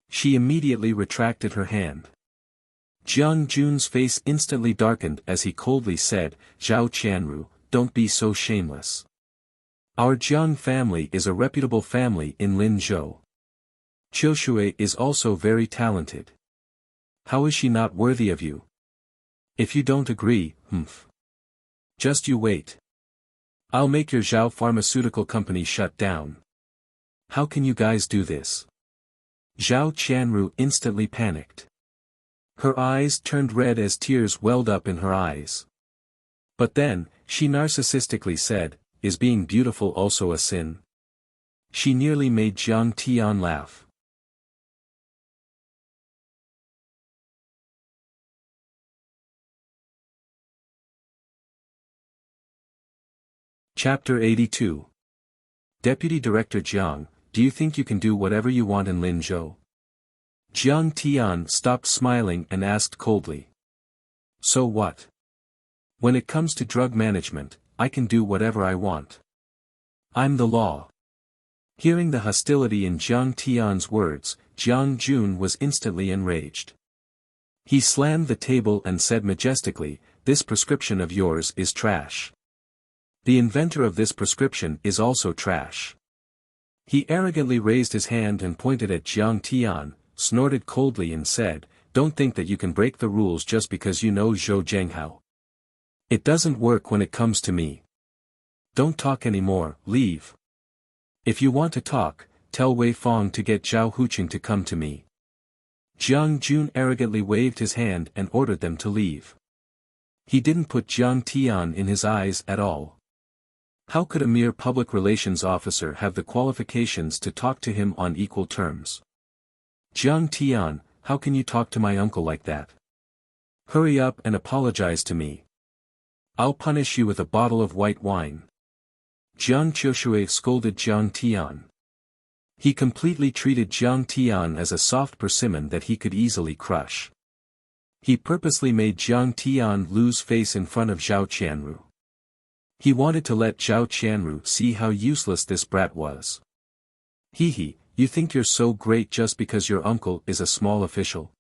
She immediately retracted her hand. Jiang Jun's face instantly darkened as he coldly said, "Zhao Qianru, don't be so shameless. Our Jiang family is a reputable family in Linzhou. Qiushui is also very talented. How is she not worthy of you? If you don't agree, just you wait. I'll make your Zhao pharmaceutical company shut down. How can you guys do this?" Zhao Qianru instantly panicked. Her eyes turned red as tears welled up in her eyes. But then, she narcissistically said, "Is being beautiful also a sin?" She nearly made Jiang Tian laugh. Chapter 82. Deputy Director Jiang, do you think you can do whatever you want in Linzhou? Jiang Tian stopped smiling and asked coldly. So what? When it comes to drug management, I can do whatever I want. I'm the law. Hearing the hostility in Jiang Tian's words, Jiang Jun was instantly enraged. He slammed the table and said majestically, "This prescription of yours is trash. The inventor of this prescription is also trash." He arrogantly raised his hand and pointed at Jiang Tian, snorted coldly and said, "Don't think that you can break the rules just because you know Zhou Zhenghao. It doesn't work when it comes to me. Don't talk anymore, leave. If you want to talk, tell Wei Fong to get Zhao Huqing to come to me." Jiang Jun arrogantly waved his hand and ordered them to leave. He didn't put Jiang Tian in his eyes at all. How could a mere public relations officer have the qualifications to talk to him on equal terms? "Jiang Tian, how can you talk to my uncle like that? Hurry up and apologize to me. I'll punish you with a bottle of white wine." Jiang Qiushui scolded Jiang Tian. He completely treated Jiang Tian as a soft persimmon that he could easily crush. He purposely made Jiang Tian lose face in front of Zhao Qianru. He wanted to let Zhao Qianru see how useless this brat was. "Hee, you think you're so great just because your uncle is a small official?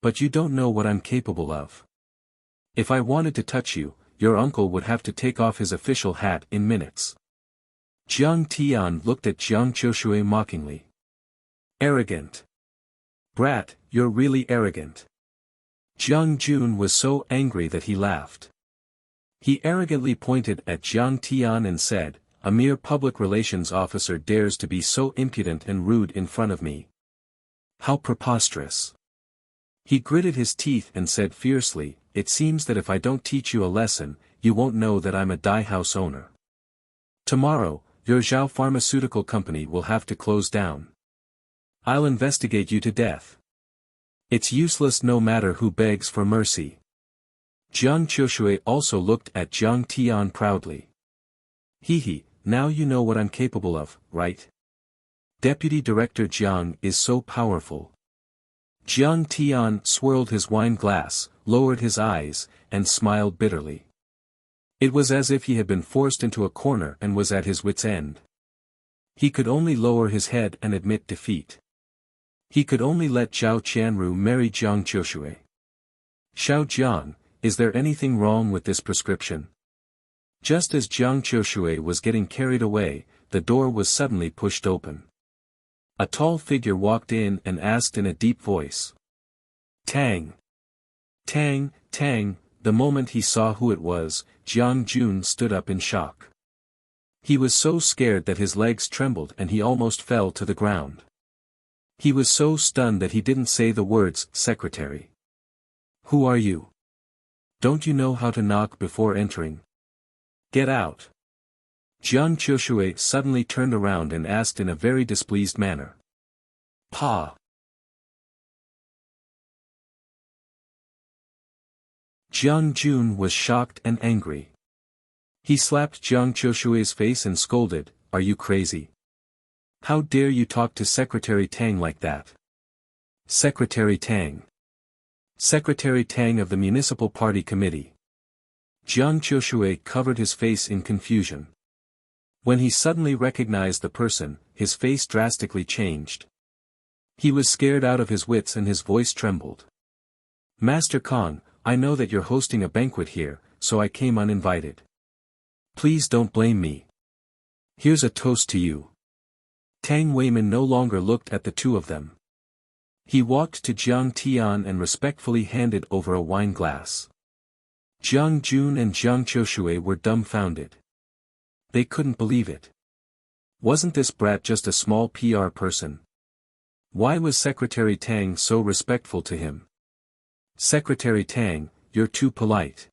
But you don't know what I'm capable of. If I wanted to touch you, your uncle would have to take off his official hat in minutes." Jiang Tian looked at Jiang Qiushui mockingly. "Arrogant. Brat, you're really arrogant." Jiang Jun was so angry that he laughed. He arrogantly pointed at Jiang Tian and said, "A mere public relations officer dares to be so impudent and rude in front of me. How preposterous." He gritted his teeth and said fiercely, "It seems that if I don't teach you a lesson, you won't know that I'm a dye house owner. Tomorrow, your Zhao Pharmaceutical Company will have to close down. I'll investigate you to death. It's useless no matter who begs for mercy." Jiang Qiushui also looked at Jiang Tian proudly. "Hee, now you know what I'm capable of, right? Deputy Director Jiang is so powerful." Jiang Tian swirled his wine glass, lowered his eyes, and smiled bitterly. It was as if he had been forced into a corner and was at his wit's end. He could only lower his head and admit defeat. He could only let Zhao Qianru marry Jiang Qiushui. "Xiao Jiang, is there anything wrong with this prescription?" Just as Jiang Qiushui was getting carried away, the door was suddenly pushed open. A tall figure walked in and asked in a deep voice. "Tang! Tang, Tang!" The moment he saw who it was, Jiang Jun stood up in shock. He was so scared that his legs trembled and he almost fell to the ground. He was so stunned that he didn't say the words, "Secretary." "Who are you? Don't you know how to knock before entering? Get out." Jiang Qiushui suddenly turned around and asked in a very displeased manner. "Pa." Jiang Jun was shocked and angry. He slapped Jiang Qiushui's face and scolded, "Are you crazy? How dare you talk to Secretary Tang like that? Secretary Tang. Secretary Tang of the Municipal Party Committee." Jiang Qiushui covered his face in confusion. When he suddenly recognized the person, his face drastically changed. He was scared out of his wits and his voice trembled. "Master Kong, I know that you're hosting a banquet here, so I came uninvited. Please don't blame me. Here's a toast to you." Tang Weimin no longer looked at the two of them. He walked to Jiang Tian and respectfully handed over a wine glass. Jiang Jun and Jiang Qiushui were dumbfounded. They couldn't believe it. Wasn't this brat just a small PR person? Why was Secretary Tang so respectful to him? "Secretary Tang, you're too polite."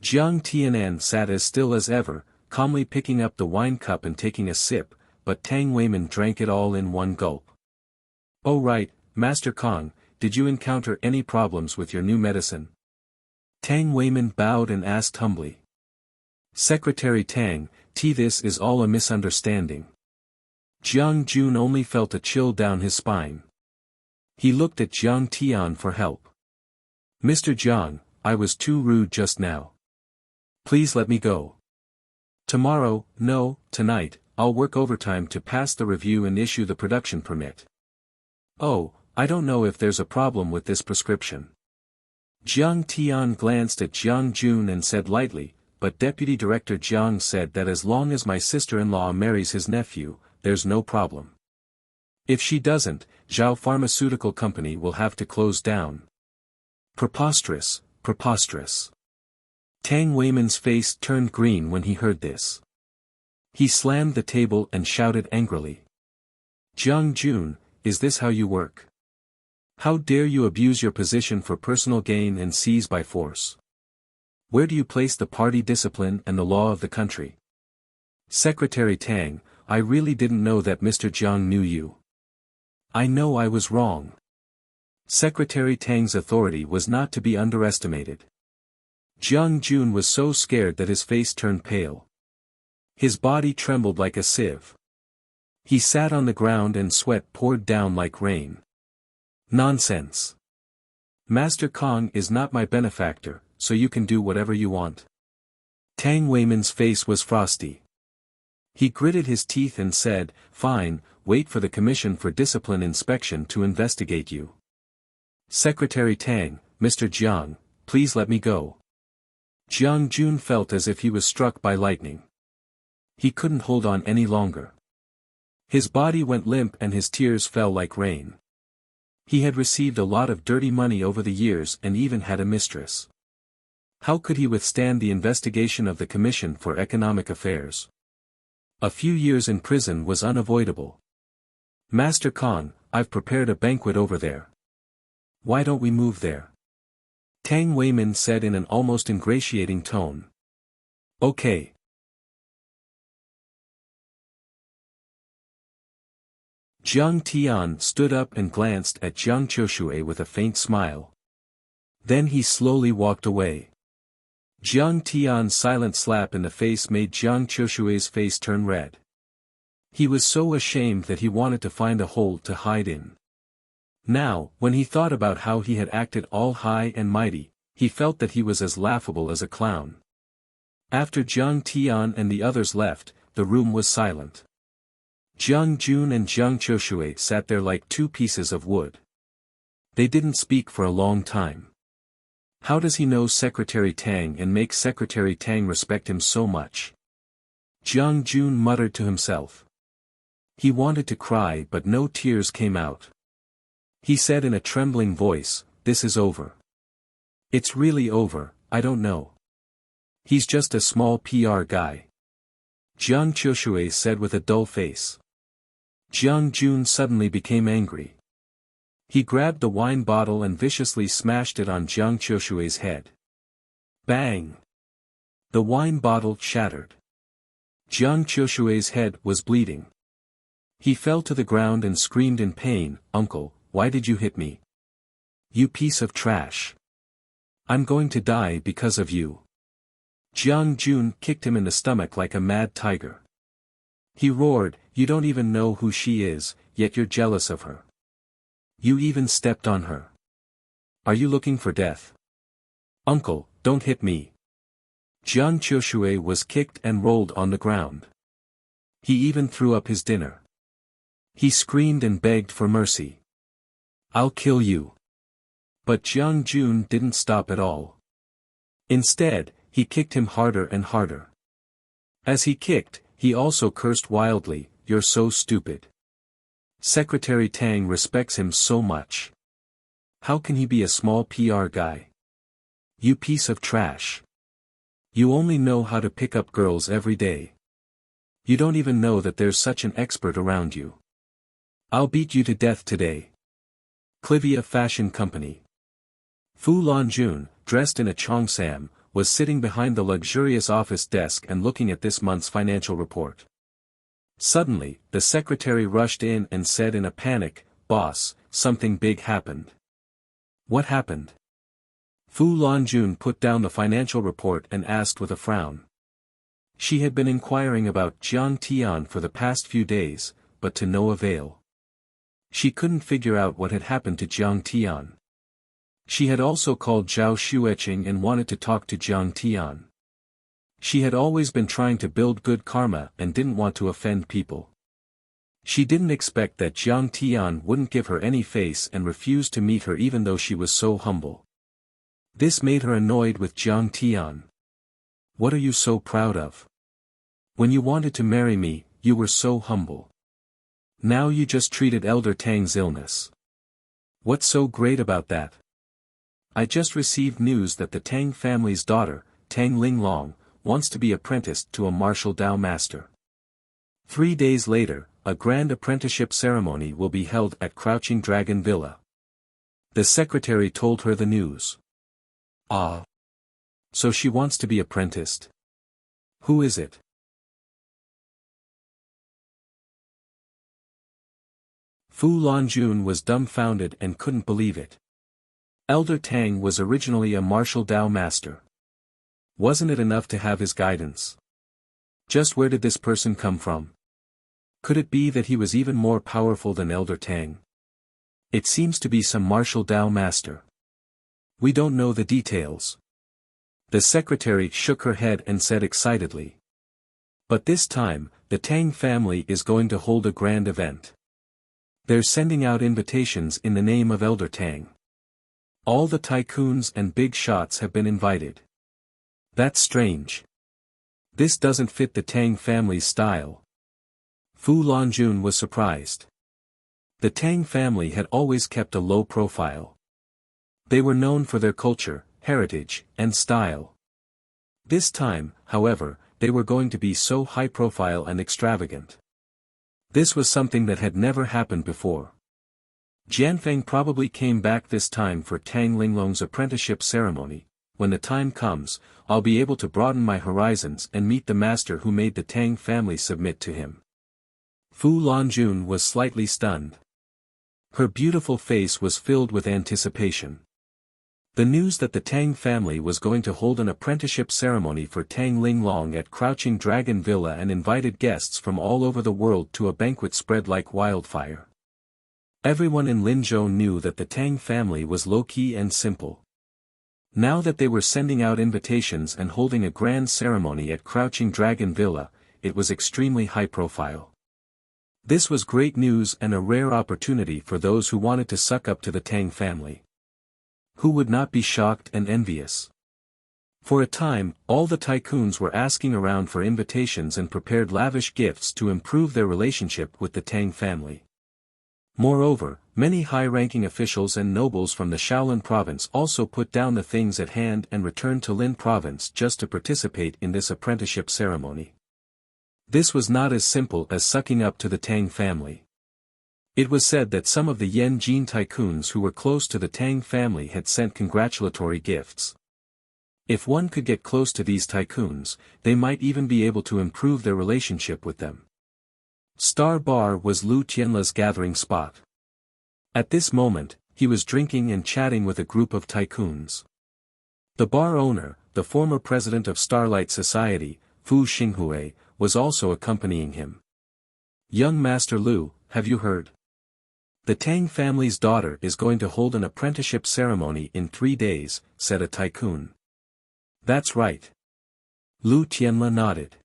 Jiang Tianan sat as still as ever, calmly picking up the wine cup and taking a sip, but Tang Weimin drank it all in one gulp. "Oh right, Master Kong, did you encounter any problems with your new medicine?" Tang Weimin bowed and asked humbly. Secretary Tang, this is all a misunderstanding. Jiang Jun only felt a chill down his spine. He looked at Jiang Tian for help. Mr. Jiang, I was too rude just now. Please let me go. Tomorrow, no, tonight, I'll work overtime to pass the review and issue the production permit. Oh, I don't know if there's a problem with this prescription. Jiang Tian glanced at Jiang Jun and said lightly, but Deputy Director Jiang said that as long as my sister-in-law marries his nephew, there's no problem. If she doesn't, Zhao Pharmaceutical Company will have to close down. Preposterous, preposterous. Tang Weiman's face turned green when he heard this. He slammed the table and shouted angrily. Jiang Jun, is this how you work? How dare you abuse your position for personal gain and seize by force? Where do you place the party discipline and the law of the country? Secretary Tang, I really didn't know that Mr. Jiang knew you. I know I was wrong. Secretary Tang's authority was not to be underestimated. Jiang Jun was so scared that his face turned pale. His body trembled like a sieve. He sat on the ground and sweat poured down like rain. Nonsense. Master Kong is not my benefactor, so you can do whatever you want. Tang Weiman's face was frosty. He gritted his teeth and said, fine, wait for the Commission for Discipline Inspection to investigate you. Secretary Tang, Mr. Jiang, please let me go. Jiang Jun felt as if he was struck by lightning. He couldn't hold on any longer. His body went limp and his tears fell like rain. He had received a lot of dirty money over the years and even had a mistress. How could he withstand the investigation of the Commission for Economic Affairs? A few years in prison was unavoidable. Master Kong, I've prepared a banquet over there. Why don't we move there? Tang Weiman said in an almost ingratiating tone. Okay. Jiang Tian stood up and glanced at Jiang Qiushui with a faint smile. Then he slowly walked away. Jiang Tian's silent slap in the face made Jiang Qiushui's face turn red. He was so ashamed that he wanted to find a hole to hide in. Now, when he thought about how he had acted all high and mighty, he felt that he was as laughable as a clown. After Jiang Tian and the others left, the room was silent. Jiang Jun and Jiang Qiushui sat there like two pieces of wood. They didn't speak for a long time. How does he know Secretary Tang and make Secretary Tang respect him so much? Jiang Jun muttered to himself. He wanted to cry but no tears came out. He said in a trembling voice, this is over. It's really over, I don't know. He's just a small PR guy. Jiang Qiushui said with a dull face. Jiang Jun suddenly became angry. He grabbed the wine bottle and viciously smashed it on Jiang Qiushui's head. Bang! The wine bottle shattered. Jiang Qiushui's head was bleeding. He fell to the ground and screamed in pain, Uncle, why did you hit me? You piece of trash. I'm going to die because of you. Jiang Jun kicked him in the stomach like a mad tiger. He roared, you don't even know who she is, yet you're jealous of her. You even stepped on her. Are you looking for death? Uncle, don't hit me. Jiang Qiushui was kicked and rolled on the ground. He even threw up his dinner. He screamed and begged for mercy. I'll kill you. But Jiang Jun didn't stop at all. Instead, he kicked him harder and harder. As he kicked, he also cursed wildly, you're so stupid. Secretary Tang respects him so much. How can he be a small PR guy? You piece of trash. You only know how to pick up girls every day. You don't even know that there's such an expert around you. I'll beat you to death today. Cultivate Fashion Company. Fu Lanjun, dressed in a cheongsam, was sitting behind the luxurious office desk and looking at this month's financial report. Suddenly, the secretary rushed in and said in a panic, Boss, something big happened. What happened? Fu Lanjun put down the financial report and asked with a frown. She had been inquiring about Jiang Tian for the past few days, but to no avail. She couldn't figure out what had happened to Jiang Tian. She had also called Zhao Xueqing and wanted to talk to Jiang Tian. She had always been trying to build good karma and didn't want to offend people. She didn't expect that Jiang Tian wouldn't give her any face and refused to meet her even though she was so humble. This made her annoyed with Jiang Tian. What are you so proud of? When you wanted to marry me, you were so humble. Now you just treated Elder Tang's illness. What's so great about that? I just received news that the Tang family's daughter, Tang Linglong, wants to be apprenticed to a martial Dao master. 3 days later, a grand apprenticeship ceremony will be held at Crouching Dragon Villa. The secretary told her the news. Ah. So she wants to be apprenticed. Who is it? Fu Lanjun was dumbfounded and couldn't believe it. Elder Tang was originally a martial Dao master. Wasn't it enough to have his guidance? Just where did this person come from? Could it be that he was even more powerful than Elder Tang? It seems to be some martial Dao master. We don't know the details. The secretary shook her head and said excitedly. But this time, the Tang family is going to hold a grand event. They're sending out invitations in the name of Elder Tang. All the tycoons and big shots have been invited. That's strange. This doesn't fit the Tang family's style. Fu Lanjun was surprised. The Tang family had always kept a low profile. They were known for their culture, heritage, and style. This time, however, they were going to be so high profile and extravagant. This was something that had never happened before. Jianfeng probably came back this time for Tang Linglong's apprenticeship ceremony. When the time comes, I'll be able to broaden my horizons and meet the master who made the Tang family submit to him. Fu Lanjun was slightly stunned. Her beautiful face was filled with anticipation. The news that the Tang family was going to hold an apprenticeship ceremony for Tang Linglong at Crouching Dragon Villa and invited guests from all over the world to a banquet spread like wildfire. Everyone in Linzhou knew that the Tang family was low-key and simple. Now that they were sending out invitations and holding a grand ceremony at Crouching Dragon Villa, it was extremely high-profile. This was great news and a rare opportunity for those who wanted to suck up to the Tang family. Who would not be shocked and envious? For a time, all the tycoons were asking around for invitations and prepared lavish gifts to improve their relationship with the Tang family. Moreover, many high-ranking officials and nobles from the Shaolin province also put down the things at hand and returned to Lin province just to participate in this apprenticeship ceremony. This was not as simple as sucking up to the Tang family. It was said that some of the Yanjin tycoons who were close to the Tang family had sent congratulatory gifts. If one could get close to these tycoons, they might even be able to improve their relationship with them. Star Bar was Lu Tianla's gathering spot. At this moment, he was drinking and chatting with a group of tycoons. The bar owner, the former president of Starlight Society, Fu Xinghui, was also accompanying him. Young Master Lu, have you heard? The Tang family's daughter is going to hold an apprenticeship ceremony in 3 days, said a tycoon. That's right. Lu Tianla nodded.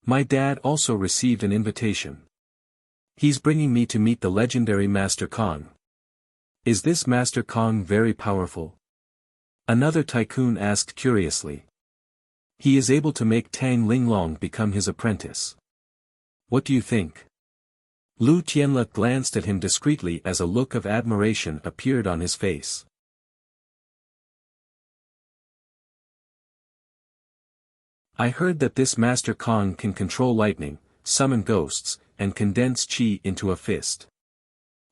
My dad also received an invitation. He's bringing me to meet the legendary Master Kong. Is this Master Kong very powerful? Another tycoon asked curiously. He is able to make Tang Linglong become his apprentice. What do you think? Lu Tianla glanced at him discreetly as a look of admiration appeared on his face. I heard that this Master Kong can control lightning, summon ghosts, and condense chi into a fist.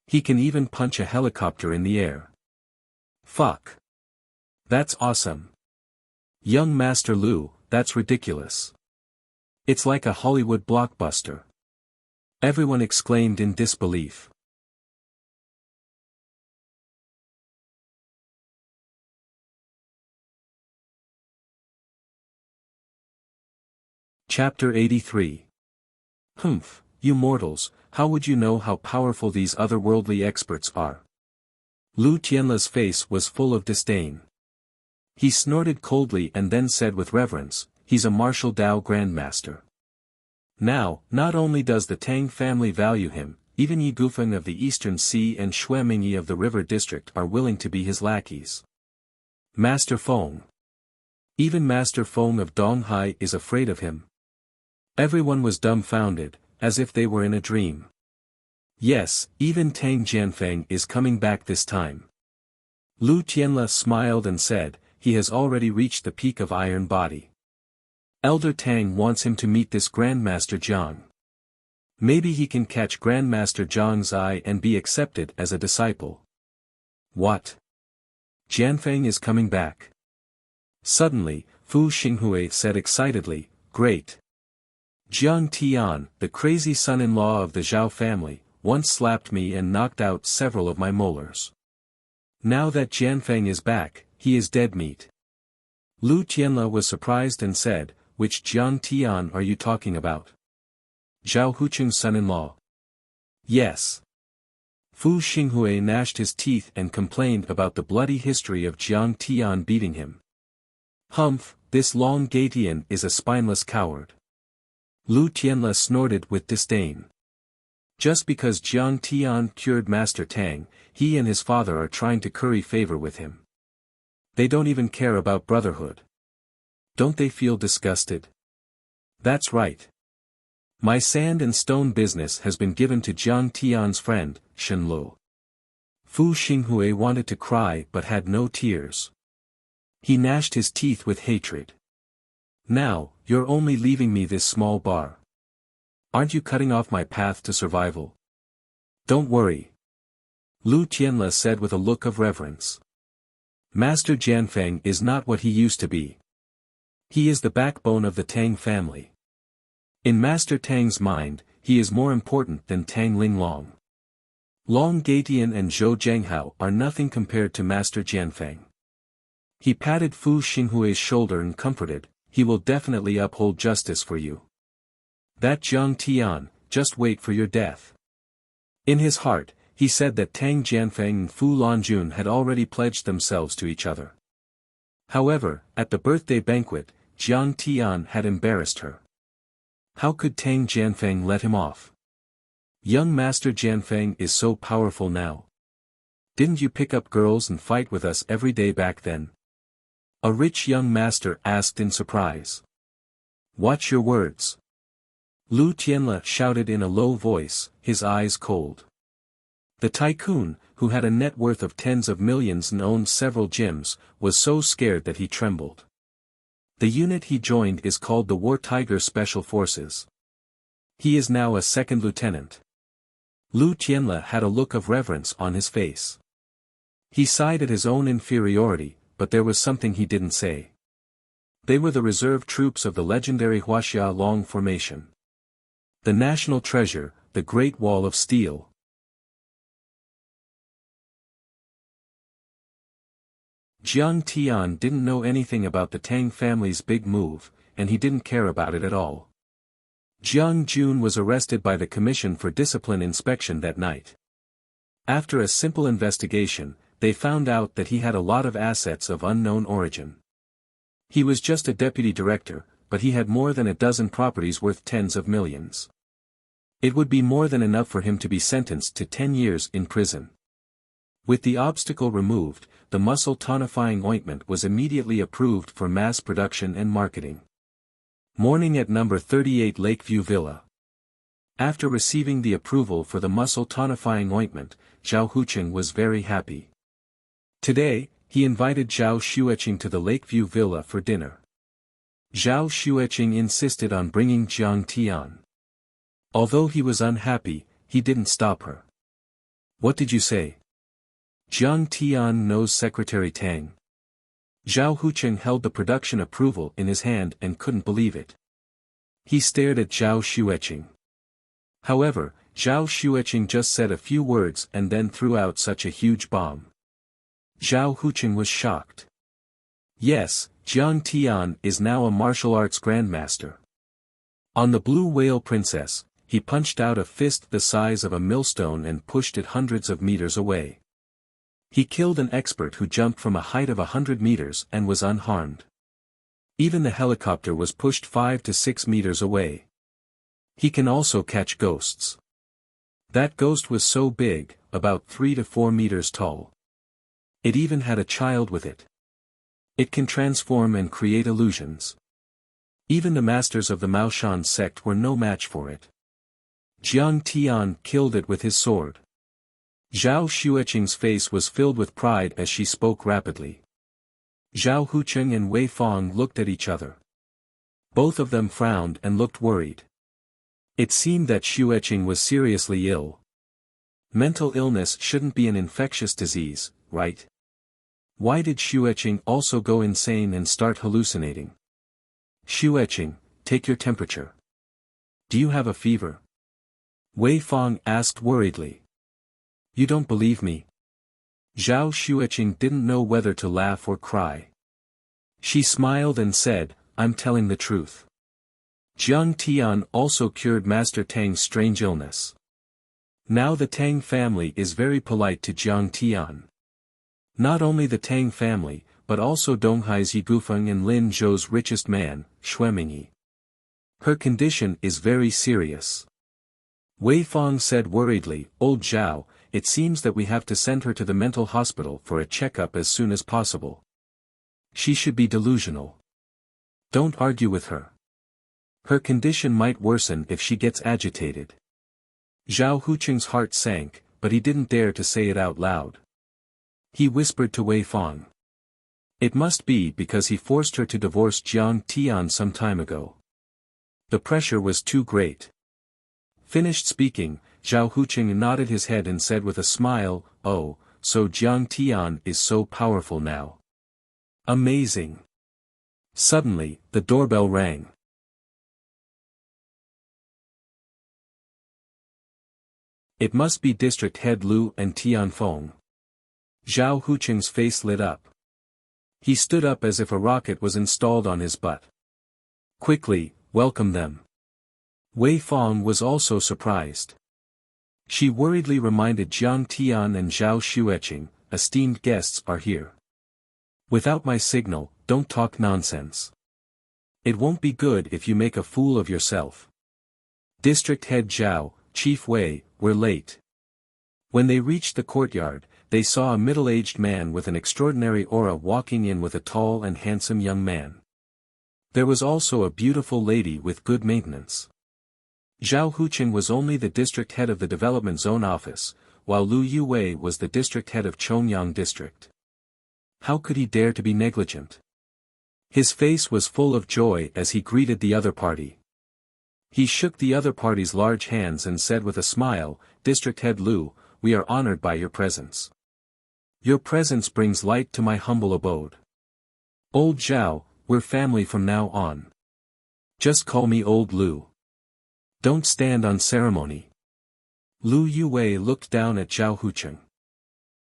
He can even punch a helicopter in the air. Fuck. That's awesome. Young Master Lu, that's ridiculous. It's like a Hollywood blockbuster. Everyone exclaimed in disbelief. Chapter 83. Humph, you mortals, how would you know how powerful these otherworldly experts are? Lu Tianla's face was full of disdain. He snorted coldly and then said with reverence, he's a martial Dao grandmaster. Now, not only does the Tang family value him, even Yi Gufeng of the Eastern Sea and Xue Mingyi of the River District are willing to be his lackeys. Master Feng. Even Master Feng of Donghai is afraid of him. Everyone was dumbfounded, as if they were in a dream. Yes, even Tang Jianfeng is coming back this time. Lu Tianla smiled and said, he has already reached the peak of iron body. Elder Tang wants him to meet this Grandmaster Jiang. Maybe he can catch Grandmaster Jiang's eye and be accepted as a disciple. What? Jianfeng is coming back. Suddenly, Fu Xinghui said excitedly, great. Jiang Tian, the crazy son-in-law of the Zhao family, once slapped me and knocked out several of my molars. Now that Jianfeng is back, he is dead meat. Lu Tianla was surprised and said, which Jiang Tian are you talking about? Zhao Hucheng's son-in-law. Yes. Fu Xinghui gnashed his teeth and complained about the bloody history of Jiang Tian beating him. Humph, this Long Gatian is a spineless coward. Lu Tianla snorted with disdain. Just because Jiang Tian cured Master Tang, he and his father are trying to curry favor with him. They don't even care about brotherhood. Don't they feel disgusted? That's right. My sand and stone business has been given to Jiang Tian's friend, Shen Lu. Fu Xinghui wanted to cry but had no tears. He gnashed his teeth with hatred. Now, you're only leaving me this small bar. Aren't you cutting off my path to survival? Don't worry. Lu Tianla said with a look of reverence. Master Jianfeng is not what he used to be. He is the backbone of the Tang family. In Master Tang's mind, he is more important than Tang Linglong. Long Gatian and Zhou Zhenghao are nothing compared to Master Jianfeng. He patted Fu Xinghui's shoulder and comforted, he will definitely uphold justice for you. That Jiang Tian, just wait for your death. In his heart, he said that Tang Jianfeng and Fu Lanjun had already pledged themselves to each other. However, at the birthday banquet, Jiang Tian had embarrassed her. How could Tang Jianfeng let him off? Young Master Jianfeng is so powerful now. Didn't you pick up girls and fight with us every day back then? A rich young master asked in surprise. Watch your words. Lu Tianla shouted in a low voice, his eyes cold. The tycoon, who had a net worth of tens of millions and owned several gyms, was so scared that he trembled. The unit he joined is called the War Tiger Special Forces. He is now a second lieutenant. Lu Tianla had a look of reverence on his face. He sighed at his own inferiority, but there was something he didn't say. They were the reserve troops of the legendary Huaxia Long Formation. The national treasure, the Great Wall of Steel. Jiang Tian didn't know anything about the Tang family's big move, and he didn't care about it at all. Jiang Jun was arrested by the Commission for Discipline Inspection that night. After a simple investigation, they found out that he had a lot of assets of unknown origin. He was just a deputy director, but he had more than a dozen properties worth tens of millions. It would be more than enough for him to be sentenced to 10 years in prison. With the obstacle removed, the muscle tonifying ointment was immediately approved for mass production and marketing. Morning at number 38 Lakeview Villa. After receiving the approval for the muscle tonifying ointment, Zhao Hucheng was very happy. Today, he invited Zhao Xueqing to the Lakeview Villa for dinner. Zhao Xueqing insisted on bringing Jiang Tian. Although he was unhappy, he didn't stop her. What did you say? Jiang Tian knows Secretary Tang. Zhao Hucheng held the production approval in his hand and couldn't believe it. He stared at Zhao Xueqing. However, Zhao Xueqing just said a few words and then threw out such a huge bomb. Zhao Hucheng was shocked. Yes, Jiang Tian is now a martial arts grandmaster. On the blue whale princess, he punched out a fist the size of a millstone and pushed it hundreds of meters away. He killed an expert who jumped from a height of 100 meters and was unharmed. Even the helicopter was pushed 5 to 6 meters away. He can also catch ghosts. That ghost was so big, about 3 to 4 meters tall. It even had a child with it. It can transform and create illusions. Even the masters of the Maoshan sect were no match for it. Jiang Tian killed it with his sword. Zhao Xueqing's face was filled with pride as she spoke rapidly. Zhao Hucheng and Wei Fong looked at each other. Both of them frowned and looked worried. It seemed that Xueqing was seriously ill. Mental illness shouldn't be an infectious disease, right? Why did Xueqing also go insane and start hallucinating? Xueqing, take your temperature. Do you have a fever? Wei Fong asked worriedly. You don't believe me? Zhao Xueqing didn't know whether to laugh or cry. She smiled and said, I'm telling the truth. Jiang Tian also cured Master Tang's strange illness. Now the Tang family is very polite to Jiang Tian. Not only the Tang family, but also Donghai's Yigufeng and Lin Zhou's richest man, Xuemingyi. Her condition is very serious. Wei Fong said worriedly, Old Zhao, it seems that we have to send her to the mental hospital for a checkup as soon as possible. She should be delusional. Don't argue with her. Her condition might worsen if she gets agitated. Zhao Hucheng's heart sank, but he didn't dare to say it out loud. He whispered to Wei Fong. It must be because he forced her to divorce Jiang Tian some time ago. The pressure was too great. Finished speaking, Zhao Hucheng nodded his head and said with a smile, Oh, so Jiang Tian is so powerful now. Amazing. Suddenly, the doorbell rang. It must be District Head Lu and Tianfeng. Zhao Hucheng's face lit up. He stood up as if a rocket was installed on his butt. Quickly, welcome them. Wei Fong was also surprised. She worriedly reminded Jiang Tian and Zhao Xueqing, esteemed guests are here. Without my signal, don't talk nonsense. It won't be good if you make a fool of yourself. District Head Zhao, Chief Wei, were late. When they reached the courtyard, they saw a middle-aged man with an extraordinary aura walking in with a tall and handsome young man. There was also a beautiful lady with good maintenance. Zhao Hucheng was only the district head of the development zone office, while Lu Yuwei was the district head of Chongyang district. How could he dare to be negligent? His face was full of joy as he greeted the other party. He shook the other party's large hands and said with a smile, District Head Lu, we are honored by your presence. Your presence brings light to my humble abode. Old Zhao, we're family from now on. Just call me Old Lu. Don't stand on ceremony. Lu Yuwei looked down at Zhao Hucheng.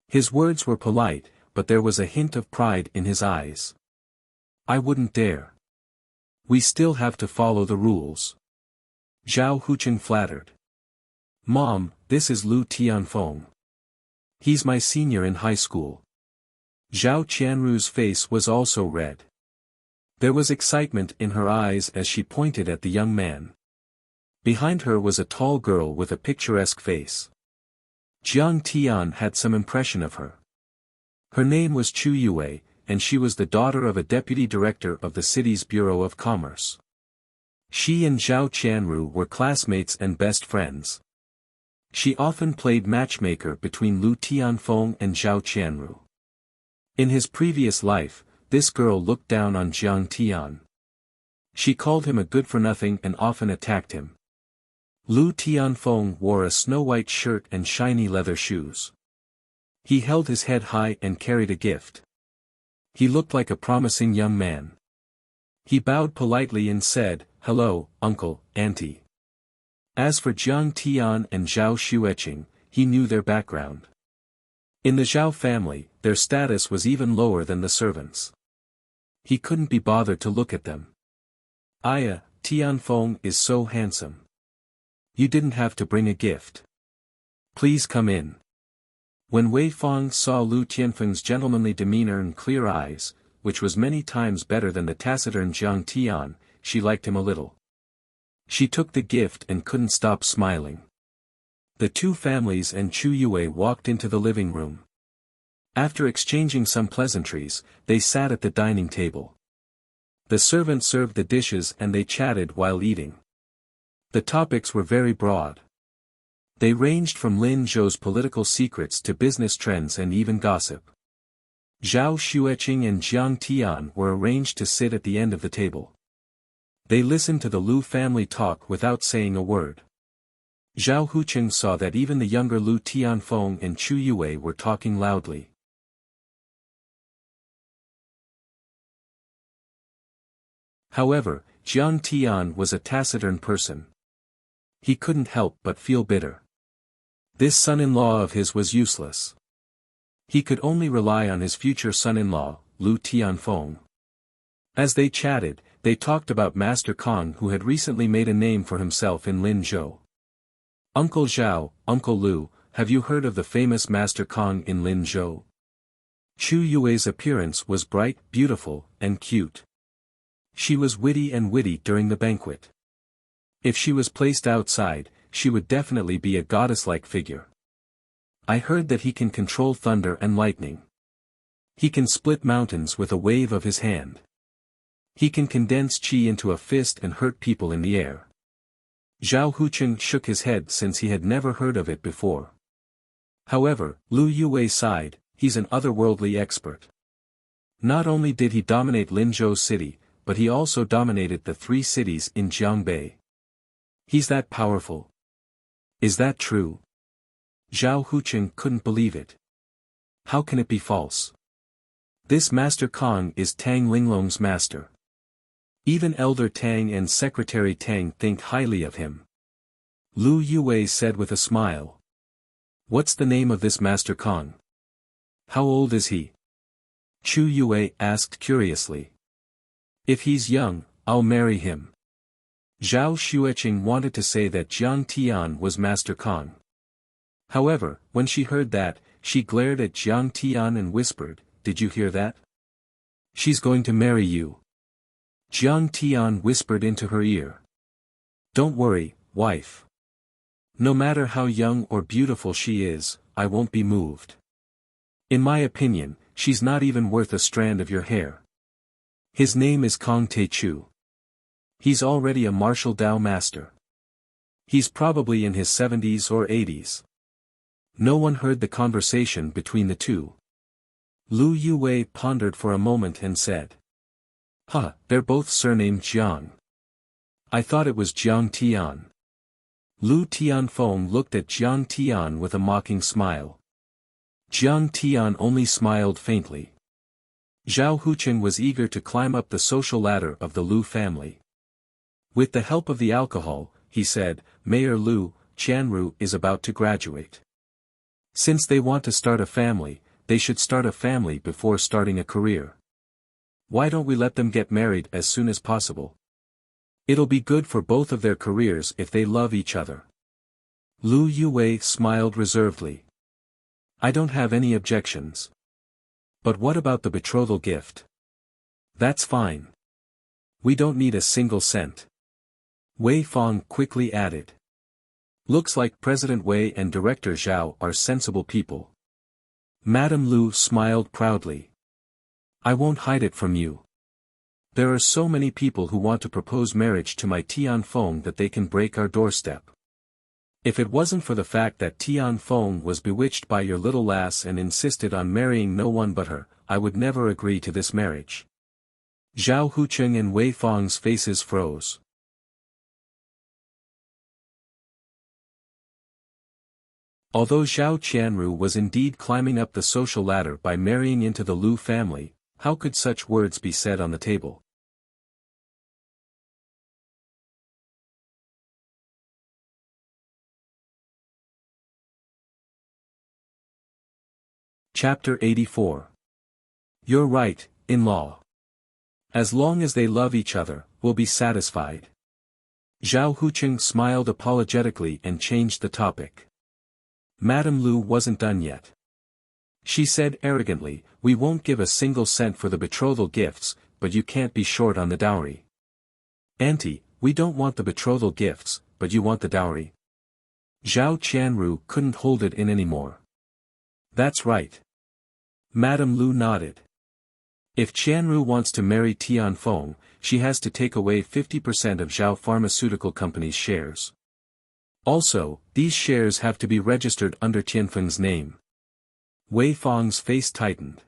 His words were polite, but there was a hint of pride in his eyes. I wouldn't dare. We still have to follow the rules. Zhao Hucheng flattered. Mom, this is Lu Tianfeng. He's my senior in high school. Zhao Qianru's face was also red. There was excitement in her eyes as she pointed at the young man. Behind her was a tall girl with a picturesque face. Jiang Tian had some impression of her. Her name was Chu Yue, and she was the daughter of a deputy director of the city's Bureau of Commerce. She and Zhao Qianru were classmates and best friends. She often played matchmaker between Lu Tianfeng and Zhao Qianru. In his previous life, this girl looked down on Jiang Tian. She called him a good-for-nothing and often attacked him. Lu Tianfeng wore a snow-white shirt and shiny leather shoes. He held his head high and carried a gift. He looked like a promising young man. He bowed politely and said, Hello, uncle, auntie. As for Jiang Tian and Zhao Xueqing, he knew their background. In the Zhao family, their status was even lower than the servants. He couldn't be bothered to look at them. Aya, Tianfeng is so handsome. You didn't have to bring a gift. Please come in. When Wei Fang saw Lu Tianfeng's gentlemanly demeanor and clear eyes, which was many times better than the taciturn Jiang Tian, she liked him a little. She took the gift and couldn't stop smiling. The two families and Chu Yue walked into the living room. After exchanging some pleasantries, they sat at the dining table. The servant served the dishes and they chatted while eating. The topics were very broad. They ranged from Lin Zhou's political secrets to business trends and even gossip. Zhao Xueqing and Jiang Tian were arranged to sit at the end of the table. They listened to the Lu family talk without saying a word. Zhao Hucheng saw that even the younger Lu Tianfeng and Chu Yue were talking loudly. However, Jiang Tian was a taciturn person. He couldn't help but feel bitter. This son-in-law of his was useless. He could only rely on his future son-in-law, Lu Tianfeng. As they chatted, they talked about Master Kong who had recently made a name for himself in Linzhou. Uncle Zhao, Uncle Lu, have you heard of the famous Master Kong in Linzhou? Chu Yue's appearance was bright, beautiful, and cute. She was witty during the banquet. If she was placed outside, she would definitely be a goddess-like figure. I heard that he can control thunder and lightning. He can split mountains with a wave of his hand. He can condense qi into a fist and hurt people in the air. Zhao Hucheng shook his head since he had never heard of it before. However, Lu Yue sighed, he's an otherworldly expert. Not only did he dominate Linzhou city, but he also dominated the 3 cities in Jiangbei. He's that powerful. Is that true? Zhao Hucheng couldn't believe it. How can it be false? This Master Kong is Tang Linglong's master. Even Elder Tang and Secretary Tang think highly of him. Lu Yue said with a smile. What's the name of this Master Kong? How old is he? Chu Yue asked curiously. If he's young, I'll marry him. Zhao Xueqing wanted to say that Jiang Tian was Master Kong. However, when she heard that, she glared at Jiang Tian and whispered, did you hear that? She's going to marry you. Jiang Tian whispered into her ear. Don't worry, wife. No matter how young or beautiful she is, I won't be moved. In my opinion, she's not even worth a strand of your hair. His name is Kong Teichu. He's already a martial Dao master. He's probably in his 70s or 80s. No one heard the conversation between the two. Lu Yue pondered for a moment and said. They're both surnamed Jiang. I thought it was Jiang Tian. Lu Tianfeng looked at Jiang Tian with a mocking smile. Jiang Tian only smiled faintly. Zhao Hucheng was eager to climb up the social ladder of the Lu family. With the help of the alcohol, he said, Mayor Lu, Qianru is about to graduate. Since they want to start a family, they should start a family before starting a career. Why don't we let them get married as soon as possible? It'll be good for both of their careers if they love each other. Lu Yue smiled reservedly. I don't have any objections. But what about the betrothal gift? That's fine. We don't need a single cent. Wei Fang quickly added. Looks like President Wei and Director Zhao are sensible people. Madame Lu smiled proudly. I won't hide it from you. There are so many people who want to propose marriage to my Tianfeng that they can break our doorstep. If it wasn't for the fact that Tianfeng was bewitched by your little lass and insisted on marrying no one but her, I would never agree to this marriage. Zhao Hucheng and Wei Fang's faces froze. Although Zhao Qianru was indeed climbing up the social ladder by marrying into the Lu family, how could such words be said on the table? Chapter 84. You're right, in law. As long as they love each other, we'll be satisfied. Zhao Hucheng smiled apologetically and changed the topic. Madame Lu wasn't done yet. She said arrogantly, "We won't give a single cent for the betrothal gifts, but you can't be short on the dowry." "Auntie, we don't want the betrothal gifts, but you want the dowry?" Zhao Qianru couldn't hold it in anymore. "That's right." Madame Lu nodded. "If Qianru wants to marry Tianfeng, she has to take away 50% of Zhao Pharmaceutical Company's shares. Also, these shares have to be registered under Tianfeng's name." Wei Fang's face tightened.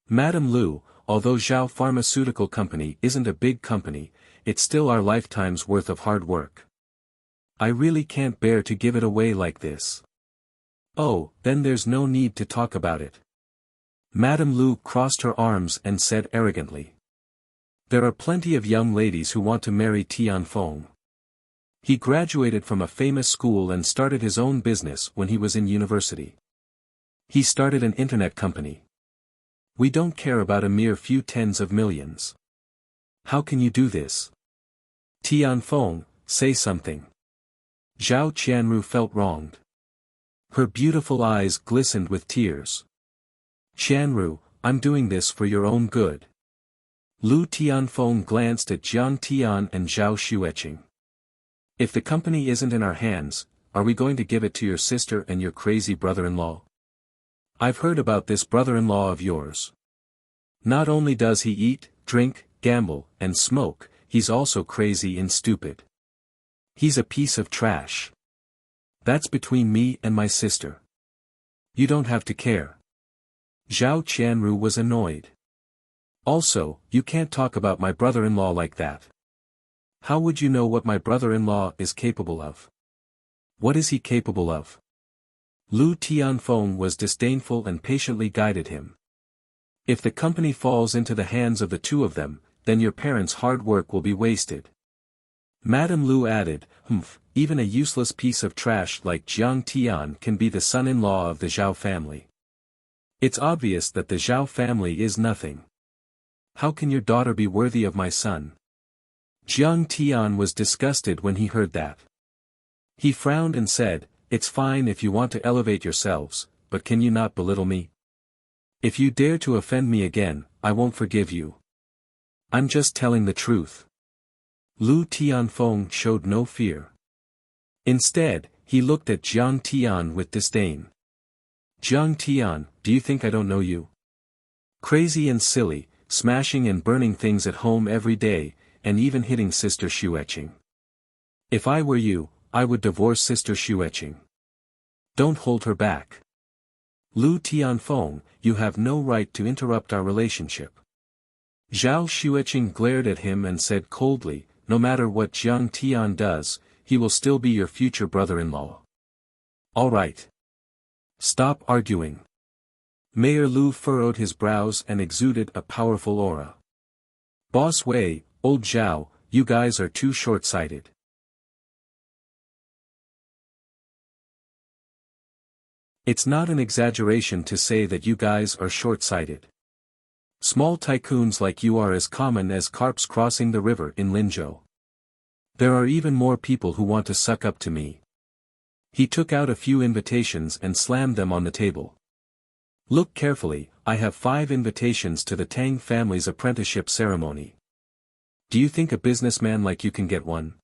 "Madame Lu, although Zhao Pharmaceutical Company isn't a big company, it's still our lifetime's worth of hard work. I really can't bear to give it away like this." "Oh, then there's no need to talk about it." Madame Lu crossed her arms and said arrogantly. "There are plenty of young ladies who want to marry Tianfeng. He graduated from a famous school and started his own business when he was in university. He started an internet company. We don't care about a mere few tens of millions. How can you do this? Tianfeng, say something." Zhao Qianru felt wronged. Her beautiful eyes glistened with tears. "Qianru, I'm doing this for your own good." Lu Tianfeng glanced at Jiang Tian and Zhao Xueqing. "If the company isn't in our hands, are we going to give it to your sister and your crazy brother-in-law? I've heard about this brother-in-law of yours. Not only does he eat, drink, gamble, and smoke, he's also crazy and stupid. He's a piece of trash. That's between me and my sister. You don't have to care." Zhao Qianru was annoyed. "Also, you can't talk about my brother-in-law like that. How would you know what my brother-in-law is capable of? What is he capable of?" Lu Tianfeng was disdainful and patiently guided him. "If the company falls into the hands of the two of them, then your parents' hard work will be wasted." Madame Lu added, "Even a useless piece of trash like Jiang Tian can be the son-in-law of the Zhao family. It's obvious that the Zhao family is nothing. How can your daughter be worthy of my son?" Jiang Tian was disgusted when he heard that. He frowned and said, "It's fine if you want to elevate yourselves, but can you not belittle me? If you dare to offend me again, I won't forgive you. I'm just telling the truth." Lu Tianfeng showed no fear. Instead, he looked at Jiang Tian with disdain. "Jiang Tian, do you think I don't know you? Crazy and silly, smashing and burning things at home every day, and even hitting Sister Xueqing. If I were you, I would divorce Sister Xueqing. Don't hold her back. Lu Tianfeng, you have no right to interrupt our relationship." Zhao Xueqing glared at him and said coldly, "No matter what Jiang Tian does, he will still be your future brother-in-law. All right. Stop arguing." Mayor Lu furrowed his brows and exuded a powerful aura. "Boss Wei, old Zhao, you guys are too short-sighted. It's not an exaggeration to say that you guys are short-sighted. Small tycoons like you are as common as carps crossing the river in Linzhou. There are even more people who want to suck up to me." He took out a few invitations and slammed them on the table. "Look carefully, I have 5 invitations to the Tang family's apprenticeship ceremony. Do you think a businessman like you can get one?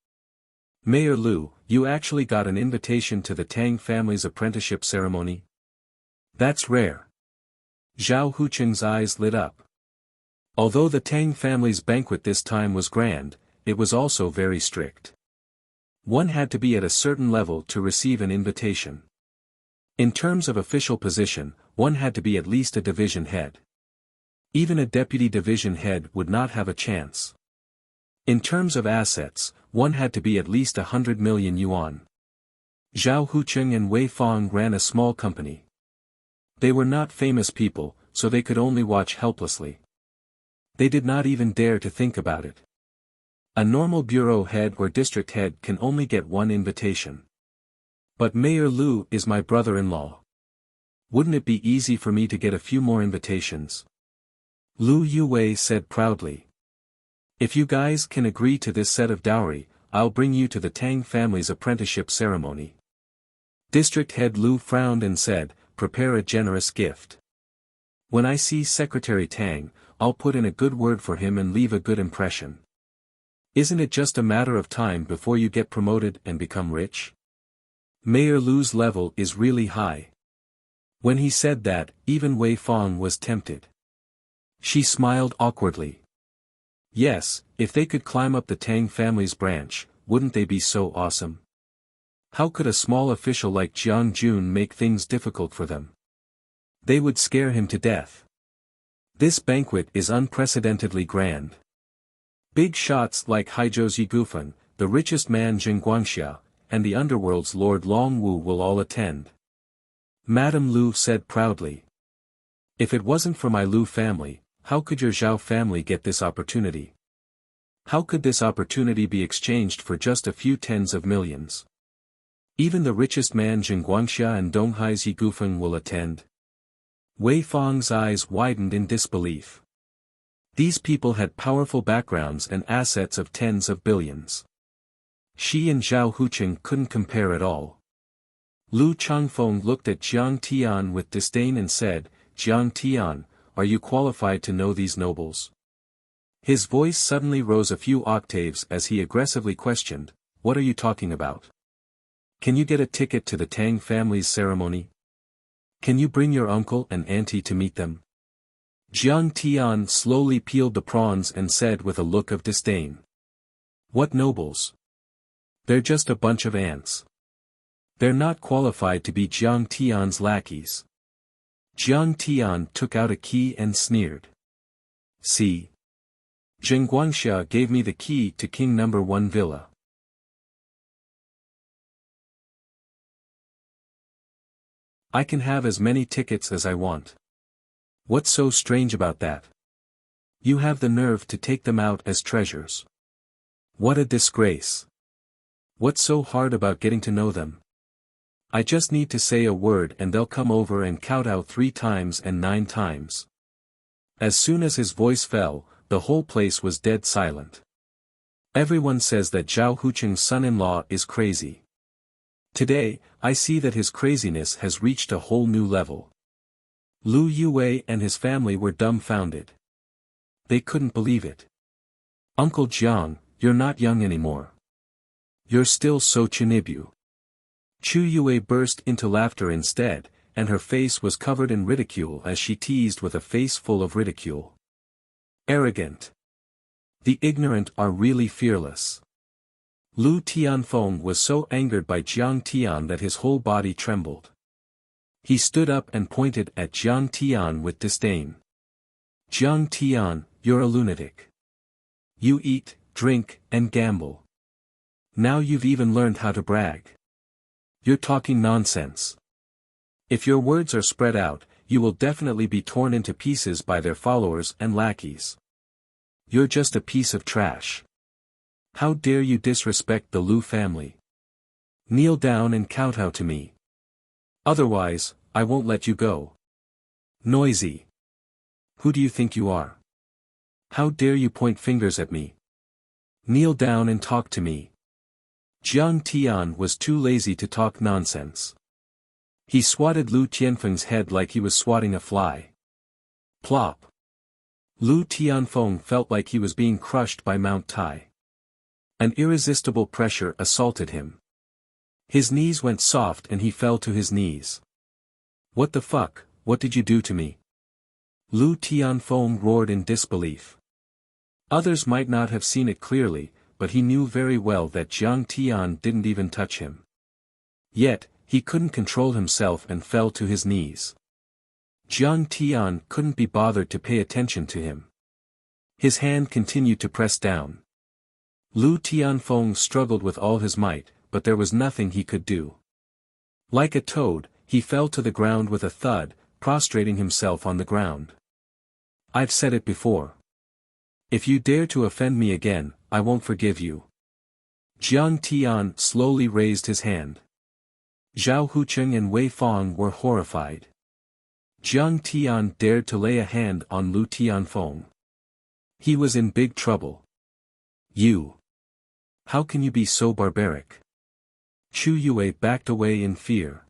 Mayor Lu, you actually got an invitation to the Tang family's apprenticeship ceremony? That's rare." Zhao Hucheng's eyes lit up. Although the Tang family's banquet this time was grand, it was also very strict. One had to be at a certain level to receive an invitation. In terms of official position, one had to be at least a division head. Even a deputy division head would not have a chance. In terms of assets, one had to be at least 100 million yuan. Zhao Hucheng and Wei Fang ran a small company. They were not famous people, so they could only watch helplessly. They did not even dare to think about it. A normal bureau head or district head can only get one invitation. But Mayor Lu is my brother-in-law. Wouldn't it be easy for me to get a few more invitations? Lu Yuwei said proudly. If you guys can agree to this set of dowry, I'll bring you to the Tang family's apprenticeship ceremony. District head Lu frowned and said, prepare a generous gift. When I see Secretary Tang, I'll put in a good word for him and leave a good impression. Isn't it just a matter of time before you get promoted and become rich? Mayor Lu's level is really high. When he said that, even Wei Fong was tempted. She smiled awkwardly. Yes, if they could climb up the Tang family's branch, wouldn't they be so awesome? How could a small official like Jiang Jun make things difficult for them? They would scare him to death. This banquet is unprecedentedly grand. Big shots like Haizhou Yigufan, the richest man Jing Guangxia, and the underworld's Lord Long Wu will all attend. Madame Lu said proudly. If it wasn't for my Lu family, how could your Zhao family get this opportunity? How could this opportunity be exchanged for just a few tens of millions? Even the richest man Jing Guangxia and Donghai's Yigufeng will attend. Wei Fong's eyes widened in disbelief. These people had powerful backgrounds and assets of tens of billions. Shi and Zhao Huqing couldn't compare at all. Lu Changfeng looked at Jiang Tian with disdain and said, Jiang Tian, are you qualified to know these nobles? His voice suddenly rose a few octaves as he aggressively questioned, what are you talking about? Can you get a ticket to the Tang family's ceremony? Can you bring your uncle and auntie to meet them? Jiang Tian slowly peeled the prawns and said with a look of disdain. What nobles? They're just a bunch of ants. They're not qualified to be Jiang Tian's lackeys. Jiang Tian took out a key and sneered. See. Jing Guangxia gave me the key to King No. 1 Villa. I can have as many tickets as I want. What's so strange about that? You have the nerve to take them out as treasures. What a disgrace. What's so hard about getting to know them? I just need to say a word and they'll come over and kowtow 3 times and 9 times. As soon as his voice fell, the whole place was dead silent. Everyone says that Zhao Huqing's son-in-law is crazy. Today, I see that his craziness has reached a whole new level. Lu Yue and his family were dumbfounded. They couldn't believe it. Uncle Jiang, you're not young anymore. You're still so Chinibu. Chu Yue burst into laughter instead, and her face was covered in ridicule as she teased with a face full of ridicule. Arrogant. The ignorant are really fearless. Lu Tianfeng was so angered by Jiang Tian that his whole body trembled. He stood up and pointed at Jiang Tian with disdain. Jiang Tian, you're a lunatic. You eat, drink, and gamble. Now you've even learned how to brag. You're talking nonsense. If your words are spread out, you will definitely be torn into pieces by their followers and lackeys. You're just a piece of trash. How dare you disrespect the Lu family? Kneel down and kowtow to me. Otherwise, I won't let you go. Noisy. Who do you think you are? How dare you point fingers at me? Kneel down and talk to me. Jiang Tian was too lazy to talk nonsense. He swatted Lu Tianfeng's head like he was swatting a fly. Plop. Lu Tianfeng felt like he was being crushed by Mount Tai. An irresistible pressure assaulted him. His knees went soft and he fell to his knees. What the fuck, what did you do to me? Lu Tianfeng roared in disbelief. Others might not have seen it clearly, but he knew very well that Jiang Tian didn't even touch him. Yet, he couldn't control himself and fell to his knees. Jiang Tian couldn't be bothered to pay attention to him. His hand continued to press down. Lu Tianfeng struggled with all his might, but there was nothing he could do. Like a toad, he fell to the ground with a thud, prostrating himself on the ground. I've said it before. If you dare to offend me again, I won't forgive you. Jiang Tian slowly raised his hand. Zhao Huqing and Wei Fong were horrified. Jiang Tian dared to lay a hand on Lu Tianfeng. He was in big trouble. You. How can you be so barbaric? Chu Yue backed away in fear.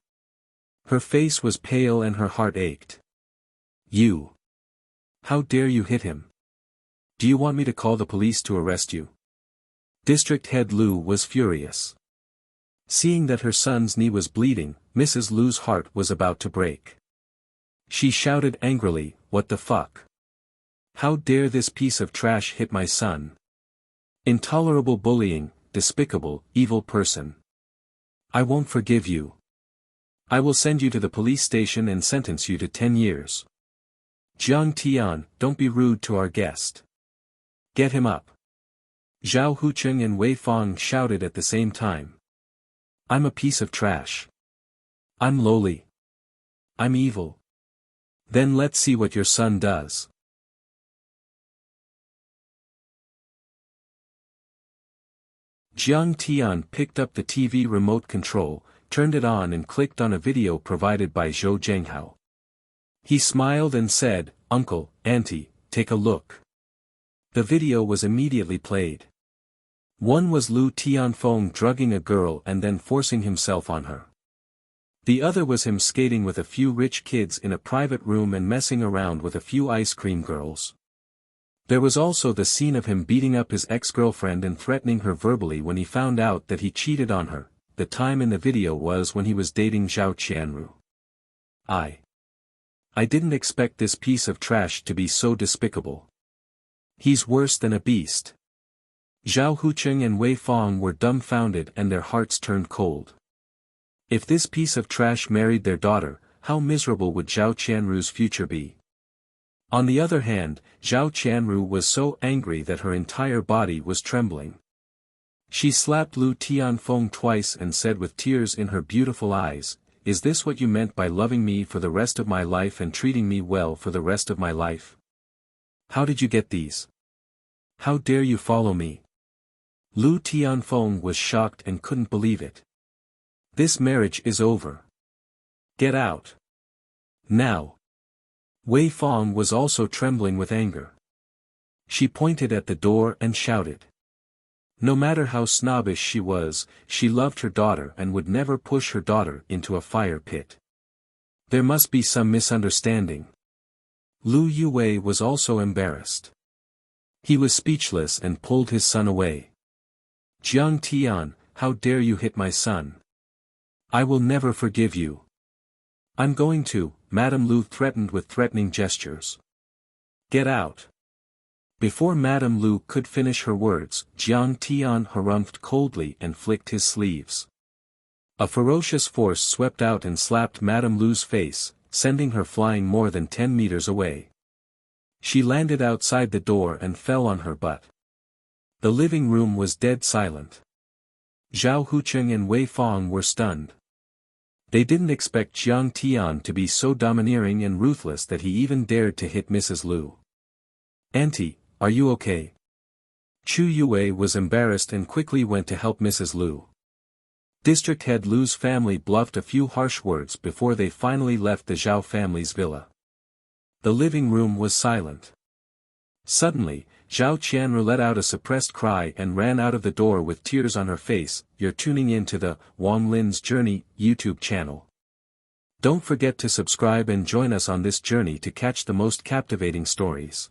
Her face was pale and her heart ached. You! How dare you hit him? Do you want me to call the police to arrest you? District Head Lu was furious. Seeing that her son's knee was bleeding, Mrs. Lu's heart was about to break. She shouted angrily, "What the fuck? How dare this piece of trash hit my son? Intolerable bullying, despicable, evil person. I won't forgive you. I will send you to the police station and sentence you to 10 years. Jiang Tian, don't be rude to our guest. Get him up." Zhao Hucheng and Wei Fong shouted at the same time. I'm a piece of trash. I'm lowly. I'm evil. Then let's see what your son does. Jiang Tian picked up the TV remote control, turned it on and clicked on a video provided by Zhou Zhenghao. He smiled and said, "Uncle, Auntie, take a look." The video was immediately played. One was Lu Tianfeng drugging a girl and then forcing himself on her. The other was him skating with a few rich kids in a private room and messing around with a few ice cream girls. There was also the scene of him beating up his ex-girlfriend and threatening her verbally when he found out that he cheated on her. The time in the video was when he was dating Zhao Qianru. I didn't expect this piece of trash to be so despicable. He's worse than a beast. Zhao Hucheng and Wei Fong were dumbfounded and their hearts turned cold. If this piece of trash married their daughter, how miserable would Zhao Qianru's future be? On the other hand, Zhao Qianru was so angry that her entire body was trembling. She slapped Lu Tianfeng twice and said with tears in her beautiful eyes, "Is this what you meant by loving me for the rest of my life and treating me well for the rest of my life? How did you get these? How dare you follow me?" Lu Tianfeng was shocked and couldn't believe it. This marriage is over. Get out. Now. Wei Fong was also trembling with anger. She pointed at the door and shouted. No matter how snobbish she was, she loved her daughter and would never push her daughter into a fire pit. There must be some misunderstanding. Lu Yue was also embarrassed. He was speechless and pulled his son away. Jiang Tian, how dare you hit my son? I will never forgive you. I'm going to, Madame Lu threatened with threatening gestures. Get out. Before Madame Lu could finish her words, Jiang Tian harumphed coldly and flicked his sleeves. A ferocious force swept out and slapped Madame Lu's face, sending her flying more than 10 meters away. She landed outside the door and fell on her butt. The living room was dead silent. Zhao Hucheng and Wei Fong were stunned. They didn't expect Jiang Tian to be so domineering and ruthless that he even dared to hit Mrs. Lu. Auntie, are you okay? Chu Yue was embarrassed and quickly went to help Mrs. Lu. District Head Lu's family bluffed a few harsh words before they finally left the Zhao family's villa. The living room was silent. Suddenly, Zhao Qianru let out a suppressed cry and ran out of the door with tears on her face. You're tuning in to the Wang Lin's Journey YouTube channel. Don't forget to subscribe and join us on this journey to catch the most captivating stories.